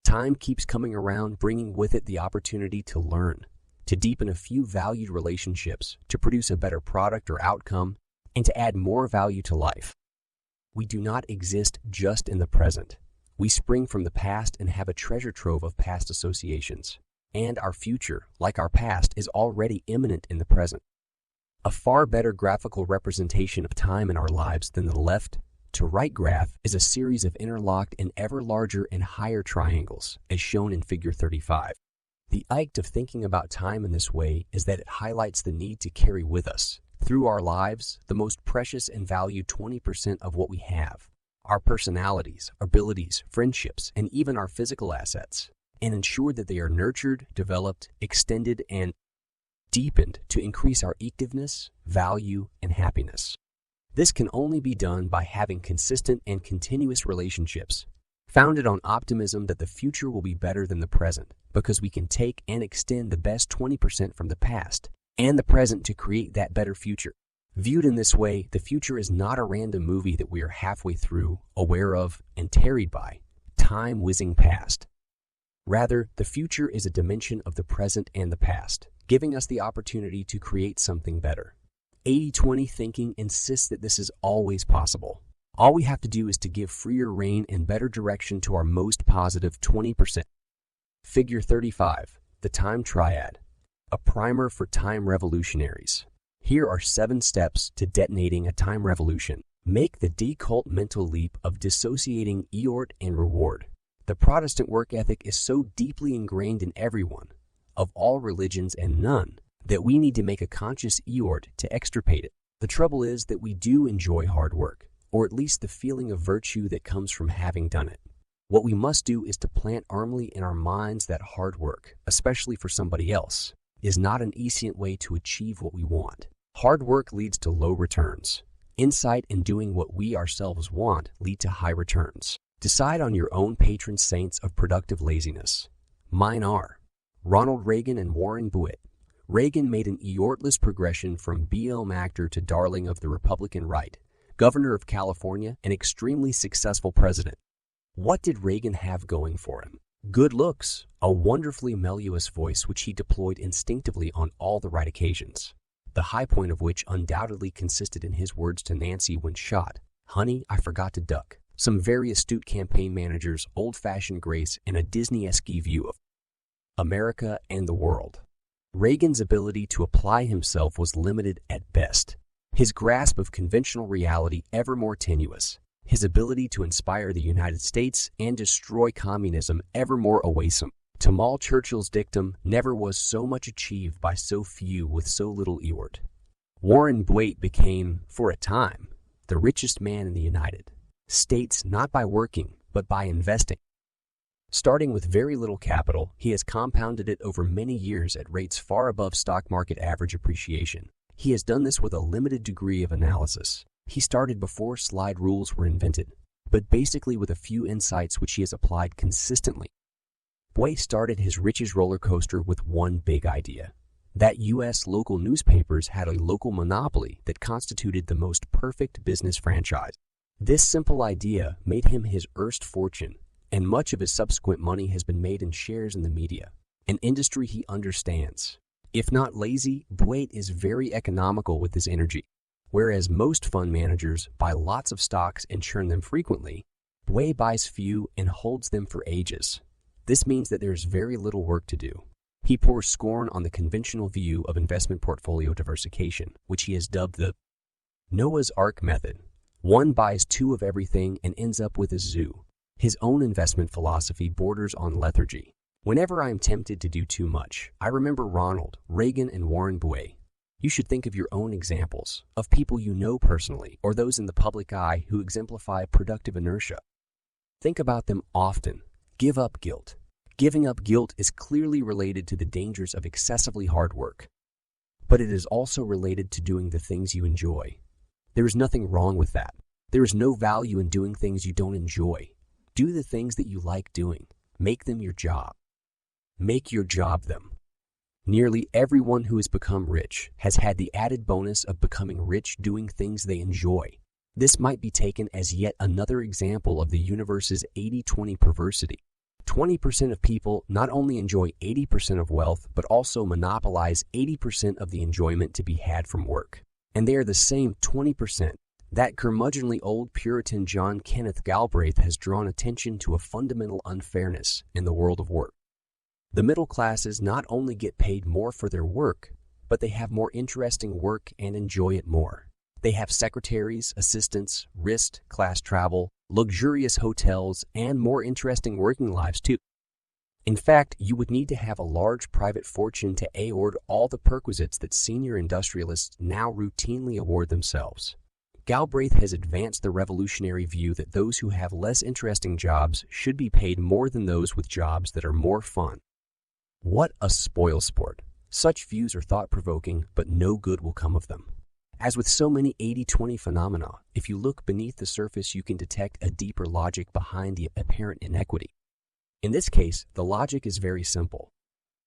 Time keeps coming around, bringing with it the opportunity to learn, to deepen a few valued relationships, to produce a better product or outcome, and to add more value to life. We do not exist just in the present. We spring from the past and have a treasure trove of past associations. And our future, like our past, is already imminent in the present. A far better graphical representation of time in our lives than the left to right graph is a series of interlocked and ever larger and higher triangles, as shown in Figure 35. The act of thinking about time in this way is that it highlights the need to carry with us, through our lives, the most precious and valued 20% of what we have, our personalities, abilities, friendships, and even our physical assets, and ensure that they are nurtured, developed, extended, and deepened to increase our effectiveness, value, and happiness. This can only be done by having consistent and continuous relationships, founded on optimism that the future will be better than the present, because we can take and extend the best 20% from the past and the present to create that better future. Viewed in this way, the future is not a random movie that we are halfway through, aware of, and tarried by, time whizzing past. Rather, the future is a dimension of the present and the past, giving us the opportunity to create something better. 80-20 thinking insists that this is always possible. All we have to do is to give freer rein and better direction to our most positive 20%. Figure 35, the time triad, a primer for time revolutionaries. Here are 7 steps to detonating a time revolution. Make the decoult mental leap of dissociating eort and reward. The Protestant work ethic is so deeply ingrained in everyone, of all religions and none, that we need to make a conscious eort to extirpate it. The trouble is that we do enjoy hard work, or at least the feeling of virtue that comes from having done it. What we must do is to plant firmly in our minds that hard work, especially for somebody else, is not an efficient way to achieve what we want. Hard work leads to low returns. Insight in doing what we ourselves want lead to high returns. Decide on your own patron saints of productive laziness. Mine are Ronald Reagan and Warren Buffett. Reagan made an eortless progression from BM actor to darling of the Republican right, governor of California, and extremely successful president. What did Reagan have going for him? Good looks, a wonderfully mellowous voice which he deployed instinctively on all the right occasions, the high point of which undoubtedly consisted in his words to Nancy when shot, "Honey, I forgot to duck." Some very astute campaign managers' old-fashioned grace and a Disney-esque view of America and the world. Reagan's ability to apply himself was limited at best, his grasp of conventional reality ever more tenuous, his ability to inspire the United States and destroy communism ever more awesome. Tamal Churchill's dictum, "Never was so much achieved by so few with so little eort." Warren Buffett became, for a time, the richest man in the United States not by working, but by investing. Starting with very little capital, he has compounded it over many years at rates far above stock market average appreciation. He has done this with a limited degree of analysis. He started before slide rules were invented, but basically with a few insights which he has applied consistently. Buffett started his riches roller coaster with one big idea. that U.S. local newspapers had a local monopoly that constituted the most perfect business franchise. This simple idea made him his erst fortune, and much of his subsequent money has been made in shares in the media, an industry he understands. If not lazy, Buate is very economical with his energy. Whereas most fund managers buy lots of stocks and churn them frequently, Buate buys few and holds them for ages. This means that there is very little work to do. He pours scorn on the conventional view of investment portfolio diversification, which he has dubbed the Noah's Ark method. One buys two of everything and ends up with a zoo. His own investment philosophy borders on lethargy. Whenever I am tempted to do too much, I remember Ronald Reagan and Warren Buffett. You should think of your own examples, of people you know personally, or those in the public eye who exemplify productive inertia. Think about them often. Give up guilt. Giving up guilt is clearly related to the dangers of excessively hard work. But it is also related to doing the things you enjoy. There is nothing wrong with that. There is no value in doing things you don't enjoy. Do the things that you like doing. Make them your job. Make your job them. Nearly everyone who has become rich has had the added bonus of becoming rich doing things they enjoy. This might be taken as yet another example of the universe's 80-20 perversity. 20% of people not only enjoy 80% of wealth, but also monopolize 80% of the enjoyment to be had from work. And they are the same 20% that curmudgeonly old Puritan John Kenneth Galbraith has drawn attention to a fundamental unfairness in the world of work. The middle classes not only get paid more for their work, but they have more interesting work and enjoy it more. They have secretaries, assistants, wrist class travel, luxurious hotels, and more interesting working lives too. In fact, you would need to have a large private fortune to award all the perquisites that senior industrialists now routinely award themselves. Galbraith has advanced the revolutionary view that those who have less interesting jobs should be paid more than those with jobs that are more fun. What a spoilsport! Such views are thought-provoking, but no good will come of them. As with so many 80-20 phenomena, if you look beneath the surface, you can detect a deeper logic behind the apparent inequity. In this case, the logic is very simple.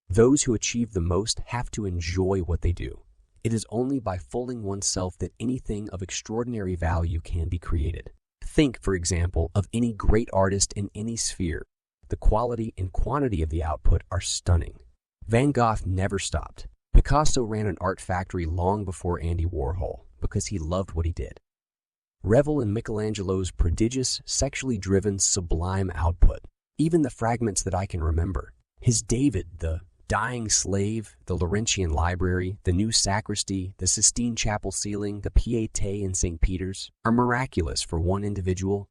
Those who achieve the most have to enjoy what they do. It is only by fooling oneself that anything of extraordinary value can be created. Think, for example, of any great artist in any sphere. The quality and quantity of the output are stunning. Van Gogh never stopped. Picasso ran an art factory long before Andy Warhol because he loved what he did. Revel in Michelangelo's prodigious, sexually driven, sublime output. Even the fragments that I can remember. His David, the Dying Slave, the Laurentian Library, the New Sacristy, the Sistine Chapel ceiling, the Pietà in St. Peter's, are miraculous for one individual.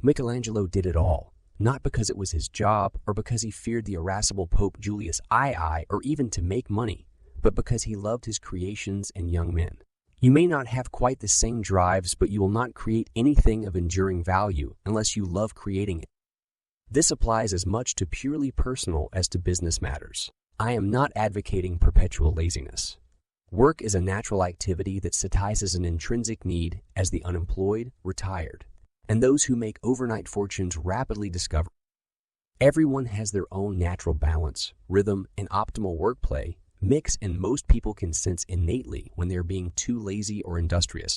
Michelangelo did it all. Not because it was his job, or because he feared the irascible Pope Julius II, or even to make money, but because he loved his creations and young men. You may not have quite the same drives, but you will not create anything of enduring value unless you love creating it. This applies as much to purely personal as to business matters. I am not advocating perpetual laziness. Work is a natural activity that satisfies an intrinsic need, as the unemployed, retired, and those who make overnight fortunes rapidly discover. Everyone has their own natural balance, rhythm, and optimal work-play mix, and most people can sense innately when they are being too lazy or industrious.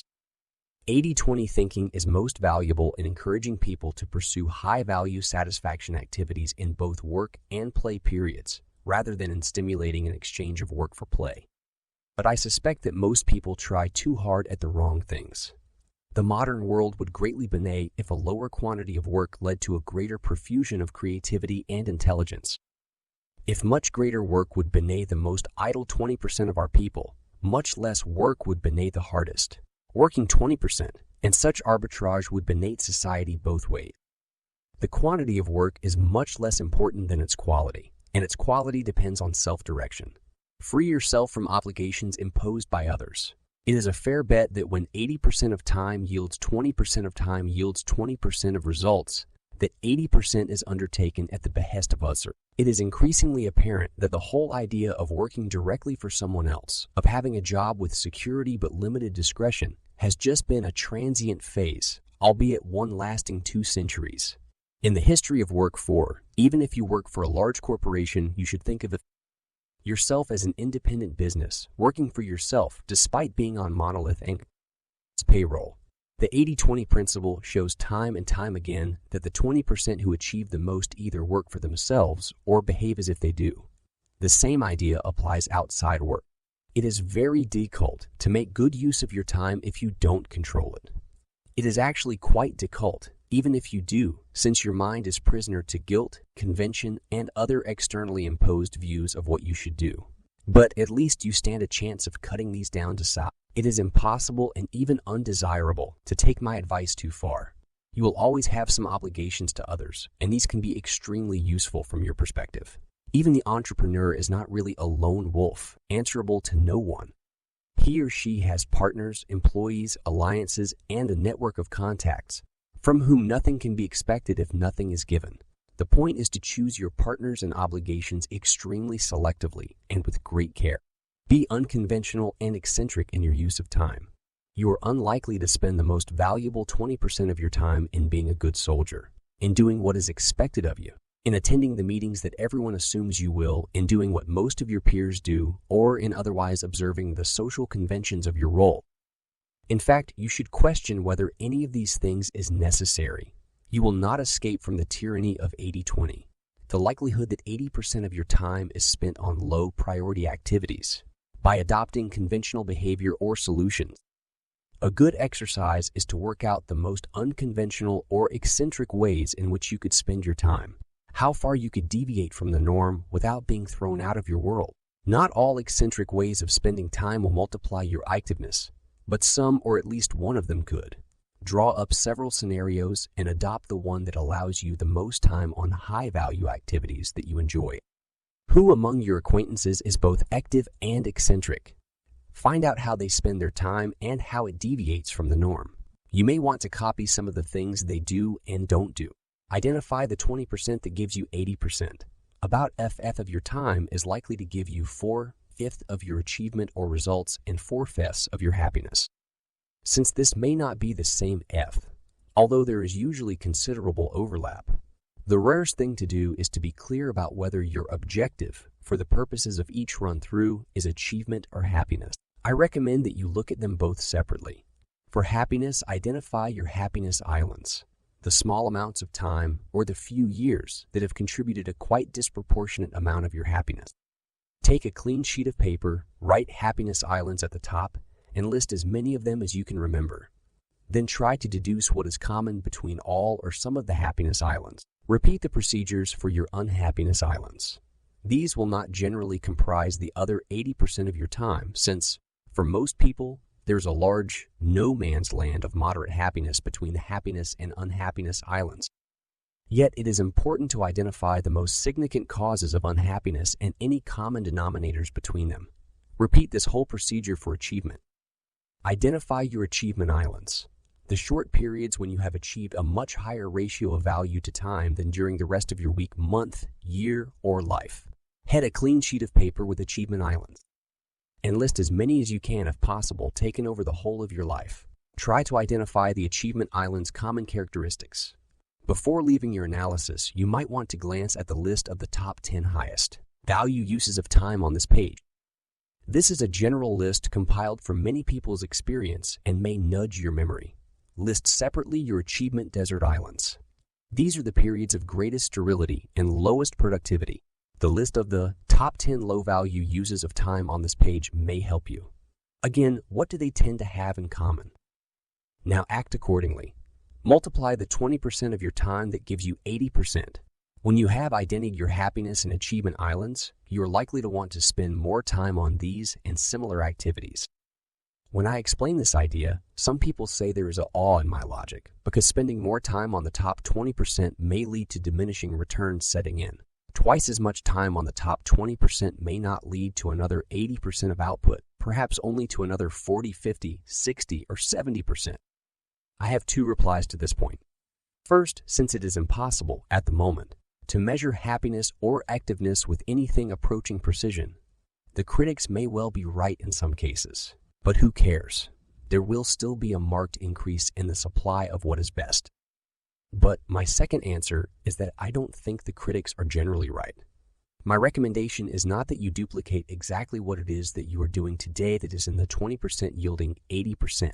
80-20 thinking is most valuable in encouraging people to pursue high-value satisfaction activities in both work and play periods, rather than in stimulating an exchange of work for play. But I suspect that most people try too hard at the wrong things. The modern world would greatly benefit if a lower quantity of work led to a greater profusion of creativity and intelligence. If much greater work would benefit the most idle 20% of our people, much less work would benefit the hardest, working 20%, and such arbitrage would benefit society both ways. The quantity of work is much less important than its quality, and its quality depends on self-direction. Free yourself from obligations imposed by others. It is a fair bet that when 80% of time yields 20% of time yields 20% of results, that 80% is undertaken at the behest of others. It is increasingly apparent that the whole idea of working directly for someone else, of having a job with security but limited discretion, has just been a transient phase, albeit one lasting 2 centuries. In the history of work, even if you work for a large corporation, you should think of it. Yourself as an independent business, working for yourself despite being on Monolith Inc.'s payroll. The 80-20 principle shows time and time again that the 20% who achieve the most either work for themselves or behave as if they do. The same idea applies outside work. It is very difficult to make good use of your time if you don't control it. It is actually quite difficult, even if you do, since your mind is prisoner to guilt, convention, and other externally imposed views of what you should do. But at least you stand a chance of cutting these down to size. It is impossible and even undesirable to take my advice too far. You will always have some obligations to others, and these can be extremely useful from your perspective. Even the entrepreneur is not really a lone wolf, answerable to no one. He or she has partners, employees, alliances, and a network of contacts, from whom nothing can be expected if nothing is given. The point is to choose your partners and obligations extremely selectively and with great care. Be unconventional and eccentric in your use of time. You are unlikely to spend the most valuable 20% of your time in being a good soldier, in doing what is expected of you, in attending the meetings that everyone assumes you will, in doing what most of your peers do, or in otherwise observing the social conventions of your role. In fact, you should question whether any of these things is necessary. You will not escape from the tyranny of 80-20, the likelihood that 80% of your time is spent on low-priority activities, by adopting conventional behavior or solutions. A good exercise is to work out the most unconventional or eccentric ways in which you could spend your time, how far you could deviate from the norm without being thrown out of your world. Not all eccentric ways of spending time will multiply your activeness, but some or at least one of them could. Draw up several scenarios and adopt the one that allows you the most time on high-value activities that you enjoy. Who among your acquaintances is both active and eccentric? Find out how they spend their time and how it deviates from the norm. You may want to copy some of the things they do and don't do. Identify the 20% that gives you 80%. About 1/5 of your time is likely to give you 4/5 of your achievement or results and 4/5 of your happiness. Since this may not be the same F, although there is usually considerable overlap, the rarest thing to do is to be clear about whether your objective, for the purposes of each run-through, is achievement or happiness. I recommend that you look at them both separately. For happiness, identify your happiness islands, the small amounts of time or the few years that have contributed a quite disproportionate amount of your happiness. Take a clean sheet of paper, write happiness islands at the top, and list as many of them as you can remember. Then try to deduce what is common between all or some of the happiness islands. Repeat the procedures for your unhappiness islands. These will not generally comprise the other 80% of your time, since, for most people, there's a large no man's land of moderate happiness between the happiness and unhappiness islands. Yet it is important to identify the most significant causes of unhappiness and any common denominators between them. Repeat this whole procedure for achievement. Identify your achievement islands, the short periods when you have achieved a much higher ratio of value to time than during the rest of your week, month, year, or life. Head a clean sheet of paper with achievement islands, and list as many as you can if possible, taken over the whole of your life. Try to identify the achievement island's common characteristics. Before leaving your analysis, you might want to glance at the list of the top 10 highest value uses of time on this page. This is a general list compiled from many people's experience and may nudge your memory. List separately your achievement desert islands. These are the periods of greatest sterility and lowest productivity. The list of the top 10 low-value uses of time on this page may help you. Again, what do they tend to have in common? Now act accordingly. Multiply the 20% of your time that gives you 80%. When you have identified your happiness and achievement islands, you are likely to want to spend more time on these and similar activities. When I explain this idea, some people say there is an awe in my logic, because spending more time on the top 20% may lead to diminishing returns setting in. Twice as much time on the top 20% may not lead to another 80% of output, perhaps only to another 40, 50, 60, or 70%. I have two replies to this point. First, since it is impossible, at the moment, to measure happiness or activeness with anything approaching precision, the critics may well be right in some cases. But who cares? There will still be a marked increase in the supply of what is best. But my second answer is that I don't think the critics are generally right. My recommendation is not that you duplicate exactly what it is that you are doing today that is in the 20% yielding 80%.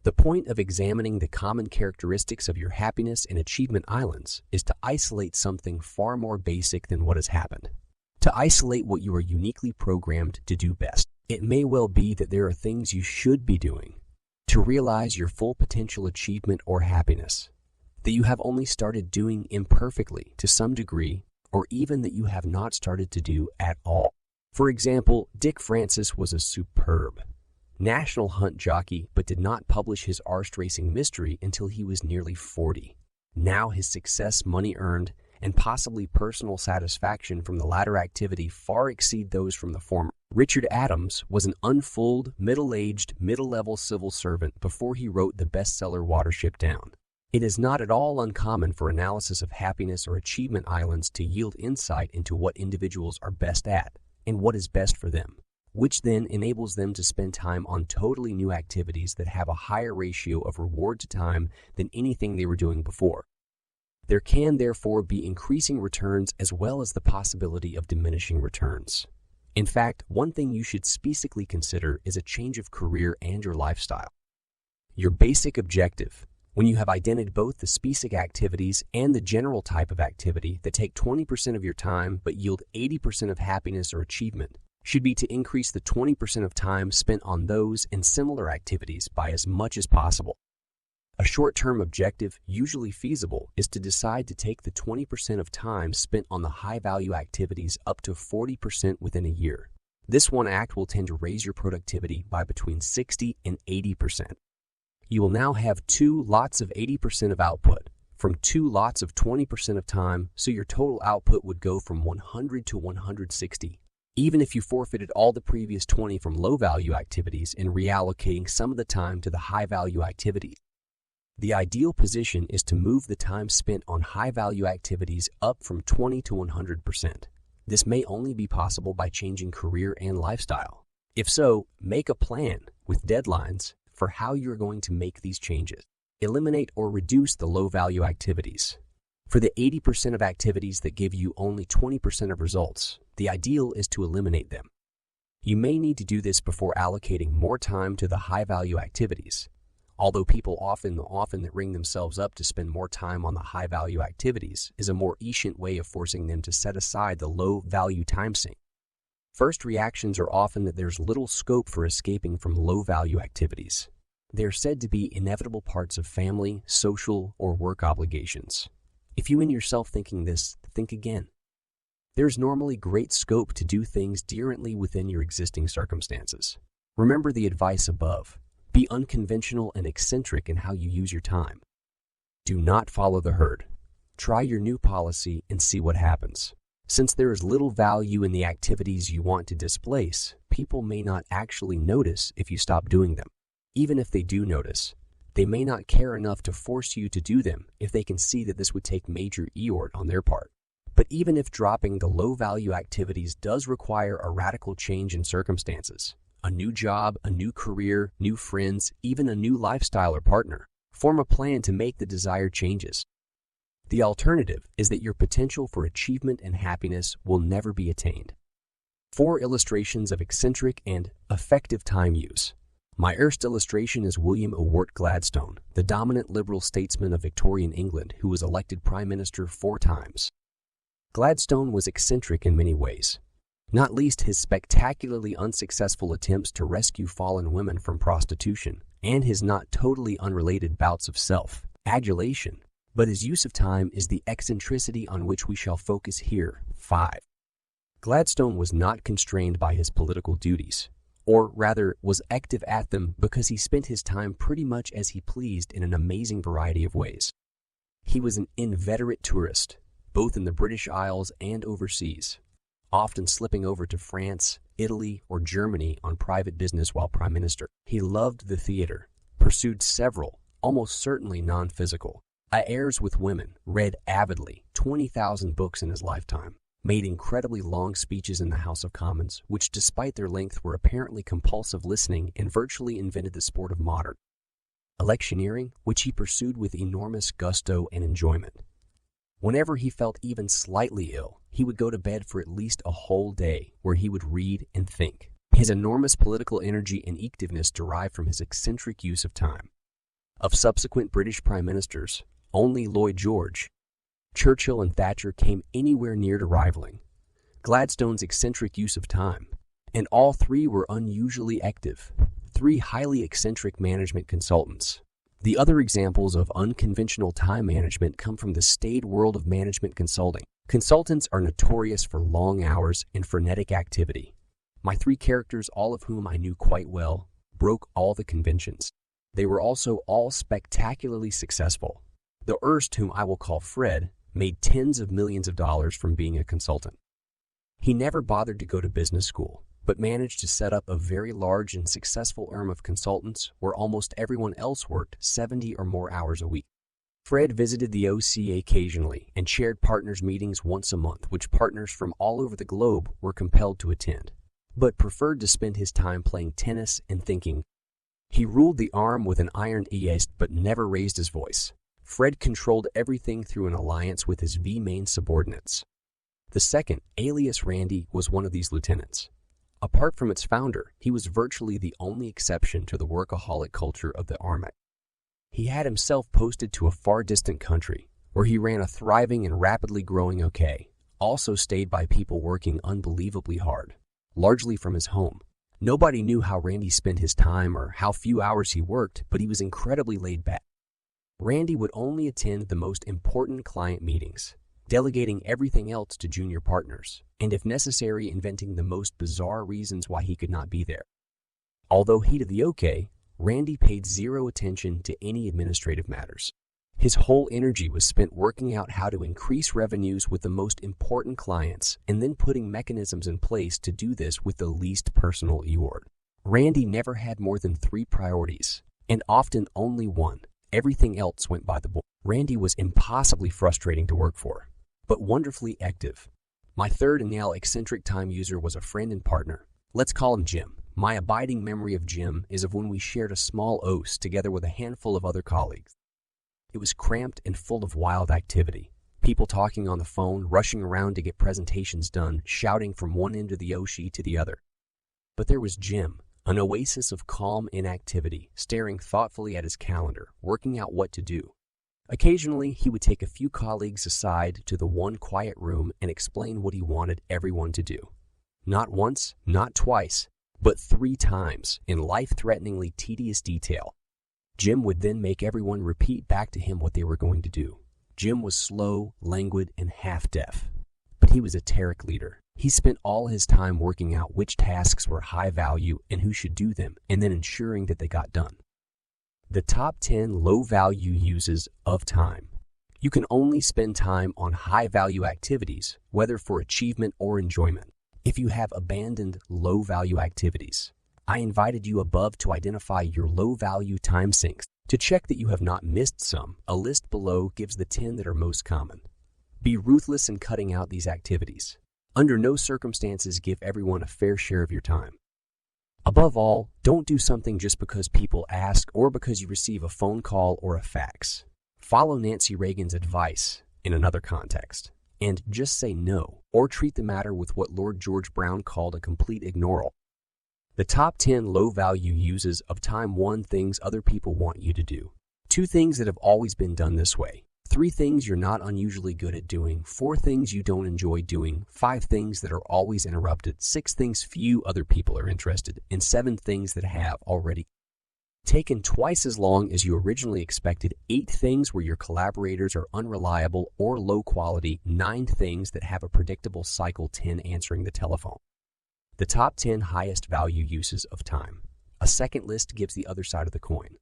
The point of examining the common characteristics of your happiness and achievement islands is to isolate something far more basic than what has happened. To isolate what you are uniquely programmed to do best. It may well be that there are things you should be doing to realize your full potential achievement or happiness, that you have only started doing imperfectly to some degree, or even that you have not started to do at all. For example, Dick Francis was a superb national hunt jockey but did not publish his arse racing mystery until he was nearly 40. Now his success, money earned, and possibly personal satisfaction from the latter activity far exceed those from the former. Richard Adams was an unfooled, middle-aged, middle-level civil servant before he wrote the bestseller Watership Down. It is not at all uncommon for analysis of happiness or achievement islands to yield insight into what individuals are best at and what is best for them, which then enables them to spend time on totally new activities that have a higher ratio of reward to time than anything they were doing before. There can therefore be increasing returns as well as the possibility of diminishing returns. In fact, one thing you should specifically consider is a change of career and your lifestyle. Your basic objective, when you have identified both the specific activities and the general type of activity that take 20% of your time but yield 80% of happiness or achievement, should be to increase the 20% of time spent on those and similar activities by as much as possible. A short-term objective, usually feasible, is to decide to take the 20% of time spent on the high-value activities up to 40% within a year. This one act will tend to raise your productivity by between 60 and 80%. You will now have 2 lots of 80% of output from 2 lots of 20% of time, so your total output would go from 100 to 160. Even if you forfeited all the previous 20 from low-value activities and reallocating some of the time to the high-value activities. The ideal position is to move the time spent on high-value activities up from 20 to 100%. This may only be possible by changing career and lifestyle. If so, make a plan with deadlines for how you're going to make these changes. Eliminate or reduce the low-value activities. For the 80% of activities that give you only 20% of results, the ideal is to eliminate them. You may need to do this before allocating more time to the high-value activities. Although people often that ring themselves up to spend more time on the high-value activities is a more efficient way of forcing them to set aside the low-value time sink. First reactions are often that there's little scope for escaping from low-value activities. They are said to be inevitable parts of family, social, or work obligations. If you find yourself thinking this, think again. There's normally great scope to do things differently within your existing circumstances. Remember the advice above. Be unconventional and eccentric in how you use your time. Do not follow the herd. Try your new policy and see what happens. Since there is little value in the activities you want to displace, people may not actually notice if you stop doing them. Even if they do notice, they may not care enough to force you to do them if they can see that this would take major effort on their part. But even if dropping the low-value activities does require a radical change in circumstances, a new job, a new career, new friends, even a new lifestyle or partner, form a plan to make the desired changes. The alternative is that your potential for achievement and happiness will never be attained. 4 illustrations of eccentric and effective time use. My first illustration is William Ewart Gladstone, the dominant liberal statesman of Victorian England who was elected Prime Minister 4 times. Gladstone was eccentric in many ways, not least his spectacularly unsuccessful attempts to rescue fallen women from prostitution and his not totally unrelated bouts of self-adulation. But his use of time is the eccentricity on which we shall focus here. 5. Gladstone was not constrained by his political duties, or rather was active at them because he spent his time pretty much as he pleased in an amazing variety of ways. He was an inveterate tourist, both in the British Isles and overseas, often slipping over to France, Italy, or Germany on private business while Prime Minister. He loved the theater, pursued several, almost certainly non-physical, affairs with women, read avidly 20,000 books in his lifetime, made incredibly long speeches in the House of Commons, which despite their length were apparently compulsive listening, and virtually invented the sport of modern electioneering, which he pursued with enormous gusto and enjoyment. Whenever he felt even slightly ill, he would go to bed for at least a whole day where he would read and think. His enormous political energy and activeness derived from his eccentric use of time. Of subsequent British prime ministers, only Lloyd George, Churchill, and Thatcher came anywhere near to rivaling Gladstone's eccentric use of time, and all three were unusually active. Three highly eccentric management consultants. The other examples of unconventional time management come from the staid world of management consulting. Consultants are notorious for long hours and frenetic activity. My three characters, all of whom I knew quite well, broke all the conventions. They were also all spectacularly successful. The erst, whom I will call Fred, made tens of millions of dollars from being a consultant. He never bothered to go to business school, but managed to set up a very large and successful firm of consultants where almost everyone else worked 70 or more hours a week. Fred visited the OCA occasionally and chaired partners' meetings once a month, which partners from all over the globe were compelled to attend, but preferred to spend his time playing tennis and thinking. He ruled the arm with an iron fist but never raised his voice. Fred controlled everything through an alliance with his main subordinates. The second, alias Randy, was one of these lieutenants. Apart from its founder, he was virtually the only exception to the workaholic culture of the Army. He had himself posted to a far distant country, where he ran a thriving and rapidly growing OK, also stayed by people working unbelievably hard, largely from his home. Nobody knew how Randy spent his time or how few hours he worked, but he was incredibly laid back. Randy would only attend the most important client meetings, delegating everything else to junior partners, and if necessary, inventing the most bizarre reasons why he could not be there. Although he did the OK, Randy paid zero attention to any administrative matters. His whole energy was spent working out how to increase revenues with the most important clients and then putting mechanisms in place to do this with the least personal effort. Randy never had more than 3 priorities, and often only one. Everything else went by the board. Randy was impossibly frustrating to work for, but wonderfully active. My third and now eccentric time user was a friend and partner. Let's call him Jim. My abiding memory of Jim is of when we shared a small OS together with a handful of other colleagues. It was cramped and full of wild activity. People talking on the phone, rushing around to get presentations done, shouting from one end of the OSHI to the other. But there was Jim, an oasis of calm inactivity, staring thoughtfully at his calendar, working out what to do. Occasionally, he would take a few colleagues aside to the one quiet room and explain what he wanted everyone to do. Not once, not twice, but 3 times in life-threateningly tedious detail. Jim would then make everyone repeat back to him what they were going to do. Jim was slow, languid, and half-deaf, but he was a Tarek leader. He spent all his time working out which tasks were high value and who should do them, and then ensuring that they got done. The top 10 low-value uses of time. You can only spend time on high-value activities, whether for achievement or enjoyment. If you have abandoned low-value activities, I invited you above to identify your low-value time sinks. To check that you have not missed some, a list below gives the 10 that are most common. Be ruthless in cutting out these activities. Under no circumstances give everyone a fair share of your time. Above all, don't do something just because people ask or because you receive a phone call or a fax. Follow Nancy Reagan's advice in another context, and just say no, or treat the matter with what Lord George Brown called a complete ignoral. The top 10 low-value uses of time. 1 things other people want you to do. 2 things that have always been done this way. 3 things you're not unusually good at doing. 4 things you don't enjoy doing. 5 things that are always interrupted. 6 things few other people are interested in. 7 things that have already taken twice as long as you originally expected. 8 things where your collaborators are unreliable or low quality. 9 things that have a predictable cycle. 10 answering the telephone. The top 10 highest value uses of time. A second list gives the other side of the coin.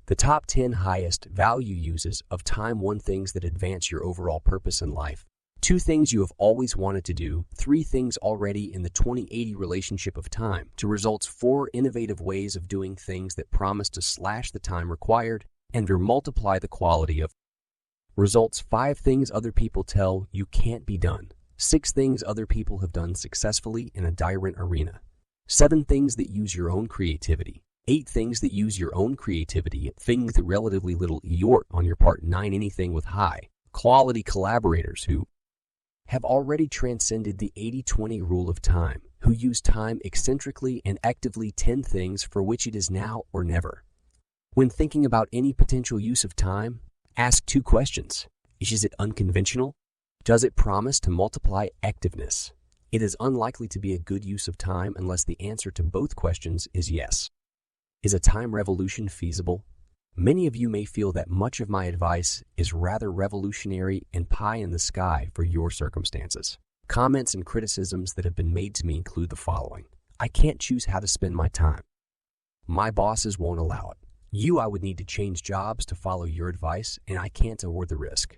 The top 10 highest value uses of time. 1 things that advance your overall purpose in life. 2 things you have always wanted to do. 3 things already in the 20/80 relationship of time. To results 4 innovative ways of doing things that promise to slash the time required and or multiply the quality of results. 5 things other people tell you can't be done. 6 things other people have done successfully in a different arena. 7 things that use your own creativity. 8 things that use your own creativity, things that relatively little effort on your part. 9 anything with high quality collaborators who have already transcended the 80-20 rule of time, who use time eccentrically and actively tend things for which it is now or never. When thinking about any potential use of time, ask two questions. Is it unconventional? Does it promise to multiply activeness? It is unlikely to be a good use of time unless the answer to both questions is yes. Is a time revolution feasible? Many of you may feel that much of my advice is rather revolutionary and pie in the sky for your circumstances. Comments and criticisms that have been made to me include the following. I can't choose how to spend my time. My bosses won't allow it. I would need to change jobs to follow your advice, and I can't afford the risk.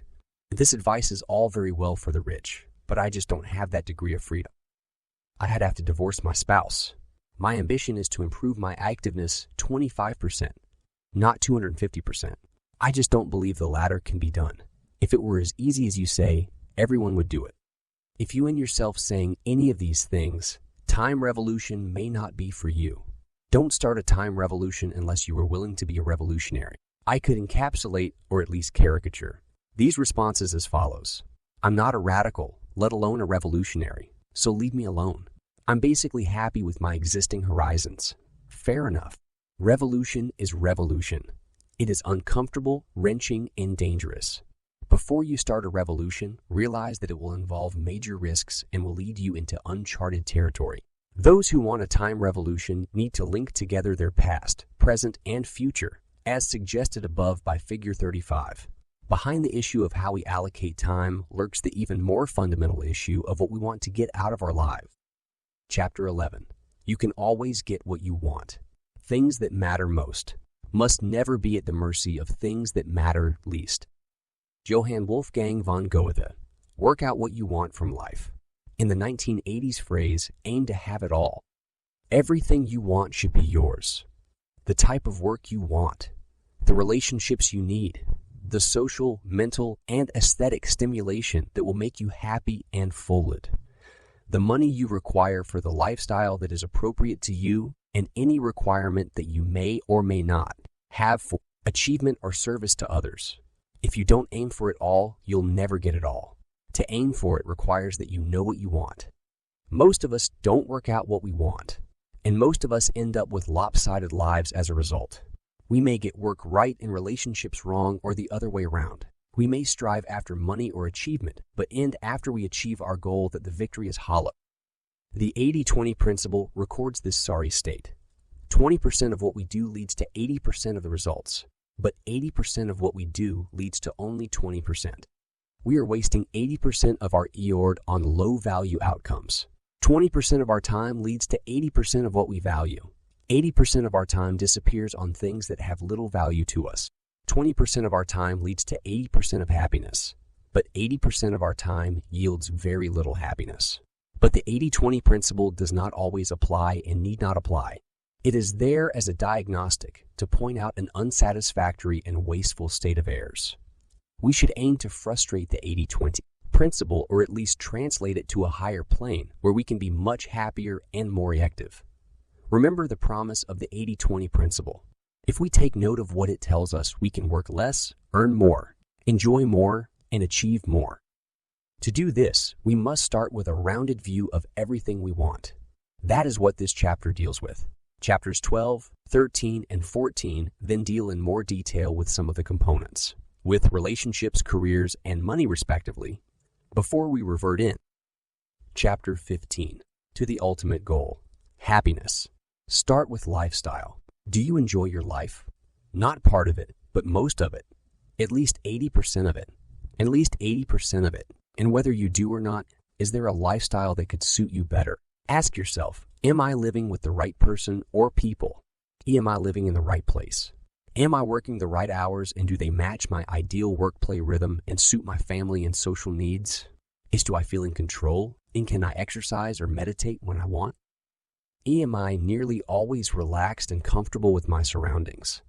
This advice is all very well for the rich, but I just don't have that degree of freedom. I'd have to divorce my spouse. My ambition is to improve my activeness 25%, not 250%. I just don't believe the latter can be done. If it were as easy as you say, everyone would do it. If you end yourself saying any of these things, time revolution may not be for you. Don't start a time revolution unless you are willing to be a revolutionary. I could encapsulate, or at least caricature, these responses as follows. I'm not a radical, let alone a revolutionary, so leave me alone. I'm basically happy with my existing horizons. Fair enough. Revolution is revolution. It is uncomfortable, wrenching, and dangerous. Before you start a revolution, realize that it will involve major risks and will lead you into uncharted territory. Those who want a time revolution need to link together their past, present, and future, as suggested above by Figure 35. Behind the issue of how we allocate time lurks the even more fundamental issue of what we want to get out of our lives. Chapter 11. You can always get what you want. Things that matter most must never be at the mercy of things that matter least. Johann Wolfgang von Goethe. Work out what you want from life. In the 1980s phrase, aim to have it all. Everything you want should be yours. The type of work you want, the relationships you need, the social, mental, and aesthetic stimulation that will make you happy and fulfilled, the money you require for the lifestyle that is appropriate to you, and any requirement that you may or may not have for achievement or service to others. If you don't aim for it all, you'll never get it all. To aim for it requires that you know what you want. Most of us don't work out what we want, and most of us end up with lopsided lives as a result. We may get work right and relationships wrong, or the other way around. We may strive after money or achievement, but end after we achieve our goal that the victory is hollow. The 80-20 principle records this sorry state. 20% of what we do leads to 80% of the results, but 80% of what we do leads to only 20%. We are wasting 80% of our EORD on low-value outcomes. 20% of our time leads to 80% of what we value. 80% of our time disappears on things that have little value to us. 20% of our time leads to 80% of happiness, but 80% of our time yields very little happiness. But the 80-20 principle does not always apply and need not apply. It is there as a diagnostic to point out an unsatisfactory and wasteful state of affairs. We should aim to frustrate the 80-20 principle, or at least translate it to a higher plane where we can be much happier and more active. Remember the promise of the 80-20 principle. If we take note of what it tells us, we can work less, earn more, enjoy more, and achieve more. To do this, we must start with a rounded view of everything we want. That is what this chapter deals with. Chapters 12, 13, and 14 then deal in more detail with some of the components, with relationships, careers, and money respectively, before we revert in. Chapter 15, to the ultimate goal, happiness. Start with lifestyle. Do you enjoy your life? Not part of it, but most of it. At least 80% of it. At least 80% of it. And whether you do or not, is there a lifestyle that could suit you better? Ask yourself, am I living with the right person or people? Am I living in the right place? Am I working the right hours, and do they match my ideal work-play rhythm and suit my family and social needs? Do I feel in control, and can I exercise or meditate when I want? Am I nearly always relaxed and comfortable with my surroundings?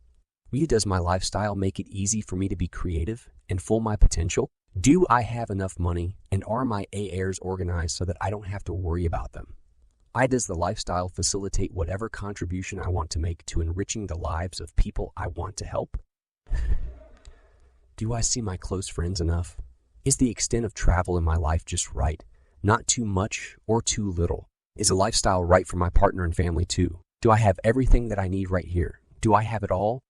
Does my lifestyle make it easy for me to be creative and full my potential? Do I have enough money, and are my affairs organized so that I don't have to worry about them? Does the lifestyle facilitate whatever contribution I want to make to enriching the lives of people I want to help? Do I see my close friends enough? Is the extent of travel in my life just right? Not too much or too little? Is a lifestyle right for my partner and family too? Do I have everything that I need right here? Do I have it all?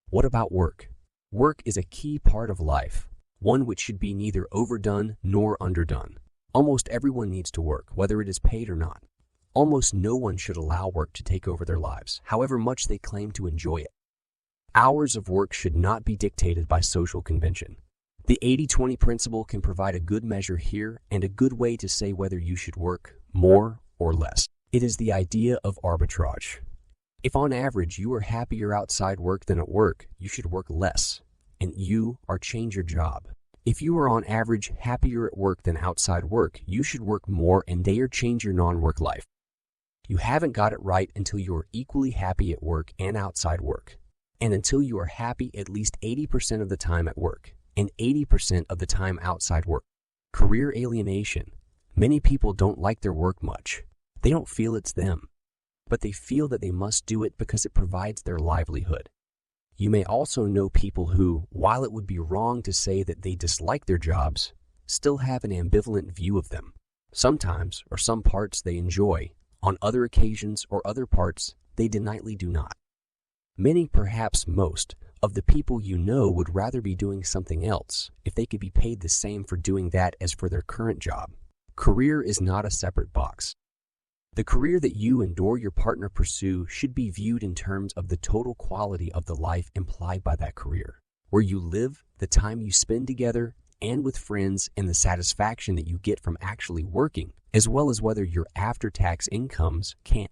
What about work? Work is a key part of life, one which should be neither overdone nor underdone. Almost everyone needs to work, whether it is paid or not. Almost no one should allow work to take over their lives, however much they claim to enjoy it. Hours of work should not be dictated by social convention. The 80-20 principle can provide a good measure here and a good way to say whether you should work more or less. It is the idea of arbitrage. If on average you are happier outside work than at work, you should work less, and change your job. If you are on average happier at work than outside work, you should work more and change your non-work life. You haven't got it right until you are equally happy at work and outside work, and until you are happy at least 80% of the time at work and 80% of the time outside work. Career alienation. Many people don't like their work much. They don't feel it's them, but they feel that they must do it because it provides their livelihood. You may also know people who, while it would be wrong to say that they dislike their jobs, still have an ambivalent view of them. Sometimes, or some parts they enjoy, on other occasions or other parts they nightly do not. Many, perhaps most, of the people you know would rather be doing something else if they could be paid the same for doing that as for their current job. Career is not a separate box. The career that you and/or your partner pursue should be viewed in terms of the total quality of the life implied by that career, where you live, the time you spend together and with friends, and the satisfaction that you get from actually working, as well as whether your after-tax incomes can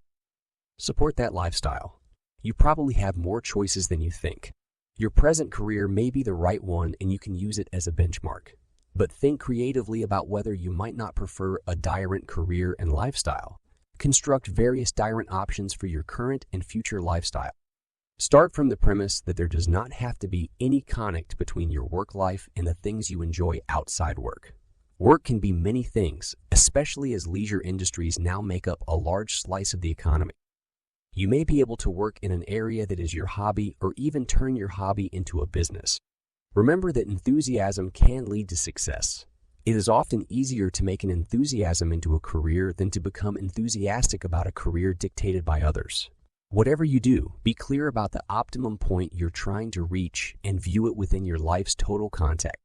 support that lifestyle. You probably have more choices than you think. Your present career may be the right one and you can use it as a benchmark, but think creatively about whether you might not prefer a different career and lifestyle. Construct various different options for your current and future lifestyle. Start from the premise that there does not have to be any connect between your work life and the things you enjoy outside work. Work can be many things, especially as leisure industries now make up a large slice of the economy. You may be able to work in an area that is your hobby or even turn your hobby into a business. Remember that enthusiasm can lead to success. It is often easier to make an enthusiasm into a career than to become enthusiastic about a career dictated by others. Whatever you do, be clear about the optimum point you're trying to reach and view it within your life's total context.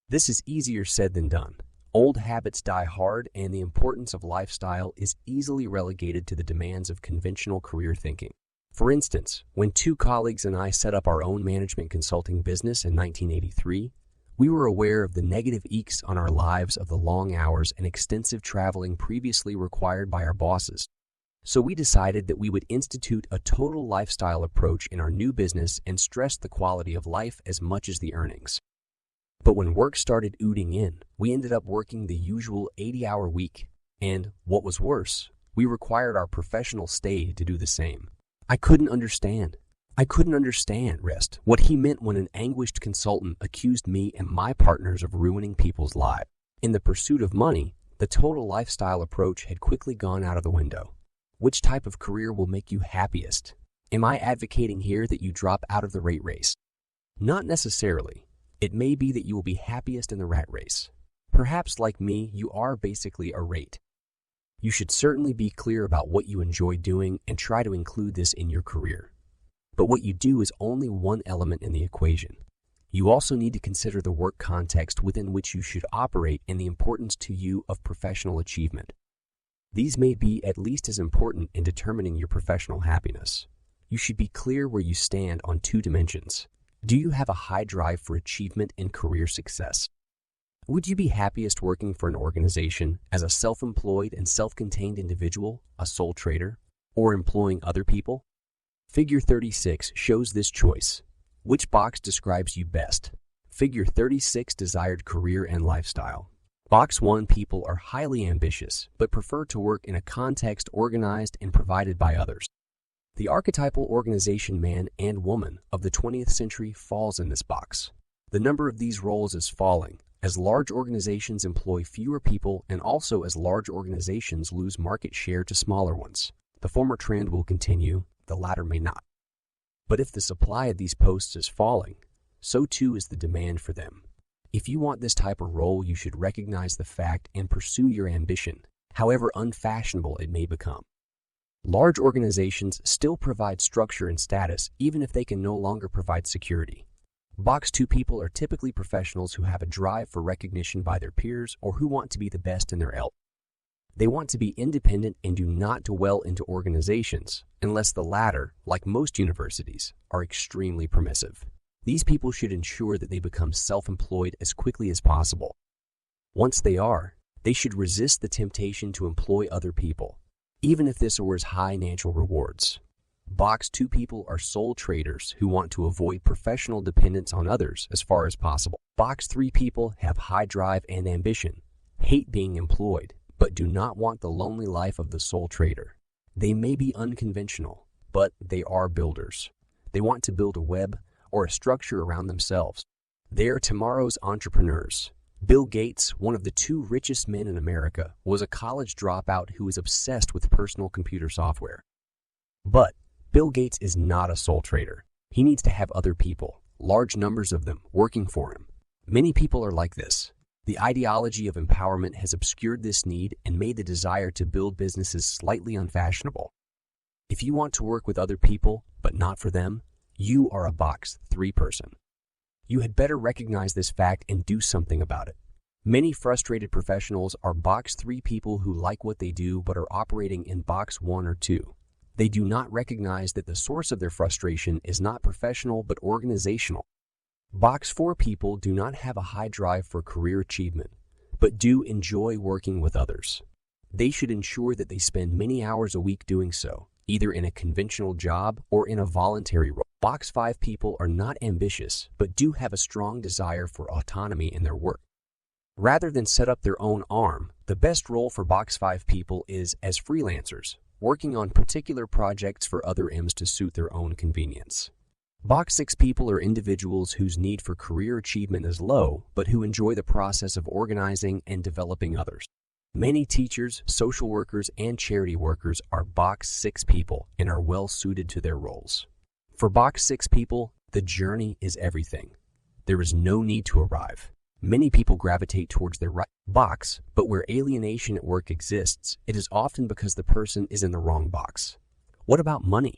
This is easier said than done. Old habits die hard, and the importance of lifestyle is easily relegated to the demands of conventional career thinking. For instance, when two colleagues and I set up our own management consulting business in 1983, we were aware of the negative eeks on our lives of the long hours and extensive traveling previously required by our bosses. So we decided that we would institute a total lifestyle approach in our new business and stress the quality of life as much as the earnings. But when work started oozing in, we ended up working the usual 80-hour week, and, what was worse, we required our professional stay to do the same. I couldn't understand, what he meant when an anguished consultant accused me and my partners of ruining people's lives. In the pursuit of money, the total lifestyle approach had quickly gone out of the window. Which type of career will make you happiest? Am I advocating here that you drop out of the rat race? Not necessarily. It may be that you will be happiest in the rat race. Perhaps, like me, you are basically a rat. You should certainly be clear about what you enjoy doing and try to include this in your career. But what you do is only one element in the equation. You also need to consider the work context within which you should operate and the importance to you of professional achievement. These may be at least as important in determining your professional happiness. You should be clear where you stand on two dimensions. Do you have a high drive for achievement and career success? Would you be happiest working for an organization as a self-employed and self-contained individual, a sole trader, or employing other people? Figure 36 shows this choice. Which box describes you best? Figure 36 desired career and lifestyle. Box 1 people are highly ambitious but prefer to work in a context organized and provided by others. The archetypal organization man and woman of the 20th century falls in this box. The number of these roles is falling as large organizations employ fewer people and also as large organizations lose market share to smaller ones. The former trend will continue, the latter may not. But if the supply of these posts is falling, so too is the demand for them. If you want this type of role, you should recognize the fact and pursue your ambition, however unfashionable it may become. Large organizations still provide structure and status, even if they can no longer provide security. Box 2 people are typically professionals who have a drive for recognition by their peers or who want to be the best in their element. They want to be independent and do not dwell into organizations, unless the latter, like most universities, are extremely permissive. These people should ensure that they become self-employed as quickly as possible. Once they are, they should resist the temptation to employ other people, even if this offers high financial rewards. Box 2 people are sole traders who want to avoid professional dependence on others as far as possible. Box 3 people have high drive and ambition, hate being employed, but do not want the lonely life of the sole trader. They may be unconventional, but they are builders. They want to build a web or a structure around themselves. They are tomorrow's entrepreneurs. Bill Gates, one of the 2 richest men in America, was a college dropout who is obsessed with personal computer software. But Bill Gates is not a sole trader. He needs to have other people, large numbers of them, working for him. Many people are like this. The ideology of empowerment has obscured this need and made the desire to build businesses slightly unfashionable. If you want to work with other people, but not for them, you are a Box 3 person. You had better recognize this fact and do something about it. Many frustrated professionals are Box 3 people who like what they do but are operating in Box 1 or 2. They do not recognize that the source of their frustration is not professional but organizational. Box 4 people do not have a high drive for career achievement, but do enjoy working with others. They should ensure that they spend many hours a week doing so, either in a conventional job or in a voluntary role. Box 5 people are not ambitious, but do have a strong desire for autonomy in their work. Rather than set up their own arm, the best role for Box 5 people is as freelancers, working on particular projects for other M's to suit their own convenience. Box 6 people are individuals whose need for career achievement is low, but who enjoy the process of organizing and developing others. Many teachers, social workers, and charity workers are Box 6 people and are well suited to their roles. For Box 6 people, the journey is everything. There is no need to arrive. Many people gravitate towards their right box, but where alienation at work exists, it is often because the person is in the wrong box. What about money?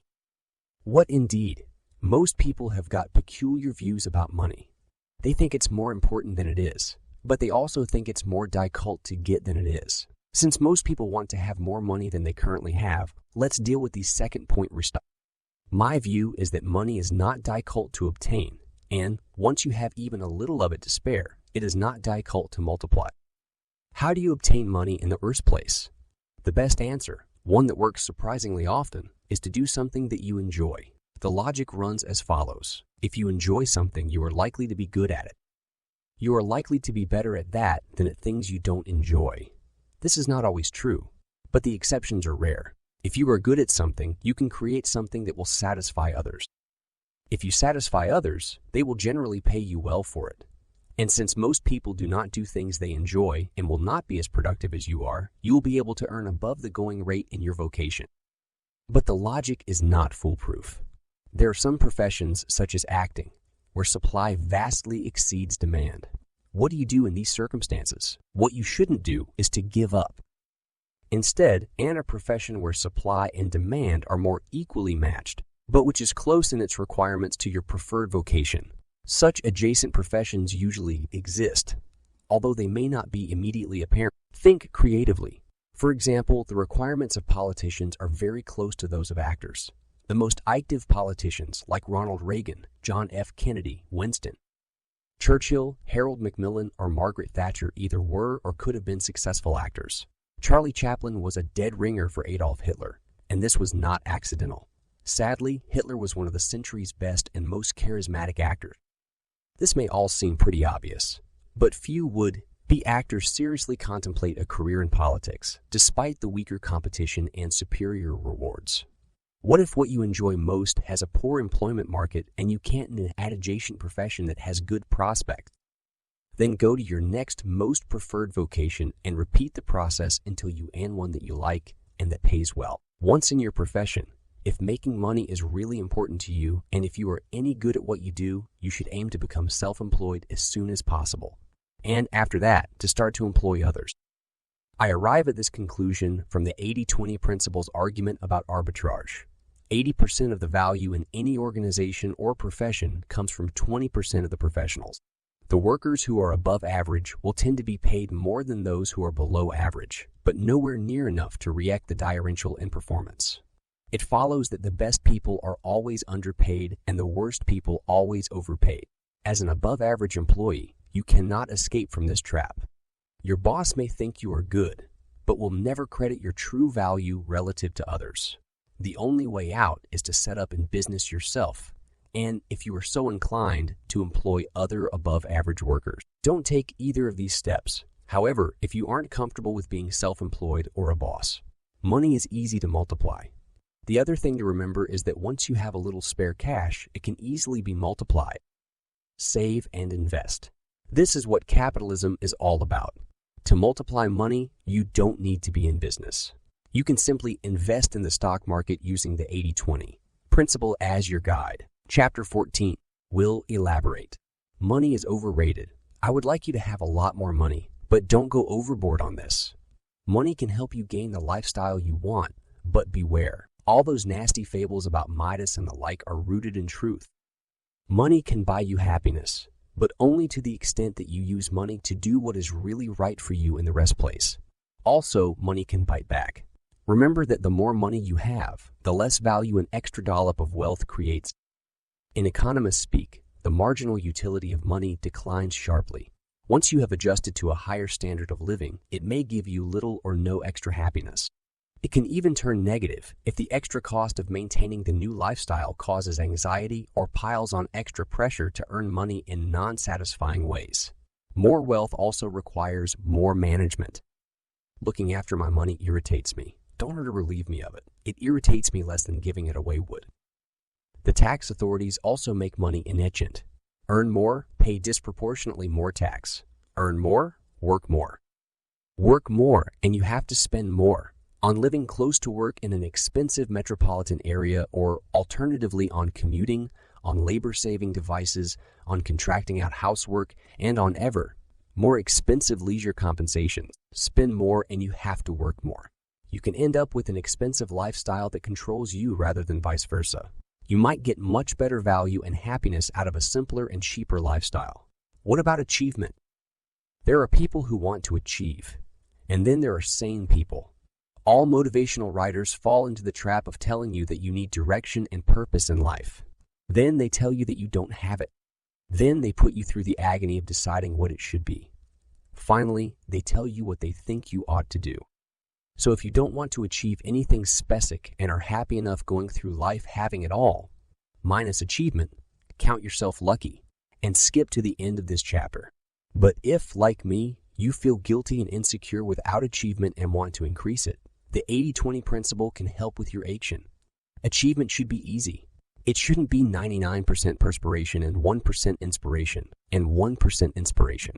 What indeed? Most people have got peculiar views about money. They think it's more important than it is, but they also think it's more difficult to get than it is. Since most people want to have more money than they currently have, let's deal with the second point. My view is that money is not difficult to obtain, and once you have even a little of it to spare, it is not difficult to multiply. How do you obtain money in the first place? The best answer, one that works surprisingly often, is to do something that you enjoy. The logic runs as follows. If you enjoy something, you are likely to be good at it. You are likely to be better at that than at things you don't enjoy. This is not always true, but the exceptions are rare. If you are good at something, you can create something that will satisfy others. If you satisfy others, they will generally pay you well for it. And since most people do not do things they enjoy and will not be as productive as you are, you will be able to earn above the going rate in your vocation. But the logic is not foolproof. There are some professions, such as acting, where supply vastly exceeds demand. What do you do in these circumstances? What you shouldn't do is to give up. Instead, in a profession where supply and demand are more equally matched, but which is close in its requirements to your preferred vocation, such adjacent professions usually exist, although they may not be immediately apparent. Think creatively. For example, the requirements of politicians are very close to those of actors. The most active politicians, like Ronald Reagan, John F. Kennedy, Winston Churchill, Harold Macmillan, or Margaret Thatcher, either were or could have been successful actors. Charlie Chaplin was a dead ringer for Adolf Hitler, and this was not accidental. Sadly, Hitler was one of the century's best and most charismatic actors. This may all seem pretty obvious, but few would-be actors seriously contemplate a career in politics, despite the weaker competition and superior rewards. What if what you enjoy most has a poor employment market and you can't in an adjacent profession that has good prospects? Then go to your next most preferred vocation and repeat the process until you land one that you like and that pays well. Once in your profession, if making money is really important to you and if you are any good at what you do, you should aim to become self-employed as soon as possible. and after that, to start to employ others. I arrive at this conclusion from the 80-20 principle's argument about arbitrage. 80% of the value in any organization or profession comes from 20% of the professionals. The workers who are above average will tend to be paid more than those who are below average, but nowhere near enough to react the differential in performance. It follows that the best people are always underpaid and the worst people always overpaid. As an above-average employee, you cannot escape from this trap. Your boss may think you are good, but will never credit your true value relative to others. The only way out is to set up in business yourself, and if you are so inclined, to employ other above-average workers. Don't take either of these steps. However, if you aren't comfortable with being self-employed or a boss, money is easy to multiply. The other thing to remember is that once you have a little spare cash, it can easily be multiplied. Save and invest. This is what capitalism is all about. To multiply money, you don't need to be in business. You can simply invest in the stock market using the 80-20 principle as your guide. Chapter 14 will elaborate. Money is overrated. I would like you to have a lot more money, but don't go overboard on this. Money can help you gain the lifestyle you want, but beware. All those nasty fables about Midas and the like are rooted in truth. Money can buy you happiness, but only to the extent that you use money to do what is really right for you in the rest place. Also, money can bite back. Remember that the more money you have, the less value an extra dollop of wealth creates. In economists speak, the marginal utility of money declines sharply. Once you have adjusted to a higher standard of living, it may give you little or no extra happiness. It can even turn negative if the extra cost of maintaining the new lifestyle causes anxiety or piles on extra pressure to earn money in non-satisfying ways. More wealth also requires more management. Looking after my money irritates me. Don't try to relieve me of it. It irritates me less than giving it away would. The tax authorities also make money inefficient. Earn more, pay disproportionately more tax. Earn more, work more. Work more, and you have to spend more on living close to work in an expensive metropolitan area, or alternatively on commuting, on labor-saving devices, on contracting out housework, and on ever more expensive leisure compensations. Spend more and you have to work more. You can end up with an expensive lifestyle that controls you rather than vice versa. You might get much better value and happiness out of a simpler and cheaper lifestyle. What about achievement? There are people who want to achieve, and then there are sane people. All motivational writers fall into the trap of telling you that you need direction and purpose in life. Then they tell you that you don't have it. Then they put you through the agony of deciding what it should be. Finally, they tell you what they think you ought to do. So if you don't want to achieve anything specific and are happy enough going through life having it all, minus achievement, count yourself lucky and skip to the end of this chapter. But if, like me, you feel guilty and insecure without achievement and want to increase it, the 80-20 principle can help with your action. Achievement should be easy. It shouldn't be 99% perspiration and 1% inspiration and 1% inspiration.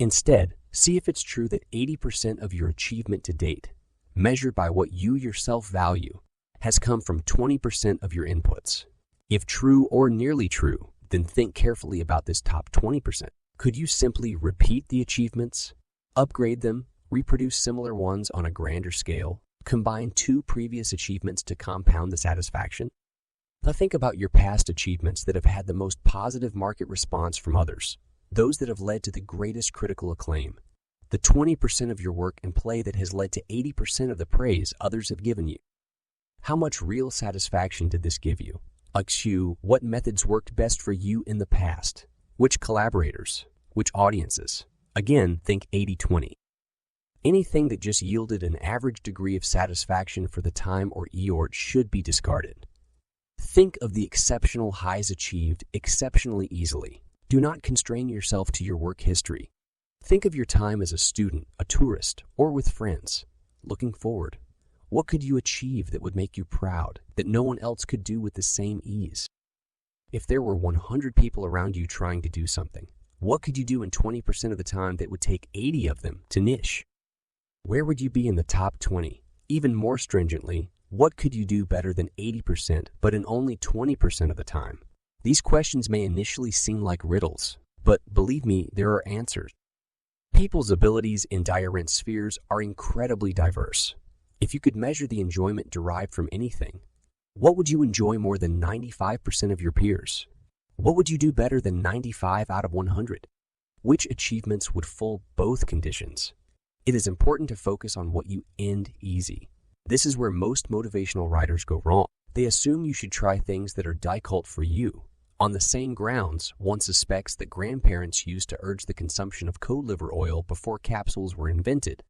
Instead, see if it's true that 80% of your achievement to date, measured by what you yourself value, has come from 20% of your inputs. If true or nearly true, then think carefully about this top 20%. Could you simply repeat the achievements, upgrade them, reproduce similar ones on a grander scale, combine two previous achievements to compound the satisfaction? Now think about your past achievements that have had the most positive market response from others, those that have led to the greatest critical acclaim, the 20% of your work and play that has led to 80% of the praise others have given you. How much real satisfaction did this give you? What methods worked best for you in the past? Which collaborators? Which audiences? Again, think 80-20. Anything that just yielded an average degree of satisfaction for the time or eort should be discarded. Think of the exceptional highs achieved exceptionally easily. Do not constrain yourself to your work history. Think of your time as a student, a tourist, or with friends. Looking forward, what could you achieve that would make you proud, that no one else could do with the same ease? If there were 100 people around you trying to do something, what could you do in 20% of the time that would take 80 of them to niche? Where would you be in the top 20? Even more stringently, what could you do better than 80% but in only 20% of the time? These questions may initially seem like riddles, but believe me, there are answers. People's abilities in different spheres are incredibly diverse. If you could measure the enjoyment derived from anything, what would you enjoy more than 95% of your peers? What would you do better than 95 out of 100? Which achievements would fulfill both conditions? It is important to focus on what you end easy. This is where most motivational writers go wrong. They assume you should try things that are difficult for you. On the same grounds, one suspects that grandparents used to urge the consumption of cod liver oil before capsules were invented.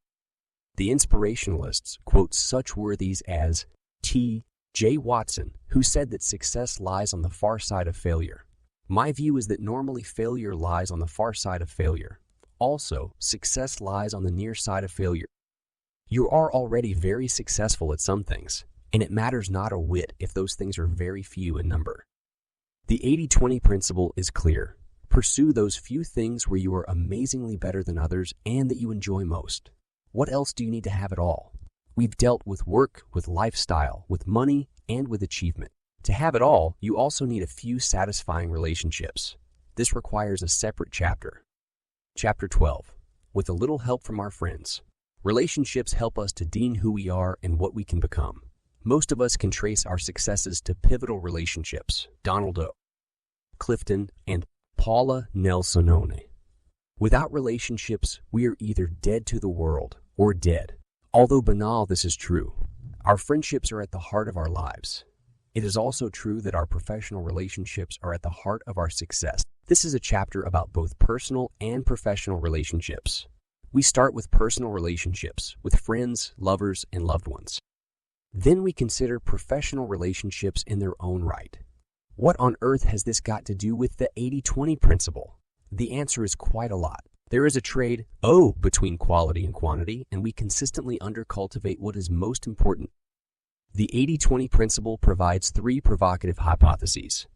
The inspirationalists quote such worthies as T.J. Watson, who said that success lies on the far side of failure. My view is that normally failure lies on the far side of failure. Also, success lies on the near side of failure. You are already very successful at some things, and it matters not a whit if those things are very few in number. The 80-20 principle is clear. Pursue those few things where you are amazingly better than others and that you enjoy most. What else do you need to have it all? We've dealt with work, with lifestyle, with money, and with achievement. To have it all, you also need a few satisfying relationships. This requires a separate chapter. Chapter 12. With a little help from our friends. Relationships help us to deem who we are and what we can become. Most of us can trace our successes to pivotal relationships, Donald O. Clifton and Paula Nelsonone. Without relationships, we are either dead to the world or dead. Although banal, this is true. Our friendships are at the heart of our lives. It is also true that our professional relationships are at the heart of our success. This is a chapter about both personal and professional relationships. We start with personal relationships with friends, lovers, and loved ones. Then we consider professional relationships in their own right. What on earth has this got to do with the 80-20 principle? The answer is quite a lot. There is a trade-off between quality and quantity, and we consistently undercultivate what is most important. The 80-20 principle provides three provocative hypotheses.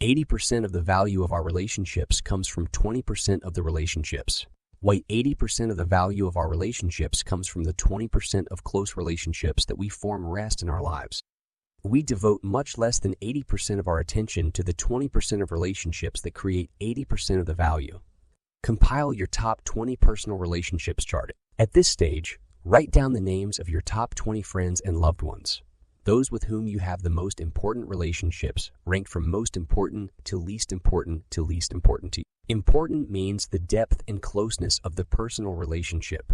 80% of the value of our relationships comes from 20% of the relationships, while 80% of the value of our relationships comes from the 20% of close relationships that we form rest in our lives. We devote much less than 80% of our attention to the 20% of relationships that create 80% of the value. Compile your top 20 personal relationships chart. At this stage, write down the names of your top 20 friends and loved ones. Those with whom you have the most important relationships, ranked from most important to least important to least important to you. Important means the depth and closeness of the personal relationship,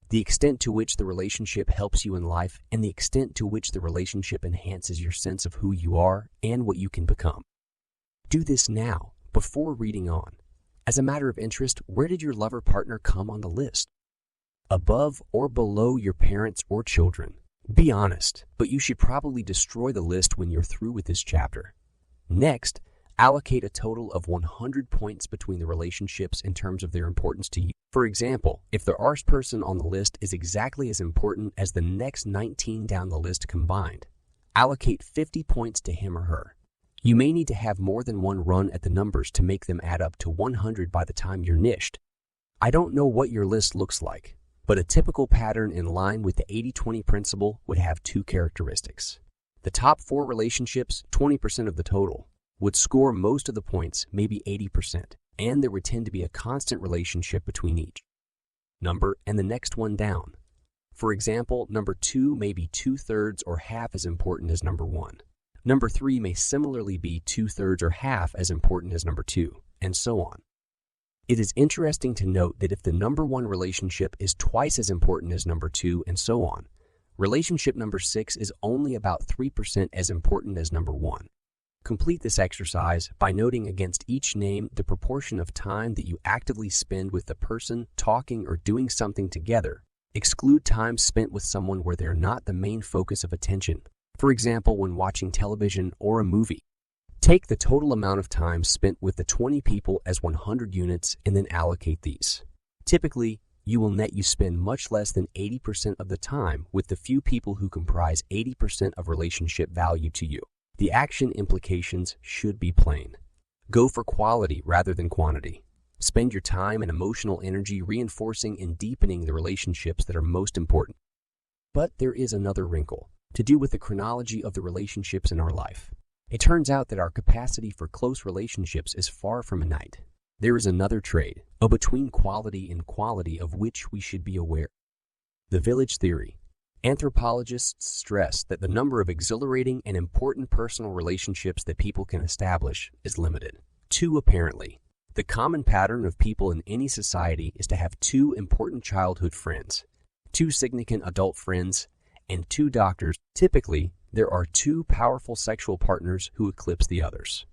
the extent to which the relationship helps you in life, and the extent to which the relationship enhances your sense of who you are and what you can become. Do this now, before reading on. As a matter of interest, where did your lover partner come on the list? Above or below your parents or children? Be honest, but you should probably destroy the list when you're through with this chapter. Next, allocate a total of 100 points between the relationships in terms of their importance to you. For example, if the first person on the list is exactly as important as the next 19 down the list combined, allocate 50 points to him or her. You may need to have more than one run at the numbers to make them add up to 100 by the time you're niched. I don't know what your list looks like, but a typical pattern in line with the 80-20 principle would have two characteristics. The top 4 relationships, 20% of the total, would score most of the points, maybe 80%, and there would tend to be a constant relationship between each number and the next one down. For example, number 2 may be 2/3 or half as important as number 1. Number 3 may similarly be 2/3 or half as important as number 2, and so on. It is interesting to note that if the number 1 relationship is twice as important as number 2, and so on, relationship number 6 is only about 3% as important as number 1. Complete this exercise by noting against each name the proportion of time that you actively spend with the person talking or doing something together. Exclude time spent with someone where they're not the main focus of attention. For example, when watching television or a movie. Take the total amount of time spent with the 20 people as 100 units and then allocate these. Typically, you will net you spend much less than 80% of the time with the few people who comprise 80% of relationship value to you. The action implications should be plain. Go for quality rather than quantity. Spend your time and emotional energy reinforcing and deepening the relationships that are most important. But there is another wrinkle, to do with the chronology of the relationships in our life. It turns out that our capacity for close relationships is far from innate. There is another trade, a between quality and quality of which we should be aware. The village theory. Anthropologists stress that the number of exhilarating and important personal relationships that people can establish is limited. Two, apparently. The common pattern of people in any society is to have two important childhood friends, two significant adult friends, and two doctors. Typically, there are two powerful sexual partners who eclipse the others.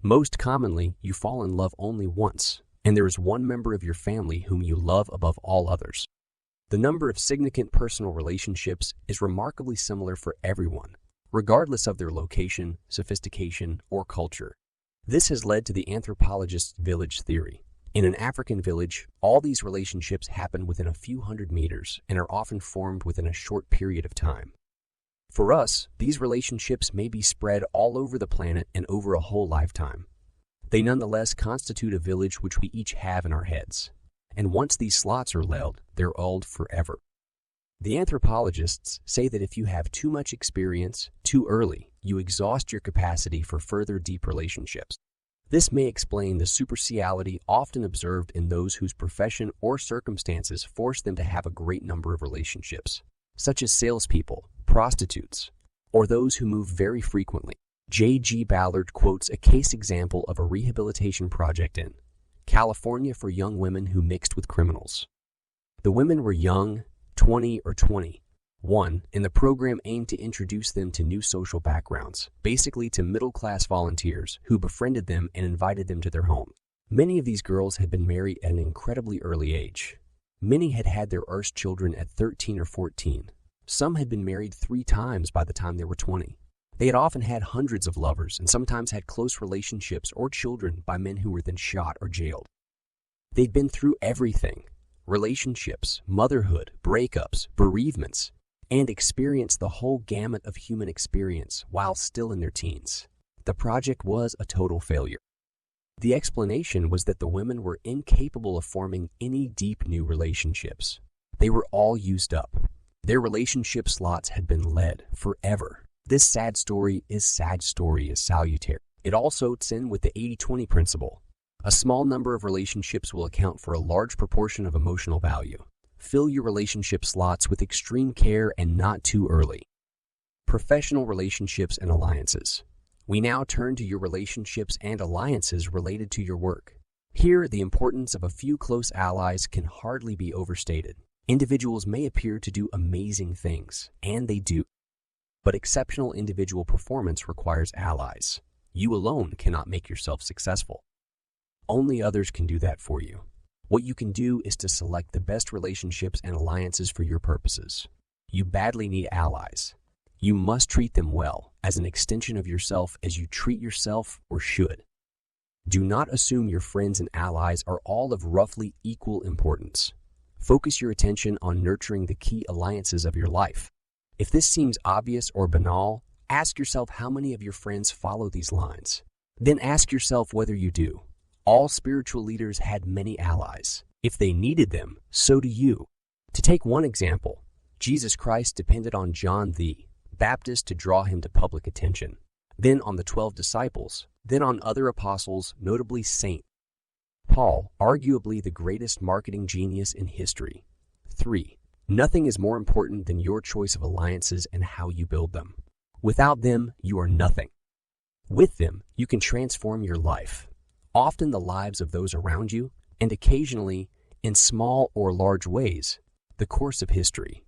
Most commonly, you fall in love only once, and there is one member of your family whom you love above all others. The number of significant personal relationships is remarkably similar for everyone, regardless of their location, sophistication, or culture. This has led to the anthropologist's village theory. In an African village, all these relationships happen within a few hundred meters and are often formed within a short period of time. For us, these relationships may be spread all over the planet and over a whole lifetime. They nonetheless constitute a village which we each have in our heads. And once these slots are lulled, they're lulled forever. The anthropologists say that if you have too much experience too early, you exhaust your capacity for further deep relationships. This may explain the superficiality often observed in those whose profession or circumstances force them to have a great number of relationships, such as salespeople, prostitutes, or those who move very frequently. J.G. Ballard quotes a case example of a rehabilitation project in California for young women who mixed with criminals. The women were young, 20 or 21, and the program aimed to introduce them to new social backgrounds, basically to middle-class volunteers who befriended them and invited them to their home. Many of these girls had been married at an incredibly early age. Many had had their first children at 13 or 14. Some had been married 3 times by the time they were 20. They had often had hundreds of lovers and sometimes had close relationships or children by men who were then shot or jailed. They'd been through everything: relationships, motherhood, breakups, bereavements, and experienced the whole gamut of human experience while still in their teens. The project was a total failure. The explanation was that the women were incapable of forming any deep new relationships. They were all used up. Their relationship slots had been led forever. This sad story is salutary. It also fits in with the 80-20 principle. A small number of relationships will account for a large proportion of emotional value. Fill your relationship slots with extreme care and not too early. Professional relationships and alliances. We now turn to your relationships and alliances related to your work. Here, the importance of a few close allies can hardly be overstated. Individuals may appear to do amazing things, and they do. But exceptional individual performance requires allies. You alone cannot make yourself successful. Only others can do that for you. What you can do is to select the best relationships and alliances for your purposes. You badly need allies. You must treat them well, as an extension of yourself as you treat yourself or should. Do not assume your friends and allies are all of roughly equal importance. Focus your attention on nurturing the key alliances of your life. If this seems obvious or banal, ask yourself how many of your friends follow these lines. Then ask yourself whether you do. All spiritual leaders had many allies. If they needed them, so do you. To take one example, Jesus Christ depended on John the Baptist to draw him to public attention, then on the 12 disciples, then on other apostles, notably St. Paul, arguably the greatest marketing genius in history. 3. Nothing is more important than your choice of alliances and how you build them. Without them, you are nothing. With them, you can transform your life, often the lives of those around you, and occasionally, in small or large ways, the course of history.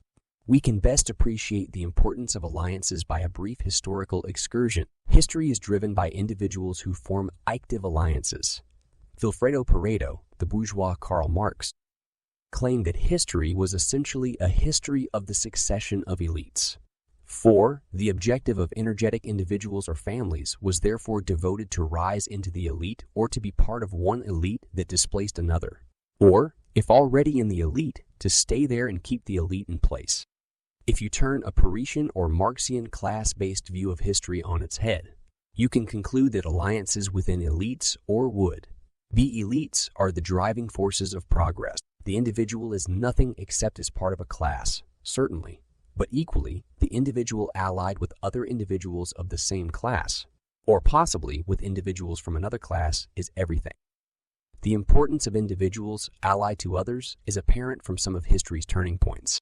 We can best appreciate the importance of alliances by a brief historical excursion. History is driven by individuals who form active alliances. Vilfredo Pareto, the bourgeois Karl Marx, claimed that history was essentially a history of the succession of elites. 4. The objective of energetic individuals or families was therefore devoted to rise into the elite or to be part of one elite that displaced another. Or, if already in the elite, to stay there and keep the elite in place. If you turn a Paretian or Marxian class-based view of history on its head, you can conclude that alliances within elites or would be elites are the driving forces of progress. The individual is nothing except as part of a class, certainly, but equally, the individual allied with other individuals of the same class, or possibly with individuals from another class, is everything. The importance of individuals allied to others is apparent from some of history's turning points.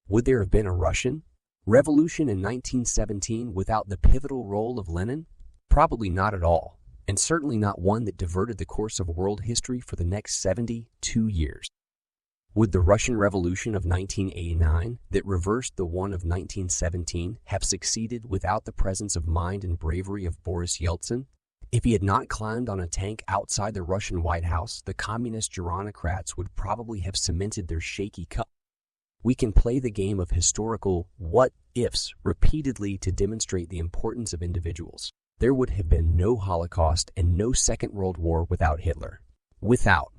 Would there have been a Russian Revolution in 1917 without the pivotal role of Lenin? Probably not at all, and certainly not one that diverted the course of world history for the next 72 years. Would the Russian Revolution of 1989 that reversed the one of 1917 have succeeded without the presence of mind and bravery of Boris Yeltsin? If he had not climbed on a tank outside the Russian White House, the communist gerontocrats would probably have cemented their shaky cup. We can play the game of historical what-ifs repeatedly to demonstrate the importance of individuals. There would have been no Holocaust and no Second World War without Hitler. Without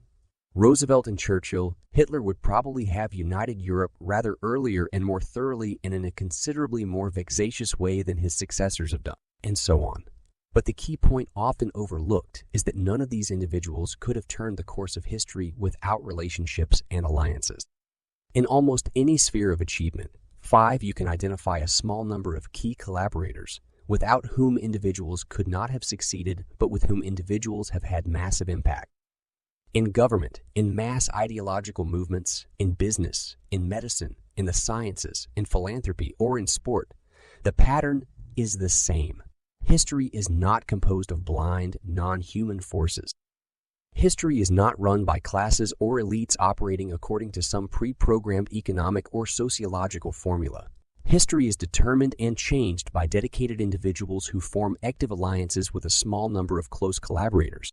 Roosevelt and Churchill, Hitler would probably have united Europe rather earlier and more thoroughly and in a considerably more vexatious way than his successors have done, and so on. But the key point often overlooked is that none of these individuals could have turned the course of history without relationships and alliances. In almost any sphere of achievement, you can identify a small number of key collaborators, without whom individuals could not have succeeded, but with whom individuals have had massive impact. In government, in mass ideological movements, in business, in medicine, in the sciences, in philanthropy, or in sport, the pattern is the same. History is not composed of blind, non-human forces. History is not run by classes or elites operating according to some pre-programmed economic or sociological formula. History is determined and changed by dedicated individuals who form active alliances with a small number of close collaborators.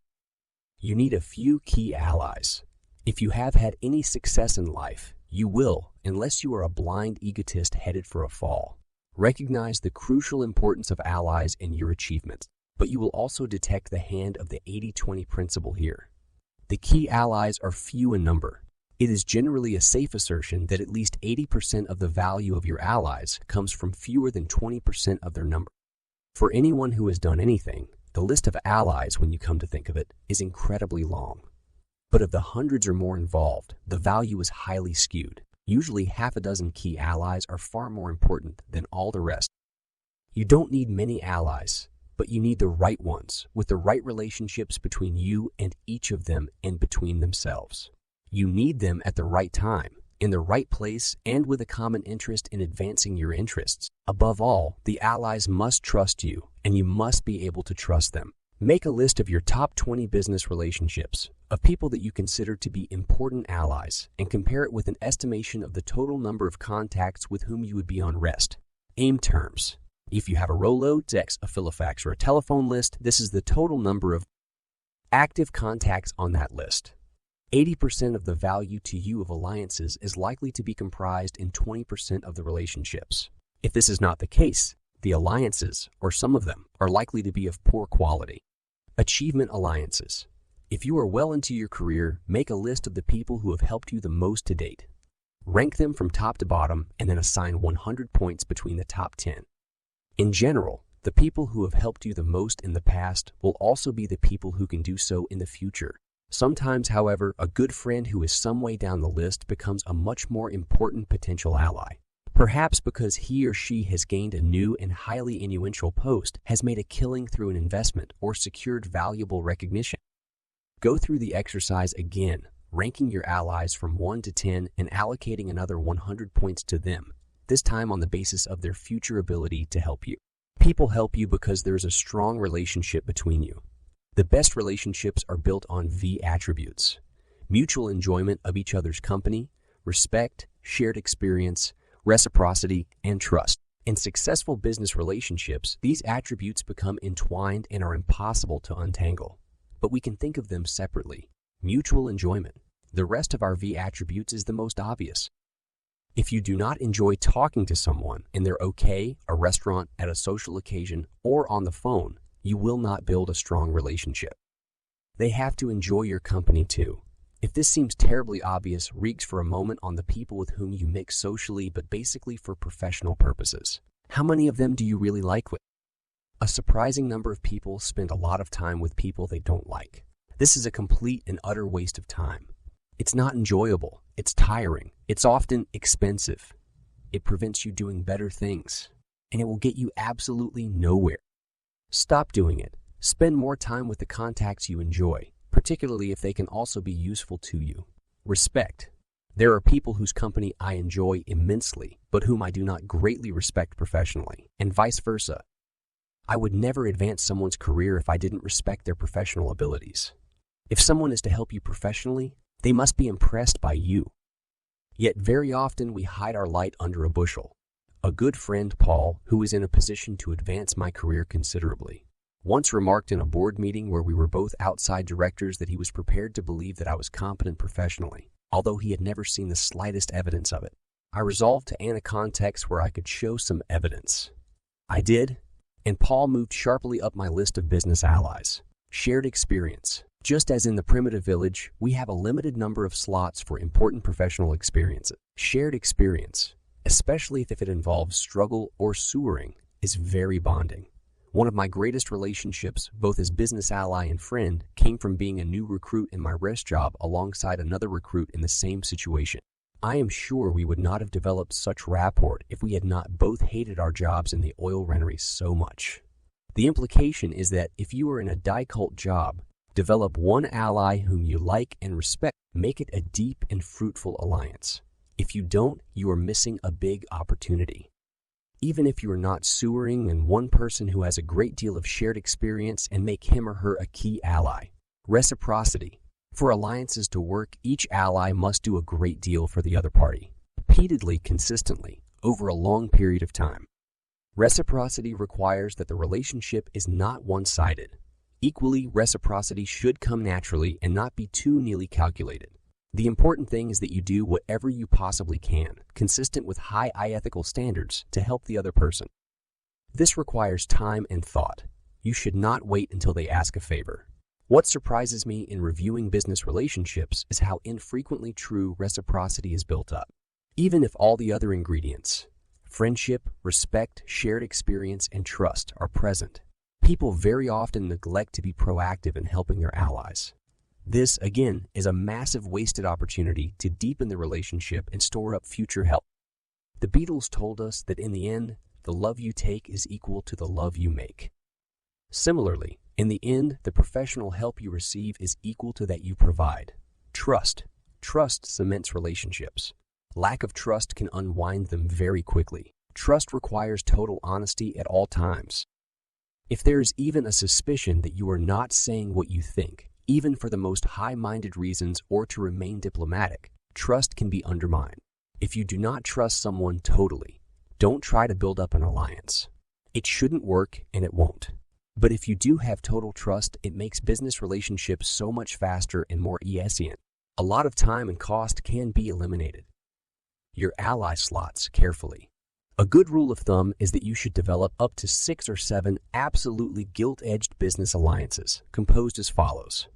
You need a few key allies. If you have had any success in life, you will, unless you are a blind egotist headed for a fall. Recognize the crucial importance of allies in your achievements, but you will also detect the hand of the 80-20 principle here. The key allies are few in number. It is generally a safe assertion that at least 80% of the value of your allies comes from fewer than 20% of their number. For anyone who has done anything, the list of allies, when you come to think of it, is incredibly long. But of the hundreds or more involved, the value is highly skewed. Usually half a dozen key allies are far more important than all the rest. You don't need many allies, but you need the right ones, with the right relationships between you and each of them and between themselves. You need them at the right time, in the right place, and with a common interest in advancing your interests. Above all, the allies must trust you, and you must be able to trust them. Make a list of your top 20 business relationships, of people that you consider to be important allies, and compare it with an estimation of the total number of contacts with whom you would be on rest. AIM terms. If you have a Rolodex, a Filofax, or a telephone list, this is the total number of active contacts on that list. 80% of the value to you of alliances is likely to be comprised in 20% of the relationships. If this is not the case, the alliances, or some of them, are likely to be of poor quality. Achievement alliances. If you are well into your career, make a list of the people who have helped you the most to date. Rank them from top to bottom and then assign 100 points between the top 10. In general, the people who have helped you the most in the past will also be the people who can do so in the future. Sometimes, however, a good friend who is some way down the list becomes a much more important potential ally. Perhaps because he or she has gained a new and highly influential post, has made a killing through an investment, or secured valuable recognition. Go through the exercise again, ranking your allies from 1 to 10 and allocating another 100 points to them, this time on the basis of their future ability to help you. People help you because there is a strong relationship between you. The best relationships are built on V attributes: mutual enjoyment of each other's company, respect, shared experience, reciprocity, and trust. In successful business relationships, these attributes become entwined and are impossible to untangle. But we can think of them separately. Mutual enjoyment. The rest of our V attributes is the most obvious. If you do not enjoy talking to someone and they're okay, a restaurant, at a social occasion, or on the phone, you will not build a strong relationship. They have to enjoy your company too. If this seems terribly obvious, reeks for a moment on the people with whom you mix socially but basically for professional purposes. How many of them do you really like with? A surprising number of people spend a lot of time with people they don't like. This is a complete and utter waste of time. It's not enjoyable. It's tiring. It's often expensive. It prevents you doing better things, and it will get you absolutely nowhere. Stop doing it. Spend more time with the contacts you enjoy. particularly if they can also be useful to you. Respect. There are people whose company I enjoy immensely, but whom I do not greatly respect professionally, and vice versa. I would never advance someone's career if I didn't respect their professional abilities. If someone is to help you professionally, they must be impressed by you. Yet very often we hide our light under a bushel. A good friend, Paul, who is in a position to advance my career considerably, once remarked in a board meeting where we were both outside directors that he was prepared to believe that I was competent professionally, although he had never seen the slightest evidence of it. I resolved to add a context where I could show some evidence. I did, and Paul moved sharply up my list of business allies. Shared experience. Just as in the primitive village, we have a limited number of slots for important professional experiences. Shared experience, especially if it involves struggle or sewering, is very bonding. One of my greatest relationships, both as business ally and friend, came from being a new recruit in my rest job alongside another recruit in the same situation. I am sure we would not have developed such rapport if we had not both hated our jobs in the oil refinery so much. The implication is that if you are in a difficult job, develop one ally whom you like and respect. Make it a deep and fruitful alliance. If you don't, you are missing a big opportunity. Even if you are not sewering in one person who has a great deal of shared experience and make him or her a key ally. Reciprocity. For alliances to work, each ally must do a great deal for the other party, repeatedly, consistently, over a long period of time. Reciprocity requires that the relationship is not one-sided. Equally, reciprocity should come naturally and not be too neatly calculated. The important thing is that you do whatever you possibly can, consistent with high ethical standards, to help the other person. This requires time and thought. You should not wait until they ask a favor. What surprises me in reviewing business relationships is how infrequently true reciprocity is built up. Even if all the other ingredients, friendship, respect, shared experience, and trust, are present, people very often neglect to be proactive in helping their allies. This, again, is a massive wasted opportunity to deepen the relationship and store up future help. The Beatles told us that in the end, the love you take is equal to the love you make. Similarly, in the end, the professional help you receive is equal to that you provide. Trust. Trust cements relationships. Lack of trust can unwind them very quickly. Trust requires total honesty at all times. If there is even a suspicion that you are not saying what you think, even for the most high-minded reasons or to remain diplomatic, trust can be undermined. If you do not trust someone totally, don't try to build up an alliance. It shouldn't work and it won't. But if you do have total trust, it makes business relationships so much faster and more efficient. A lot of time and cost can be eliminated. Your ally slots carefully. A good rule of thumb is that you should develop up to 6 or 7 absolutely gilt-edged business alliances, composed as follows.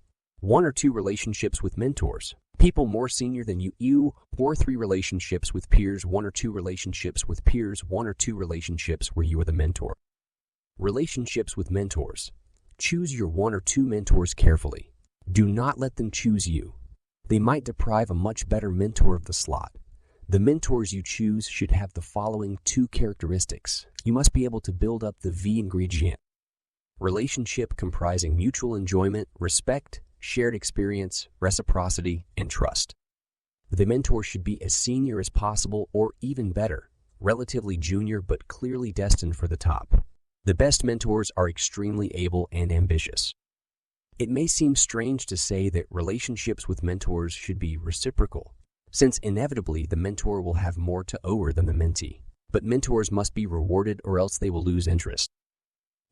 1 or 2 relationships with mentors, people more senior than you, or 3 relationships with peers, 1 or 2 relationships with peers, 1 or 2 relationships where you are the mentor. Relationships with mentors. Choose your 1 or 2 mentors carefully. Do not let them choose you. They might deprive a much better mentor of the slot. The mentors you choose should have the following 2 characteristics. You must be able to build up the V ingredient. Relationship comprising mutual enjoyment, respect, shared experience, reciprocity, and trust. The mentor should be as senior as possible or even better, relatively junior but clearly destined for the top. The best mentors are extremely able and ambitious. It may seem strange to say that relationships with mentors should be reciprocal, since inevitably the mentor will have more to owe than the mentee. But mentors must be rewarded or else they will lose interest.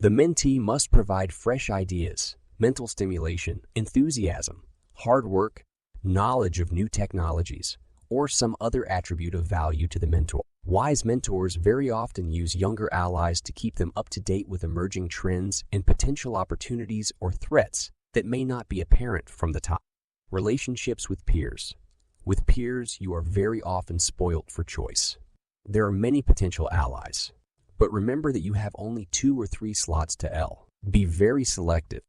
The mentee must provide fresh ideas, mental stimulation, enthusiasm, hard work, knowledge of new technologies, or some other attribute of value to the mentor. Wise mentors very often use younger allies to keep them up to date with emerging trends and potential opportunities or threats that may not be apparent from the top. Relationships with peers. With peers, you are very often spoilt for choice. There are many potential allies, but remember that you have only 2 or 3 slots to L. Be very selective.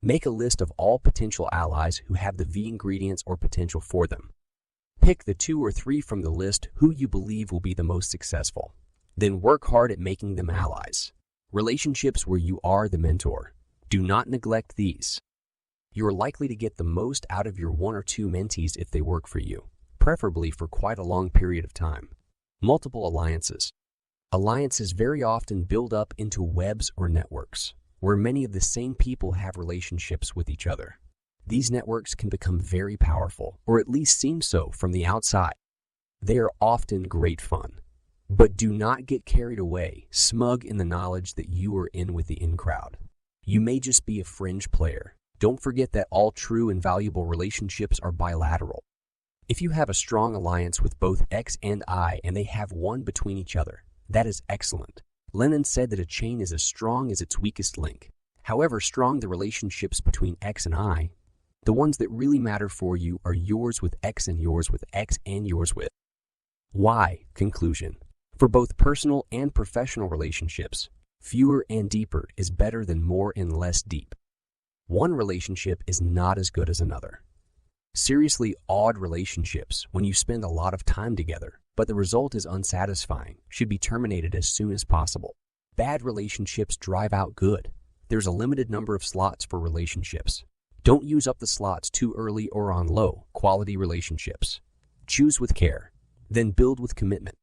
Make a list of all potential allies who have the V ingredients or potential for them. Pick the 2 or 3 from the list who you believe will be the most successful. Then work hard at making them allies. Relationships where you are the mentor. Do not neglect these. You are likely to get the most out of your one or two mentees if they work for you, preferably for quite a long period of time. Multiple alliances. Alliances very often build up into webs or networks, where many of the same people have relationships with each other. These networks can become very powerful, or at least seem so from the outside. They are often great fun. But do not get carried away, smug in the knowledge that you are in with the in-crowd. You may just be a fringe player. Don't forget that all true and valuable relationships are bilateral. If you have a strong alliance with both X and I and they have one between each other, that is excellent. Lenin said that a chain is as strong as its weakest link. However strong the relationships between X and I, the ones that really matter for you are yours with X and yours with X and yours with Y. Conclusion. For both personal and professional relationships, fewer and deeper is better than more and less deep. One relationship is not as good as another. Seriously odd relationships, when you spend a lot of time together, but the result is unsatisfying, should be terminated as soon as possible. Bad relationships drive out good. There's a limited number of slots for relationships. Don't use up the slots too early or on low-quality relationships. Choose with care, then build with commitment.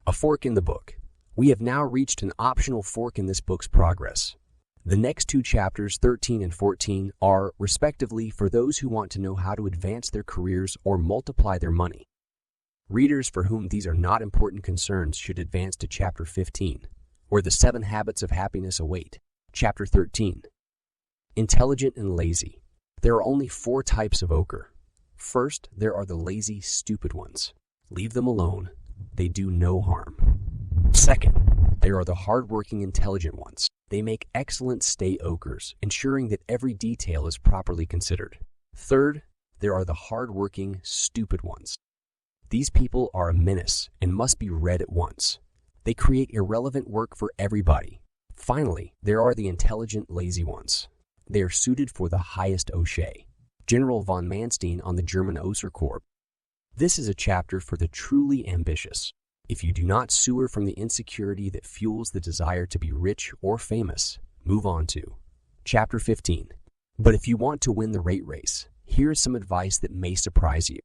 A fork in the book. We have now reached an optional fork in this book's progress. The next two chapters, 13 and 14, are, respectively, for those who want to know how to advance their careers or multiply their money. Readers for whom these are not important concerns should advance to Chapter 15, where the 7 habits of happiness await. Chapter 13. Intelligent and lazy. There are only 4 types of ochre. First, there are the lazy, stupid ones. Leave them alone. They do no harm. Second, there are the hardworking, intelligent ones. They make excellent stay ochres, ensuring that every detail is properly considered. Third, there are the hardworking, stupid ones. These people are a menace and must be read at once. They create irrelevant work for everybody. Finally, there are the intelligent, lazy ones. They are suited for the highest O'Shea. General von Manstein on the German Oster Corps. This is a chapter for the truly ambitious. If you do not sewer from the insecurity that fuels the desire to be rich or famous, move on to Chapter 15. But if you want to win the rate race, here is some advice that may surprise you.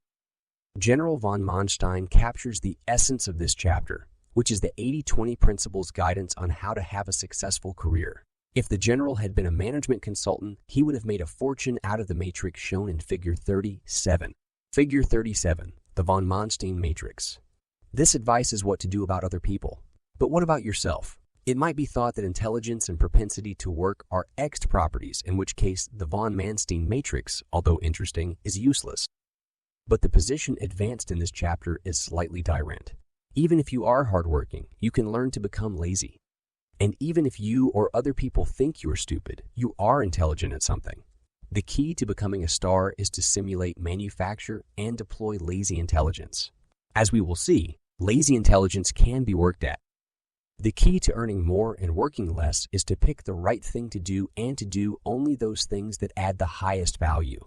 General von Manstein captures the essence of this chapter, which is the 80-20 principles guidance on how to have a successful career. If the general had been a management consultant, he would have made a fortune out of the matrix shown in Figure 37. Figure 37, the von Manstein matrix. This advice is what to do about other people. But what about yourself? It might be thought that intelligence and propensity to work are X'd properties, in which case the von Manstein matrix, although interesting, is useless. But the position advanced in this chapter is slightly different. Even if you are hardworking, you can learn to become lazy. And even if you or other people think you're stupid, you are intelligent at something. The key to becoming a star is to simulate, manufacture, and deploy lazy intelligence. As we will see, lazy intelligence can be worked at. The key to earning more and working less is to pick the right thing to do and to do only those things that add the highest value.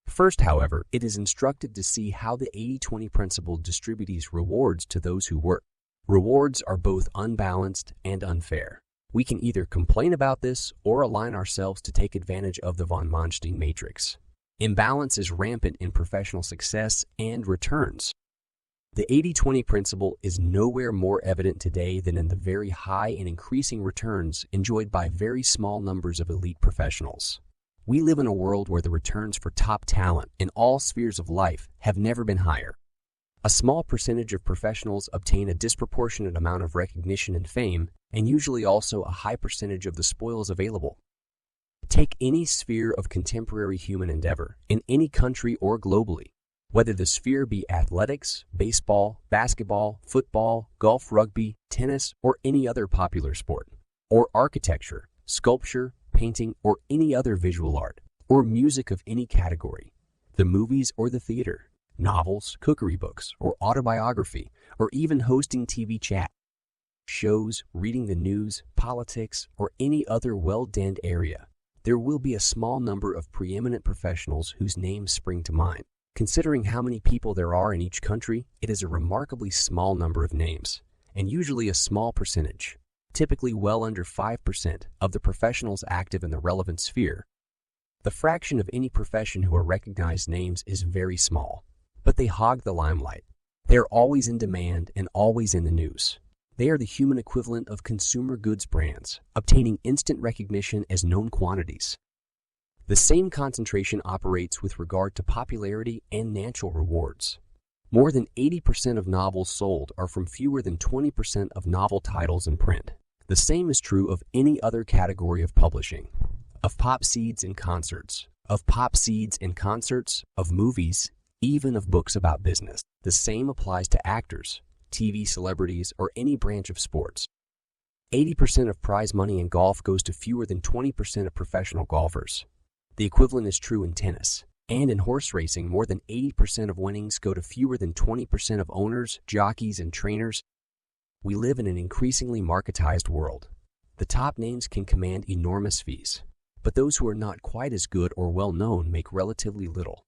First, however, it is instructed to see how the 80-20 principle distributes rewards to those who work. Rewards are both unbalanced and unfair. We can either complain about this or align ourselves to take advantage of the von Manstein matrix. Imbalance is rampant in professional success and returns. The 80-20 principle is nowhere more evident today than in the very high and increasing returns enjoyed by very small numbers of elite professionals. We live in a world where the returns for top talent in all spheres of life have never been higher. A small percentage of professionals obtain a disproportionate amount of recognition and fame, and usually also a high percentage of the spoils available. Take any sphere of contemporary human endeavor, in any country or globally, whether the sphere be athletics, baseball, basketball, football, golf, rugby, tennis, or any other popular sport, or architecture, sculpture, painting, or any other visual art, or music of any category, the movies or the theater, novels, cookery books, or autobiography, or even hosting TV chat shows, reading the news, politics, or any other well-donned area, there will be a small number of preeminent professionals whose names spring to mind. Considering how many people there are in each country, it is a remarkably small number of names, and usually a small percentage, typically well under 5% of the professionals active in the relevant sphere. The fraction of any profession who are recognized names is very small, but they hog the limelight. They are always in demand and always in the news. They are the human equivalent of consumer goods brands, obtaining instant recognition as known quantities. The same concentration operates with regard to popularity and natural rewards. More than 80% of novels sold are from fewer than 20% of novel titles in print. The same is true of any other category of publishing, of pop seeds and concerts, of movies, even of books about business. The same applies to actors, TV celebrities, or any branch of sports. 80% of prize money in golf goes to fewer than 20% of professional golfers. The equivalent is true in tennis. And in horse racing, more than 80% of winnings go to fewer than 20% of owners, jockeys, and trainers. We live in an increasingly marketized world. The top names can command enormous fees, but those who are not quite as good or well known make relatively little.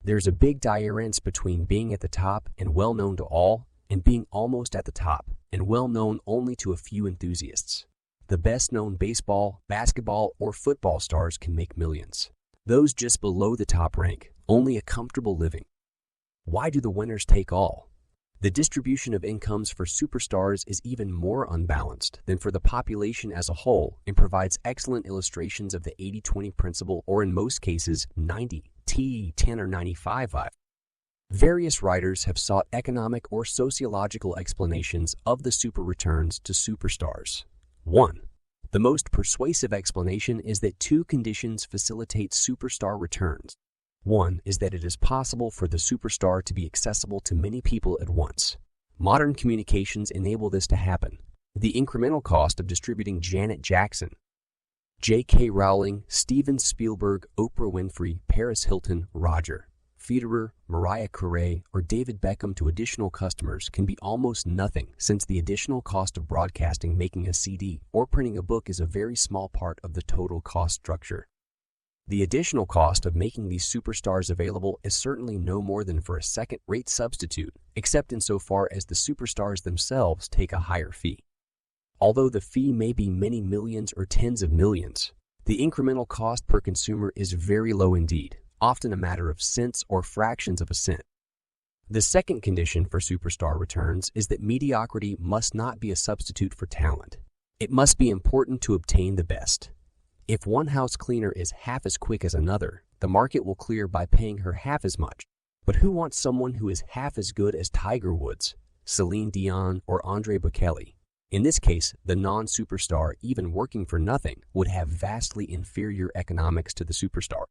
There's a big difference between being at the top and well known to all, and being almost at the top and well known only to a few enthusiasts. The best known baseball, basketball, or football stars can make millions. Those just below the top rank only a comfortable living. Why do the winners take all? The distribution of incomes for superstars is even more unbalanced than for the population as a whole and provides excellent illustrations of the 80-20 principle, or in most cases 90-10 or 95-5. Various writers have sought economic or sociological explanations of the super returns to superstars. 1. The most persuasive explanation is that two conditions facilitate superstar returns. One is that it is possible for the superstar to be accessible to many people at once. Modern communications enable this to happen. The incremental cost of distributing Janet Jackson, J.K. Rowling, Steven Spielberg, Oprah Winfrey, Paris Hilton, Roger Federer, Mariah Carey, or David Beckham to additional customers can be almost nothing, since the additional cost of broadcasting, making a CD, or printing a book is a very small part of the total cost structure. The additional cost of making these superstars available is certainly no more than for a second-rate substitute, except insofar as the superstars themselves take a higher fee. Although the fee may be many millions or tens of millions, the incremental cost per consumer is very low indeed, often a matter of cents or fractions of a cent. The second condition for superstar returns is that mediocrity must not be a substitute for talent. It must be important to obtain the best. If one house cleaner is half as quick as another, the market will clear by paying her half as much. But who wants someone who is half as good as Tiger Woods, Celine Dion, or Andre Bocelli? In this case, the non-superstar, even working for nothing, would have vastly inferior economics to the superstar.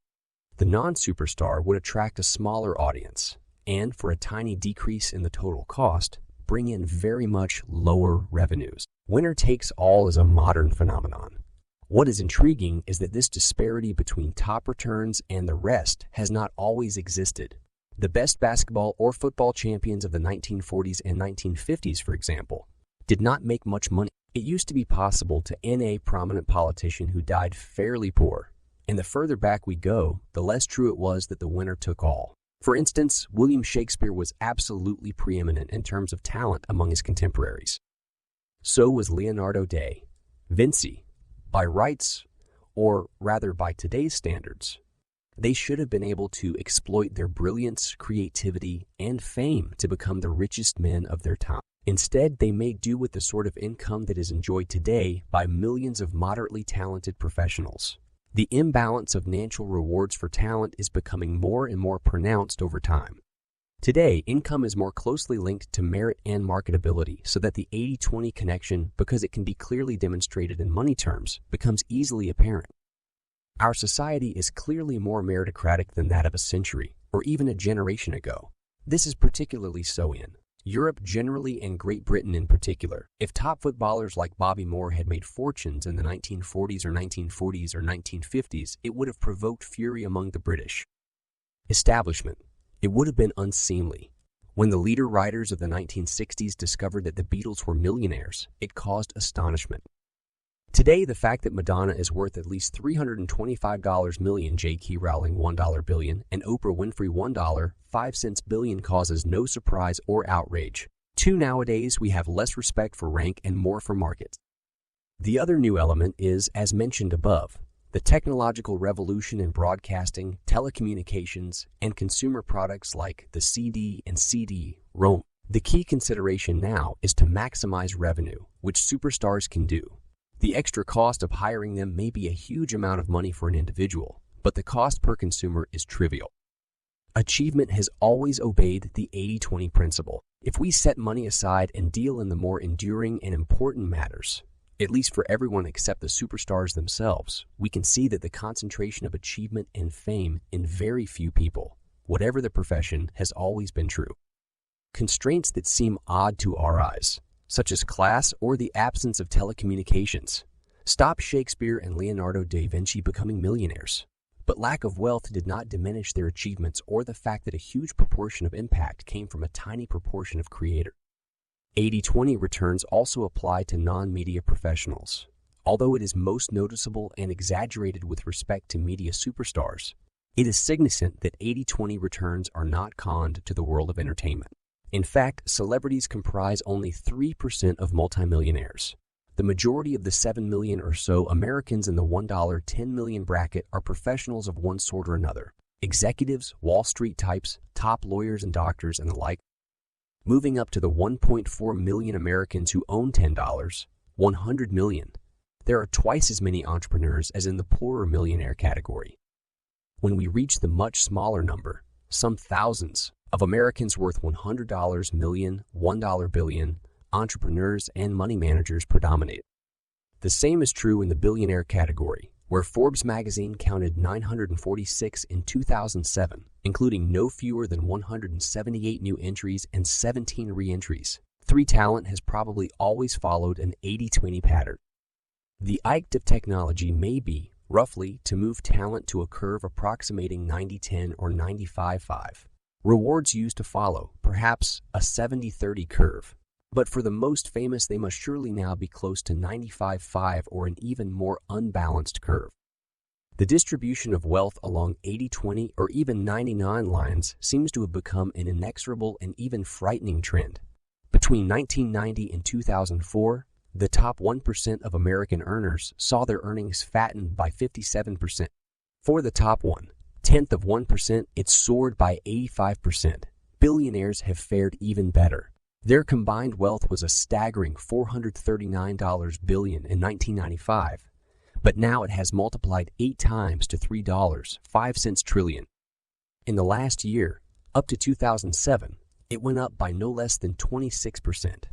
The non-superstar would attract a smaller audience, and for a tiny decrease in the total cost, bring in very much lower revenues. Winner takes all is a modern phenomenon. What is intriguing is that this disparity between top returns and the rest has not always existed. The best basketball or football champions of the 1940s and 1950s, for example, did not make much money. It used to be possible to end a prominent politician who died fairly poor. And the further back we go, the less true it was that the winner took all. For instance, William Shakespeare was absolutely preeminent in terms of talent among his contemporaries. So was Leonardo da Vinci. By rights, or rather by today's standards, they should have been able to exploit their brilliance, creativity, and fame to become the richest men of their time. Instead, they made do with the sort of income that is enjoyed today by millions of moderately talented professionals. The imbalance of natural rewards for talent is becoming more and more pronounced over time. Today, income is more closely linked to merit and marketability, so that the 80-20 connection, because it can be clearly demonstrated in money terms, becomes easily apparent. Our society is clearly more meritocratic than that of a century, or even a generation ago. This is particularly so in Europe generally and Great Britain in particular. If top footballers like Bobby Moore had made fortunes in the 1940s or 1950s, it would have provoked fury among the British establishment. It would have been unseemly. When the leader writers of the 1960s discovered that the Beatles were millionaires, it caused astonishment. Today, the fact that Madonna is worth at least $325 million, J.K. Rowling $1 billion, and Oprah Winfrey $1.05 billion causes no surprise or outrage. 2. Nowadays, we have less respect for rank and more for markets. The other new element is, as mentioned above, The technological revolution in broadcasting, telecommunications, and consumer products like the CD and CD-ROM. The key consideration now is to maximize revenue, which superstars can do. The extra cost of hiring them may be a huge amount of money for an individual, but the cost per consumer is trivial. Achievement has always obeyed the 80-20 principle. If we set money aside and deal in the more enduring and important matters, at least for everyone except the superstars themselves, we can see that the concentration of achievement and fame in very few people, whatever the profession, has always been true. Constraints that seem odd to our eyes, such as class or the absence of telecommunications, stop Shakespeare and Leonardo da Vinci becoming millionaires. But lack of wealth did not diminish their achievements or the fact that a huge proportion of impact came from a tiny proportion of creators. 80-20 returns also apply to non-media professionals. Although it is most noticeable and exaggerated with respect to media superstars, it is significant that 80-20 returns are not conned to the world of entertainment. In fact, celebrities comprise only 3% of multimillionaires. The majority of the 7 million or so Americans in the $10 million bracket are professionals of one sort or another. Executives, Wall Street types, top lawyers and doctors, and the like. Moving up to the 1.4 million Americans who own $10, 100 million, there are twice as many entrepreneurs as in the poorer millionaire category. When we reach the much smaller number, some thousands, of Americans worth $100 million, $1 billion, entrepreneurs and money managers predominate. The same is true in the billionaire category, where Forbes magazine counted 946 in 2007, including no fewer than 178 new entries and 17 re-entries. Talent has probably always followed an 80-20 pattern. The IQ of technology may be, roughly, to move talent to a curve approximating 90-10 or 95-5. Rewards used to follow, perhaps, a 70-30 curve. But for the most famous, they must surely now be close to 95-5 or an even more unbalanced curve. The distribution of wealth along 80-20 or even 99 lines seems to have become an inexorable and even frightening trend. Between 1990 and 2004, the top 1% of American earners saw their earnings fattened by 57%. For the top 1/10%, it soared by 85%. Billionaires have fared even better. Their combined wealth was a staggering $439 billion in 1995, but now it has multiplied 8 times to $3.05 trillion. In the last year, up to 2007, it went up by no less than 26%.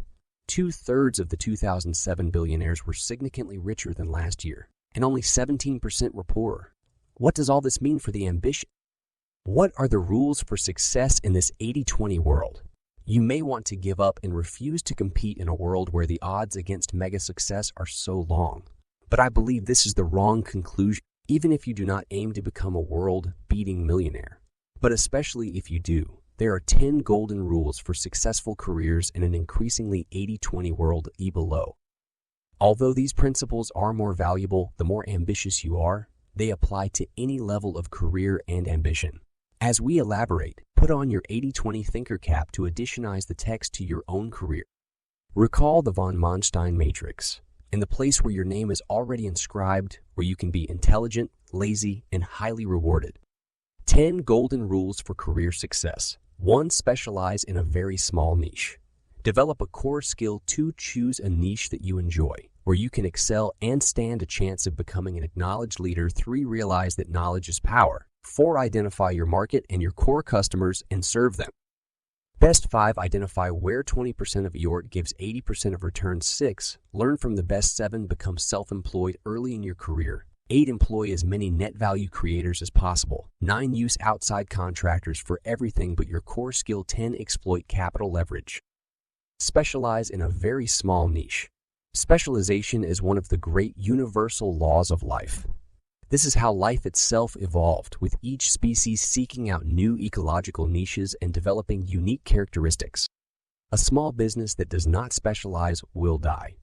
2/3 of the 2007 billionaires were significantly richer than last year, and only 17% were poorer. What does all this mean for the ambition? What are the rules for success in this 80-20 world? You may want to give up and refuse to compete in a world where the odds against mega success are so long. But I believe this is the wrong conclusion, even if you do not aim to become a world-beating millionaire. But especially if you do, there are 10 golden rules for successful careers in an increasingly 80-20 world below. Although these principles are more valuable the more ambitious you are, they apply to any level of career and ambition. As we elaborate, put on your 80-20 thinker cap to additionize the text to your own career. Recall the von Manstein matrix, in the place where your name is already inscribed, where you can be intelligent, lazy, and highly rewarded. 10 golden rules for career success. 1. Specialize in a very small niche. Develop a core skill. 2. Choose a niche that you enjoy, where you can excel and stand a chance of becoming an acknowledged leader. 3. Realize that knowledge is power. 4. Identify your market and your core customers and serve them. Best 5. Identify where 20% of your gives 80% of returns. 6. Learn from the best. 7. Become self-employed early in your career. 8. Employ as many net value creators as possible. 9. Use outside contractors for everything but your core skill. 10. Exploit capital leverage. Specialize in a very small niche. Specialization is one of the great universal laws of life. This is how life itself evolved, with each species seeking out new ecological niches and developing unique characteristics. A small business that does not specialize will die.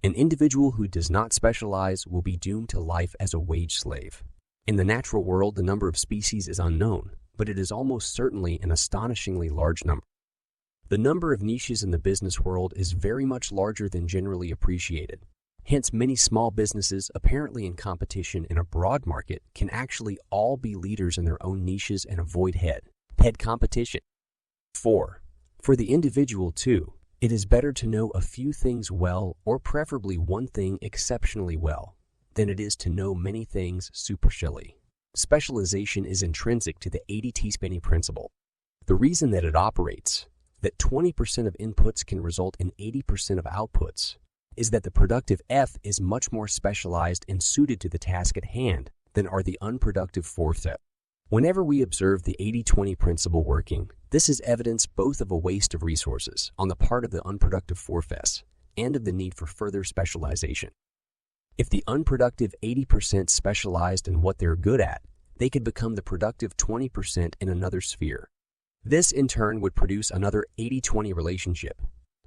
An individual who does not specialize will be doomed to life as a wage slave. In the natural world, the number of species is unknown, but it is almost certainly an astonishingly large number. The number of niches in the business world is very much larger than generally appreciated. Hence, many small businesses apparently in competition in a broad market can actually all be leaders in their own niches and avoid head competition. 4. For the individual too, it is better to know a few things well, or preferably one thing exceptionally well, than it is to know many things superficially. Specialization is intrinsic to the 80-20 principle. The reason that it operates, that 20% of inputs can result in 80% of outputs, is that the productive F is much more specialized and suited to the task at hand than are the unproductive 4 F. Whenever we observe the 80-20 principle working, this is evidence both of a waste of resources on the part of the unproductive 4 Fs and of the need for further specialization. If the unproductive 80% specialized in what they're good at, they could become the productive 20% in another sphere. This in turn would produce another 80-20 relationship,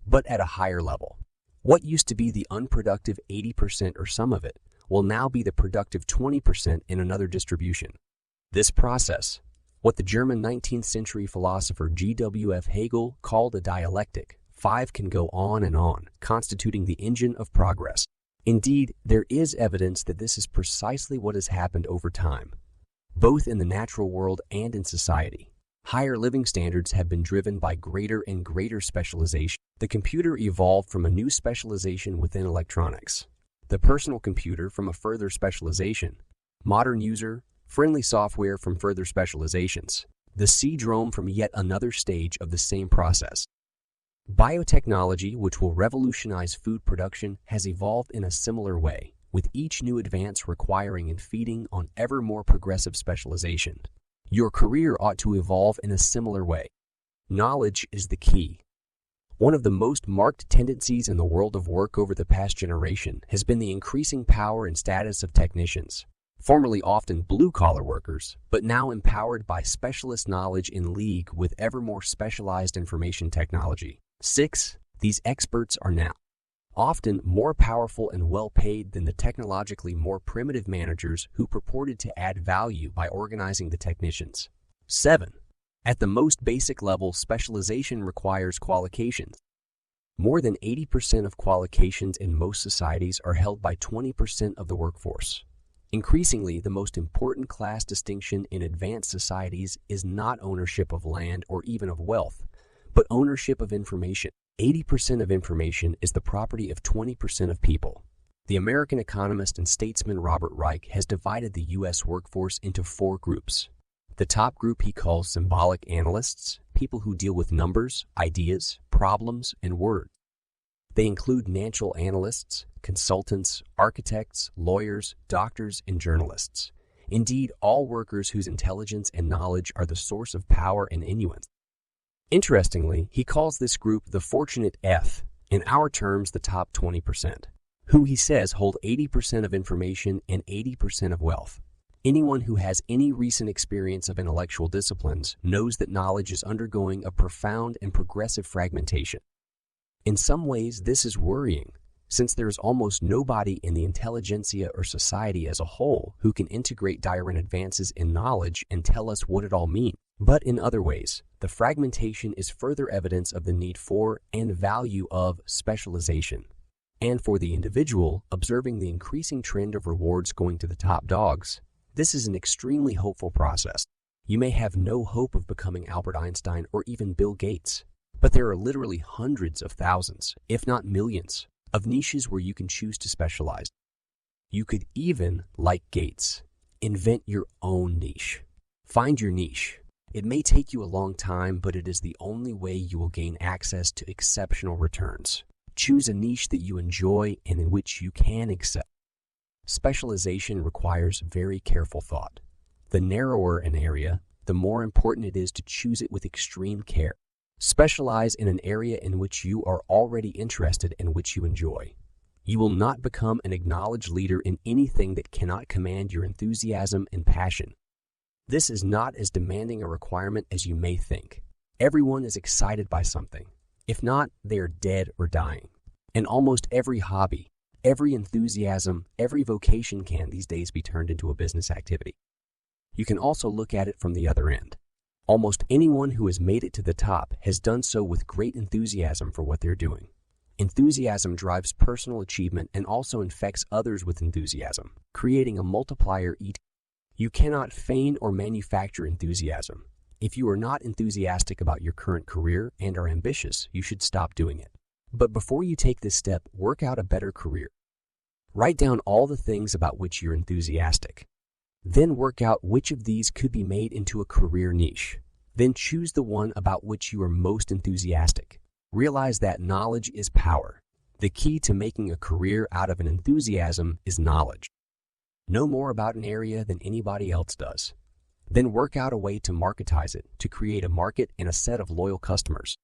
but at a higher level. What used to be the unproductive 80% or some of it will now be the productive 20% in another distribution. This process, what the German 19th century philosopher G.W.F. Hegel called a dialectic, 5 can go on, constituting the engine of progress. Indeed, there is evidence that this is precisely what has happened over time, both in the natural world and in society. Higher living standards have been driven by greater and greater specialization. The computer evolved from a new specialization within electronics. The personal computer from a further specialization. Modern user-friendly software from further specializations. The C-drome from yet another stage of the same process. Biotechnology, which will revolutionize food production, has evolved in a similar way, with each new advance requiring and feeding on ever more progressive specialization. Your career ought to evolve in a similar way. Knowledge is the key. One of the most marked tendencies in the world of work over the past generation has been the increasing power and status of technicians, formerly often blue-collar workers, but now empowered by specialist knowledge in league with ever more specialized information technology. 6. These experts are now often more powerful and well-paid than the technologically more primitive managers who purported to add value by organizing the technicians. 7. At the most basic level, specialization requires qualifications. More than 80% of qualifications in most societies are held by 20% of the workforce. Increasingly, the most important class distinction in advanced societies is not ownership of land or even of wealth, but ownership of information. 80% of information is the property of 20% of people. The American economist and statesman Robert Reich has divided the U.S. workforce into 4 groups. The top group he calls symbolic analysts, people who deal with numbers, ideas, problems, and words. They include natural analysts, consultants, architects, lawyers, doctors, and journalists. Indeed, all workers whose intelligence and knowledge are the source of power and influence. Interestingly, he calls this group the fortunate F, in our terms the top 20%, who he says hold 80% of information and 80% of wealth. Anyone who has any recent experience of intellectual disciplines knows that knowledge is undergoing a profound and progressive fragmentation. In some ways, this is worrying, since there is almost nobody in the intelligentsia or society as a whole who can integrate direct advances in knowledge and tell us what it all means. But in other ways, the fragmentation is further evidence of the need for and value of specialization. And for the individual, observing the increasing trend of rewards going to the top dogs, this is an extremely hopeful process. You may have no hope of becoming Albert Einstein or even Bill Gates, but there are literally hundreds of thousands, if not millions, of niches where you can choose to specialize. You could even, like Gates, invent your own niche. Find your niche. It may take you a long time, but it is the only way you will gain access to exceptional returns. Choose a niche that you enjoy and in which you can excel. Specialization requires very careful thought. The narrower an area, the more important it is to choose it with extreme care. Specialize in an area in which you are already interested and which you enjoy. You will not become an acknowledged leader in anything that cannot command your enthusiasm and passion. This is not as demanding a requirement as you may think. Everyone is excited by something. If not, they are dead or dying. And almost every hobby, every enthusiasm, every vocation can these days be turned into a business activity. You can also look at it from the other end. Almost anyone who has made it to the top has done so with great enthusiasm for what they're doing. Enthusiasm drives personal achievement and also infects others with enthusiasm, creating a multiplier. You cannot feign or manufacture enthusiasm. If you are not enthusiastic about your current career and are ambitious, you should stop doing it. But before you take this step, work out a better career. Write down all the things about which you're enthusiastic. Then work out which of these could be made into a career niche. Then choose the one about which you are most enthusiastic. Realize that knowledge is power. The key to making a career out of an enthusiasm is knowledge. Know more about an area than anybody else does. Then work out a way to marketize it, to create a market and a set of loyal customers.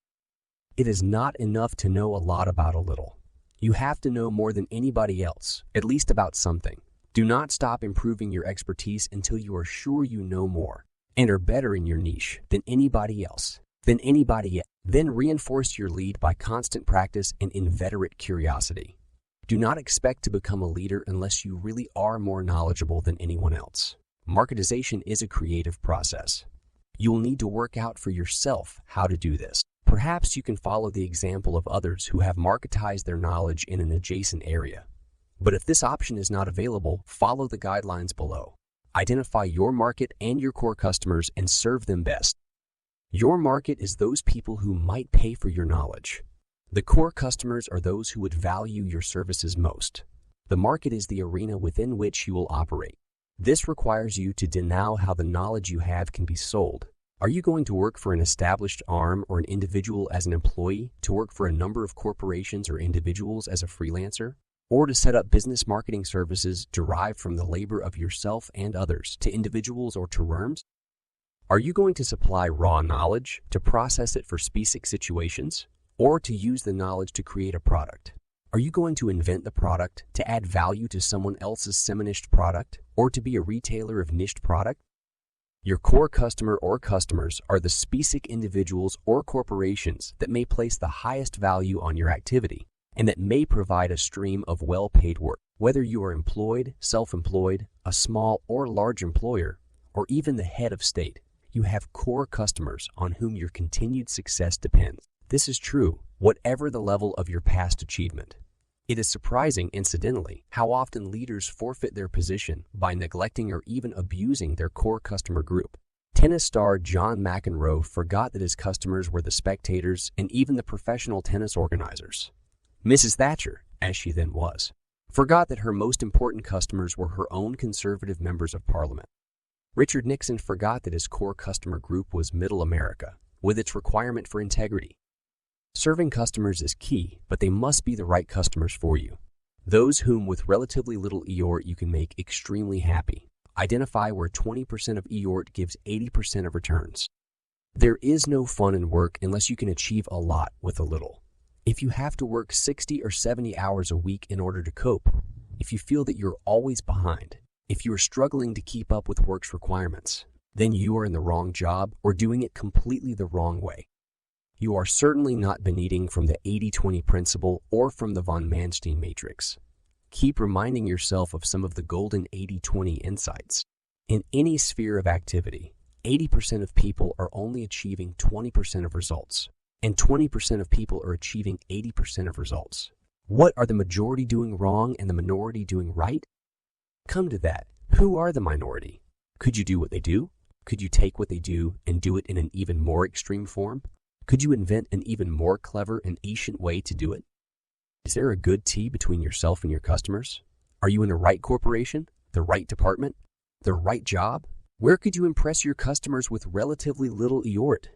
It is not enough to know a lot about a little. You have to know more than anybody else, at least about something. Do not stop improving your expertise until you are sure you know more and are better in your niche than anybody else. Then reinforce your lead by constant practice and inveterate curiosity. Do not expect to become a leader unless you really are more knowledgeable than anyone else. Marketization is a creative process. You will need to work out for yourself how to do this. Perhaps you can follow the example of others who have marketized their knowledge in an adjacent area. But if this option is not available, follow the guidelines below. Identify your market and your core customers and serve them best. Your market is those people who might pay for your knowledge. The core customers are those who would value your services most. The market is the arena within which you will operate. This requires you to know how the knowledge you have can be sold. Are you going to work for an established arm or an individual as an employee, to work for a number of corporations or individuals as a freelancer, or to set up business marketing services derived from the labor of yourself and others to individuals or to firms? Are you going to supply raw knowledge, to process it for specific situations, or to use the knowledge to create a product? Are you going to invent the product, to add value to someone else's semi-niched product, or to be a retailer of niched product? Your core customer or customers are the specific individuals or corporations that may place the highest value on your activity and that may provide a stream of well-paid work. Whether you are employed, self-employed, a small or large employer, or even the head of state, you have core customers on whom your continued success depends. This is true, whatever the level of your past achievement. It is surprising, incidentally, how often leaders forfeit their position by neglecting or even abusing their core customer group. Tennis star John McEnroe forgot that his customers were the spectators and even the professional tennis organizers. Mrs. Thatcher, as she then was, forgot that her most important customers were her own conservative members of parliament. Richard Nixon forgot that his core customer group was Middle America, with its requirement for integrity. Serving customers is key, but they must be the right customers for you. Those whom with relatively little EORT you can make extremely happy. Identify where 20% of EORT gives 80% of returns. There is no fun in work unless you can achieve a lot with a little. If you have to work 60 or 70 hours a week in order to cope, if you feel that you're always behind, if you are struggling to keep up with work's requirements, then you are in the wrong job or doing it completely the wrong way. You are certainly not benefiting from the 80-20 principle or from the von Manstein matrix. Keep reminding yourself of some of the golden 80-20 insights. In any sphere of activity, 80% of people are only achieving 20% of results, and 20% of people are achieving 80% of results. What are the majority doing wrong and the minority doing right? Come to that. Who are the minority? Could you do what they do? Could you take what they do and do it in an even more extreme form? Could you invent an even more clever and efficient way to do it? Is there a good tea between yourself and your customers? Are you in the right corporation, the right department, the right job? Where could you impress your customers with relatively little EORT?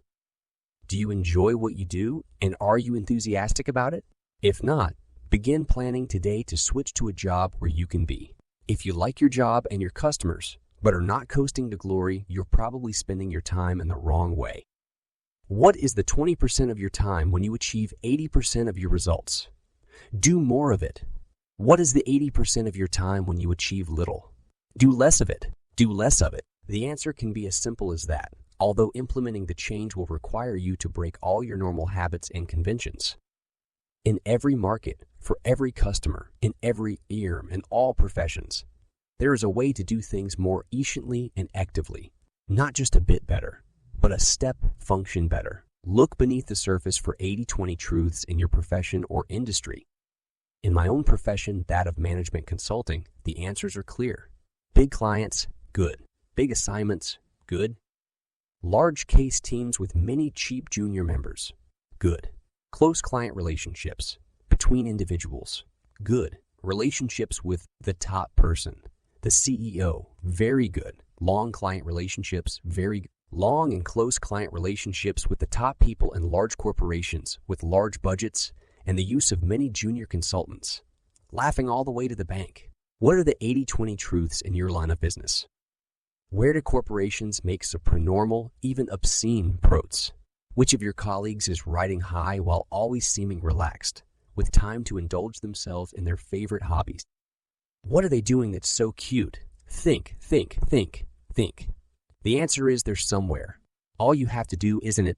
Do you enjoy what you do, and are you enthusiastic about it? If not, begin planning today to switch to a job where you can be. If you like your job and your customers, but are not coasting to glory, you're probably spending your time in the wrong way. What is the 20% of your time when you achieve 80% of your results? Do more of it. What is the 80% of your time when you achieve little? Do less of it. Do less of it. The answer can be as simple as that, although implementing the change will require you to break all your normal habits and conventions. In every market, for every customer, in every firm, in all professions, there is a way to do things more efficiently and actively, not just a bit better, but a step function better. Look beneath the surface for 80-20 truths in your profession or industry. In my own profession, that of management consulting, the answers are clear. Big clients, good. Big assignments, good. Large case teams with many cheap junior members, good. Close client relationships between individuals, good. Relationships with the top person, the CEO, very good. Long client relationships, very good. Long and close client relationships with the top people in large corporations with large budgets and the use of many junior consultants. Laughing all the way to the bank. What are the 80-20 truths in your line of business? Where do corporations make supernormal, even obscene protes? Which of your colleagues is riding high while always seeming relaxed, with time to indulge themselves in their favorite hobbies? What are they doing that's so cute? Think, think, think, think. The answer is they're somewhere. All you have to do isn't it?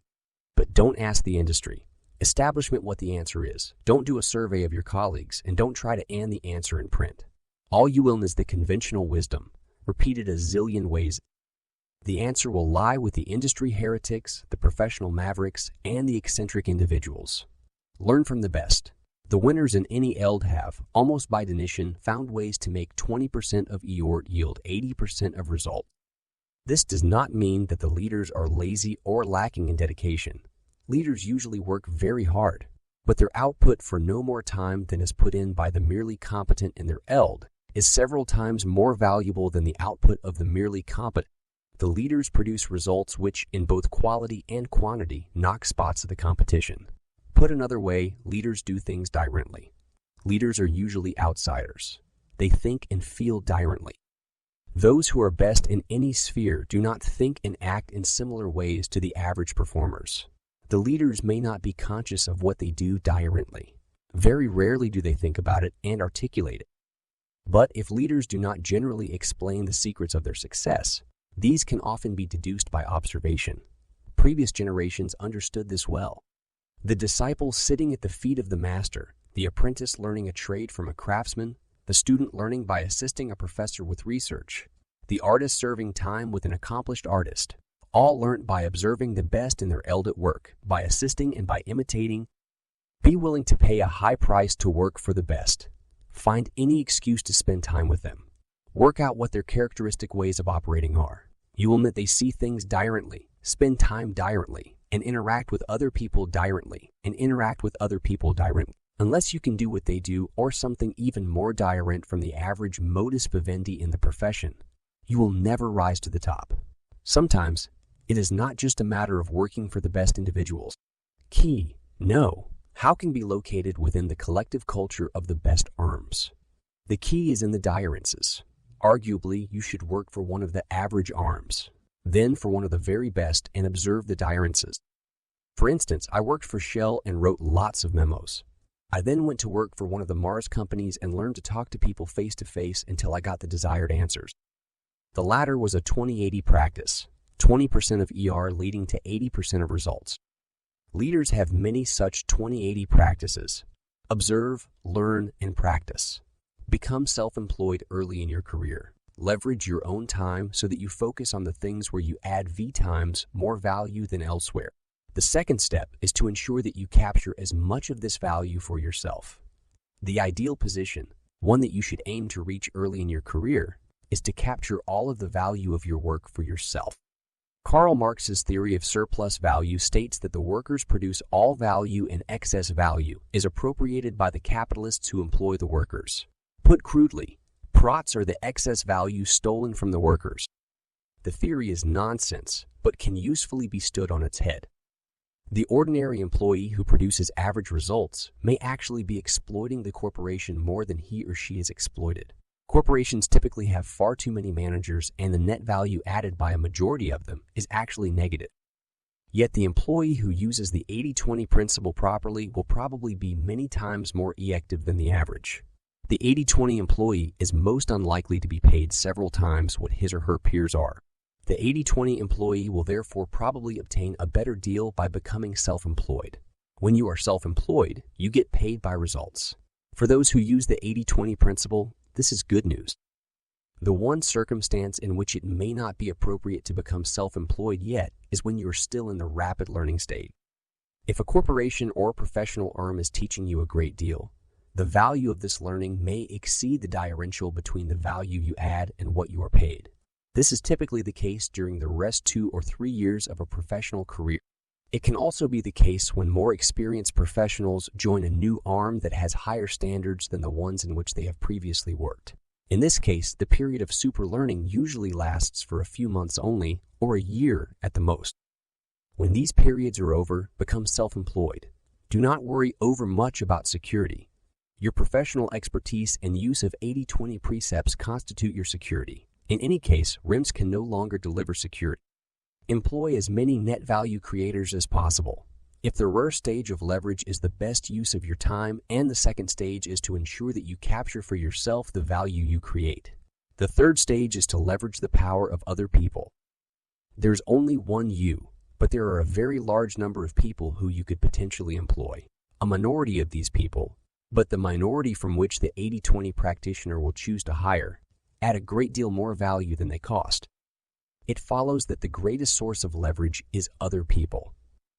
But don't ask the industry. Establishment what the answer is. Don't do a survey of your colleagues, and don't try to add the answer in print. All you will is the conventional wisdom, repeated a zillion ways. The answer will lie with the industry heretics, the professional mavericks, and the eccentric individuals. Learn from the best. The winners in any eld have, almost by definition, found ways to make 20% of effort yield 80% of result. This does not mean that the leaders are lazy or lacking in dedication. Leaders usually work very hard, but their output for no more time than is put in by the merely competent in their eld is several times more valuable than the output of the merely competent. The leaders produce results which, in both quality and quantity, knock spots of the competition. Put another way, leaders do things differently. Leaders are usually outsiders. They think and feel differently. Those who are best in any sphere do not think and act in similar ways to the average performers. The leaders may not be conscious of what they do differently. Very rarely do they think about it and articulate it. But if leaders do not generally explain the secrets of their success, these can often be deduced by observation. Previous generations understood this well. The disciple sitting at the feet of the master, the apprentice learning a trade from a craftsman, the student learning by assisting a professor with research, the artist serving time with an accomplished artist, all learnt by observing the best in their eld at work, by assisting and by imitating. Be willing to pay a high price to work for the best. Find any excuse to spend time with them. Work out what their characteristic ways of operating are. You will admit they see things differently, spend time differently, and interact with other people differently, Unless you can do what they do or something even more different from the average modus vivendi in the profession, you will never rise to the top. Sometimes, it is not just a matter of working for the best individuals. Key, no, how can be located within the collective culture of the best arms. The key is in the differences. Arguably, you should work for one of the average arms, then for one of the very best and observe the differences. For instance, I worked for Shell and wrote lots of memos. I then went to work for one of the Mars companies and learned to talk to people face to face until I got the desired answers. The latter was a 20-80 practice, 20% of ER leading to 80% of results. Leaders have many such 20-80 practices. Observe, learn, and practice. Become self-employed early in your career. Leverage your own time so that you focus on the things where you add V times more value than elsewhere. The second step is to ensure that you capture as much of this value for yourself. The ideal position, one that you should aim to reach early in your career, is to capture all of the value of your work for yourself. Karl Marx's theory of surplus value states that the workers produce all value and excess value is appropriated by the capitalists who employ the workers. Put crudely, prots are the excess value stolen from the workers. The theory is nonsense, but can usefully be stood on its head. The ordinary employee who produces average results may actually be exploiting the corporation more than he or she is exploited. Corporations typically have far too many managers, and the net value added by a majority of them is actually negative. Yet the employee who uses the 80-20 principle properly will probably be many times more effective than the average. The 80-20 employee is most unlikely to be paid several times what his or her peers are. The 80-20 employee will therefore probably obtain a better deal by becoming self-employed. When you are self-employed, you get paid by results. For those who use the 80-20 principle, this is good news. The one circumstance in which it may not be appropriate to become self-employed yet is when you are still in the rapid learning stage. If a corporation or professional firm is teaching you a great deal, the value of this learning may exceed the differential between the value you add and what you are paid. This is typically the case during the first 2 or 3 years of a professional career. It can also be the case when more experienced professionals join a new arm that has higher standards than the ones in which they have previously worked. In this case, the period of super learning usually lasts for a few months only, or a year at the most. When these periods are over, become self-employed. Do not worry over much about security. Your professional expertise and use of 80-20 precepts constitute your security. In any case, RIMs can no longer deliver security. Employ as many net value creators as possible. If the first stage of leverage is the best use of your time, and the second stage is to ensure that you capture for yourself the value you create. The third stage is to leverage the power of other people. There's only one you, but there are a very large number of people who you could potentially employ. A minority of these people, but the minority from which the 80-20 practitioner will choose to hire, add a great deal more value than they cost. It follows that the greatest source of leverage is other people.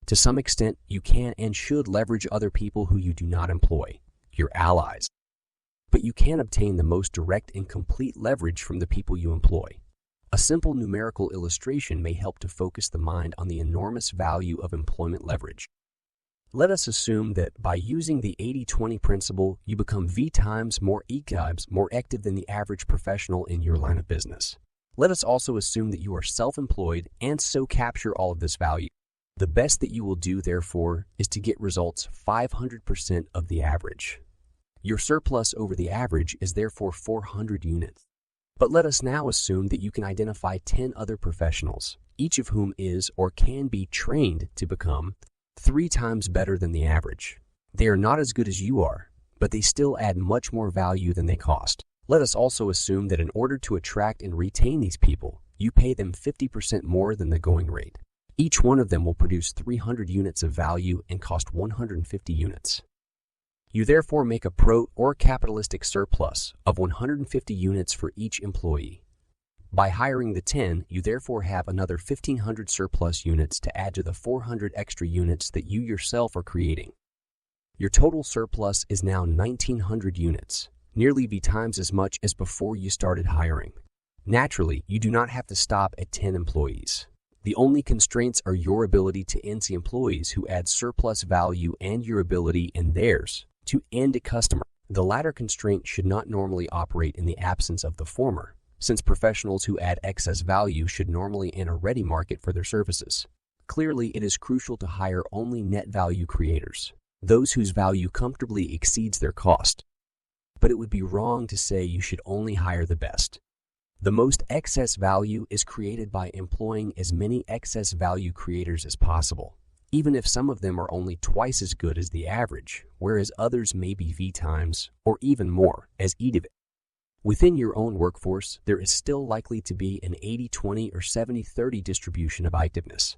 To some extent, you can and should leverage other people who you do not employ, your allies. But you can obtain the most direct and complete leverage from the people you employ. A simple numerical illustration may help to focus the mind on the enormous value of employment leverage. Let us assume that by using the 80-20 principle, you become V times more active than the average professional in your line of business. Let us also assume that you are self-employed and so capture all of this value. The best that you will do, therefore, is to get results 500% of the average. Your surplus over the average is therefore 400 units. But let us now assume that you can identify 10 other professionals, each of whom is or can be trained to become 3 times better than the average. They are not as good as you are, but they still add much more value than they cost. Let us also assume that in order to attract and retain these people, you pay them 50% more than the going rate. Each one of them will produce 300 units of value and cost 150 units. You therefore make a or capitalistic surplus of 150 units for each employee. By hiring the 10, you therefore have another 1,500 surplus units to add to the 400 extra units that you yourself are creating. Your total surplus is now 1,900 units, nearly V times as much as before you started hiring. Naturally, you do not have to stop at 10 employees. The only constraints are your ability to NC employees who add surplus value and your ability and theirs to end a customer. The latter constraint should not normally operate in the absence of the former, since professionals who add excess value should normally enter a ready market for their services. Clearly, it is crucial to hire only net value creators, those whose value comfortably exceeds their cost. But it would be wrong to say you should only hire the best. The most excess value is created by employing as many excess value creators as possible, even if some of them are only twice as good as the average, whereas others may be V times or even more as E div. Within your own workforce, there is still likely to be an 80-20 or 70-30 distribution of activeness.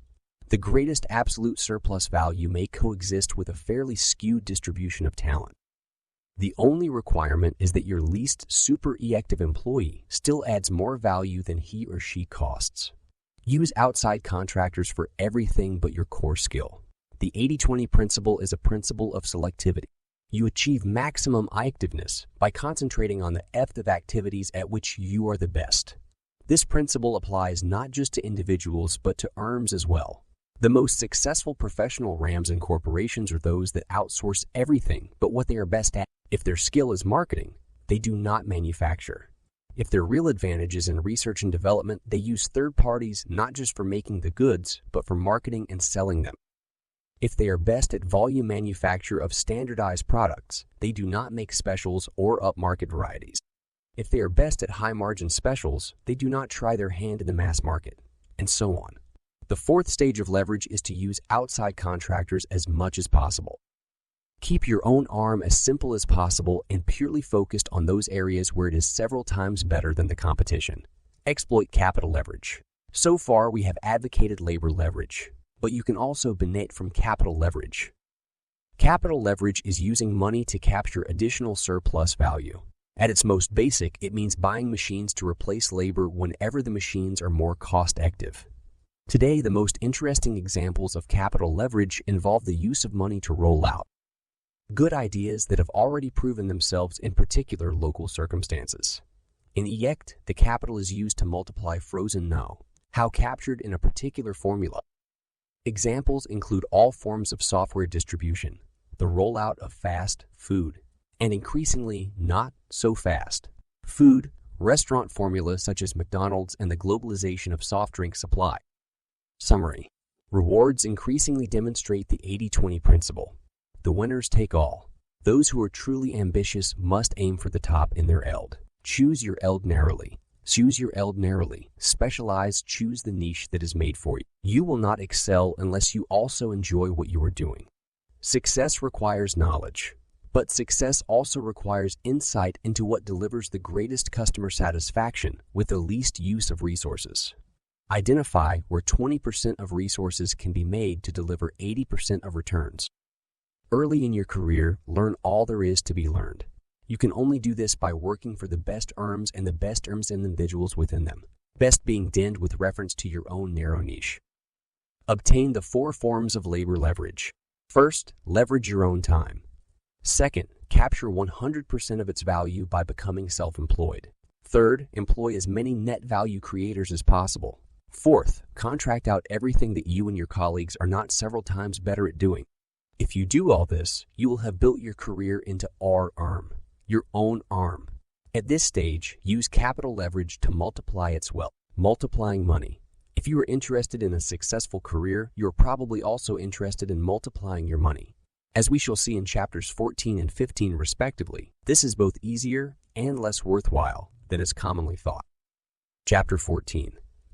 The greatest absolute surplus value may coexist with a fairly skewed distribution of talent. The only requirement is that your least super active employee still adds more value than he or she costs. Use outside contractors for everything but your core skill. The 80-20 principle is a principle of selectivity. You achieve maximum activeness by concentrating on the of activities at which you are the best. This principle applies not just to individuals but to firms as well. The most successful professional RAMs and corporations are those that outsource everything but what they are best at. If their skill is marketing, they do not manufacture. If their real advantage is in research and development, they use third parties not just for making the goods, but for marketing and selling them. If they are best at volume manufacture of standardized products, they do not make specials or upmarket varieties. If they are best at high-margin specials, they do not try their hand in the mass market, and so on. The fourth stage of leverage is to use outside contractors as much as possible. Keep your own arm as simple as possible and purely focused on those areas where it is several times better than the competition. Exploit capital leverage. So far, we have advocated labor leverage, but you can also benefit from capital leverage. Capital leverage is using money to capture additional surplus value. At its most basic, it means buying machines to replace labor whenever the machines are more cost-effective. Today, the most interesting examples of capital leverage involve the use of money to roll out good ideas that have already proven themselves in particular local circumstances. In EECT, the capital is used to multiply frozen know-how captured in a particular formula. Examples include all forms of software distribution, the rollout of fast food, and increasingly not so fast food, restaurant formulas such as McDonald's, and the globalization of soft drink supply. Summary: rewards increasingly demonstrate the 80-20 principle. The winners take all. Those who are truly ambitious must aim for the top in their eld. Choose your eld narrowly. Choose your eld narrowly. Specialize. Choose the niche that is made for you. You will not excel unless you also enjoy what you are doing. Success requires knowledge, but success also requires insight into what delivers the greatest customer satisfaction with the least use of resources. Identify where 20% of resources can be made to deliver 80% of returns. Early in your career, learn all there is to be learned. You can only do this by working for the best firms and the best firms and individuals within them, best being denned with reference to your own narrow niche. Obtain the 4 forms of labor leverage. First, leverage your own time. Second, capture 100% of its value by becoming self-employed. Third, employ as many net value creators as possible. Fourth, contract out everything that you and your colleagues are not several times better at doing. If you do all this, you will have built your career into your own arm. At this stage, use capital leverage to multiply its wealth. Multiplying money. If you are interested in a successful career, you are probably also interested in multiplying your money. As we shall see in chapters 14 and 15 respectively, this is both easier and less worthwhile than is commonly thought. Chapter 14.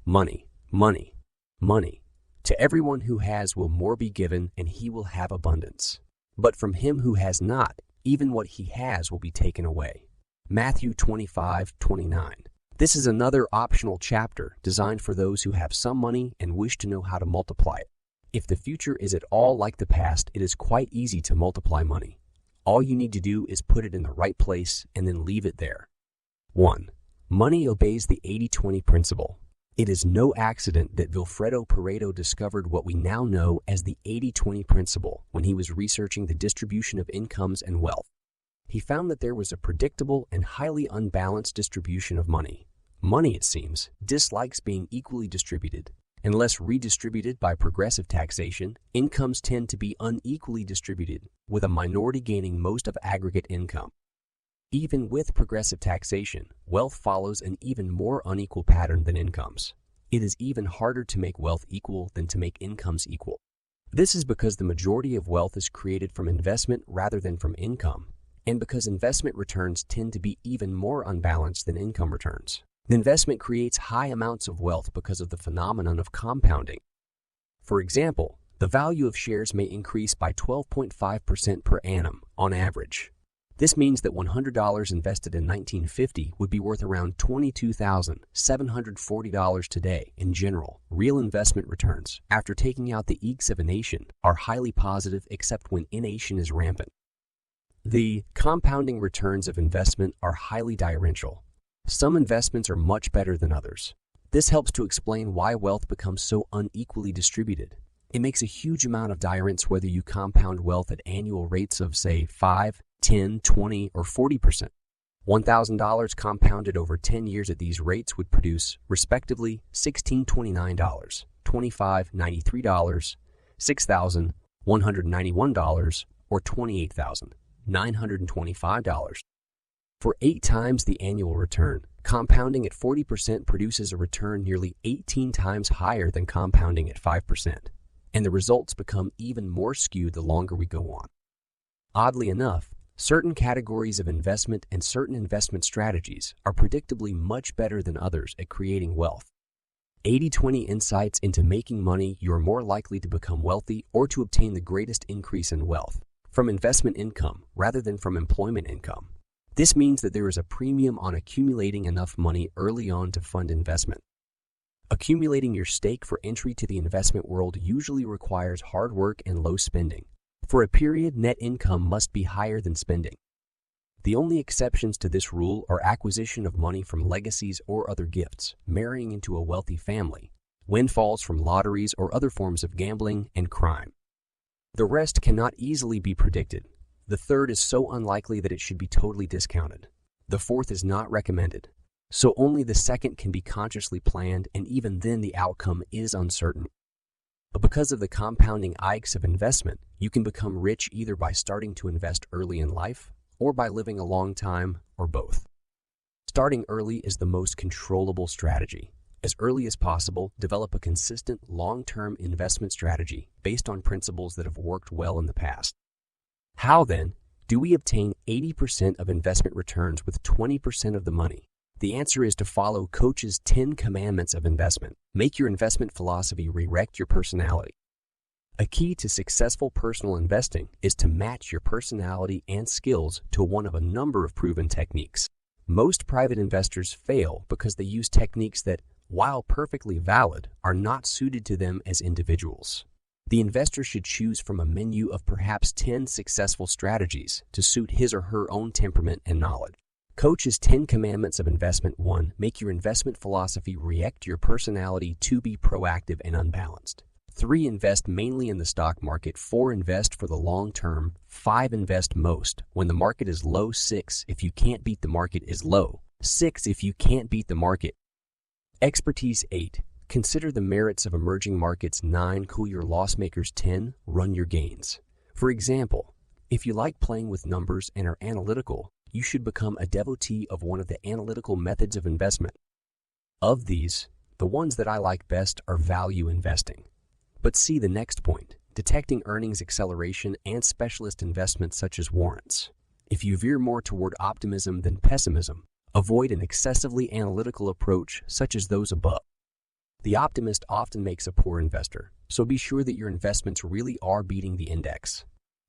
Money, money, money. To everyone who has will more be given, and he will have abundance. But from him who has not, even what he has will be taken away. Matthew 25:29. This is another optional chapter designed for those who have some money and wish to know how to multiply it. If the future is at all like the past, it is quite easy to multiply money. All you need to do is put it in the right place and then leave it there. 1. Money obeys the 80-20 principle. It is no accident that Vilfredo Pareto discovered what we now know as the 80-20 principle when he was researching the distribution of incomes and wealth. He found that there was a predictable and highly unbalanced distribution of money. Money, it seems, dislikes being equally distributed. Unless redistributed by progressive taxation, incomes tend to be unequally distributed, with a minority gaining most of aggregate income. Even with progressive taxation, wealth follows an even more unequal pattern than incomes. It is even harder to make wealth equal than to make incomes equal. This is because the majority of wealth is created from investment rather than from income, and because investment returns tend to be even more unbalanced than income returns. The investment creates high amounts of wealth because of the phenomenon of compounding. For example, the value of shares may increase by 12.5% per annum on average. This means that $100 invested in 1950 would be worth around $22,740 today. In general, real investment returns, after taking out the eeks of a nation, are highly positive except when ination is rampant. The compounding returns of investment are highly differential. Some investments are much better than others. This helps to explain why wealth becomes so unequally distributed. It makes a huge amount of difference whether you compound wealth at annual rates of, say, 5, 10, 20, or 40%. $1,000 compounded over 10 years at these rates would produce, respectively, $1,629, $2,593, $6,191, or $28,925. For 8 times the annual return, compounding at 40% produces a return nearly 18 times higher than compounding at 5%, and the results become even more skewed the longer we go on. Oddly enough, certain categories of investment and certain investment strategies are predictably much better than others at creating wealth. 80-20 insights into making money. You are more likely to become wealthy or to obtain the greatest increase in wealth from investment income rather than from employment income. This means that there is a premium on accumulating enough money early on to fund investment. Accumulating your stake for entry to the investment world usually requires hard work and low spending. For a period, net income must be higher than spending. The only exceptions to this rule are acquisition of money from legacies or other gifts, marrying into a wealthy family, windfalls from lotteries or other forms of gambling, and crime. The rest cannot easily be predicted. The third is so unlikely that it should be totally discounted. The fourth is not recommended. So only the second can be consciously planned, and even then the outcome is uncertain. But because of the compounding ikes of investment, you can become rich either by starting to invest early in life or by living a long time, or both. Starting early is the most controllable strategy. As early as possible, develop a consistent, long-term investment strategy based on principles that have worked well in the past. How, then, do we obtain 80% of investment returns with 20% of the money? The answer is to follow Koch's 10 commandments of investment. Make your investment philosophy reflect your personality. A key to successful personal investing is to match your personality and skills to one of a number of proven techniques. Most private investors fail because they use techniques that, while perfectly valid, are not suited to them as individuals. The investor should choose from a menu of perhaps 10 successful strategies to suit his or her own temperament and knowledge. Koch's 10 commandments of investment. 1. Make your investment philosophy react your personality. 2. Be proactive and unbalanced. 3. Invest mainly in the stock market. 4. Invest for the long term. 5. Invest most when the market is low. 6. If you can't beat the market is low. 6. If you can't beat the market. Expertise. 8. Consider the merits of emerging markets. 9. Cool your loss makers. 10. Run your gains. For example, if you like playing with numbers and are analytical, you should become a devotee of one of the analytical methods of investment. Of these, the ones that I like best are value investing. But see the next point, detecting earnings acceleration and specialist investments such as warrants. If you veer more toward optimism than pessimism, avoid an excessively analytical approach such as those above. The optimist often makes a poor investor, so be sure that your investments really are beating the index.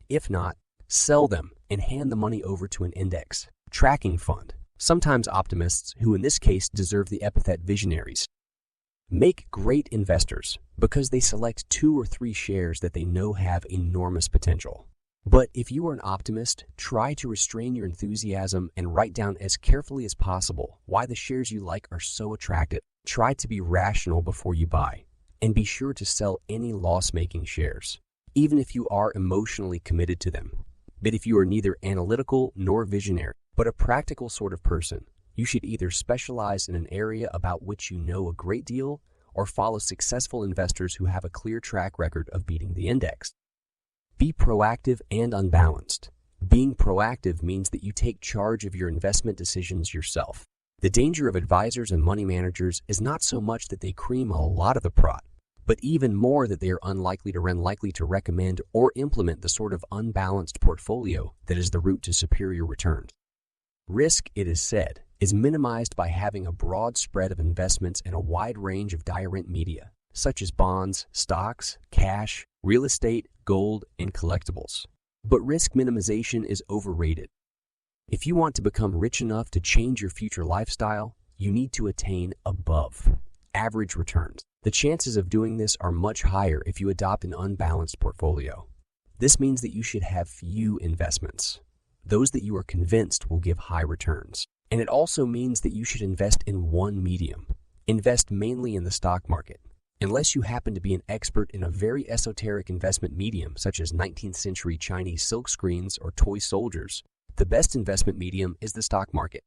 If not, sell them and hand the money over to an index tracking fund, sometimes optimists, who in this case deserve the epithet visionaries. Make great investors because they select 2 or 3 shares that they know have enormous potential. But if you are an optimist, try to restrain your enthusiasm and write down as carefully as possible why the shares you like are so attractive. Try to be rational before you buy, and be sure to sell any loss-making shares, even if you are emotionally committed to them. But if you are neither analytical nor visionary, but a practical sort of person, you should either specialize in an area about which you know a great deal or follow successful investors who have a clear track record of beating the index. Be proactive and unbalanced. Being proactive means that you take charge of your investment decisions yourself. The danger of advisors and money managers is not so much that they cream a lot of the pot, but even more that they are unlikely to recommend or implement the sort of unbalanced portfolio that is the route to superior returns. Risk, it is said, is minimized by having a broad spread of investments in a wide range of different media, such as bonds, stocks, cash, real estate, gold, and collectibles. But risk minimization is overrated. If you want to become rich enough to change your future lifestyle, you need to attain above average returns. The chances of doing this are much higher if you adopt an unbalanced portfolio. This means that you should have few investments, those that you are convinced will give high returns. And it also means that you should invest in one medium. Invest mainly in the stock market. Unless you happen to be an expert in a very esoteric investment medium such as 19th century Chinese silk screens or toy soldiers, the best investment medium is the stock market.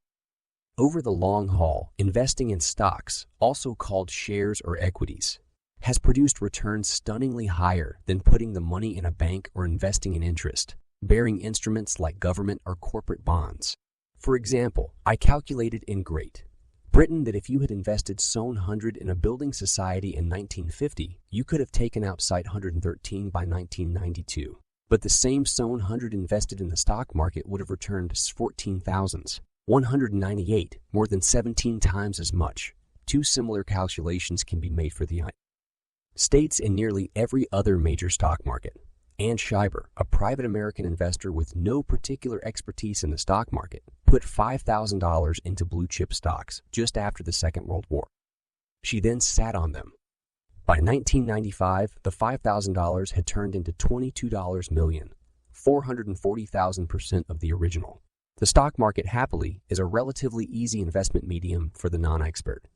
Over the long haul, investing in stocks, also called shares or equities, has produced returns stunningly higher than putting the money in a bank or investing in interest-bearing instruments like government or corporate bonds. For example, I calculated in Great Britain that if you had invested sown 100 in a building society in 1950, you could have taken out site 113 by 1992. But the same sown 100 invested in the stock market would have returned 14,198, more than 17 times as much. 2 similar calculations can be made for the United States and nearly every other major stock market. Ann Schreiber, a private American investor with no particular expertise in the stock market, put $5,000 into blue-chip stocks just after the Second World War. She then sat on them. By 1995, the $5,000 had turned into $22 million, 440,000% of the original. The stock market, happily, is a relatively easy investment medium for the non-expert.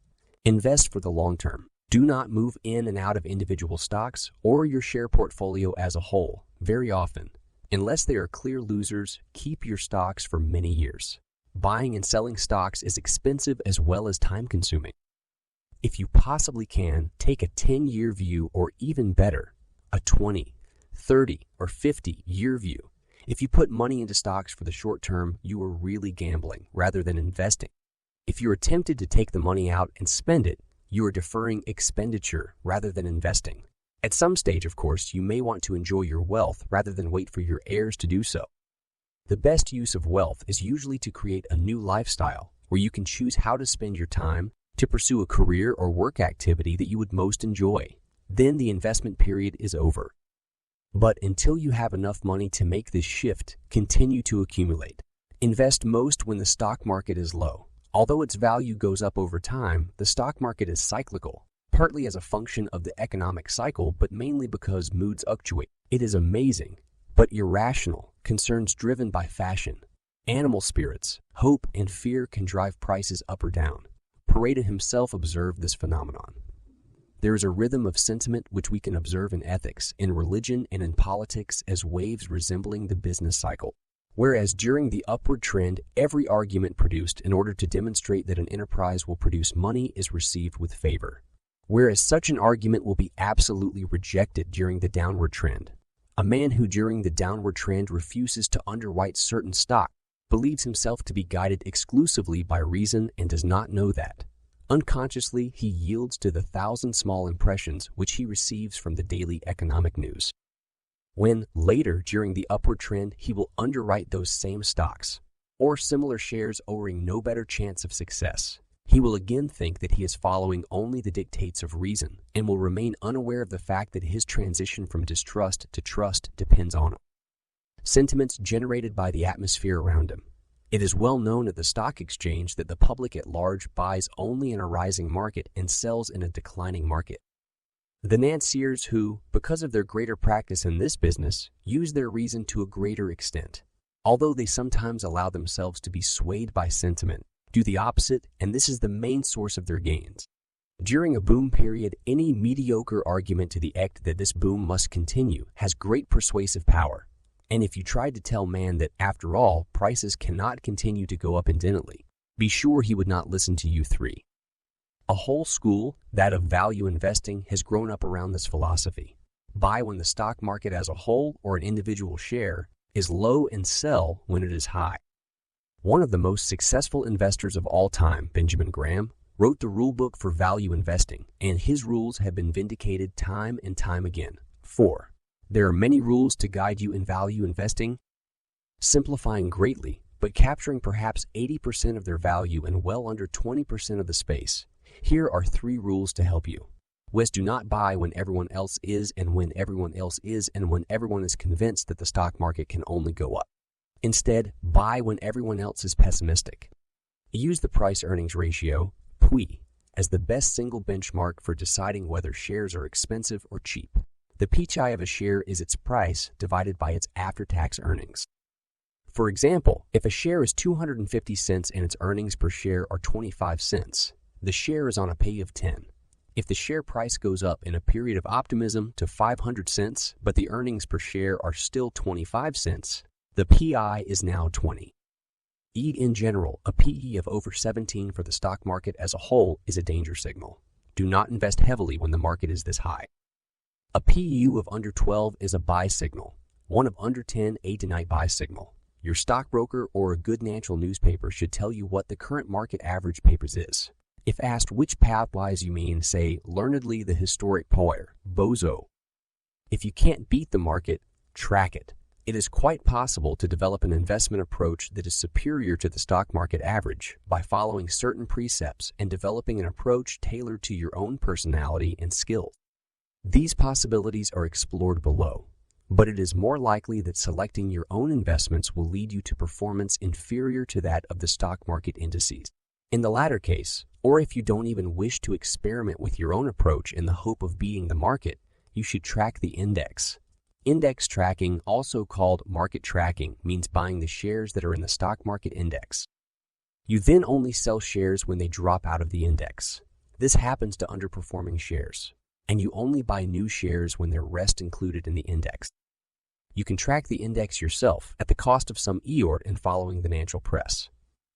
Invest for the long term. Do not move in and out of individual stocks or your share portfolio as a whole very often. Unless they are clear losers, keep your stocks for many years. Buying and selling stocks is expensive as well as time-consuming. If you possibly can, take a 10-year view or even better, a 20, 30, or 50-year view. If you put money into stocks for the short term, you are really gambling rather than investing. If you are tempted to take the money out and spend it, you are deferring expenditure rather than investing. At some stage, of course, you may want to enjoy your wealth rather than wait for your heirs to do so. The best use of wealth is usually to create a new lifestyle where you can choose how to spend your time to pursue a career or work activity that you would most enjoy. Then the investment period is over. But until you have enough money to make this shift, continue to accumulate. Invest most when the stock market is low. Although its value goes up over time, the stock market is cyclical, partly as a function of the economic cycle, but mainly because moods fluctuate. It is amazing, but irrational, concerns driven by fashion, animal spirits, hope, and fear can drive prices up or down. Pareto himself observed this phenomenon. There is a rhythm of sentiment which we can observe in ethics, in religion, and in politics as waves resembling the business cycle. Whereas during the upward trend, every argument produced in order to demonstrate that an enterprise will produce money is received with favor. Whereas such an argument will be absolutely rejected during the downward trend. A man who during the downward trend refuses to underwrite certain stock believes himself to be guided exclusively by reason and does not know that. Unconsciously, he yields to the 1,000 small impressions which he receives from the daily economic news. When, later, during the upward trend, he will underwrite those same stocks, or similar shares owing no better chance of success, he will again think that he is following only the dictates of reason and will remain unaware of the fact that his transition from distrust to trust depends on sentiments generated by the atmosphere around him. It is well known at the stock exchange that the public at large buys only in a rising market and sells in a declining market. The financiers who, because of their greater practice in this business, use their reason to a greater extent, although they sometimes allow themselves to be swayed by sentiment, do the opposite, and this is the main source of their gains. During a boom period, any mediocre argument to the effect that this boom must continue has great persuasive power. And if you tried to tell man that, after all, prices cannot continue to go up indefinitely, be sure he would not listen to you. 3. A whole school, that of value investing, has grown up around this philosophy. Buy when the stock market as a whole or an individual share is low and sell when it is high. One of the most successful investors of all time, Benjamin Graham, wrote the rulebook for value investing, and his rules have been vindicated time and time again. 4. There are many rules to guide you in value investing, simplifying greatly, but capturing perhaps 80% of their value in well under 20% of the space. Here are 3 rules to help you. Do not buy when everyone else is and when everyone else is and when everyone is convinced that the stock market can only go up. Instead, buy when everyone else is pessimistic. Use the price-earnings ratio, PE, as the best single benchmark for deciding whether shares are expensive or cheap. The PI of a share is its price divided by its after-tax earnings. For example, if a share is 250 cents and its earnings per share are 25 cents, the share is on a PE of 10. If the share price goes up in a period of optimism to 500 cents, but the earnings per share are still 25 cents, the PI is now 20. In general, a PE of over 17 for the stock market as a whole is a danger signal. Do not invest heavily when the market is this high. A PU of under 12 is a buy signal. One of under 10, a deny buy signal. Your stockbroker or a good natural newspaper should tell you what the current market average papers is. If asked which pathwise you mean, say learnedly the historic power, bozo. If you can't beat the market, track it. It is quite possible to develop an investment approach that is superior to the stock market average by following certain precepts and developing an approach tailored to your own personality and skills. These possibilities are explored below, but it is more likely that selecting your own investments will lead you to performance inferior to that of the stock market indices. In the latter case, or if you don't even wish to experiment with your own approach in the hope of beating the market, you should track the index. Index tracking, also called market tracking, means buying the shares that are in the stock market index. You then only sell shares when they drop out of the index. This happens to underperforming shares, and you only buy new shares when they're rest included in the index. You can track the index yourself at the cost of some eOrt and following the financial press.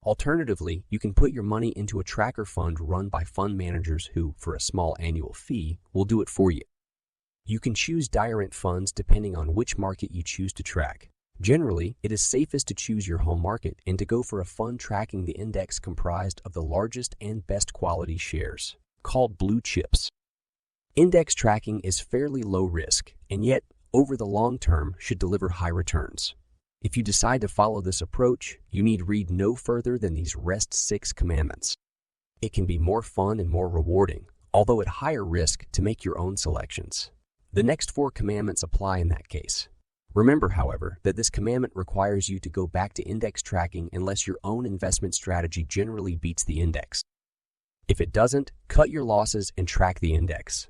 Alternatively, you can put your money into a tracker fund run by fund managers who, for a small annual fee, will do it for you. You can choose direct funds depending on which market you choose to track. Generally, it is safest to choose your home market and to go for a fund tracking the index comprised of the largest and best quality shares, called blue chips. Index tracking is fairly low risk, and yet, over the long term, should deliver high returns. If you decide to follow this approach, you need read no further than these Rest 6 commandments. It can be more fun and more rewarding, although at higher risk to make your own selections. The next 4 commandments apply in that case. Remember, however, that this commandment requires you to go back to index tracking unless your own investment strategy generally beats the index. If it doesn't, cut your losses and track the index.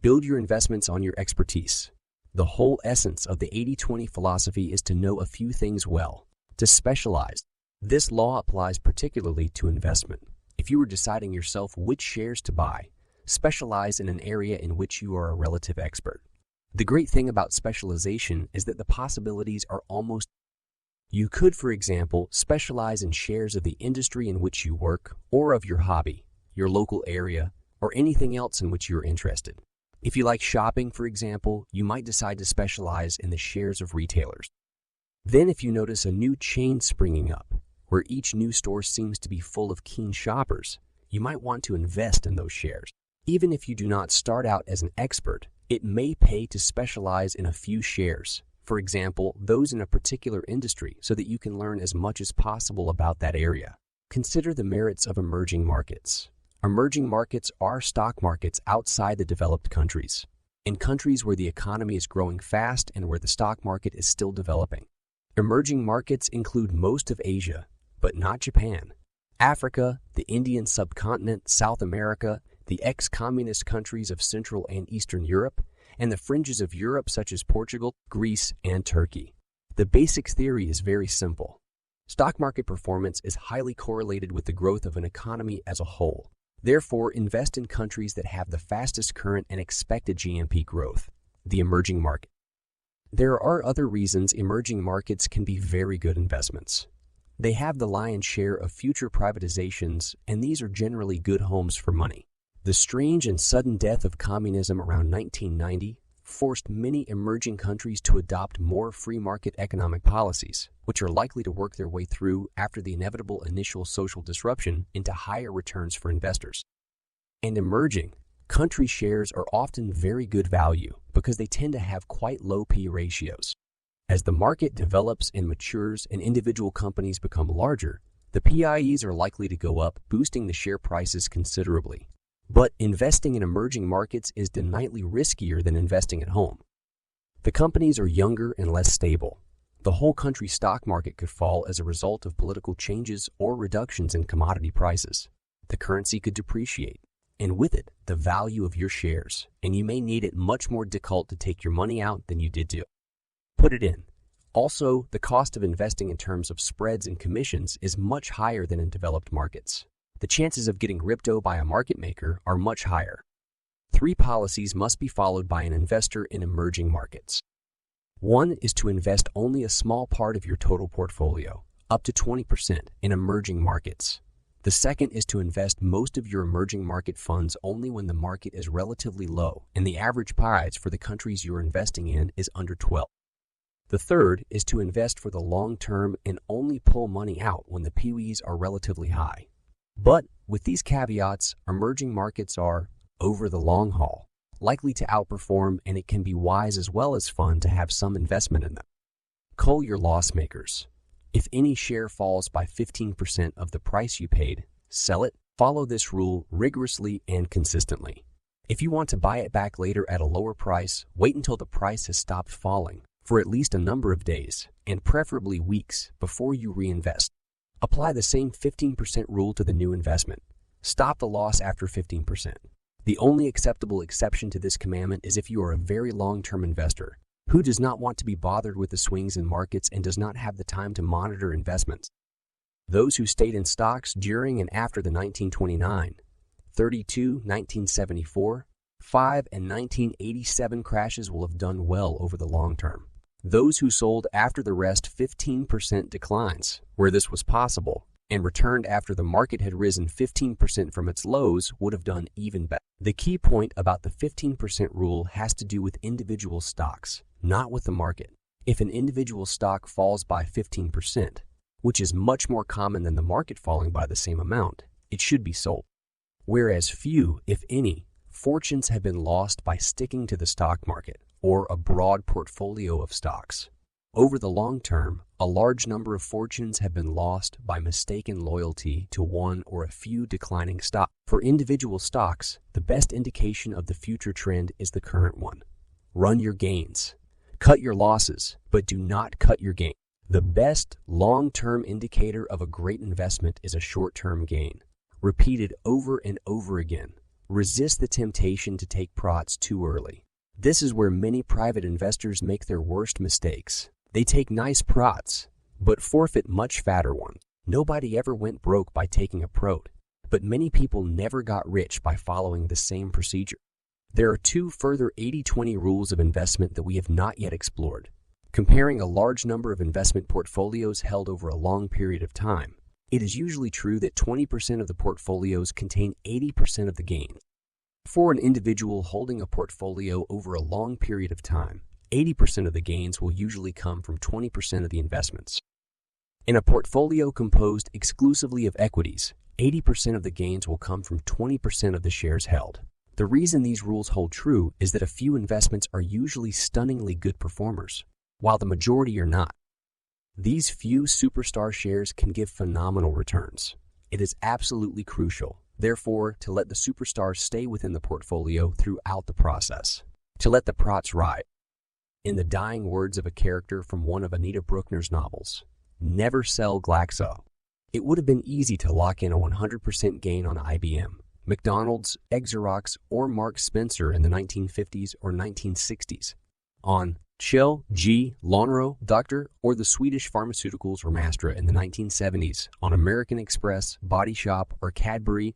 Build your investments on your expertise. The whole essence of the 80-20 philosophy is to know a few things well, to specialize. This law applies particularly to investment. If you are deciding yourself which shares to buy, specialize in an area in which you are a relative expert. The great thing about specialization is that the possibilities are almost. You could, for example, specialize in shares of the industry in which you work or of your hobby, your local area, or anything else in which you're interested. If you like shopping, for example, you might decide to specialize in the shares of retailers. Then if you notice a new chain springing up, where each new store seems to be full of keen shoppers, you might want to invest in those shares. Even if you do not start out as an expert, it may pay to specialize in a few shares, for example, those in a particular industry, so that you can learn as much as possible about that area. Consider the merits of emerging markets. Emerging markets are stock markets outside the developed countries, in countries where the economy is growing fast and where the stock market is still developing. Emerging markets include most of Asia, but not Japan, Africa, the Indian subcontinent, South America, the ex-communist countries of Central and Eastern Europe, and the fringes of Europe such as Portugal, Greece, and Turkey. The basic theory is very simple. Stock market performance is highly correlated with the growth of an economy as a whole. Therefore, invest in countries that have the fastest current and expected GNP growth, the emerging market. There are other reasons emerging markets can be very good investments. They have the lion's share of future privatizations, and these are generally good homes for money. The strange and sudden death of communism around 1990 forced many emerging countries to adopt more free market economic policies, which are likely to work their way through after the inevitable initial social disruption into higher returns for investors. And emerging country shares are often very good value because they tend to have quite low P ratios. As the market develops and matures and individual companies become larger, the PIEs are likely to go up, boosting the share prices considerably. But investing in emerging markets is decidedly riskier than investing at home. The companies are younger and less stable. The whole country's stock market could fall as a result of political changes or reductions in commodity prices. The currency could depreciate, and with it, the value of your shares, and you may need it much more difficult to take your money out than you did to put it in. Also, the cost of investing in terms of spreads and commissions is much higher than in developed markets. The chances of getting ripped off by a market maker are much higher. 3 policies must be followed by an investor in emerging markets. 1 is to invest only a small part of your total portfolio, up to 20%, in emerging markets. The second is to invest most of your emerging market funds only when the market is relatively low and the average price for the countries you're investing in is under 12. The third is to invest for the long term and only pull money out when the PEs are relatively high. But with these caveats, emerging markets are, over the long haul, likely to outperform, and it can be wise as well as fun to have some investment in them. Cull your loss makers. If any share falls by 15% of the price you paid, sell it. Follow this rule rigorously and consistently. If you want to buy it back later at a lower price, wait until the price has stopped falling for at least a number of days, and preferably weeks, before you reinvest. Apply the same 15% rule to the new investment. Stop the loss after 15%. The only acceptable exception to this commandment is if you are a very long-term investor who does not want to be bothered with the swings in markets and does not have the time to monitor investments. Those who stayed in stocks during and after the 1929, 1932, 1974, 5, and 1987 crashes will have done well over the long term. Those who sold after the rest 15% declines, where this was possible, and returned after the market had risen 15% from its lows would have done even better. The key point about the 15% rule has to do with individual stocks, not with the market. If an individual stock falls by 15%, which is much more common than the market falling by the same amount, it should be sold. Whereas few, if any, fortunes have been lost by sticking to the stock market or a broad portfolio of stocks. Over the long term, a large number of fortunes have been lost by mistaken loyalty to one or a few declining stocks. For individual stocks, the best indication of the future trend is the current one. Run your gains. Cut your losses, but do not cut your gain. The best long-term indicator of a great investment is a short-term gain. Repeated over and over again. Resist the temptation to take prots too early. This is where many private investors make their worst mistakes. They take nice prots, but forfeit much fatter ones. Nobody ever went broke by taking a prot, but many people never got rich by following the same procedure. There are two further 80-20 rules of investment that we have not yet explored. Comparing a large number of investment portfolios held over a long period of time, it is usually true that 20% of the portfolios contain 80% of the gains. For an individual holding a portfolio over a long period of time, 80% of the gains will usually come from 20% of the investments. In a portfolio composed exclusively of equities, 80% of the gains will come from 20% of the shares held. The reason these rules hold true is that a few investments are usually stunningly good performers, while the majority are not. These few superstar shares can give phenomenal returns. It is absolutely crucial, therefore, to let the superstars stay within the portfolio throughout the process, to let the prots ride. In the dying words of a character from one of Anita Bruckner's novels, never sell Glaxo. It would have been easy to lock in a 100% gain on IBM, McDonald's, Xerox, or Mark Spencer in the 1950s or 1960s, on Shell, G, Lonrho, Dr., or the Swedish pharmaceuticals Romastra in the 1970s, on American Express, Body Shop, or Cadbury,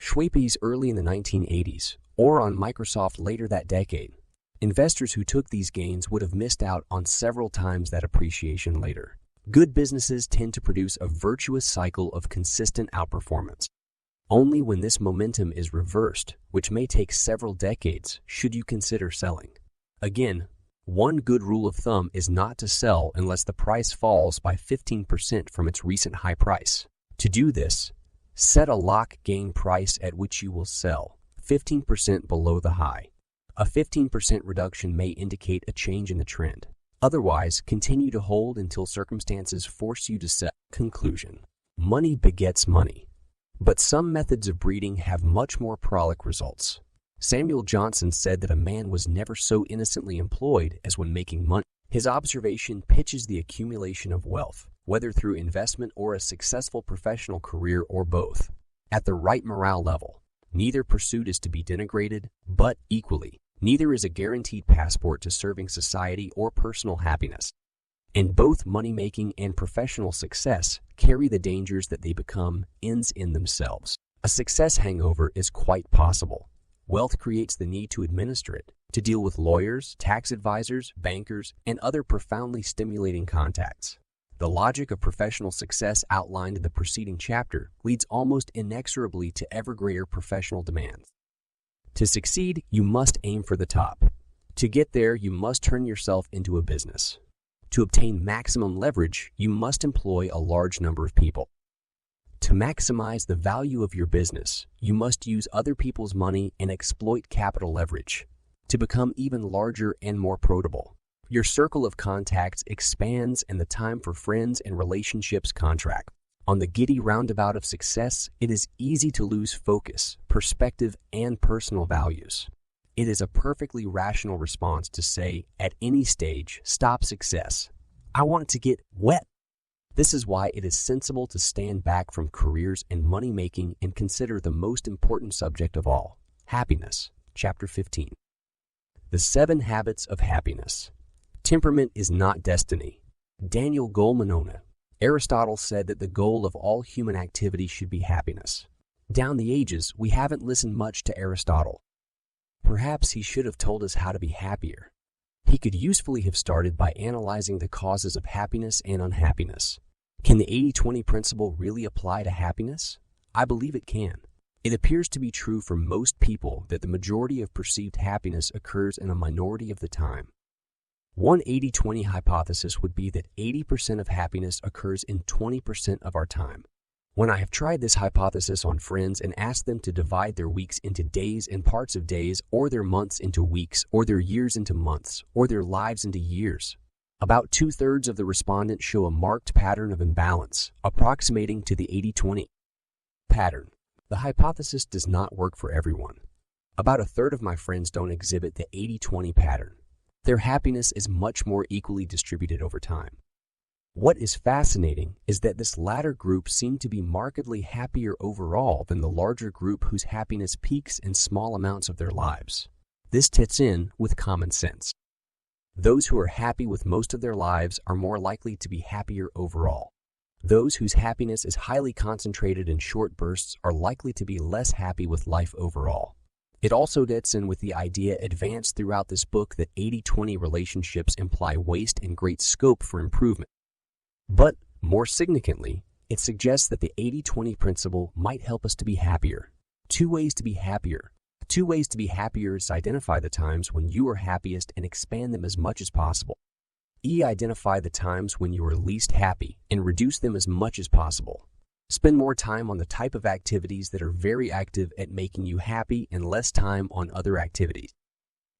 Schweppes early in the 1980s, or on Microsoft later that decade. Investors who took these gains would have missed out on several times that appreciation later. Good businesses tend to produce a virtuous cycle of consistent outperformance. Only when this momentum is reversed, which may take several decades, should you consider selling. Again, one good rule of thumb is not to sell unless the price falls by 15% from its recent high price. To do this, set a lock gain price at which you will sell, 15% below the high. A 15% reduction may indicate a change in the trend. Otherwise, continue to hold until circumstances force you to sell. Conclusion. Money begets money. But some methods of breeding have much more prolific results. Samuel Johnson said that a man was never so innocently employed as when making money. His observation pitches the accumulation of wealth, whether through investment or a successful professional career or both, at the right morale level. Neither pursuit is to be denigrated, but equally, neither is a guaranteed passport to serving society or personal happiness. And both money-making and professional success carry the dangers that they become ends in themselves. A success hangover is quite possible. Wealth creates the need to administer it, to deal with lawyers, tax advisors, bankers, and other profoundly stimulating contacts. The logic of professional success outlined in the preceding chapter leads almost inexorably to ever greater professional demands. To succeed, you must aim for the top. To get there, you must turn yourself into a business. To obtain maximum leverage, you must employ a large number of people. To maximize the value of your business, you must use other people's money and exploit capital leverage. To become even larger and more profitable, your circle of contacts expands and the time for friends and relationships contract. On the giddy roundabout of success, it is easy to lose focus, perspective, and personal values. It is a perfectly rational response to say, at any stage, stop success. I want to get wet. This is why it is sensible to stand back from careers and money-making and consider the most important subject of all, happiness. Chapter 15. The 7 Habits of Happiness. Temperament is not destiny. Daniel Goleman. Aristotle said that the goal of all human activity should be happiness. Down the ages, we haven't listened much to Aristotle. Perhaps he should have told us how to be happier. He could usefully have started by analyzing the causes of happiness and unhappiness. Can the 80-20 principle really apply to happiness? I believe it can. It appears to be true for most people that the majority of perceived happiness occurs in a minority of the time. One 80-20 hypothesis would be that 80% of happiness occurs in 20% of our time. When I have tried this hypothesis on friends and asked them to divide their weeks into days and parts of days, or their months into weeks, or their years into months, or their lives into years, about 2/3 of the respondents show a marked pattern of imbalance, approximating to the 80-20 pattern. The hypothesis does not work for everyone. About 1/3 of my friends don't exhibit the 80-20 pattern. Their happiness is much more equally distributed over time. What is fascinating is that this latter group seem to be markedly happier overall than the larger group whose happiness peaks in small amounts of their lives. This fits in with common sense. Those who are happy with most of their lives are more likely to be happier overall. Those whose happiness is highly concentrated in short bursts are likely to be less happy with life overall. It also fits in with the idea advanced throughout this book that 80-20 relationships imply waste and great scope for improvement. But, more significantly, it suggests that the 80-20 principle might help us to be happier. Two ways to be happier. Two ways to be happier is identify the times when you are happiest and expand them as much as possible. Identify the times when you are least happy and reduce them as much as possible. Spend more time on the type of activities that are very active at making you happy and less time on other activities.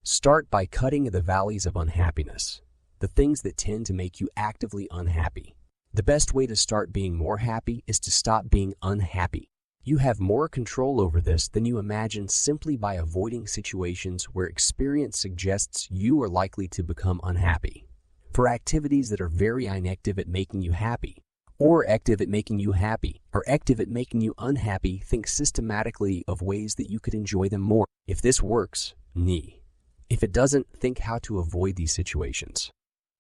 Start by cutting the valleys of unhappiness, the things that tend to make you actively unhappy. The best way to start being more happy is to stop being unhappy. You have more control over this than you imagine simply by avoiding situations where experience suggests you are likely to become unhappy. For activities that are very inactive at making you happy, or active at making you happy, or active at making you unhappy, think systematically of ways that you could enjoy them more. If this works, neat. If it doesn't, think how to avoid these situations.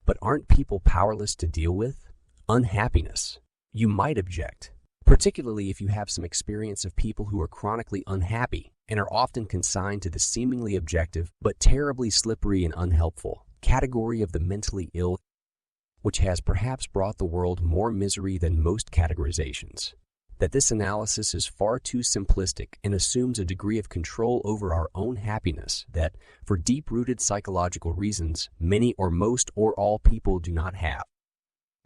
But aren't people powerless to deal with unhappiness? You might object, particularly if you have some experience of people who are chronically unhappy and are often consigned to the seemingly objective but terribly slippery and unhelpful category of the mentally ill, which has perhaps brought the world more misery than most categorizations. That this analysis is far too simplistic and assumes a degree of control over our own happiness that, for deep-rooted psychological reasons, many or most or all people do not have.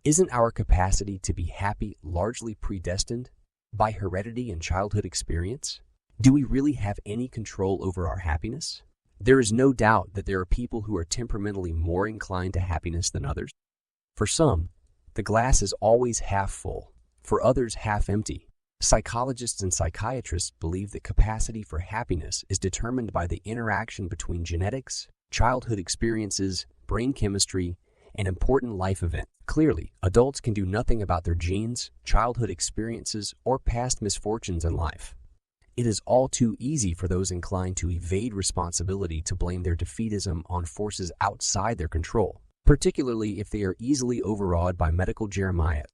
Isn't our capacity to be happy largely predestined by heredity and childhood experience? Do we really have any control over our happiness? There is no doubt that there are people who are temperamentally more inclined to happiness than others. For some, the glass is always half full. For others, half empty. Psychologists and psychiatrists believe that capacity for happiness is determined by the interaction between genetics, childhood experiences, brain chemistry, and important life events. Clearly, adults can do nothing about their genes, childhood experiences, or past misfortunes in life. It is all too easy for those inclined to evade responsibility to blame their defeatism on forces outside their control, particularly if they are easily overawed by medical Jeremiah.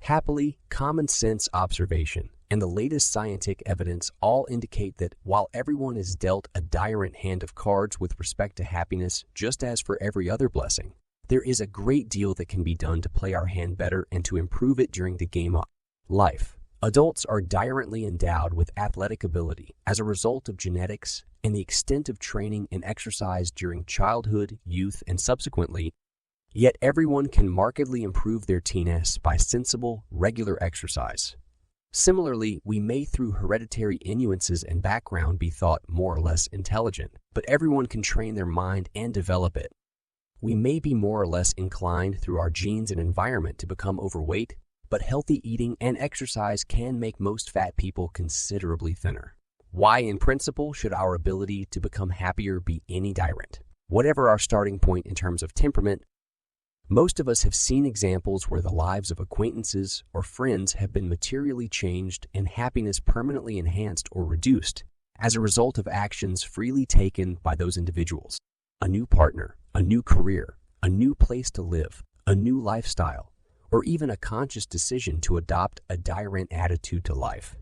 Happily, common sense observation and the latest scientific evidence all indicate that while everyone is dealt a different hand of cards with respect to happiness, just as for every other blessing, there is a great deal that can be done to play our hand better and to improve it during the game of life. Adults are differently endowed with athletic ability as a result of genetics and the extent of training and exercise during childhood, youth, and subsequently. Yet everyone can markedly improve their teenness by sensible, regular exercise. Similarly, we may through hereditary influences and background be thought more or less intelligent, but everyone can train their mind and develop it. We may be more or less inclined through our genes and environment to become overweight, but healthy eating and exercise can make most fat people considerably thinner. Why, in principle, should our ability to become happier be any different? Whatever our starting point in terms of temperament, most of us have seen examples where the lives of acquaintances or friends have been materially changed and happiness permanently enhanced or reduced as a result of actions freely taken by those individuals. A new partner, a new career, a new place to live, a new lifestyle, or even a conscious decision to adopt a different attitude to life.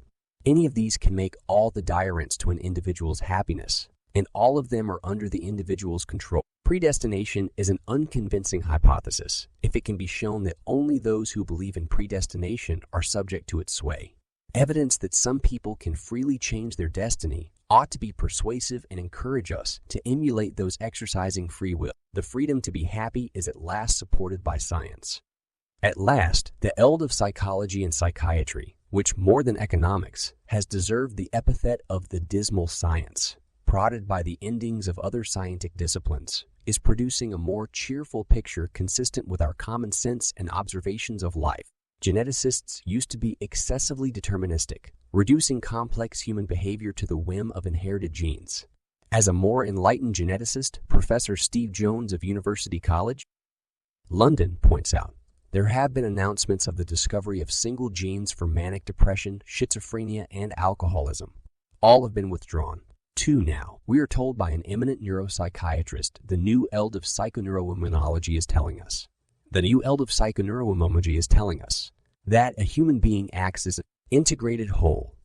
Any of these can make all the difference to an individual's happiness, and all of them are under the individual's control. Predestination is an unconvincing hypothesis if it can be shown that only those who believe in predestination are subject to its sway. Evidence that some people can freely change their destiny ought to be persuasive and encourage us to emulate those exercising free will. The freedom to be happy is at last supported by science. At last, the eld of psychology and psychiatry, which more than economics, has deserved the epithet of the dismal science, prodded by the endings of other scientific disciplines, is producing a more cheerful picture consistent with our common sense and observations of life. Geneticists used to be excessively deterministic, reducing complex human behavior to the whim of inherited genes. As a more enlightened geneticist, Professor Steve Jones of University College London points out, there have been announcements of the discovery of single genes for manic depression, schizophrenia, and alcoholism. All have been withdrawn. 2 now. We are told by an eminent neuropsychiatrist the new eld of psychoneuroimmunology is telling us. The new eld of psychoneuroimmunology is telling us that a human being acts as an integrated whole.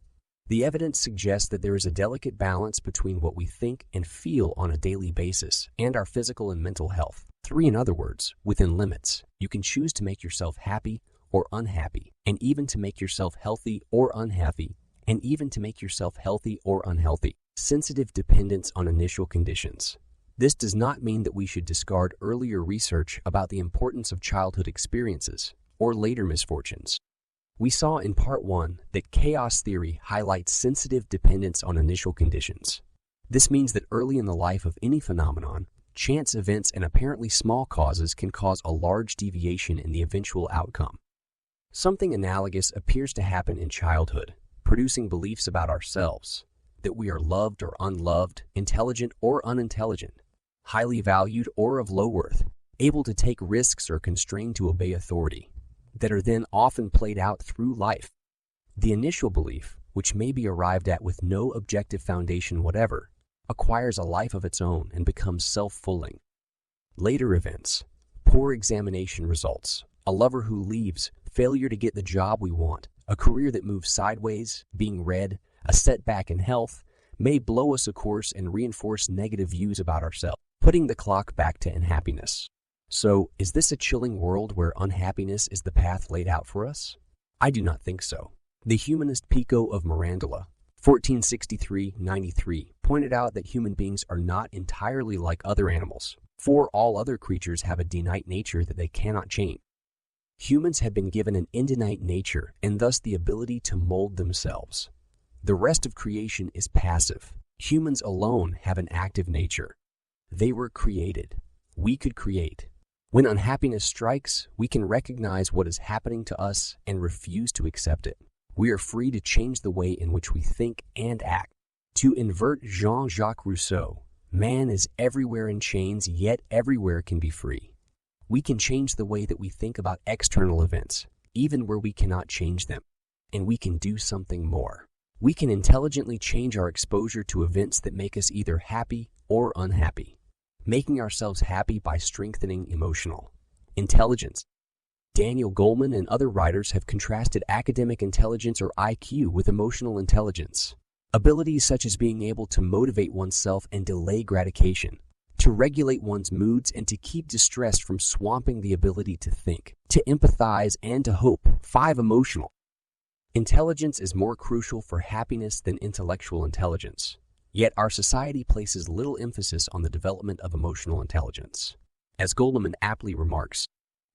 The evidence suggests that there is a delicate balance between what we think and feel on a daily basis and our physical and mental health. 3 in other words, within limits, you can choose to make yourself happy or unhappy, and even to make yourself healthy or unhappy, and even to make yourself healthy or unhealthy. Sensitive dependence on initial conditions. This does not mean that we should discard earlier research about the importance of childhood experiences or later misfortunes. We saw in Part 1 that chaos theory highlights sensitive dependence on initial conditions. This means that early in the life of any phenomenon, chance events and apparently small causes can cause a large deviation in the eventual outcome. Something analogous appears to happen in childhood, producing beliefs about ourselves, that we are loved or unloved, intelligent or unintelligent, highly valued or of low worth, able to take risks or constrained to obey authority, that are then often played out through life. The initial belief, which may be arrived at with no objective foundation whatever, acquires a life of its own and becomes self-fulfilling. Later events, poor examination results, a lover who leaves, failure to get the job we want, a career that moves sideways, being read, a setback in health, may blow us a course and reinforce negative views about ourselves, putting the clock back to unhappiness. So, is this a chilling world where unhappiness is the path laid out for us? I do not think so. The humanist Pico of Mirandola, 1463-93, pointed out that human beings are not entirely like other animals, for all other creatures have a innate nature that they cannot change. Humans have been given an innate nature and thus the ability to mold themselves. The rest of creation is passive. Humans alone have an active nature. They were created. We could create. When unhappiness strikes, we can recognize what is happening to us and refuse to accept it. We are free to change the way in which we think and act. To invert Jean-Jacques Rousseau, man is everywhere in chains, yet everywhere can be free. We can change the way that we think about external events, even where we cannot change them. And we can do something more. We can intelligently change our exposure to events that make us either happy or unhappy, making ourselves happy by strengthening emotional intelligence. Daniel Goleman and other writers have contrasted academic intelligence or IQ with emotional intelligence. Abilities such as being able to motivate oneself and delay gratification, to regulate one's moods and to keep distress from swamping the ability to think, to empathize and to hope. 5. Emotional intelligence is more crucial for happiness than intellectual intelligence. Yet our society places little emphasis on the development of emotional intelligence. As Goleman aptly remarks,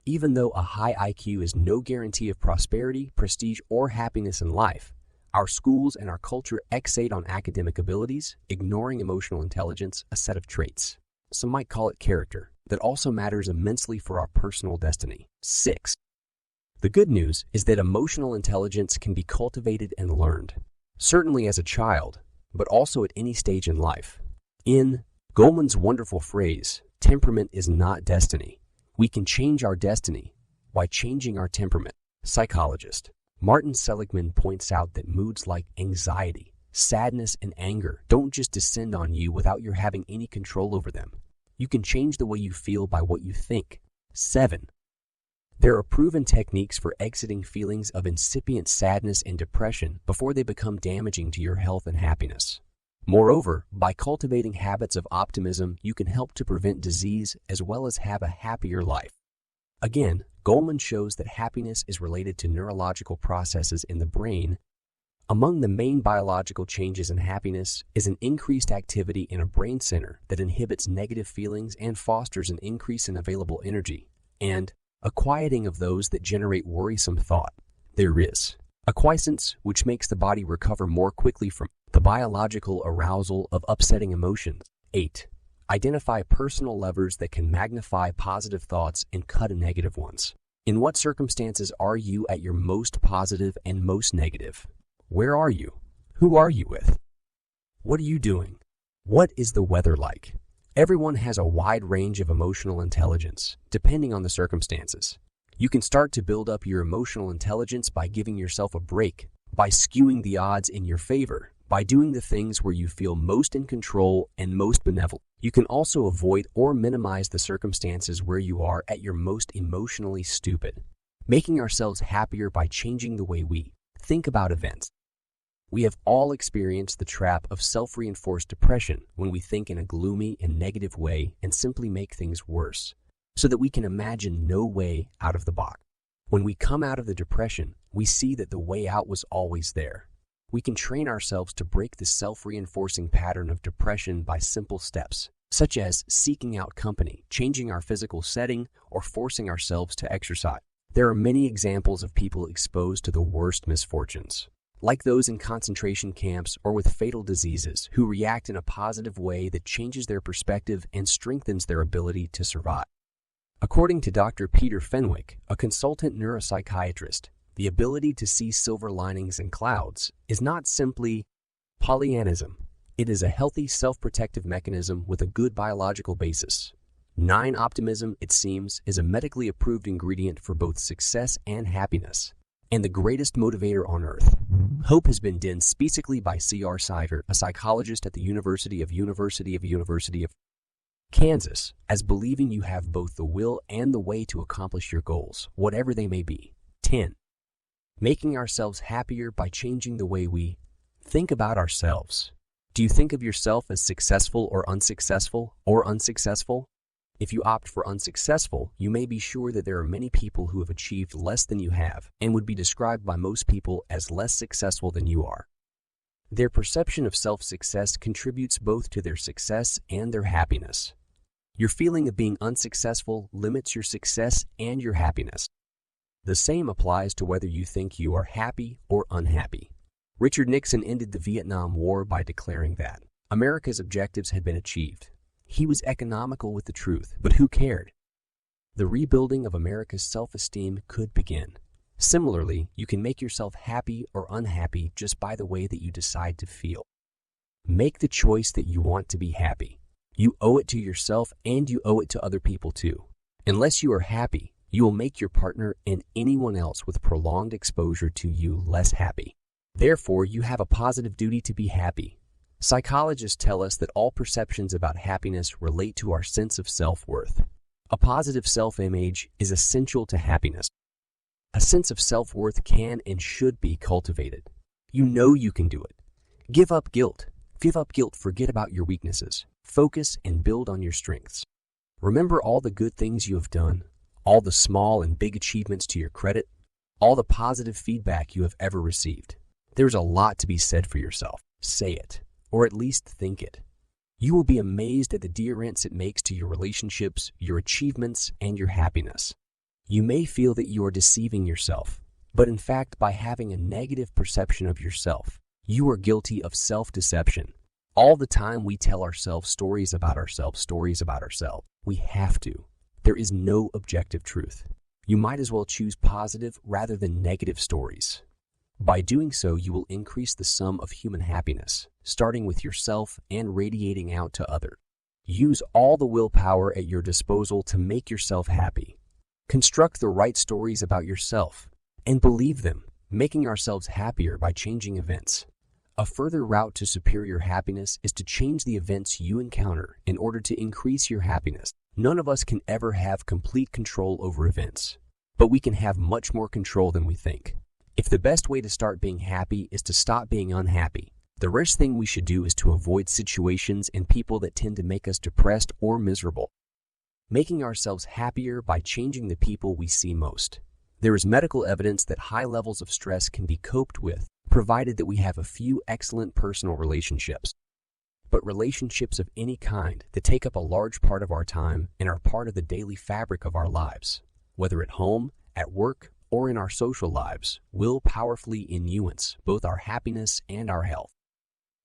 even though a high IQ is no guarantee of prosperity, prestige, or happiness in life, our schools and our culture excite on academic abilities, ignoring emotional intelligence, a set of traits. Some might call it character, that also matters immensely for our personal destiny. 6. The good news is that emotional intelligence can be cultivated and learned, certainly as a child, but also at any stage in life. In Goleman's wonderful phrase, temperament is not destiny. We can change our destiny by changing our temperament. Psychologist Martin Seligman points out that moods like anxiety, sadness, and anger don't just descend on you without your having any control over them. You can change the way you feel by what you think. 7. There are proven techniques for exiting feelings of incipient sadness and depression before they become damaging to your health and happiness. Moreover, by cultivating habits of optimism, you can help to prevent disease as well as have a happier life. Again, Goleman shows that happiness is related to neurological processes in the brain. Among the main biological changes in happiness is an increased activity in a brain center that inhibits negative feelings and fosters an increase in available energy, and a quieting of those that generate worrisome thought. There is a quiescence which makes the body recover more quickly from the biological arousal of upsetting emotions. 8. Identify personal levers that can magnify positive thoughts and cut negative ones. In what circumstances are you at your most positive and most negative? Where are you? Who are you with? What are you doing? What is the weather like? Everyone has a wide range of emotional intelligence, depending on the circumstances. You can start to build up your emotional intelligence by giving yourself a break, by skewing the odds in your favor, by doing the things where you feel most in control and most benevolent. You can also avoid or minimize the circumstances where you are at your most emotionally stupid, making ourselves happier by changing the way we think about events. We have all experienced the trap of self-reinforced depression when we think in a gloomy and negative way and simply make things worse, so that we can imagine no way out of the box. When we come out of the depression, we see that the way out was always there. We can train ourselves to break the self-reinforcing pattern of depression by simple steps, such as seeking out company, changing our physical setting, or forcing ourselves to exercise. There are many examples of people exposed to the worst misfortunes, like those in concentration camps or with fatal diseases, who react in a positive way that changes their perspective and strengthens their ability to survive. According to Dr. Peter Fenwick, a consultant neuropsychiatrist, the ability to see silver linings in clouds is not simply Pollyannism. It is a healthy self-protective mechanism with a good biological basis. 9. Optimism, it seems, is a medically approved ingredient for both success and happiness, and the greatest motivator on earth. Hope has been done specifically by C.R. Siver, a psychologist at the University of Kansas, as believing you have both the will and the way to accomplish your goals, whatever they may be. 10. Making ourselves happier by changing the way we think about ourselves. Do you think of yourself as successful or unsuccessful, If you opt for unsuccessful, you may be sure that there are many people who have achieved less than you have and would be described by most people as less successful than you are. Their perception of self-success contributes both to their success and their happiness. Your feeling of being unsuccessful limits your success and your happiness. The same applies to whether you think you are happy or unhappy. Richard Nixon ended the Vietnam War by declaring that America's objectives had been achieved. He was economical with the truth, but who cared? The rebuilding of America's self-esteem could begin. Similarly, you can make yourself happy or unhappy just by the way that you decide to feel. Make the choice that you want to be happy. You owe it to yourself and you owe it to other people too. Unless you are happy, you will make your partner and anyone else with prolonged exposure to you less happy. Therefore, you have a positive duty to be happy. Psychologists tell us that all perceptions about happiness relate to our sense of self-worth. A positive self-image is essential to happiness. A sense of self-worth can and should be cultivated. You know you can do it. Give up guilt. Forget about your weaknesses. Focus and build on your strengths. Remember all the good things you have done, all the small and big achievements to your credit, all the positive feedback you have ever received. There's a lot to be said for yourself. Say it, or at least think it. You will be amazed at the difference it makes to your relationships, your achievements, and your happiness. You may feel that you are deceiving yourself, but in fact, by having a negative perception of yourself, you are guilty of self-deception. All the time we tell ourselves stories about ourselves. We have to. There is no objective truth. You might as well choose positive rather than negative stories. By doing so, you will increase the sum of human happiness, starting with yourself and radiating out to others. Use all the willpower at your disposal to make yourself happy. Construct the right stories about yourself and believe them, making ourselves happier by changing events. A further route to superior happiness is to change the events you encounter in order to increase your happiness. None of us can ever have complete control over events. but we can have much more control than we think. If the best way to start being happy is to stop being unhappy, the worst thing we should do is to avoid situations and people that tend to make us depressed or miserable. Making ourselves happier by changing the people we see most. There is medical evidence that high levels of stress can be coped with, provided that we have a few excellent personal relationships. But relationships of any kind that take up a large part of our time and are part of the daily fabric of our lives, whether at home, at work, or in our social lives, will powerfully influence both our happiness and our health.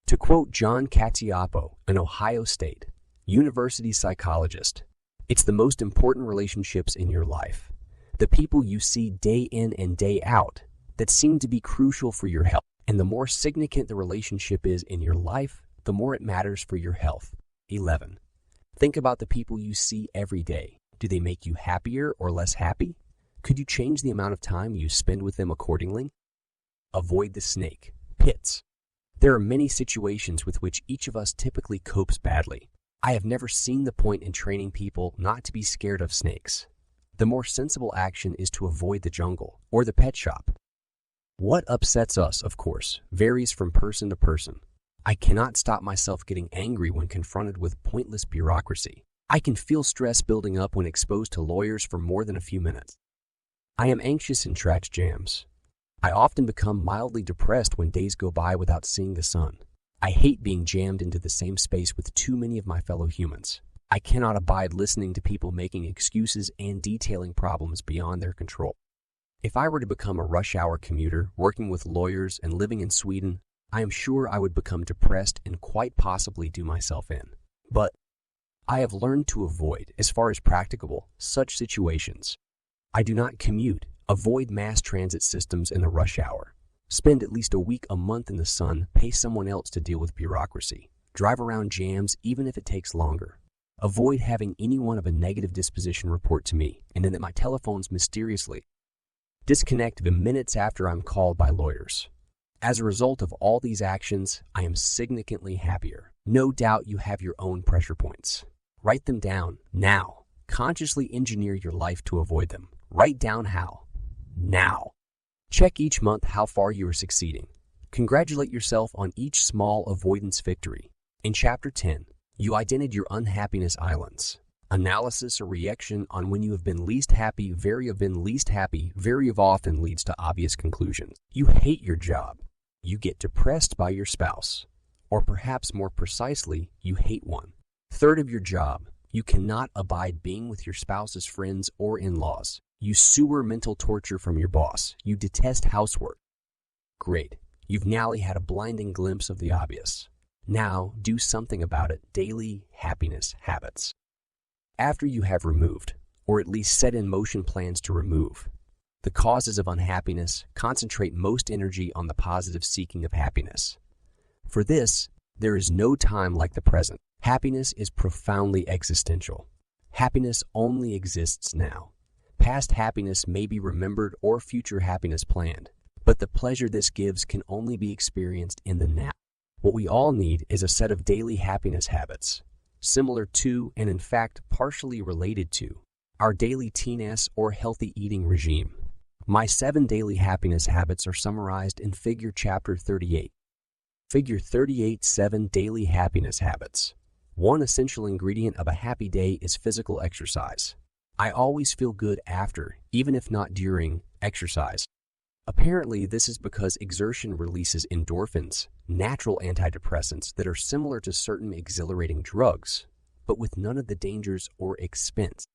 To quote John Cacioppo, an Ohio State University psychologist, "It's the most important relationships in your life, the people you see day in and day out, that seem to be crucial for your health. And the more significant the relationship is in your life, the more it matters for your health." 11. Think about the people you see every day. Do they make you happier or less happy? Could you change the amount of time you spend with them accordingly? Avoid the snake pits. There are many situations with which each of us typically copes badly. I have never seen the point in training people not to be scared of snakes. The more sensible action is to avoid the jungle or the pet shop. What upsets us, of course, varies from person to person. I cannot stop myself getting angry when confronted with pointless bureaucracy. I can feel stress building up when exposed to lawyers for more than a few minutes. I am anxious in traffic jams. I often become mildly depressed when days go by without seeing the sun. I hate being jammed into the same space with too many of my fellow humans. I cannot abide listening to people making excuses and detailing problems beyond their control. If I were to become a rush hour commuter, working with lawyers and living in Sweden, I am sure I would become depressed and quite possibly do myself in. But I have learned to avoid, as far as practicable, such situations. I do not commute, avoid mass transit systems in the rush hour, spend at least a week a month in the sun, pay someone else to deal with bureaucracy, drive around jams even if it takes longer, avoid having anyone of a negative disposition report to me, and then that my telephones mysteriously disconnect the minutes after I'm called by lawyers. As a result of all these actions, I am significantly happier. No doubt you have your own pressure points. Write them down now. Consciously engineer your life to avoid them. Write down how. Now. Check each month how far you are succeeding. Congratulate yourself on each small avoidance victory. In Chapter 10, you identified your unhappiness islands. Analysis or reaction on when you have been least happy very often leads to obvious conclusions. You hate your job. You get depressed by your spouse. Or perhaps more precisely, you hate one third of your job. You cannot abide being with your spouse's friends or in-laws. You sewer mental torture from your boss. You detest housework. Great. You've now had a blinding glimpse of the obvious. Now, do something about it. Daily happiness habits. After you have removed, or at least set in motion plans to remove, the causes of unhappiness, concentrate most energy on the positive seeking of happiness. For this, there is no time like the present. Happiness is profoundly existential. Happiness only exists now. Past happiness may be remembered or future happiness planned, but the pleasure this gives can only be experienced in the now. What we all need is a set of daily happiness habits, similar to, and in fact partially related to, our daily TNS or healthy eating regime. My 7 daily happiness habits are summarized in Figure Chapter 38. Figure 38 7 daily happiness habits. One essential ingredient of a happy day is physical exercise. I always feel good after, even if not during, exercise. Apparently, this is because exertion releases endorphins, natural antidepressants that are similar to certain exhilarating drugs, but with none of the dangers or expense.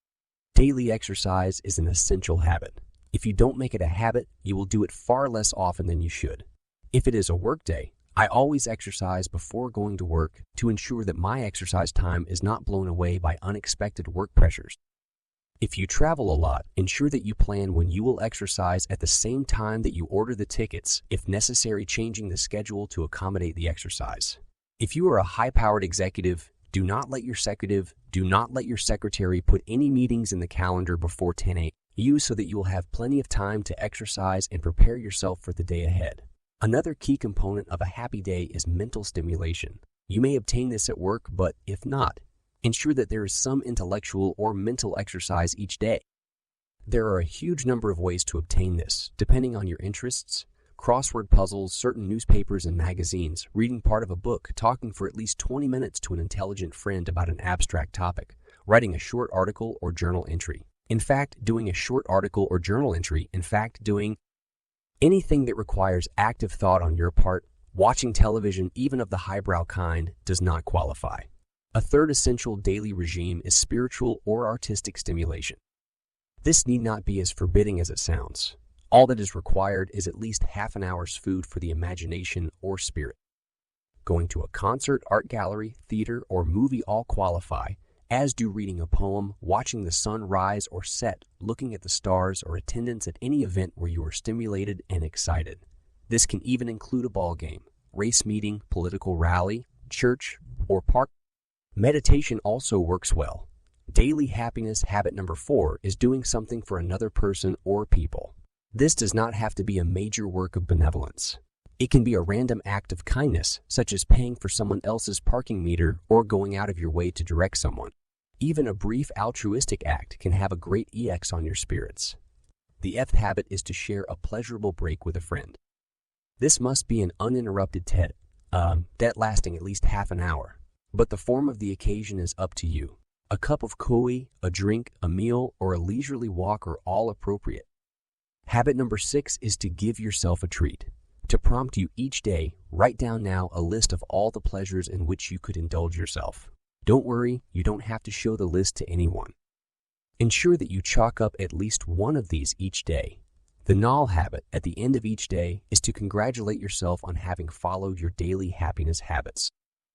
Daily exercise is an essential habit. If you don't make it a habit, you will do it far less often than you should. If it is a work day, I always exercise before going to work to ensure that my exercise time is not blown away by unexpected work pressures. If you travel a lot, ensure that you plan when you will exercise at the same time that you order the tickets, if necessary changing the schedule to accommodate the exercise. If you are a high-powered executive, do not let your secretary put any meetings in the calendar before 10 a.m. Use so that you will have plenty of time to exercise and prepare yourself for the day ahead. Another key component of a happy day is mental stimulation. You may obtain this at work, but if not, ensure that there is some intellectual or mental exercise each day. There are a huge number of ways to obtain this, depending on your interests. Crossword puzzles, certain newspapers and magazines, reading part of a book, talking for at least 20 minutes to an intelligent friend about an abstract topic, writing a short article or journal entry. In fact, doing a short article or journal entry, doing anything that requires active thought on your part, watching television, even of the highbrow kind, does not qualify. A third essential daily regime is spiritual or artistic stimulation. This need not be as forbidding as it sounds. All that is required is at least half an hour's food for the imagination or spirit. Going to a concert, art gallery, theater, or movie all qualify, as do reading a poem, watching the sun rise or set, looking at the stars, or attendance at any event where you are stimulated and excited. This can even include a ball game, race meeting, political rally, church, or park. Meditation also works well. Daily happiness habit number 4 is doing something for another person or people. This does not have to be a major work of benevolence. It can be a random act of kindness, such as paying for someone else's parking meter or going out of your way to direct someone. Even a brief altruistic act can have a great EX on your spirits. The 5th habit is to share a pleasurable break with a friend. This must be an uninterrupted that lasting at least half an hour, but the form of the occasion is up to you. A cup of koi, a drink, a meal, or a leisurely walk are all appropriate. Habit number 6 is to give yourself a treat. To prompt you each day, write down now a list of all the pleasures in which you could indulge yourself. Don't worry, you don't have to show the list to anyone. Ensure that you chalk up at least one of these each day. The null habit at the end of each day is to congratulate yourself on having followed your daily happiness habits.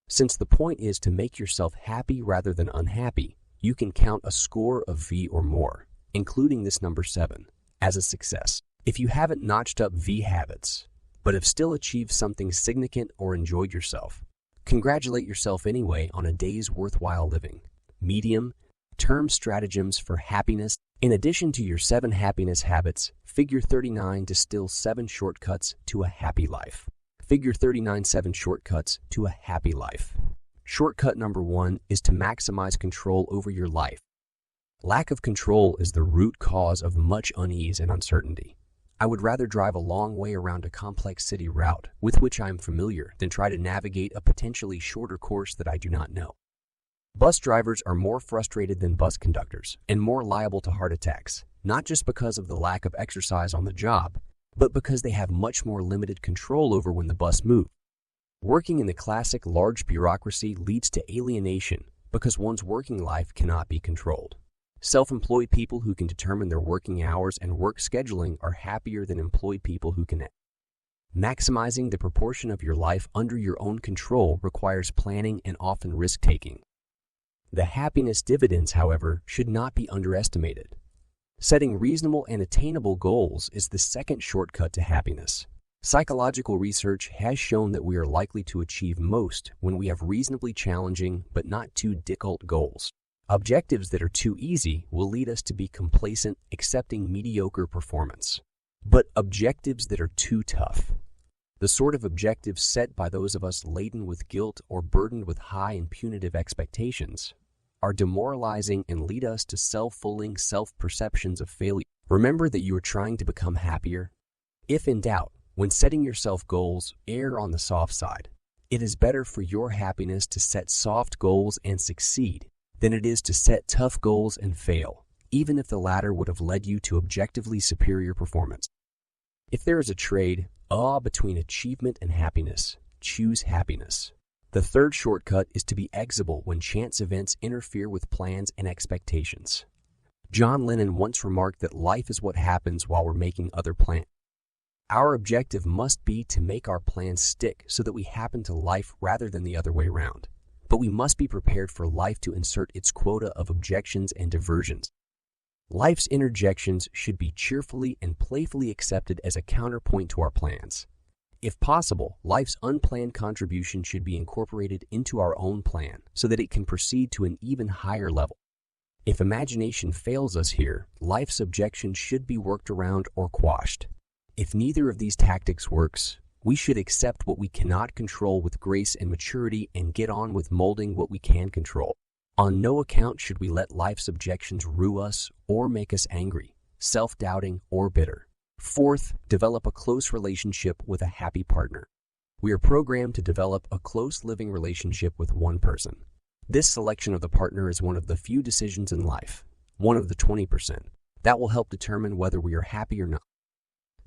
Since the point is to make yourself happy rather than unhappy, you can count a score of V or more, including this number 7, as a success. If you haven't notched up V habits, but have still achieved something significant or enjoyed yourself, congratulate yourself anyway on a day's worthwhile living. Medium term stratagems for happiness. In addition to your 7 happiness habits, Figure 39 distills 7 shortcuts to a happy life. Figure 39 7 shortcuts to a happy life. Shortcut number 1 is to maximize control over your life. Lack of control is the root cause of much unease and uncertainty. I would rather drive a long way around a complex city route with which I am familiar than try to navigate a potentially shorter course that I do not know. Bus drivers are more frustrated than bus conductors and more liable to heart attacks, not just because of the lack of exercise on the job, but because they have much more limited control over when the bus moves. Working in the classic large bureaucracy leads to alienation because one's working life cannot be controlled. Self-employed people who can determine their working hours and work scheduling are happier than employed people who can. Maximizing the proportion of your life under your own control requires planning and often risk-taking. The happiness dividends, however, should not be underestimated. Setting reasonable and attainable goals is the second shortcut to happiness. Psychological research has shown that we are likely to achieve most when we have reasonably challenging but not too difficult goals. Objectives that are too easy will lead us to be complacent, accepting mediocre performance. But objectives that are too tough, the sort of objectives set by those of us laden with guilt or burdened with high and punitive expectations, are demoralizing and lead us to self-fulfilling self-perceptions of failure. Remember that you are trying to become happier. If in doubt, when setting yourself goals, err on the soft side. It is better for your happiness to set soft goals and succeed than it is to set tough goals and fail, even if the latter would have led you to objectively superior performance. If there is a trade between achievement and happiness, choose happiness. The third shortcut is to be exigeable when chance events interfere with plans and expectations. John Lennon once remarked that life is what happens while we're making other plans. Our objective must be to make our plans stick so that we happen to life rather than the other way around. But we must be prepared for life to insert its quota of objections and diversions. Life's interjections should be cheerfully and playfully accepted as a counterpoint to our plans. If possible, life's unplanned contribution should be incorporated into our own plan so that it can proceed to an even higher level. If imagination fails us here, life's objections should be worked around or quashed. If neither of these tactics works, we should accept what we cannot control with grace and maturity and get on with molding what we can control. On no account should we let life's objections rue us or make us angry. self-doubting, or bitter. Fourth, develop a close relationship with a happy partner. We are programmed to develop a close living relationship with one person. This selection of the partner is one of the few decisions in life, one of the 20%, that will help determine whether we are happy or not.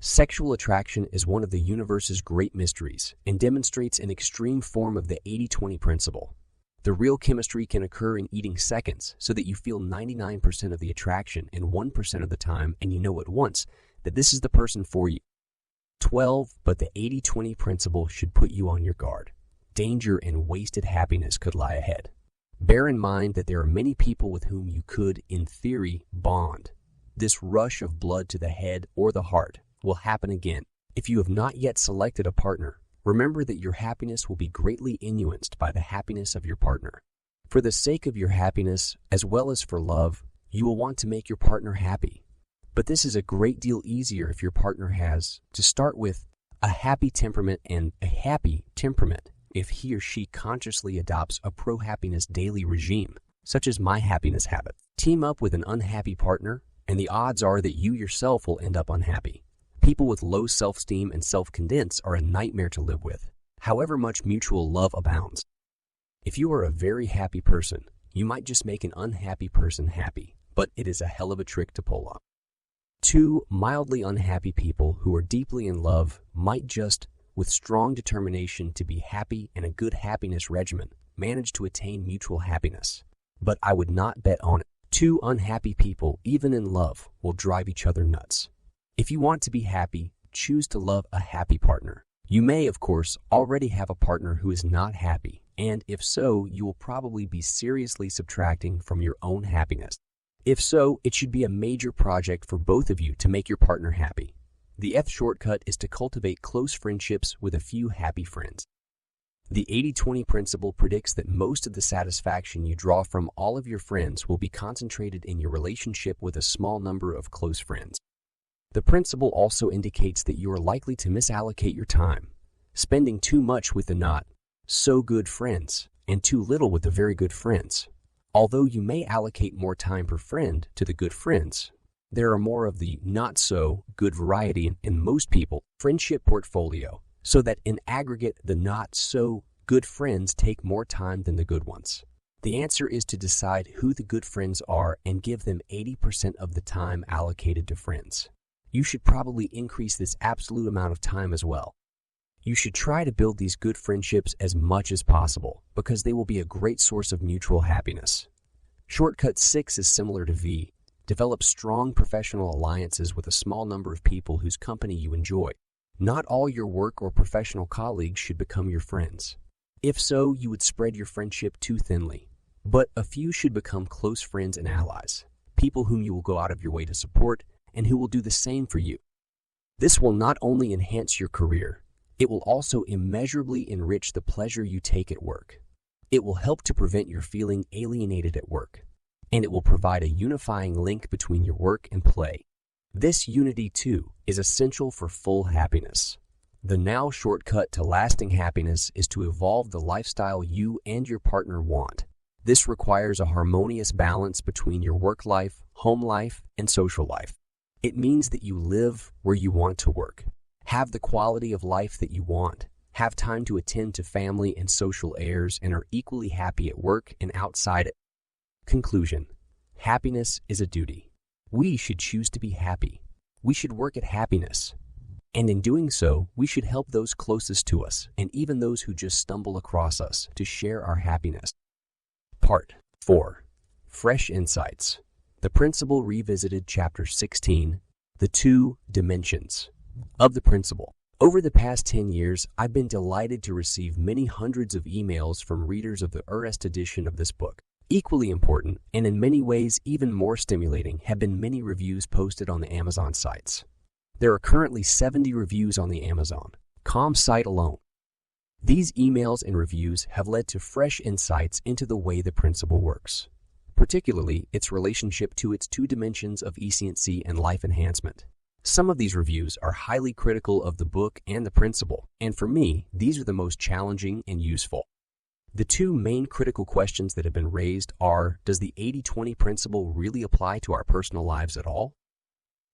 Sexual attraction is one of the universe's great mysteries and demonstrates an extreme form of the 80-20 principle. The real chemistry can occur in eating seconds so that you feel 99% of the attraction in 1% of the time, and you know at once that this is the person for you. 12. But the 80-20 principle should put you on your guard. Danger and wasted happiness could lie ahead. Bear in mind that there are many people with whom you could, in theory, bond. This rush of blood to the head or the heart will happen again. If you have not yet selected a partner, remember that your happiness will be greatly influenced by the happiness of your partner. For the sake of your happiness, as well as for love, you will want to make your partner happy. But this is a great deal easier if your partner has, to start with, a happy temperament and a happy temperament if he or she consciously adopts a pro-happiness daily regime, such as my happiness habit. Team up with an unhappy partner, and the odds are that you yourself will end up unhappy. People with low self-esteem and self-confidence are a nightmare to live with, however much mutual love abounds. If you are a very happy person, you might just make an unhappy person happy, but it is a hell of a trick to pull off. 2. Mildly unhappy people who are deeply in love might just, with strong determination to be happy and a good happiness regimen, manage to attain mutual happiness. But I would not bet on it. 2 unhappy people, even in love, will drive each other nuts. If you want to be happy, choose to love a happy partner. You may, of course, already have a partner who is not happy, and if so, you will probably be seriously subtracting from your own happiness. If so, it should be a major project for both of you to make your partner happy. The F shortcut is to cultivate close friendships with a few happy friends. The 80-20 principle predicts that most of the satisfaction you draw from all of your friends will be concentrated in your relationship with a small number of close friends. The principle also indicates that you are likely to misallocate your time, spending too much with the not so good friends and too little with the very good friends. Although you may allocate more time per friend to the good friends, there are more of the not so good variety in most people's friendship portfolio, so that in aggregate the not so good friends take more time than the good ones. The answer is to decide who the good friends are and give them 80% of the time allocated to friends. You should probably increase this absolute amount of time as well. You should try to build these good friendships as much as possible because they will be a great source of mutual happiness. Shortcut 6 is similar to V. Develop strong professional alliances with a small number of people whose company you enjoy. Not all your work or professional colleagues should become your friends. If so, you would spread your friendship too thinly. But a few should become close friends and allies, people whom you will go out of your way to support and who will do the same for you. This will not only enhance your career, it will also immeasurably enrich the pleasure you take at work. It will help to prevent your feeling alienated at work, and it will provide a unifying link between your work and play. This unity, too, is essential for full happiness. The now shortcut to lasting happiness is to evolve the lifestyle you and your partner want. This requires a harmonious balance between your work life, home life, and social life. It means that you live where you want to work, have the quality of life that you want, have time to attend to family and social airs, and are equally happy at work and outside it. Conclusion: happiness is a duty. We should choose to be happy. We should work at happiness. And in doing so, we should help those closest to us and even those who just stumble across us to share our happiness. Part 4. Fresh Insights. The Principle Revisited, Chapter 16, The 2 Dimensions of the Principle. Over the past 10 years, I've been delighted to receive many hundreds of emails from readers of the earliest edition of this book. Equally important, and in many ways even more stimulating, have been many reviews posted on the Amazon sites. There are currently 70 reviews on the Amazon.com site alone. These emails and reviews have led to fresh insights into the way the principle works, particularly its relationship to its 2 dimensions of efficiency and life enhancement. Some of these reviews are highly critical of the book and the principle, and for me, these are the most challenging and useful. The 2 main critical questions that have been raised are: does the 80-20 principle really apply to our personal lives at all?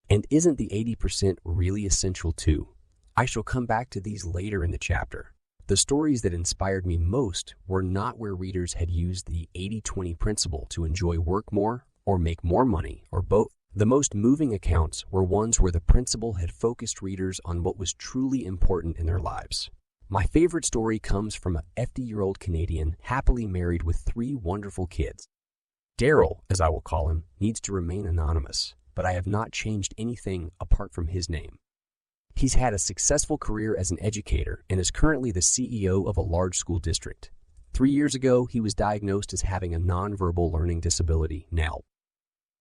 And isn't the 80% really essential too? I shall come back to these later in the chapter. The stories that inspired me most were not where readers had used the 80-20 principle to enjoy work more or make more money or both. The most moving accounts were ones where the principle had focused readers on what was truly important in their lives. My favorite story comes from a 50-year-old Canadian happily married with 3 wonderful kids. Daryl, as I will call him, needs to remain anonymous, but I have not changed anything apart from his name. He's had a successful career as an educator and is currently the CEO of a large school district. 3 years ago, he was diagnosed as having a nonverbal learning disability, NALD.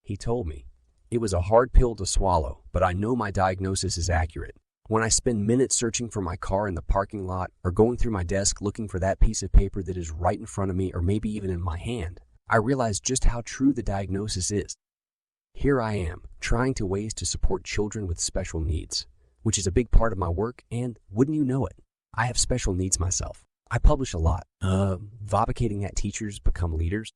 He told me, "It was a hard pill to swallow, but I know my diagnosis is accurate. When I spend minutes searching for my car in the parking lot or going through my desk looking for that piece of paper that is right in front of me or maybe even in my hand, I realize just how true the diagnosis is. Here I am, trying to ways to support children with special needs, which is a big part of my work, and wouldn't you know it, I have special needs myself. I publish a lot, advocating that teachers become leaders.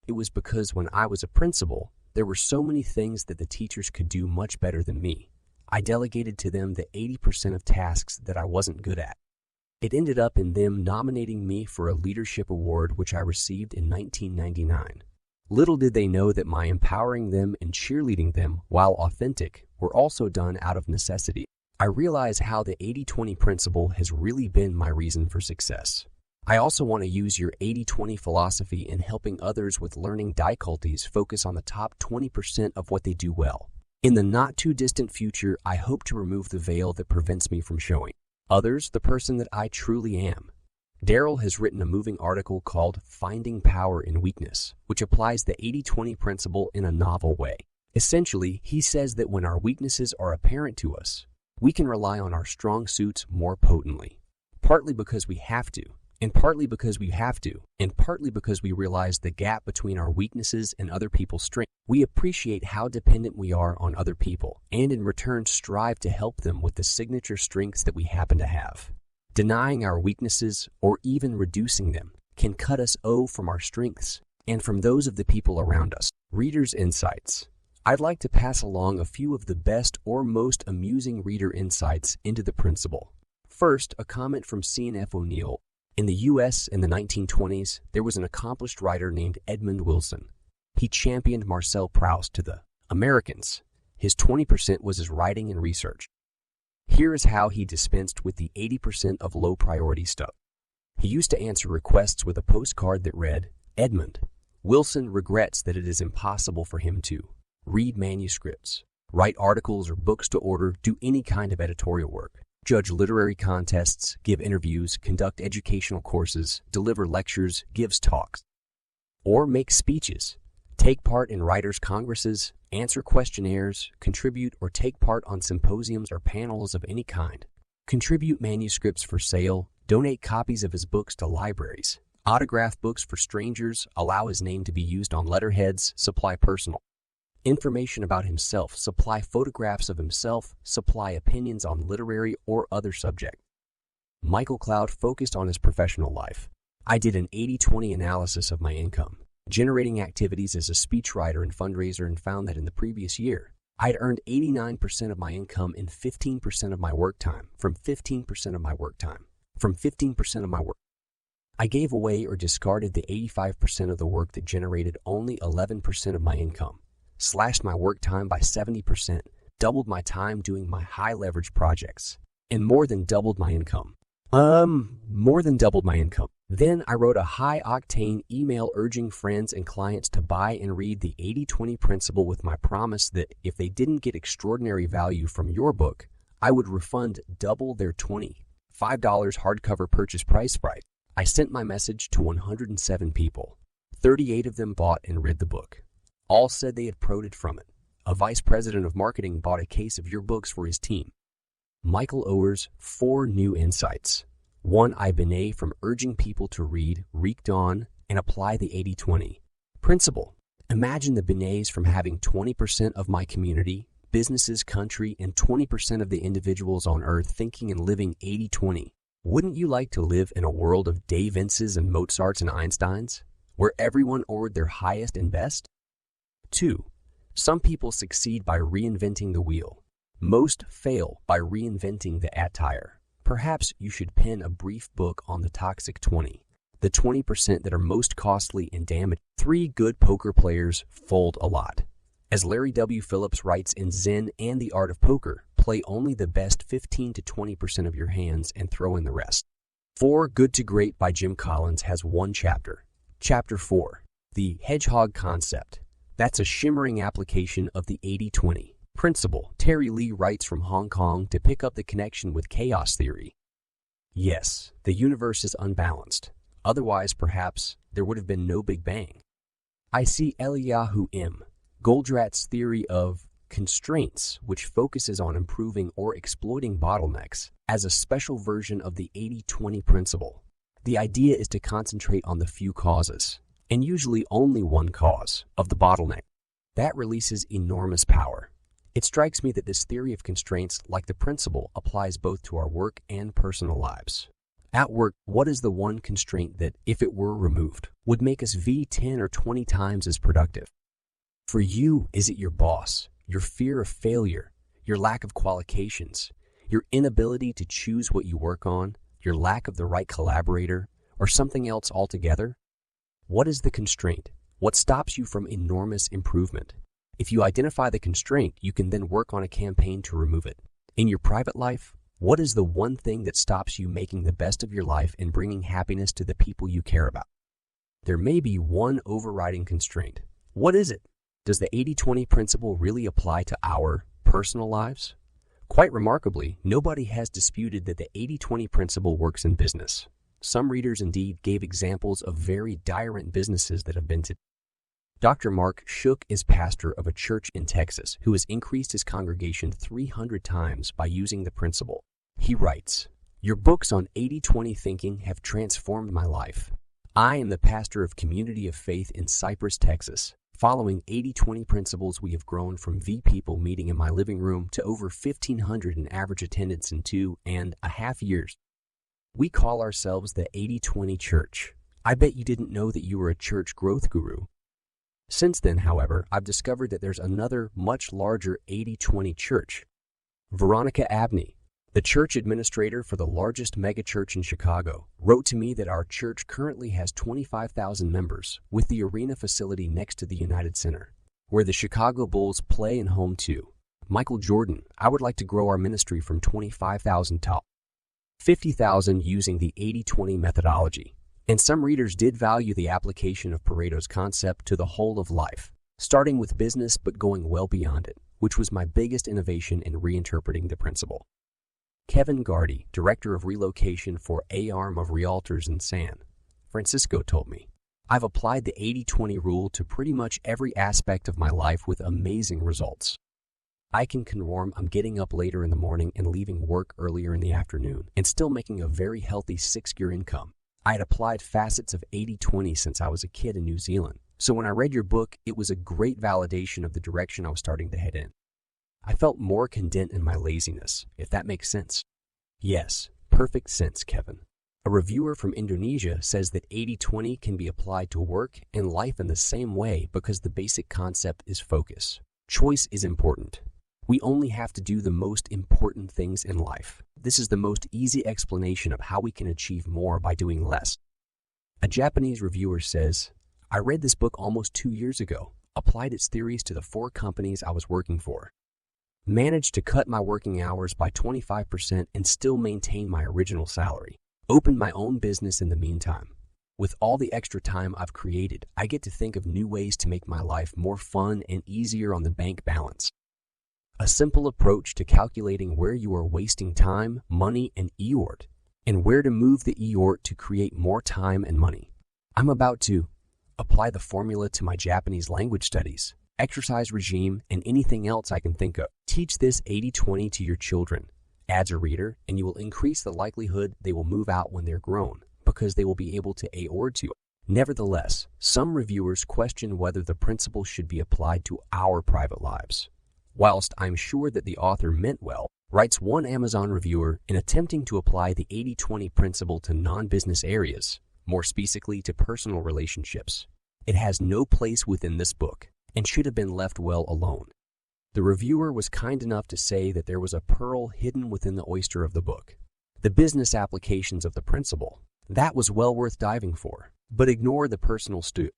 It was because when I was a principal, there were so many things that the teachers could do much better than me. I delegated to them the 80% of tasks that I wasn't good at. It ended up in them nominating me for a leadership award, which I received in 1999. Little did they know that my empowering them and cheerleading them, while authentic, were also done out of necessity. I realize how the 80-20 principle has really been my reason for success. I also want to use your 80-20 philosophy in helping others with learning difficulties focus on the top 20% of what they do well. In the not-too-distant future, I hope to remove the veil that prevents me from showing others the person that I truly am. Daryl has written a moving article called Finding Power in Weakness, which applies the 80-20 principle in a novel way. Essentially, he says that when our weaknesses are apparent to us, we can rely on our strong suits more potently, partly because we have to, and partly because we have to, and partly because we realize the gap between our weaknesses and other people's strengths. We appreciate how dependent we are on other people, and in return strive to help them with the signature strengths that we happen to have. Denying our weaknesses, or even reducing them, can cut us from our strengths, and from those of the people around us. Reader's insights. I'd like to pass along a few of the best or most amusing reader insights into the principle. First, a comment from C.N.F. O'Neill. In the U.S. in the 1920s, there was an accomplished writer named Edmund Wilson. He championed Marcel Proust to the Americans. His 20% was his writing and research. Here is how he dispensed with the 80% of low-priority stuff. He used to answer requests with a postcard that read, "Edmund, Wilson regrets that it is impossible for him to read manuscripts, write articles or books to order, do any kind of editorial work, judge literary contests, give interviews, conduct educational courses, deliver lectures, gives talks, or make speeches, take part in writers' congresses, answer questionnaires, contribute or take part on symposiums or panels of any kind, contribute manuscripts for sale, donate copies of his books to libraries, autograph books for strangers, allow his name to be used on letterheads, supply personal information about himself, supply photographs of himself, supply opinions on literary or other subject." Michael Cloud focused on his professional life. I did an 80-20 analysis of my income, generating activities as a speechwriter and fundraiser, and found that in the previous year, I had earned 89% of my income in 15% of my work time, from 15% of my work time, from 15% of my work. I gave away or discarded the 85% of the work that generated only 11% of my income, slashed my work time by 70%, doubled my time doing my high-leverage projects, and more than doubled my income. Then I wrote a high-octane email urging friends and clients to buy and read the 80-20 principle with my promise that if they didn't get extraordinary value from your book, I would refund double their $25 hardcover purchase price. I sent my message to 107 people. 38 of them bought and read the book. All said they had profited from it. A vice president of marketing bought a case of your books for his team. Michael Ower's 4 new insights. 1. I benet from urging people to read, reeked on, and apply the 80-20 principle. Imagine the benets from having 20% of my community, businesses, country, and 20% of the individuals on earth thinking and living 80-20. Wouldn't you like to live in a world of Da Vinci's and Mozart's and Einstein's, where everyone ordered their highest and best? 2. Some people succeed by reinventing the wheel. Most fail by reinventing the attire. Perhaps you should pen a brief book on the toxic 20, the 20% that are most costly and damaging. 3 good poker players fold a lot. As Larry W. Phillips writes in Zen and the Art of Poker, play only the best 15 to 20% of your hands and throw in the rest. 4 Good to Great by Jim Collins has one chapter. Chapter 4, The Hedgehog Concept. That's a shimmering application of the 80-20 principle. Terry Lee writes from Hong Kong to pick up the connection with chaos theory. Yes, the universe is unbalanced. Otherwise, perhaps, there would have been no Big Bang. I see Eliyahu M. Goldrat's theory of constraints, which focuses on improving or exploiting bottlenecks, as a special version of the 80-20 principle. The idea is to concentrate on the few causes, and usually only one cause, of the bottleneck. That releases enormous power. It strikes me that this theory of constraints, like the principle, applies both to our work and personal lives. At work, what is the one constraint that, if it were removed, would make us 10 or 20 times as productive? For you, is it your boss, your fear of failure, your lack of qualifications, your inability to choose what you work on, your lack of the right collaborator, or something else altogether? What is the constraint? What stops you from enormous improvement? If you identify the constraint, you can then work on a campaign to remove it. In your private life, what is the one thing that stops you making the best of your life and bringing happiness to the people you care about? There may be one overriding constraint. What is it? Does the 80-20 principle really apply to our personal lives? Quite remarkably, nobody has disputed that the 80-20 principle works in business. Some readers indeed gave examples of very direct businesses that have been to. Dr. Mark Shook is pastor of a church in Texas who has increased his congregation 300 times by using the principle. He writes, "Your books on 80-20 thinking have transformed my life. I am the pastor of Community of Faith in Cypress, Texas. Following 80-20 principles, we have grown from people meeting in my living room to over 1,500 in average attendance in 2.5 years. We call ourselves the 80-20 Church. I bet you didn't know that you were a church growth guru." Since then, however, I've discovered that there's another much larger 80-20 church. Veronica Abney, the church administrator for the largest megachurch in Chicago, wrote to me that our church currently has 25,000 members, with the arena facility next to the United Center, where the Chicago Bulls play and home to. Michael Jordan, I would like to grow our ministry from 25,000 to 50,000 using the 80-20 methodology. And some readers did value the application of Pareto's concept to the whole of life, starting with business but going well beyond it, which was my biggest innovation in reinterpreting the principle. Kevin Gardy, director of relocation for A-Arm of Realtors in San Francisco, told me, "I've applied the 80-20 rule to pretty much every aspect of my life with amazing results. I can confirm I'm getting up later in the morning and leaving work earlier in the afternoon and still making a very healthy 6-figure income. I had applied facets of 80-20 since I was a kid in New Zealand, so when I read your book, it was a great validation of the direction I was starting to head in. I felt more content in my laziness, if that makes sense." Yes, perfect sense, Kevin. A reviewer from Indonesia says that 80-20 can be applied to work and life in the same way because the basic concept is focus. Choice is important. We only have to do the most important things in life. This is the most easy explanation of how we can achieve more by doing less. A Japanese reviewer says, "I read this book almost 2 years ago, applied its theories to the 4 companies I was working for, managed to cut my working hours by 25% and still maintain my original salary, opened my own business in the meantime. With all the extra time I've created, I get to think of new ways to make my life more fun and easier on the bank balance. A simple approach to calculating where you are wasting time, money, and EORT, and where to move the EORT to create more time and money. I'm about to apply the formula to my Japanese language studies, exercise regime, and anything else I can think of. Teach this 80-20 to your children," adds a reader, "and you will increase the likelihood they will move out when they're grown, because they will be able to EORT to it." Nevertheless, some reviewers question whether the principle should be applied to our private lives. Whilst I'm sure that the author meant well, writes one Amazon reviewer, in attempting to apply the 80-20 principle to non-business areas, more specifically to personal relationships, it has no place within this book. and should have been left well alone. The reviewer was kind enough to say that there was a pearl hidden within the oyster of the book. The business applications of the principle. That was well worth diving for, but ignore the personal stew.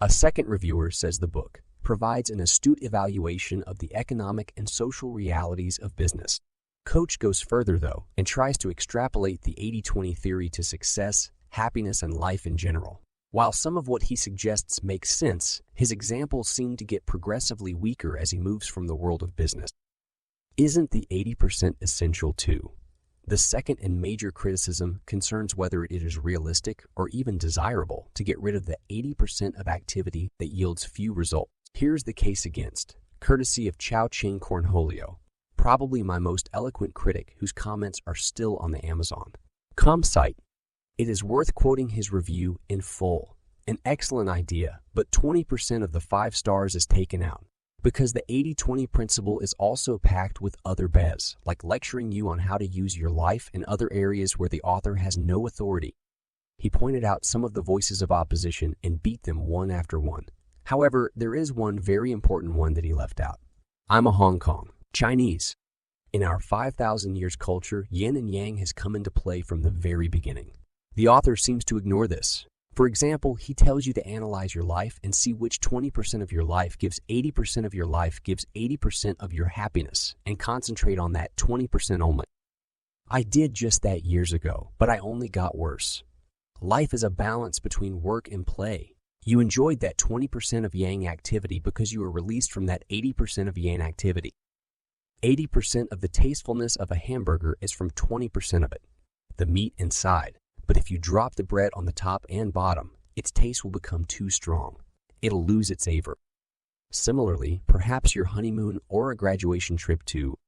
A second reviewer says the book provides an astute evaluation of the economic and social realities of business. Koch goes further, though, and tries to extrapolate the 80-20 theory to success, happiness, and life in general. While some of what he suggests makes sense, his examples seem to get progressively weaker as he moves from the world of business. Isn't the 80% essential too? The second and major criticism concerns whether it is realistic or even desirable to get rid of the 80% of activity that yields few results. Here's the case against, courtesy of Chao-Ching Cornholio, probably my most eloquent critic whose comments are still on the Amazon.com site. It is worth quoting his review in full. An excellent idea, but 20% of the 5 stars is taken out, because the 80-20 principle is also packed with other BS, like lecturing you on how to use your life in other areas where the author has no authority. He pointed out some of the voices of opposition and beat them one after one. However, there is one very important one that he left out. I'm a Hong Kong Chinese. In our 5,000 years culture, yin and yang has come into play from the very beginning. The author seems to ignore this. For example, he tells you to analyze your life and see which 20% of your life gives 80% of your life gives 80% of your happiness, and concentrate on that 20% only. I did just that years ago, but I only got worse. Life is a balance between work and play. You enjoyed that 20% of yang activity because you were released from that 80% of yang activity. 80% of the tastefulness of a hamburger is from 20% of it, the meat inside. But if you drop the bread on the top and bottom, its taste will become too strong. It'll lose its savor. Similarly, perhaps your honeymoon or a graduation trip to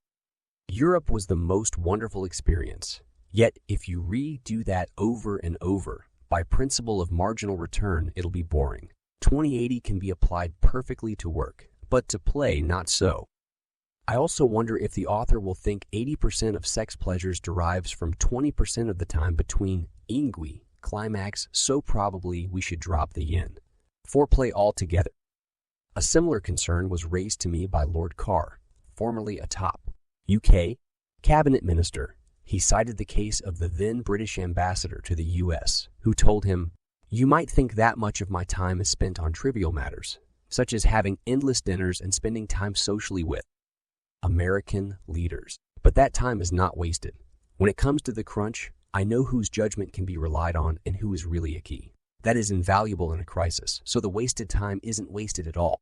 Europe was the most wonderful experience. Yet, if you redo that over and over, by principle of marginal return, it'll be boring. 2080 can be applied perfectly to work, but to play, not so. I also wonder if the author will think 80% of sex pleasures derives from 20% of the time between ingui, climax, so probably we should drop the yin. Foreplay altogether. A similar concern was raised to me by Lord Carr, formerly a top UK cabinet minister. He cited the case of the then British ambassador to the US, who told him, "You might think that much of my time is spent on trivial matters, such as having endless dinners and spending time socially with American leaders. But that time is not wasted. When it comes to the crunch, I know whose judgment can be relied on and who is really a key. That is invaluable in a crisis, so the wasted time isn't wasted at all."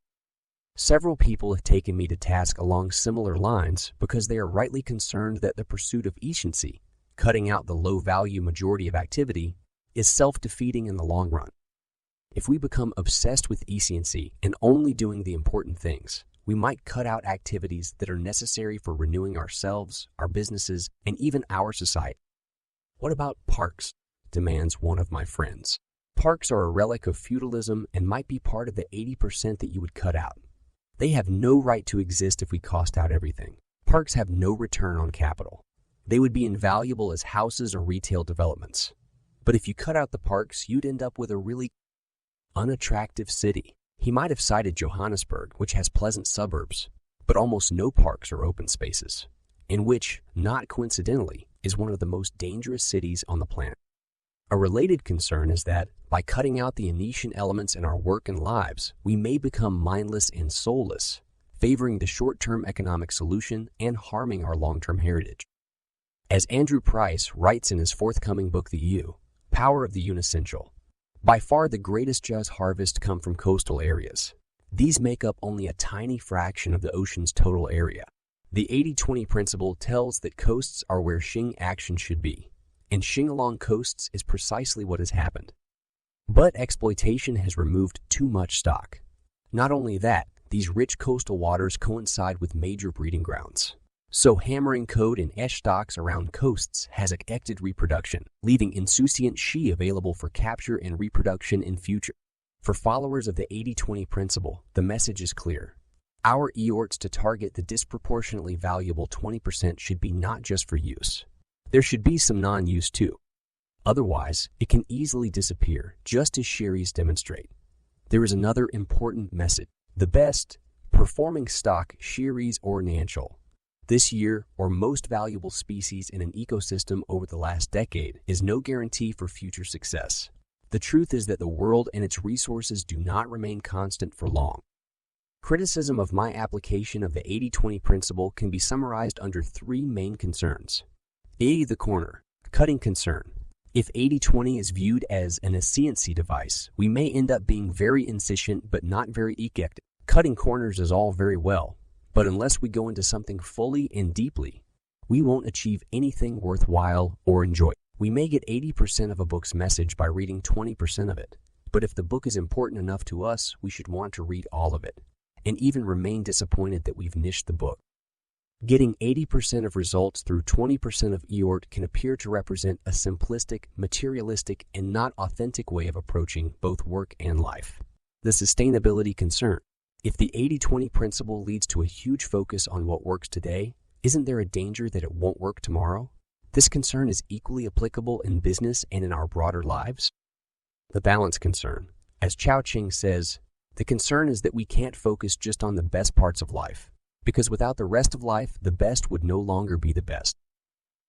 Several people have taken me to task along similar lines because they are rightly concerned that the pursuit of efficiency, cutting out the low-value majority of activity, is self-defeating in the long run. If we become obsessed with efficiency and only doing the important things, we might cut out activities that are necessary for renewing ourselves, our businesses, and even our society. What about parks? Demands one of my friends. Parks are a relic of feudalism and might be part of the 80% that you would cut out. They have no right to exist if we cost out everything. Parks have no return on capital. They would be invaluable as houses or retail developments. But if you cut out the parks, you'd end up with a really unattractive city. He might have cited Johannesburg, which has pleasant suburbs, but almost no parks or open spaces, in which, not coincidentally, is one of the most dangerous cities on the planet. A related concern is that, by cutting out the Anician elements in our work and lives, we may become mindless and soulless, favoring the short-term economic solution and harming our long-term heritage. As Andrew Price writes in his forthcoming book, The Power of the Unessential, by far the greatest jazz harvest come from coastal areas. These make up only a tiny fraction of the ocean's total area. The 80-20 principle tells that coasts are where Xing action should be, and Xing along coasts is precisely what has happened. But exploitation has removed too much stock. Not only that, these rich coastal waters coincide with major breeding grounds. So hammering code in esh stocks around coasts has affected reproduction, leaving insouciant she available for capture and reproduction in future. For followers of the 80-20 principle, the message is clear. Our eorts to target the disproportionately valuable 20% should be not just for use. There should be some non-use too. Otherwise, it can easily disappear, just as Sherry's demonstrate. There is another important message. The best performing stock, Shearies or Nanchal. This year, or most valuable species in an ecosystem over the last decade, is no guarantee for future success. The truth is that the world and its resources do not remain constant for long. Criticism of my application of the 80-20 principle can be summarized under three main concerns. A. The corner. Cutting concern. If 80-20 is viewed as an efficiency device, we may end up being very insistent but not very effective. Cutting corners is all very well, but unless we go into something fully and deeply, we won't achieve anything worthwhile or enjoy. We may get 80% of a book's message by reading 20% of it, but if the book is important enough to us, we should want to read all of it, and even remain disappointed that we've niched the book. Getting 80% of results through 20% of effort can appear to represent a simplistic, materialistic, and not authentic way of approaching both work and life. The sustainability concern. If the 80-20 principle leads to a huge focus on what works today, isn't there a danger that it won't work tomorrow? This concern is equally applicable in business and in our broader lives. The balance concern. As Chao Ching says, the concern is that we can't focus just on the best parts of life, because without the rest of life, the best would no longer be the best.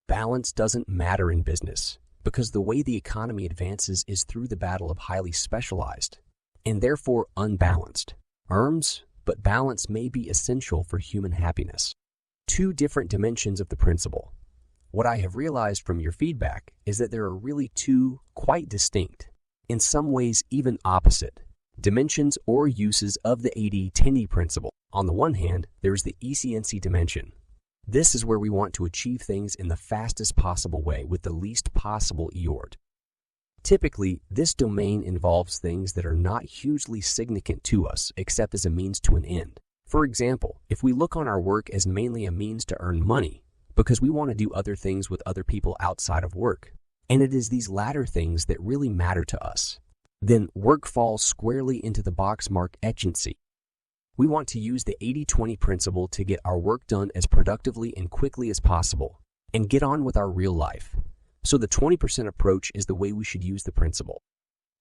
Balance doesn't matter in business, because the way the economy advances is through the battle of highly specialized, and therefore unbalanced, arms, but balance may be essential for human happiness. Two different dimensions of the principle. What I have realized from your feedback is that there are really two quite distinct, in some ways even opposite, dimensions or uses of the 80-20 principle. On the one hand, there is the efficiency dimension. This is where we want to achieve things in the fastest possible way with the least possible effort. Typically, this domain involves things that are not hugely significant to us except as a means to an end. For example, if we look on our work as mainly a means to earn money, because we want to do other things with other people outside of work, and it is these latter things that really matter to us, then work falls squarely into the box marked efficiency. We want to use the 80-20 principle to get our work done as productively and quickly as possible, and get on with our real life. So the 20% approach is the way we should use the principle.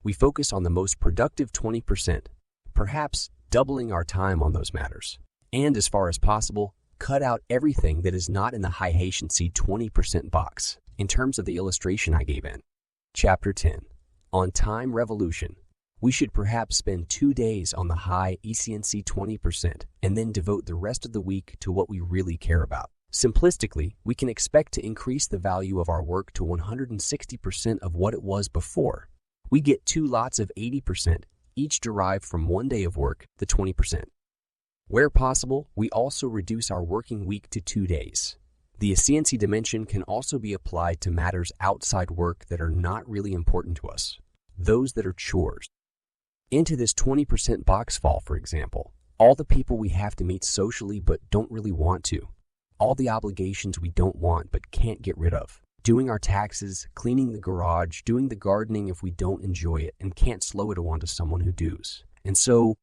We focus on the most productive 20%, perhaps doubling our time on those matters, and as far as possible, cut out everything that is not in the high efficiency 20% box, in terms of the illustration I gave in. Chapter 10. On time revolution. We should perhaps spend 2 days on the high efficiency 20% and then devote the rest of the week to what we really care about. Simplistically, we can expect to increase the value of our work to 160% of what it was before. We get 2 lots of 80%, each derived from 1 day of work, the 20%. Where possible, we also reduce our working week to 2 days. The efficiency dimension can also be applied to matters outside work that are not really important to us, those that are chores. Into this 20% box fall, for example, all the people we have to meet socially but don't really want to, all the obligations we don't want but can't get rid of, doing our taxes, cleaning the garage, doing the gardening if we don't enjoy it and can't slow it on to someone who does, and so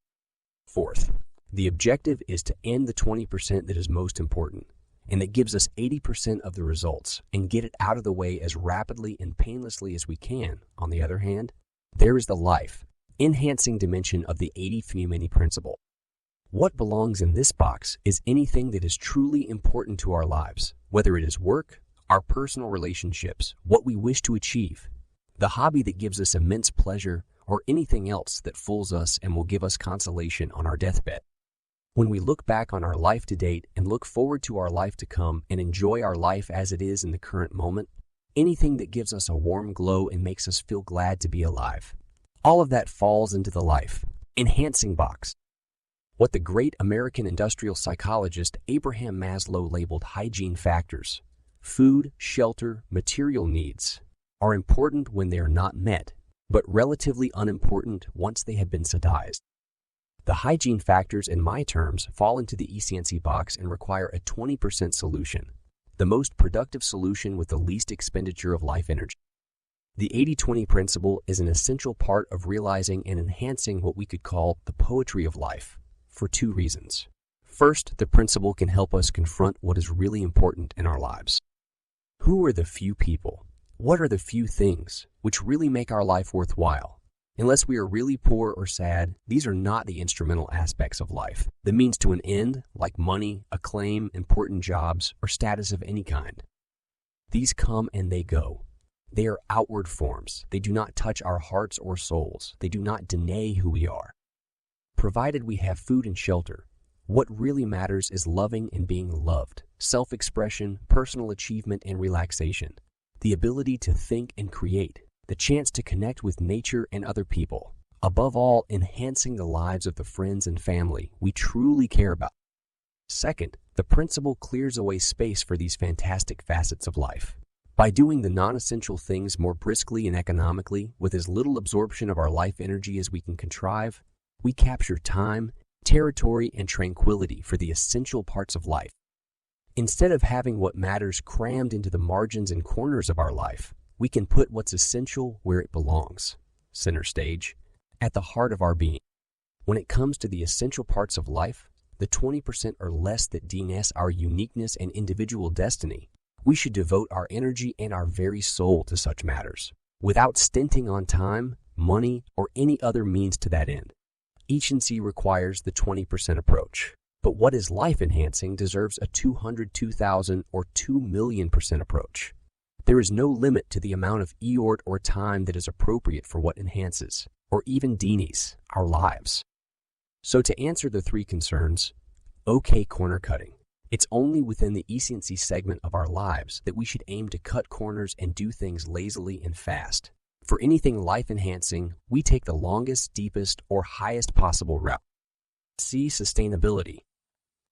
forth. The objective is to end the 20% that is most important, and that gives us 80% of the results, and get it out of the way as rapidly and painlessly as we can. On the other hand, there is the life, enhancing dimension of the 80-20 principle. What belongs in this box is anything that is truly important to our lives, whether it is work, our personal relationships, what we wish to achieve, the hobby that gives us immense pleasure, or anything else that fools us and will give us consolation on our deathbed. When we look back on our life to date and look forward to our life to come and enjoy our life as it is in the current moment, anything that gives us a warm glow and makes us feel glad to be alive, all of that falls into the life, enhancing box. What the great American industrial psychologist Abraham Maslow labeled hygiene factors, food, shelter, material needs, are important when they are not met, but relatively unimportant once they have been satisfied. The hygiene factors, in my terms, fall into the efficiency box and require a 20% solution, the most productive solution with the least expenditure of life energy. The 80-20 principle is an essential part of realizing and enhancing what we could call the poetry of life, for 2 reasons. First, the principle can help us confront what is really important in our lives. Who are the few people? What are the few things which really make our life worthwhile? Unless we are really poor or sad, these are not the instrumental aspects of life, the means to an end, like money, acclaim, important jobs, or status of any kind. These come and they go. They are outward forms. They do not touch our hearts or souls. They do not deny who we are. Provided we have food and shelter, what really matters is loving and being loved, self-expression, personal achievement and relaxation, the ability to think and create, the chance to connect with nature and other people. Above all, enhancing the lives of the friends and family we truly care about. Second, the principle clears away space for these fantastic facets of life. By doing the non-essential things more briskly and economically, with as little absorption of our life energy as we can contrive, we capture time, territory, and tranquility for the essential parts of life. Instead of having what matters crammed into the margins and corners of our life, we can put what's essential where it belongs, center stage, at the heart of our being. When it comes to the essential parts of life, the 20% or less that deny our uniqueness and individual destiny, we should devote our energy and our very soul to such matters, without stinting on time, money, or any other means to that end. Efficiency requires the 20% approach. But what is life-enhancing deserves a 200, 2,000, or 2,000,000% approach. There is no limit to the amount of effort or time that is appropriate for what enhances, or even denies, our lives. So to answer the three concerns, okay, corner cutting. It's only within the efficiency segment of our lives that we should aim to cut corners and do things lazily and fast. For anything life-enhancing, we take the longest, deepest, or highest possible route. C. Sustainability.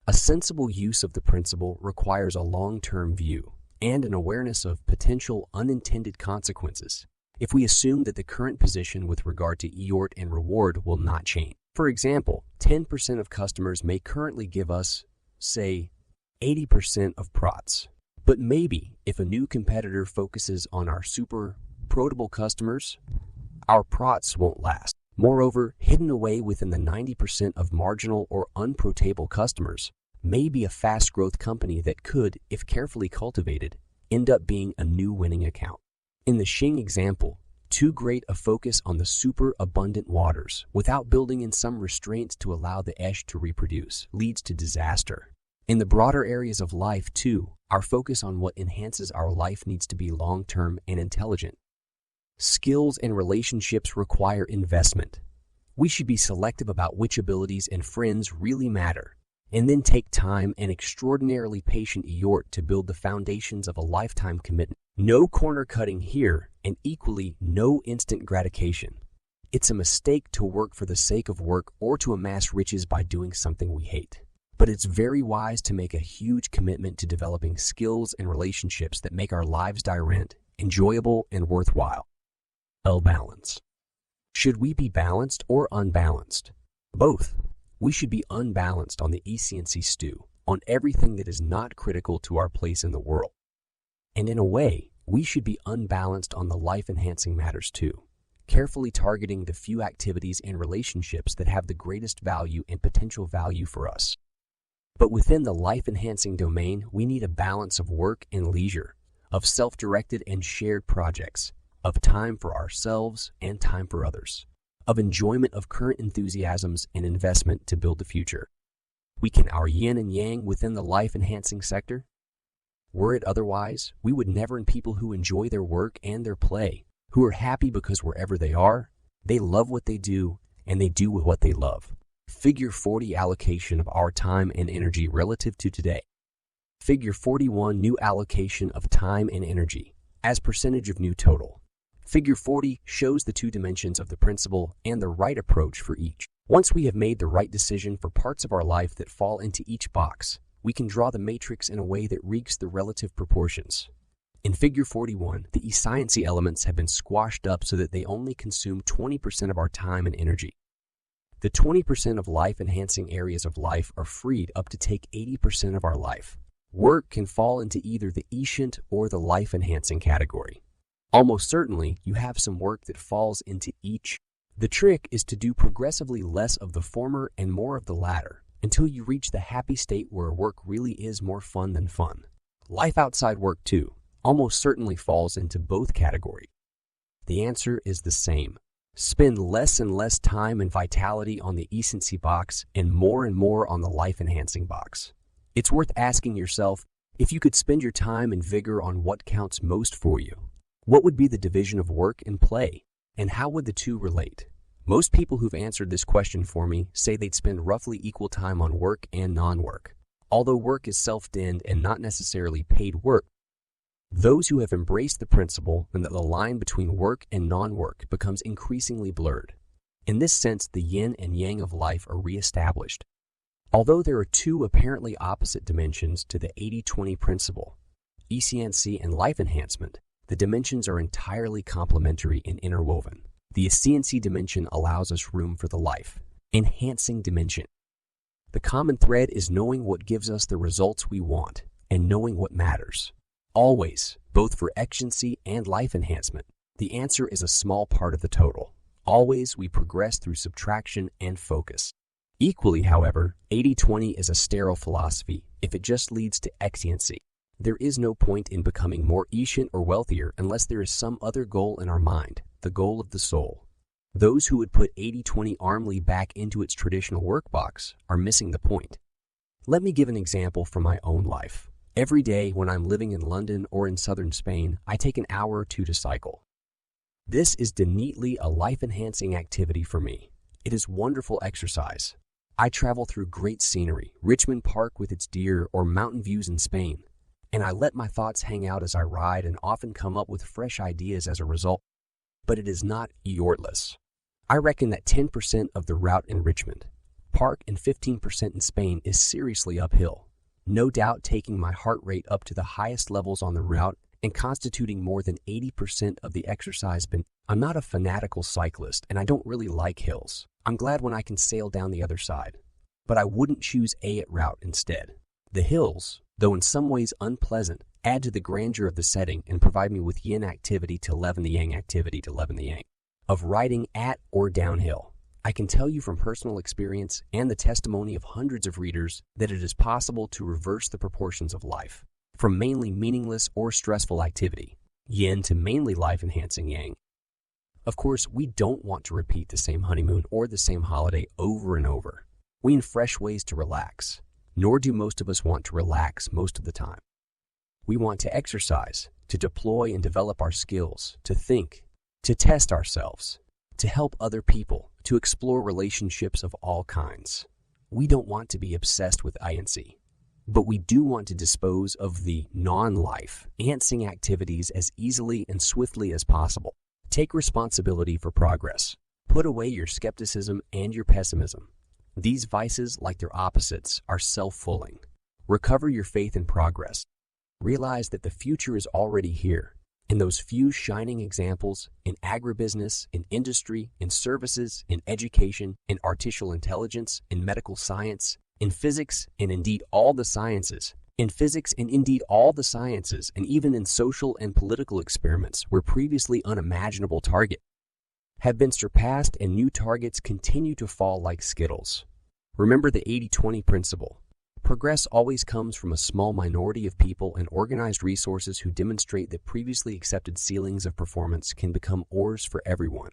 A sensible use of the principle requires a long-term view and an awareness of potential unintended consequences if we assume that the current position with regard to effort and reward will not change. For example, 10% of customers may currently give us, say, 80% of prots. But maybe if a new competitor focuses on our super protable customers, our prots won't last. Moreover, hidden away within the 90% of marginal or unprotable customers may be a fast-growth company that could, if carefully cultivated, end up being a new winning account. In the Xing example, too great a focus on the super abundant waters without building in some restraints to allow the esh to reproduce leads to disaster. In the broader areas of life, too, our focus on what enhances our life needs to be long-term and intelligent. Skills and relationships require investment. We should be selective about which abilities and friends really matter, and then take time and extraordinarily patient effort to build the foundations of a lifetime commitment. No corner cutting here, and equally no instant gratification. It's a mistake to work for the sake of work or to amass riches by doing something we hate. But it's very wise to make a huge commitment to developing skills and relationships that make our lives direct, enjoyable, and worthwhile. Balance. Should we be balanced or unbalanced? Both. We should be unbalanced on the efficiency stew, on everything that is not critical to our place in the world. And in a way, we should be unbalanced on the life-enhancing matters too, carefully targeting the few activities and relationships that have the greatest value and potential value for us. But within the life-enhancing domain, we need a balance of work and leisure, of self-directed and shared projects, of time for ourselves and time for others, of enjoyment of current enthusiasms and investment to build the future. We can our yin and yang within the life-enhancing sector. Were it otherwise, we would never in people who enjoy their work and their play, who are happy because wherever they are, they love what they do and they do what they love. Figure 40 allocation of our time and energy relative to today. Figure 41 new allocation of time and energy as percentage of new total. Figure 40 shows the two dimensions of the principle and the right approach for each. Once we have made the right decision for parts of our life that fall into each box, we can draw the matrix in a way that reeks the relative proportions. In Figure 41, the e-sciency elements have been squashed up so that they only consume 20% of our time and energy. The 20% of life-enhancing areas of life are freed up to take 80% of our life. Work can fall into either the efficient or the life-enhancing category. Almost certainly, you have some work that falls into each. The trick is to do progressively less of the former and more of the latter until you reach the happy state where work really is more fun than fun. Life outside work, too, almost certainly falls into both categories. The answer is the same. Spend less and less time and vitality on the essency box and more on the life-enhancing box. It's worth asking yourself, if you could spend your time and vigor on what counts most for you, what would be the division of work and play, and how would the two relate? Most people who've answered this question for me say they'd spend roughly equal time on work and non-work. Although work is self-dinned and not necessarily paid work, those who have embraced the principle and that the line between work and non-work becomes increasingly blurred. In this sense, the yin and yang of life are reestablished. Although there are two apparently opposite dimensions to the 80-20 principle, efficiency and life enhancement, the dimensions are entirely complementary and interwoven. The efficiency dimension allows us room for the life enhancing dimension. The common thread is knowing what gives us the results we want and knowing what matters. Always, both for efficiency and life enhancement, the answer is a small part of the total. Always, we progress through subtraction and focus. Equally, however, 80-20 is a sterile philosophy if it just leads to efficiency. There is no point in becoming more efficient or wealthier unless there is some other goal in our mind, the goal of the soul. Those who would put 80-20 armly back into its traditional workbox are missing the point. Let me give an example from my own life. Every day when I'm living in London or in southern Spain, I take an hour or two to cycle. This is neatly a life-enhancing activity for me. It is wonderful exercise. I travel through great scenery, Richmond Park with its deer or mountain views in Spain, and I let my thoughts hang out as I ride and often come up with fresh ideas as a result. But it is not effortless. I reckon that 10% of the route in Richmond Park and 15% in Spain is seriously uphill. No doubt taking my heart rate up to the highest levels on the route and constituting more than 80% of the exercise. I'm not a fanatical cyclist and I don't really like hills. I'm glad when I can sail down the other side. But I wouldn't choose a route instead. The hills, though in some ways unpleasant, add to the grandeur of the setting and provide me with yin activity to leaven the yang activity to leaven the yang of riding at or downhill. I can tell you from personal experience and the testimony of hundreds of readers that it is possible to reverse the proportions of life, from mainly meaningless or stressful activity, yin, to mainly life-enhancing yang. Of course, we don't want to repeat the same honeymoon or the same holiday over and over. We need fresh ways to relax, nor do most of us want to relax most of the time. We want to exercise, to deploy and develop our skills, to think, to test ourselves, to help other people, to explore relationships of all kinds. We don't want to be obsessed with INC, but we do want to dispose of the non-life enhancing activities as easily and swiftly as possible. Take responsibility for progress. Put away your skepticism and your pessimism. These vices, like their opposites, are self-fulfilling. Recover your faith in progress. Realize that the future is already here. In those few shining examples in agribusiness, in industry, in services, in education, in artificial intelligence, in medical science, in physics, and indeed all the sciences, and even in social and political experiments where previously unimaginable targets have been surpassed and new targets continue to fall like skittles. Remember the 80-20 principle. Progress always comes from a small minority of people and organized resources who demonstrate that previously accepted ceilings of performance can become ores for everyone.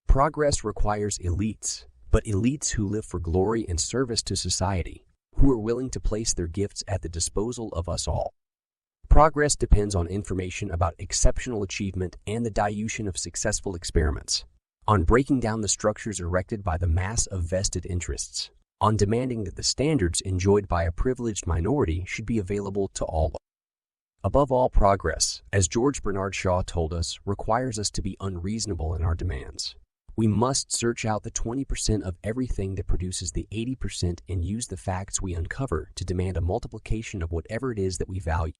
Progress requires elites, but elites who live for glory and service to society, who are willing to place their gifts at the disposal of us all. Progress depends on information about exceptional achievement and the dilution of successful experiments, on breaking down the structures erected by the mass of vested interests, on demanding that the standards enjoyed by a privileged minority should be available to all. Above all, progress, as George Bernard Shaw told us, requires us to be unreasonable in our demands. We must search out the 20% of everything that produces the 80% and use the facts we uncover to demand a multiplication of whatever it is that we value.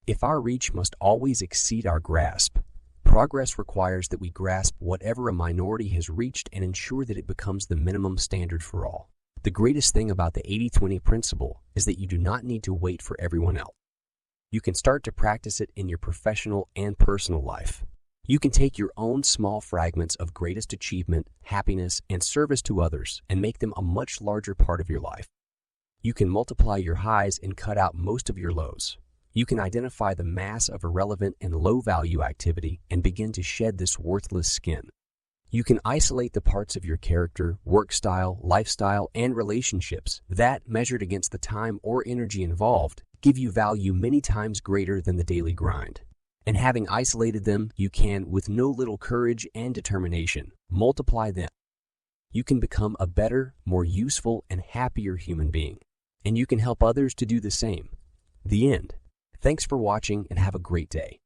If our reach must always exceed our grasp, progress requires that we grasp whatever a minority has reached and ensure that it becomes the minimum standard for all. The greatest thing about the 80-20 principle is that you do not need to wait for everyone else. You can start to practice it in your professional and personal life. You can take your own small fragments of greatest achievement, happiness, and service to others and make them a much larger part of your life. You can multiply your highs and cut out most of your lows. You can identify the mass of irrelevant and low-value activity and begin to shed this worthless skin. You can isolate the parts of your character, work style, lifestyle, and relationships that, measured against the time or energy involved, give you value many times greater than the daily grind. And having isolated them, you can, with no little courage and determination, multiply them. You can become a better, more useful, and happier human being. And you can help others to do the same. The end. Thanks for watching and have a great day.